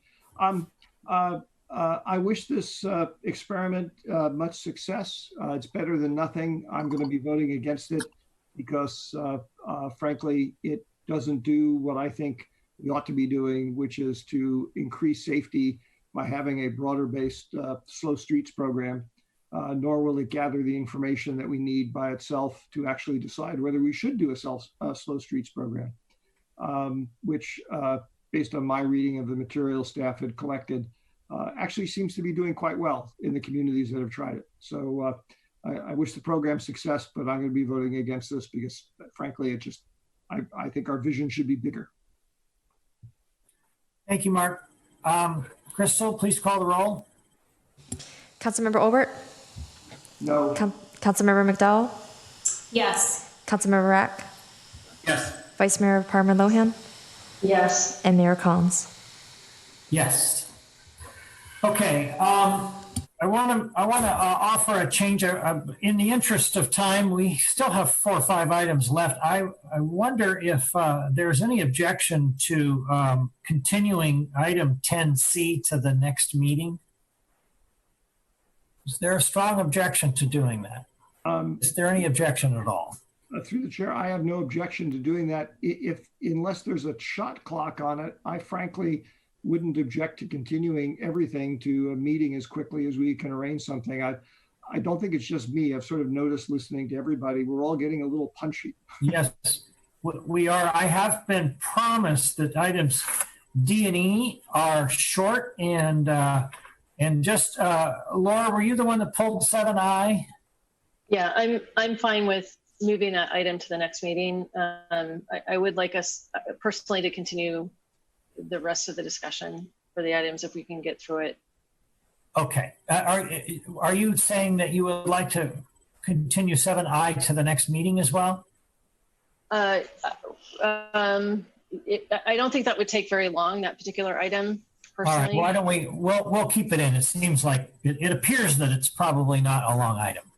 C: I wish this experiment much success. It's better than nothing. I'm going to be voting against it because, frankly, it doesn't do what I think we ought to be doing, which is to increase safety by having a broader based slow streets program, nor will it gather the information that we need by itself to actually decide whether we should do a slow streets program, which based on my reading of the material staff had collected, actually seems to be doing quite well in the communities that have tried it. So I wish the program success, but I'm going to be voting against this because frankly, it just, I think our vision should be bigger.
A: Thank you, Mark. Crystal, please call the roll.
F: Councilmember Olbert?
C: No.
F: Councilmember McDowell?
H: Yes.
F: Councilmember Rack?
B: Yes.
F: Vice Mayor Parmer Lohan?
D: Yes.
F: And Mayor Collins?
A: Yes. Okay. I want to offer a change. In the interest of time, we still have 4 or 5 items left. I wonder if there's any objection to continuing item 10C to the next meeting. Is there a strong objection to doing that? Is there any objection at all?
C: Through the chair, I have no objection to doing that. Unless there's a shot clock on it, I frankly wouldn't object to continuing everything to a meeting as quickly as we can arrange something. I don't think it's just me. I've sort of noticed listening to everybody, we're all getting a little punchy.
A: Yes, we are. I have been promised that items D and E are short and just, Laura, were you the one that pulled 7I?
D: Yeah, I'm fine with moving that item to the next meeting. I would like us personally to continue the rest of the discussion for the items if we can get through it.
A: Okay. Are you saying that you would like to continue 7I to the next meeting as well?
D: I don't think that would take very long, that particular item, personally.
A: All right, why don't we'll keep it in. It seems like, it appears that it's probably not a long item.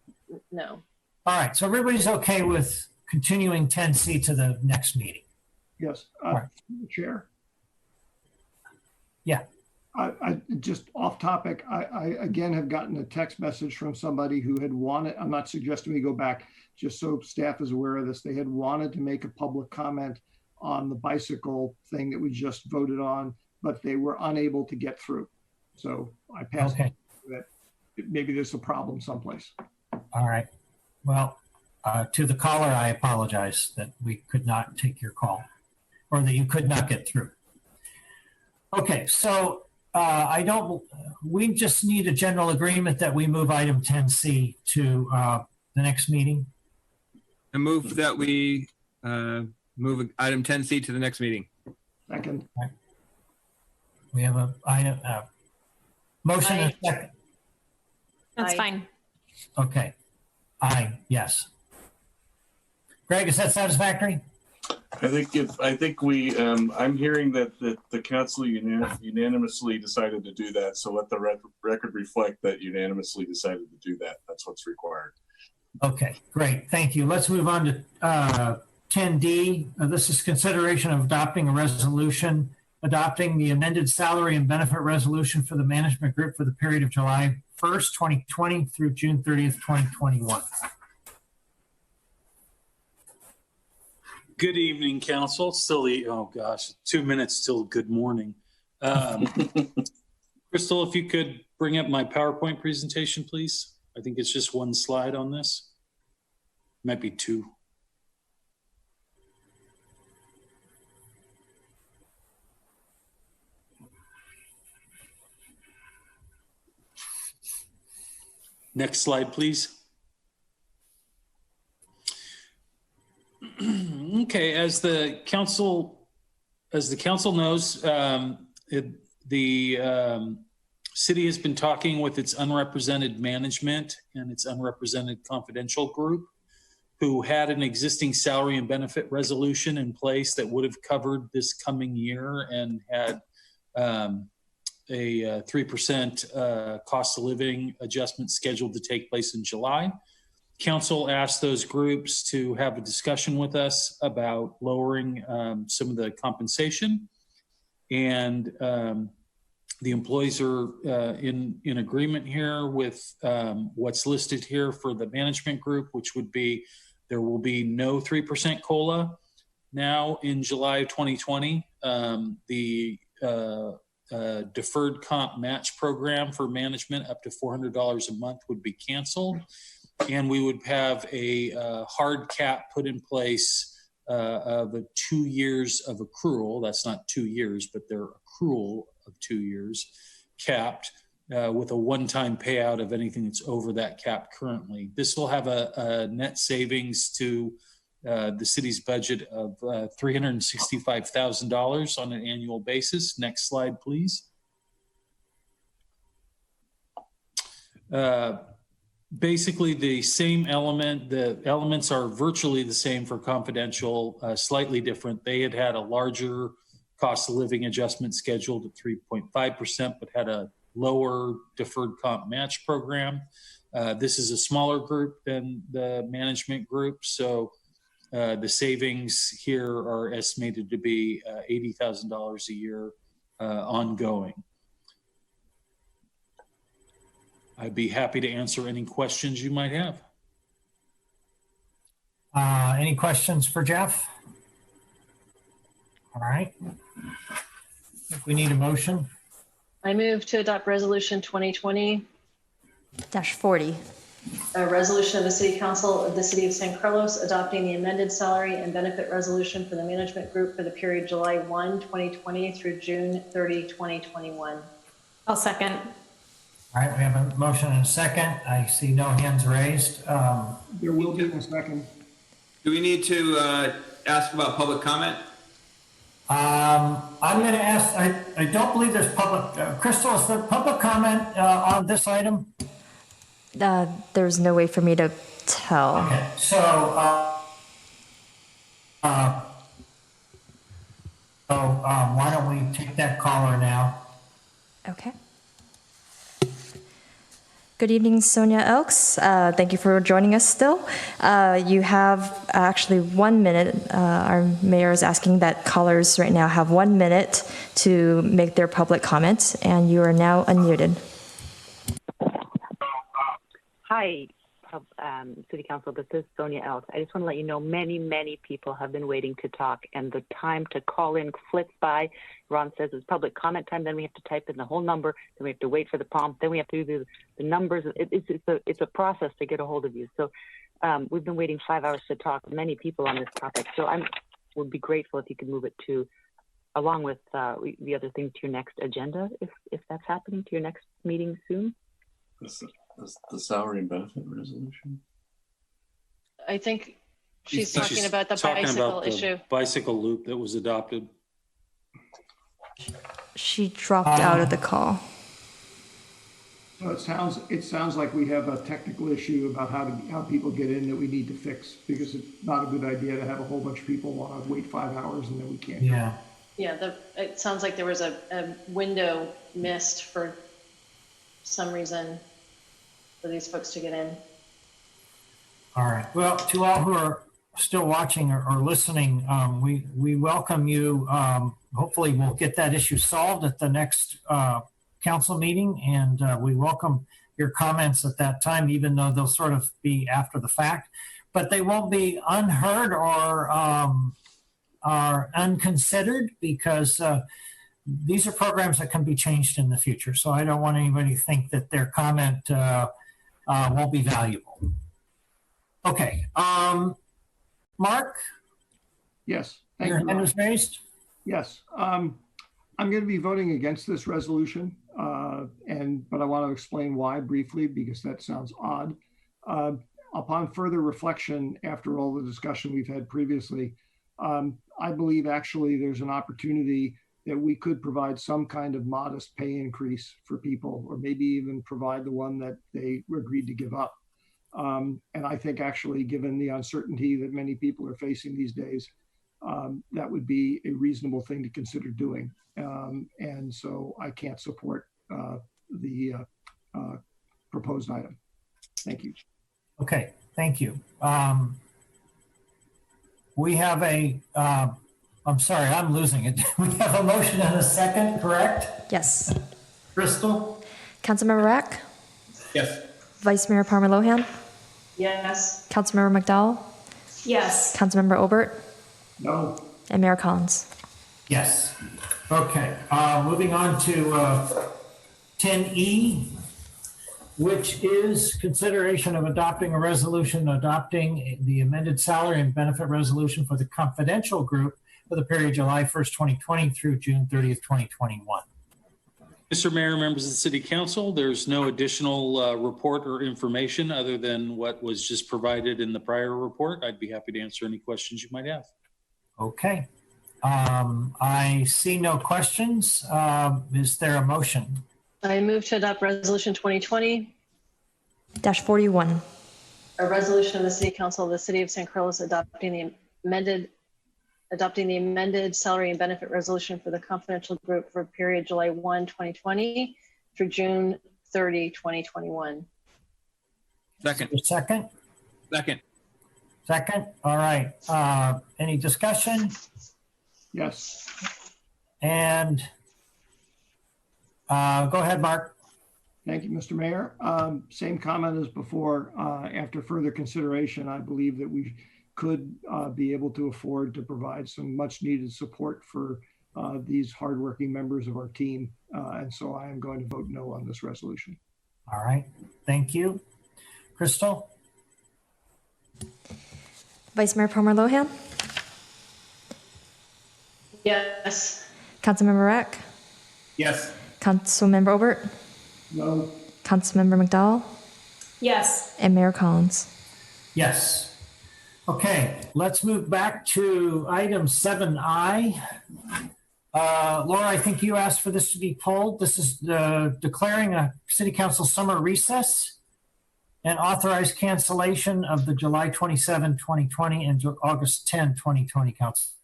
D: No.
A: All right, so everybody's okay with continuing 10C to the next meeting?
C: Yes.
A: Right.
C: Chair?
A: Yeah.
C: I just off topic, I again have gotten a text message from somebody who had wanted, I'm not suggesting we go back, just so staff is aware of this, they had wanted to make a public comment on the bicycle thing that we just voted on, but they were unable to get through. So I passed that maybe there's a problem someplace.
A: All right. Well, to the caller, I apologize that we could not take your call or that you could not get through. Okay, so we just need a general agreement that we move item 10C to the next meeting.
B: I move that we move item 10C to the next meeting.
C: Second.
A: Right. We have a motion and a second.
H: That's fine.
A: Okay. Aye, yes. Greg, is that satisfactory?
M: I think we, I'm hearing that the council unanimously decided to do that. So let the record reflect that unanimously decided to do that. That's what's required.
A: Okay, great. Thank you. Let's move on to 10D. This is consideration of adopting a resolution, adopting the amended salary and benefit resolution for the management group for the period of July 1st, 2020 through June 30th, 2021.
S: Good evening, council. Still, oh gosh, 2 minutes till good morning. Crystal, if you could bring up my PowerPoint presentation, please. I think it's just one slide on this. Might be 2. Next slide, please. Okay, as the council knows, the city has been talking with its unrepresented management and its unrepresented confidential group, who had an existing salary and benefit resolution in place that would have covered this coming year and had a 3% cost of living adjustment scheduled to take place in July. Council asked those groups to have a discussion with us about lowering some of the compensation, and the employees are in agreement here with what's listed here for the management group, which would be there will be no 3% COLA now in July of 2020. The deferred comp match program for management up to $400 a month would be canceled. And we would have a hard cap put in place of 2 years of accrual. That's not 2 years, but their accrual of 2 years capped with a one-time payout of anything that's over that cap currently. This will have a net savings to the city's budget of $365,000 on an annual basis. Next slide, please. Basically the same element. The elements are virtually the same for confidential, slightly different. They had a larger cost of living adjustment scheduled at 3.5%, but had a lower deferred comp match program. This is a smaller group than the management group, so the savings here are estimated to be $80,000 a year ongoing. I'd be happy to answer any questions you might have.
A: Any questions for Jeff? All right. If we need a motion.
D: I move to adopt resolution
F: 2020-40.
D: A resolution of the City Council of the City of San Carlos adopting the amended salary and benefit resolution for the management group for the period July 1, 2020 through June 30, 2021.
H: I'll second.
A: All right, we have a motion and a second. I see no hands raised.
C: There will be a second.
B: Do we need to ask about public comment?
A: I'm going to ask, I don't believe there's public, Crystal, is there public comment on this item?
F: There's no way for me to tell.
A: Okay, so why don't we take that caller now?
F: Okay. Good evening, Sonia Elks. Thank you for joining us still. You have actually 1 minute. Our mayor is asking that callers right now have 1 minute to make their public comments, and you are now unmuted.
R: Hi, City Council. This is Sonia Elks. I just want to let you know many people have been waiting to talk, and the time to call in flits by. Ron says it's public comment time, then we have to type in the whole number, then we have to wait for the prompt, then we have to do the numbers. It's a process to get a hold of you. So we've been waiting 5 hours to talk to many people on this topic. So I would be grateful if you could move it to, along with the other things, to your next agenda, if that's happening, to your next meeting soon.
M: The salary and benefit resolution?
D: I think she's talking about the bicycle issue.
S: Bicycle loop that was adopted.
F: She dropped out of the call.
C: So it sounds like we have a technical issue about how people get in that we need to fix, because it's not a good idea to have a whole bunch of people want to wait 5 hours and then we can't.
A: Yeah.
D: Yeah, it sounds like there was a window missed for some reason for these folks to get in.
A: All right. Well, to all who are still watching or listening, we welcome you. Hopefully we'll get that issue solved at the next council meeting, and we welcome your comments at that time, even though they'll sort of be after the fact, but they won't be unheard or unconsidered, because these are programs that can be changed in the future. So I don't want anybody to think that their comment won't be valuable. Okay. Mark?
C: Yes.
A: Your hand was raised?
C: Yes. I'm going to be voting against this resolution, but I want to explain why briefly, because that sounds odd. Upon further reflection, after all the discussion we've had previously, I believe actually there's an opportunity that we could provide some kind of modest pay increase for people, or maybe even provide the one that they agreed to give up. And I think actually, given the uncertainty that many people are facing these days, that would be a reasonable thing to consider doing. And so I can't support the proposed item. Thank you.
A: Okay, thank you. We have I'm sorry, I'm losing it. We have a motion and a second, correct?
F: Yes.
A: Crystal?
F: Councilmember Rack?
B: Yes.
F: Vice Mayor Palmer Lohan?
D: Yes.
F: Councilmember McDowell?
H: Yes.
F: Councilmember Obert?
C: No.
F: And Mayor Collins?
A: Yes. Okay, moving on to 10E, which is consideration of adopting a resolution adopting the amended salary and benefit resolution for the confidential group for the period July 1st, 2020 through June 30th, 2021.
S: Mr. Mayor, members of the City Council, there's no additional report or information other than what was just provided in the prior report. I'd be happy to answer any questions you might have.
A: Okay. I see no questions. Is there a motion?
D: I move to adopt Resolution
F: 2020-41.
D: A resolution of the City Council of the City of San Carlos adopting the amended salary and benefit resolution for the confidential group for period July 1, 2020 through June 30, 2021.
B: Second.
A: Second?
B: Second.
A: Second. All right. Any discussion?
C: Yes.
A: And go ahead, Mark.
C: Thank you, Mr. Mayor. Same comment as before. After further consideration, I believe that we could be able to afford to provide some much needed support for these hardworking members of our team. And so I am going to vote no on this resolution.
A: All right. Thank you. Crystal?
F: Vice Mayor Palmer Lohan?
D: Yes.
F: Councilmember Rack?
B: Yes.
F: Councilmember Obert?
C: No.
F: Councilmember McDowell?
H: Yes.
F: And Mayor Collins?
A: Yes. Okay, let's move back to item 7I. Laura, I think you asked for this to be pulled. This is declaring a City Council summer recess and authorize cancellation of the July 27, 2020 and August 10, 2020 council.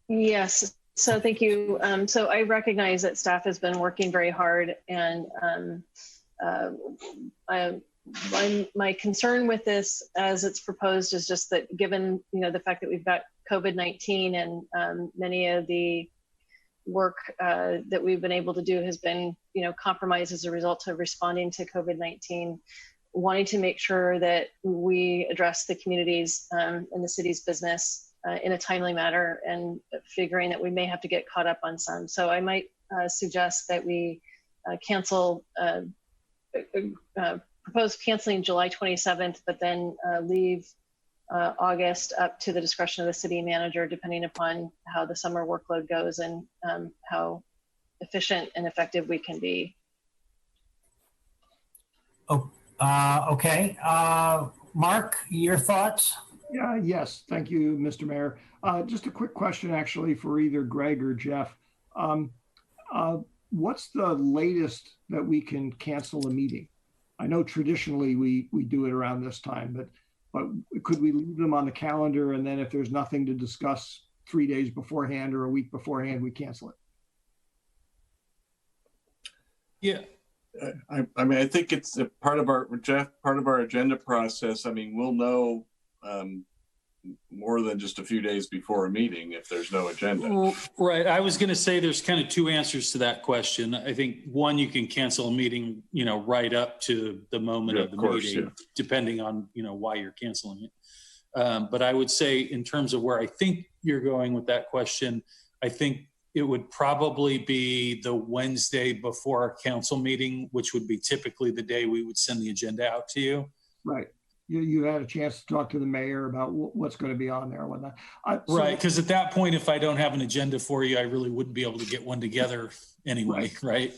D: Yes. So thank you. So I recognize that staff has been working very hard, and my concern with this as it's proposed is just that given the fact that we've got COVID-19 and many of the work that we've been able to do has been compromised as a result of responding to COVID-19, wanting to make sure that we address the communities and the city's business in a timely manner, and figuring that we may have to get caught up on some. So I might suggest that we propose canceling July 27th, but then leave August up to the discretion of the city manager, depending upon how the summer workload goes and how efficient and effective we can be.
A: Oh, okay. Mark, your thoughts?
C: Yes, thank you, Mr. Mayor. Just a quick question, actually, for either Greg or Jeff. What's the latest that we can cancel a meeting? I know traditionally we do it around this time, but could we leave them on the calendar, and then if there's nothing to discuss 3 days beforehand or a week beforehand, we cancel it?
S: Yeah.
M: I mean, I think it's a part of our agenda process. I mean, we'll know more than just a few days before a meeting if there's no agenda.
S: Right. I was going to say there's kind of two answers to that question. I think one, you can cancel a meeting, right up to the moment of the meeting, depending on, why you're canceling it. But I would say in terms of where I think you're going with that question, I think it would probably be the Wednesday before our council meeting, which would be typically the day we would send the agenda out to you.
C: Right. You had a chance to talk to the mayor about what's going to be on there and whatnot.
S: Right, because at that point, if I don't have an agenda for you, I really wouldn't be able to get one together anyway, right?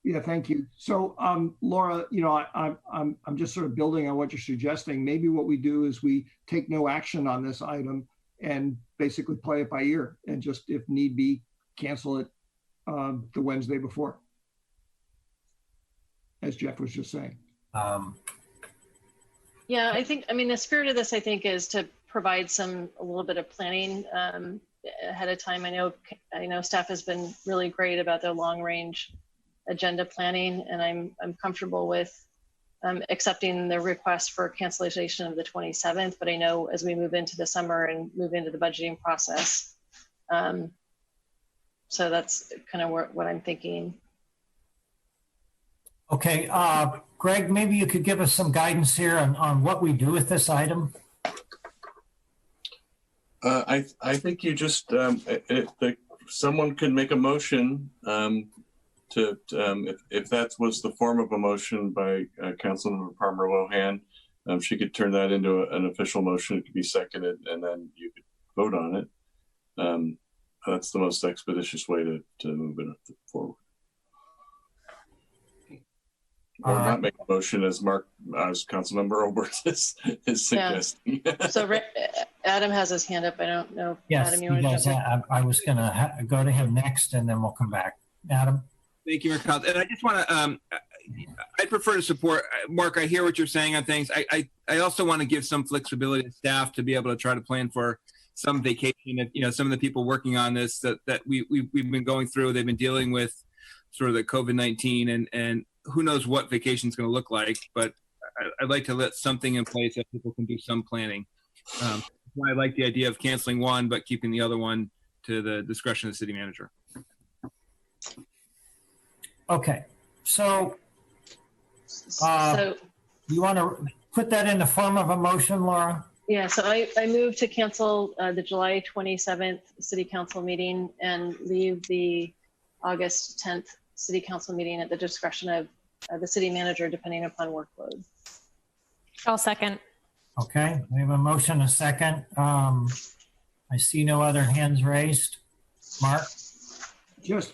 C: Yeah, thank you. So, Laura, I'm just sort of building on what you're suggesting. Maybe what we do is we take no action on this item and basically play it by ear, and just, if need be, cancel it the Wednesday before, as Jeff was just saying.
D: Yeah, the spirit of this, I think, is to provide a little bit of planning ahead of time. I know staff has been really great about their long range agenda planning, and I'm comfortable with accepting the request for cancellation of the 27th, but I know as we move into the summer and move into the budgeting process, so that's kind of what I'm thinking.
A: Okay, Greg, maybe you could give us some guidance here on what we do with this item.
M: I think you just the someone could make a motion if that was the form of a motion by Councilmember Palmer Lohan, she could turn that into an official motion. It could be seconded, and then you could vote on it. That's the most expeditious way to move it forward. Or not make a motion as Councilmember Obert is suggesting.
D: Yeah. So Adam has his hand up. I don't know.
A: Yes,
D: Adam, you want to jump in?
A: I was going to go to him next, and then we'll come back. Adam?
B: Thank you, Mayor Collins. And I just want to, I prefer to support, Mark, I hear what you're saying on things. I also want to give some flexibility to staff to be able to try to plan for some vacation. Some of the people working on this that we've been going through, they've been dealing with sort of the COVID-19 and who knows what vacation is going to look like, but I'd like to let something in place that people can do some planning. I like the idea of canceling one, but keeping the other one to the discretion of the city manager.
A: Okay, so you want to put that in the form of a motion, Laura?
D: Yeah, so I move to cancel the July 27th city council meeting and leave the August 10th city council meeting at the discretion of the city manager, depending upon workload.
H: I'll second.
A: Okay, we have a motion, a second. I see no other hands raised. Mark?
C: Just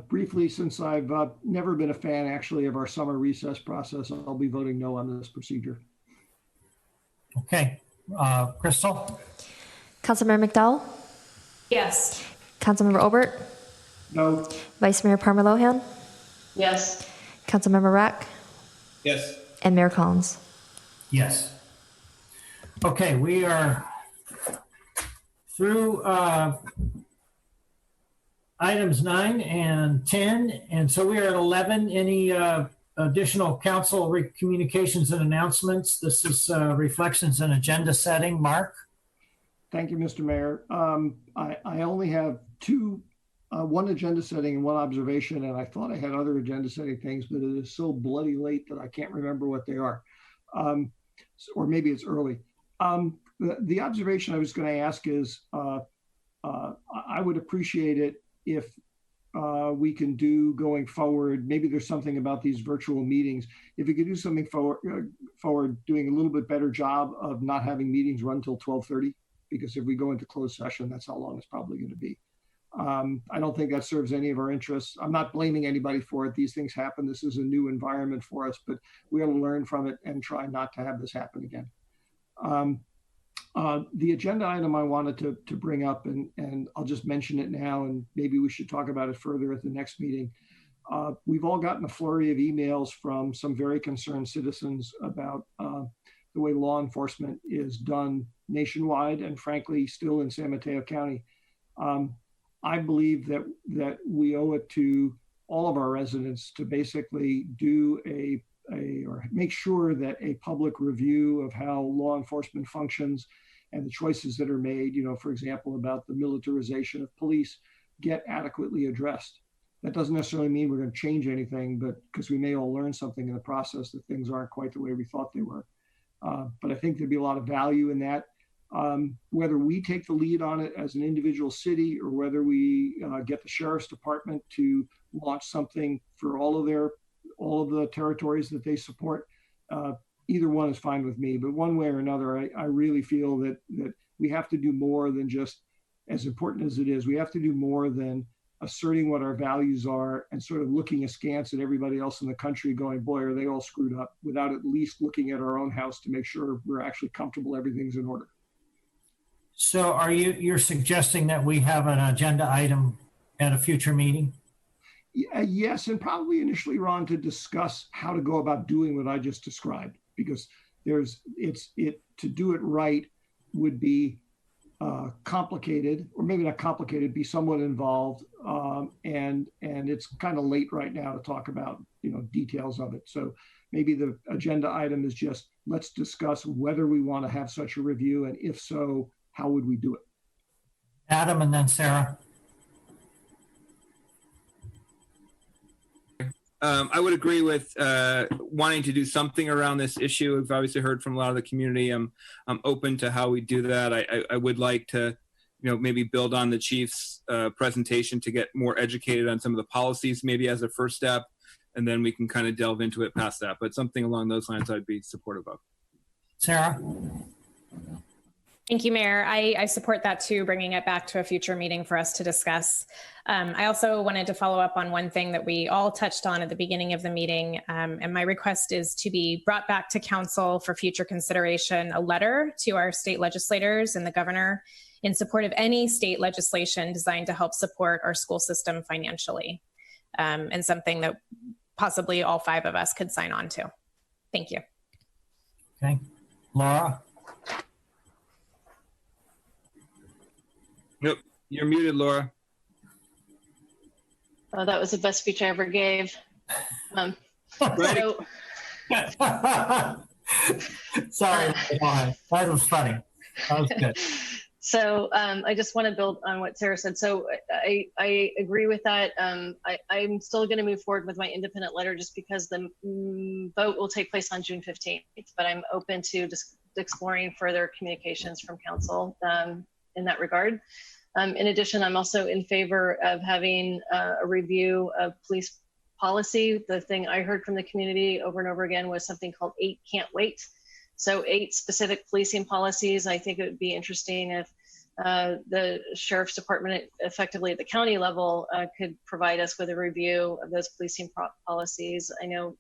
C: briefly, since I've never been a fan actually of our summer recess process, I'll be voting no on this procedure.
A: Okay, Crystal?
F: Councilmember McDowell?
H: Yes.
F: Councilmember Obert?
C: No.
F: Vice Mayor Palmer Lohan?
D: Yes.
F: Councilmember Rack?
B: Yes.
F: And Mayor Collins?
A: Yes. Okay, we are through items 9 and 10, and so we are at 11. Any additional council communications and announcements? This is reflections and agenda setting. Mark?
C: Thank you, Mr. Mayor. I only have one agenda setting and one observation, and I thought I had other agenda setting things, but it is so bloody late that I can't remember what they are. Or maybe it's early. The observation I was going to ask is, I would appreciate it if we can do going forward, maybe there's something about these virtual meetings, if we could do something forward doing a little bit better job of not having meetings run till 12:30, because if we go into closed session, that's how long it's probably going to be. I don't think that serves any of our interests. I'm not blaming anybody for it. These things happen. This is a new environment for us, but we ought to learn from it and try not to have this happen again. The agenda item I wanted to bring up, and I'll just mention it now, and maybe we should talk about it further at the next meeting. We've all gotten a flurry of emails from some very concerned citizens about the way law enforcement is done nationwide and frankly still in San Mateo County. I believe that we owe it to all of our residents to basically do or make sure that a public review of how law enforcement functions and the choices that are made, for example, about the militarization of police, get adequately addressed. That doesn't necessarily mean we're going to change anything, but because we may all learn something in the process that things aren't quite the way we thought they were. But I think there'd be a lot of value in that. Whether we take the lead on it as an individual city or whether we get the sheriff's department to launch something for all of the territories that they support, either one is fine with me. But one way or another, I really feel that we have to do more than just, as important as it is, we have to do more than asserting what our values are and sort of looking askance at everybody else in the country going, boy, are they all screwed up, without at least looking at our own house to make sure we're actually comfortable everything's in order.
A: So you're suggesting that we have an agenda item at a future meeting?
C: Yes, and probably initially, Ron, to discuss how to go about doing what I just described, because to do it right would be complicated, or maybe not complicated, be somewhat involved, and it's kind of late right now to talk about details of it. So maybe the agenda item is just, let's discuss whether we want to have such a review, and if so, how would we do it?
A: Adam, and then Sarah.
B: I would agree with wanting to do something around this issue. We've obviously heard from a lot of the community. I'm open to how we do that. I would like to maybe build on the chief's presentation to get more educated on some of the policies, maybe as a first step, and then we can kind of delve into it past that. But something along those lines I'd be supportive of.
A: Sarah?
H: Thank you, Mayor. I support that too, bringing it back to a future meeting for us to discuss. I also wanted to follow up on one thing that we all touched on at the beginning of the meeting, and my request is to be brought back to council for future consideration, a letter to our state legislators and the governor in support of any state legislation designed to help support our school system financially, and something that possibly all 5 of us could sign on to. Thank you.
A: Okay. Laura?
B: Nope, you're muted, Laura.
D: Oh, that was the best speech I ever gave. So,
A: sorry, that was funny. That was good.
D: So I just want to build on what Sarah said. So I agree with that. I'm still going to move forward with my independent letter just because the vote will take place on June 15th, but I'm open to just exploring further communications from council in that regard. In addition, I'm also in favor of having a review of police policy. The thing I heard from the community over and over again was something called 8 can't wait. So 8 specific policing policies. I think it would be interesting if the sheriff's department, effectively at the county level, could provide us with a review of those policing policies. I know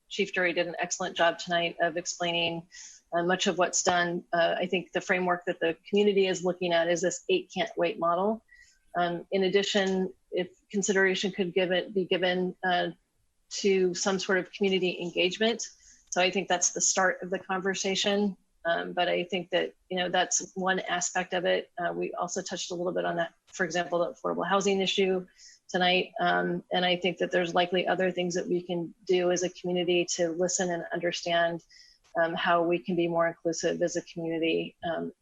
D: Chief Dury did an excellent job tonight of explaining much of what's done. I think the framework that the community is looking at is this 8 can't wait model. In addition, if consideration could be given to some sort of community engagement. So I think that's the start of the conversation. But I think that, that's one aspect of it. We also touched a little bit on that, for example, the affordable housing issue tonight. And I think that there's likely other things that we can do as a community to listen and understand how we can be more inclusive as a community.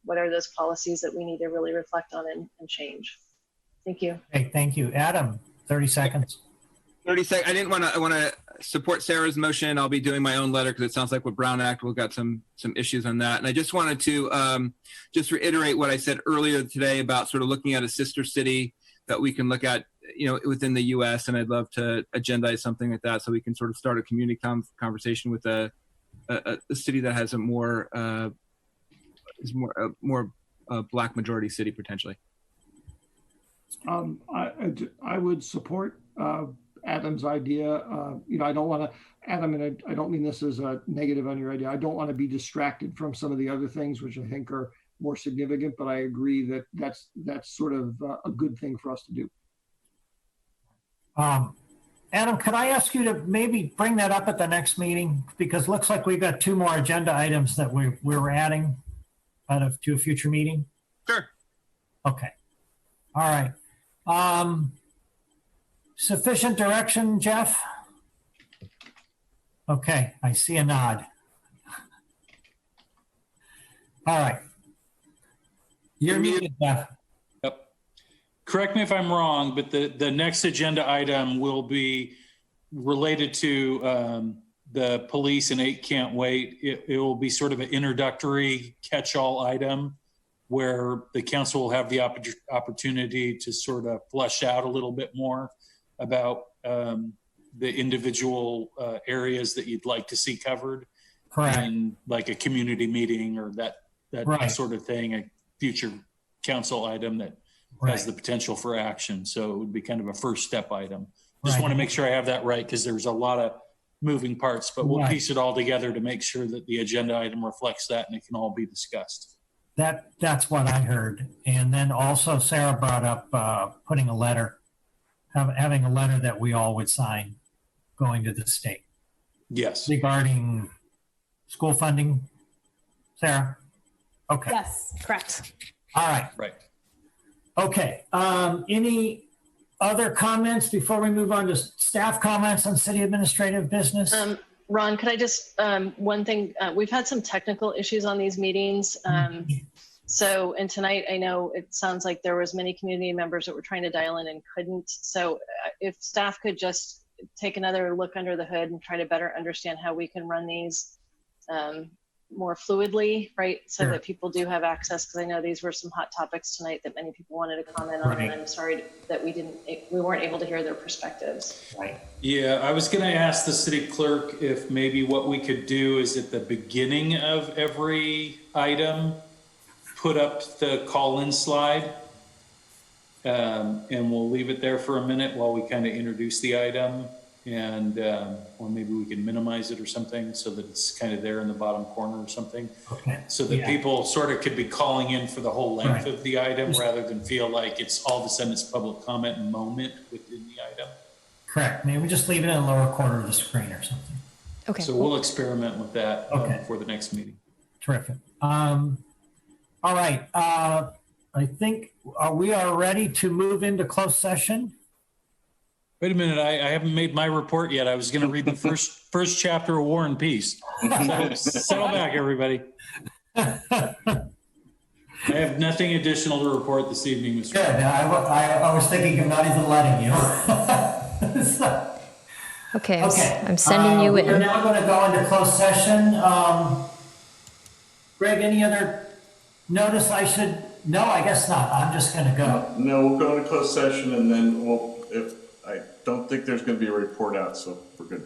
D: What are those policies that we need to really reflect on and change? Thank you.
A: Okay, thank you. Adam, 30 seconds.
B: 30 seconds. I want to support Sarah's motion. I'll be doing my own letter because it sounds like with Brown Act, we've got some issues on that. And I just wanted to just reiterate what I said earlier today about sort of looking at a sister city that we can look at, within the U.S. And I'd love to agendize something like that so we can sort of start a community conversation with a city that has a more Black majority city potentially.
C: I would support Adam's idea. I don't want to, Adam, and I don't mean this as a negative on your idea. I don't want to be distracted from some of the other things which I think are more significant, but I agree that that's sort of a good thing for us to do.
A: Adam, could I ask you to maybe bring that up at the next meeting? Because it looks like we've got 2 more agenda items that we're adding to a future meeting.
B: Sure.
A: Okay. All right. Sufficient direction, Jeff? Okay, I see a nod. All right. You're muted, Jeff.
S: Yep. Correct me if I'm wrong, but the next agenda item will be related to the police and 8 can't wait. It will be sort of an introductory catch-all item where the council will have the opportunity to sort of flesh out a little bit more about the individual areas that you'd like to see covered.
A: Correct.
S: In like a community meeting or that
A: Right.
S: sort of thing, a future council item that has the potential for action. So it would be kind of a first step item. Just want to make sure I have that right because there's a lot of moving parts, but we'll piece it all together to make sure that the agenda item reflects that and it can all be discussed.
A: That's what I heard. And then also Sarah brought up putting a letter, having a letter that we all would sign going to the state.
S: Yes.
A: Regarding school funding. Sarah? Okay.
H: Yes, correct.
A: All right.
S: Right.
A: Okay. Any other comments before we move on to staff comments on city administrative business?
D: Ron, could I just, one thing, we've had some technical issues on these meetings. So, and tonight I know it sounds like there was many community members that were trying to dial in and couldn't. So if staff could just take another look under the hood and try to better understand how we can run these more fluidly, right? So
A: Sure.
D: that people do have access, because I know these were some hot topics tonight that many people wanted to comment on,
A: Right.
D: and I'm sorry that we weren't able to hear their perspectives.
A: Right.
S: Yeah, I was going to ask the city clerk if maybe what we could do is at the beginning of every item, put up the call-in slide. And we'll leave it there for a minute while we kind of introduce the item, and or maybe we can minimize it or something so that it's kind of there in the bottom corner or something.
A: Okay.
S: So that
A: Yeah.
S: people sort of could be calling in for the whole length
A: Right.
S: of the item rather than feel like it's all of a sudden it's public comment moment within the item.
A: Correct. Maybe we just leave it in the lower corner of the screen or something.
F: Okay.
S: So we'll experiment with that
A: Okay.
S: for the next meeting.
A: Terrific. All right. I think we are ready to move into closed session.
S: Wait a minute, I haven't made my report yet. I was going to read the first chapter of War and Peace. Settle back, everybody. I have nothing additional to report this evening, Mr.
A: Good. I was thinking of not even letting you.
F: Okay,
A: Okay.
F: I'm sending you
A: We're
F: in.
A: now going to go into closed session. Greg, any other notice I should? No, I guess not. I'm just going to go.
M: No, we'll go into closed session and then I don't think there's going to be a report out, so we're good.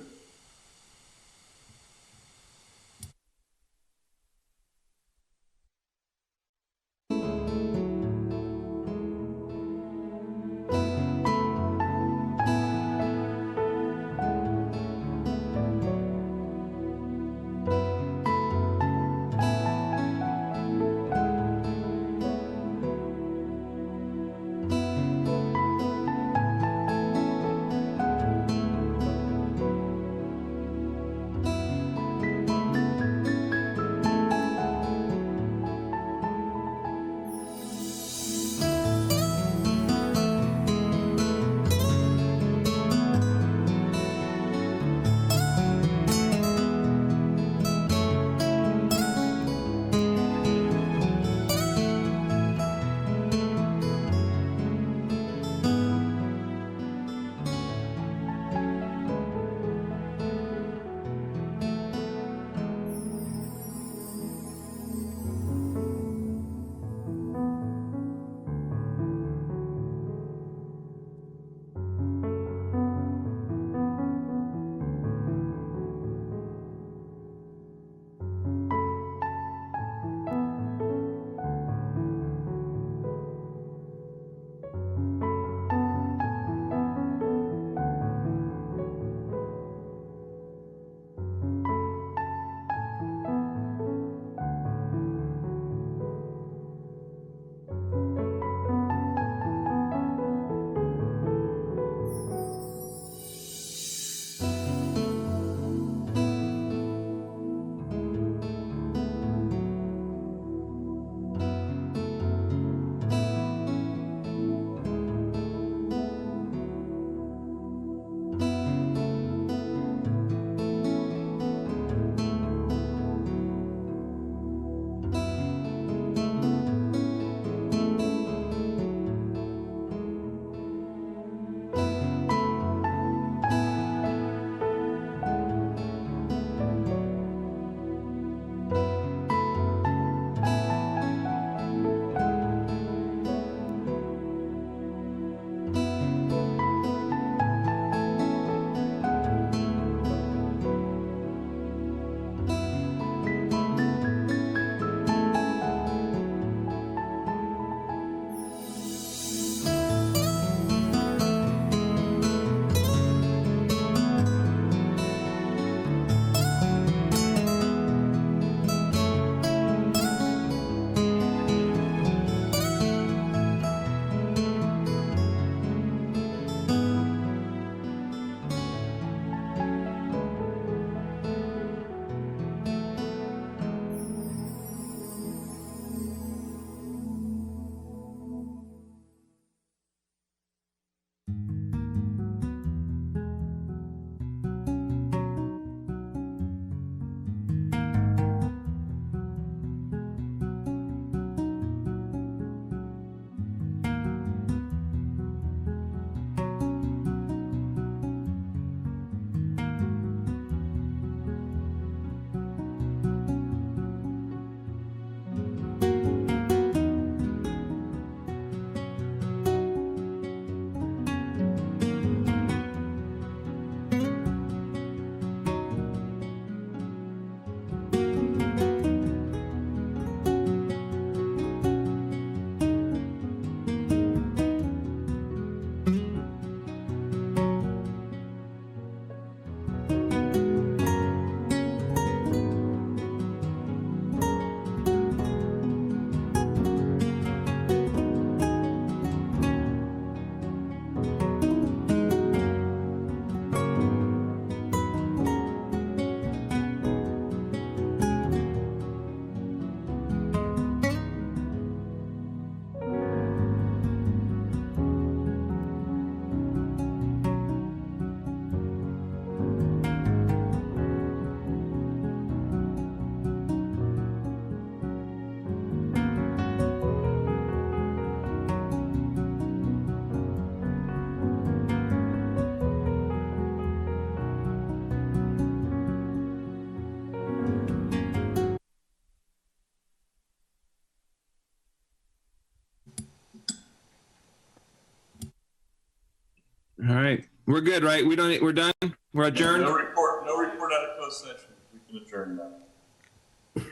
B: All right. We're good, right? We're done? We're adjourned?
M: No report out of closed session. We can adjourn now.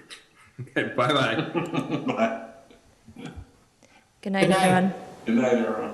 B: Okay, bye-bye.
M: Bye.
F: Good night, everyone.
M: Good night, everyone.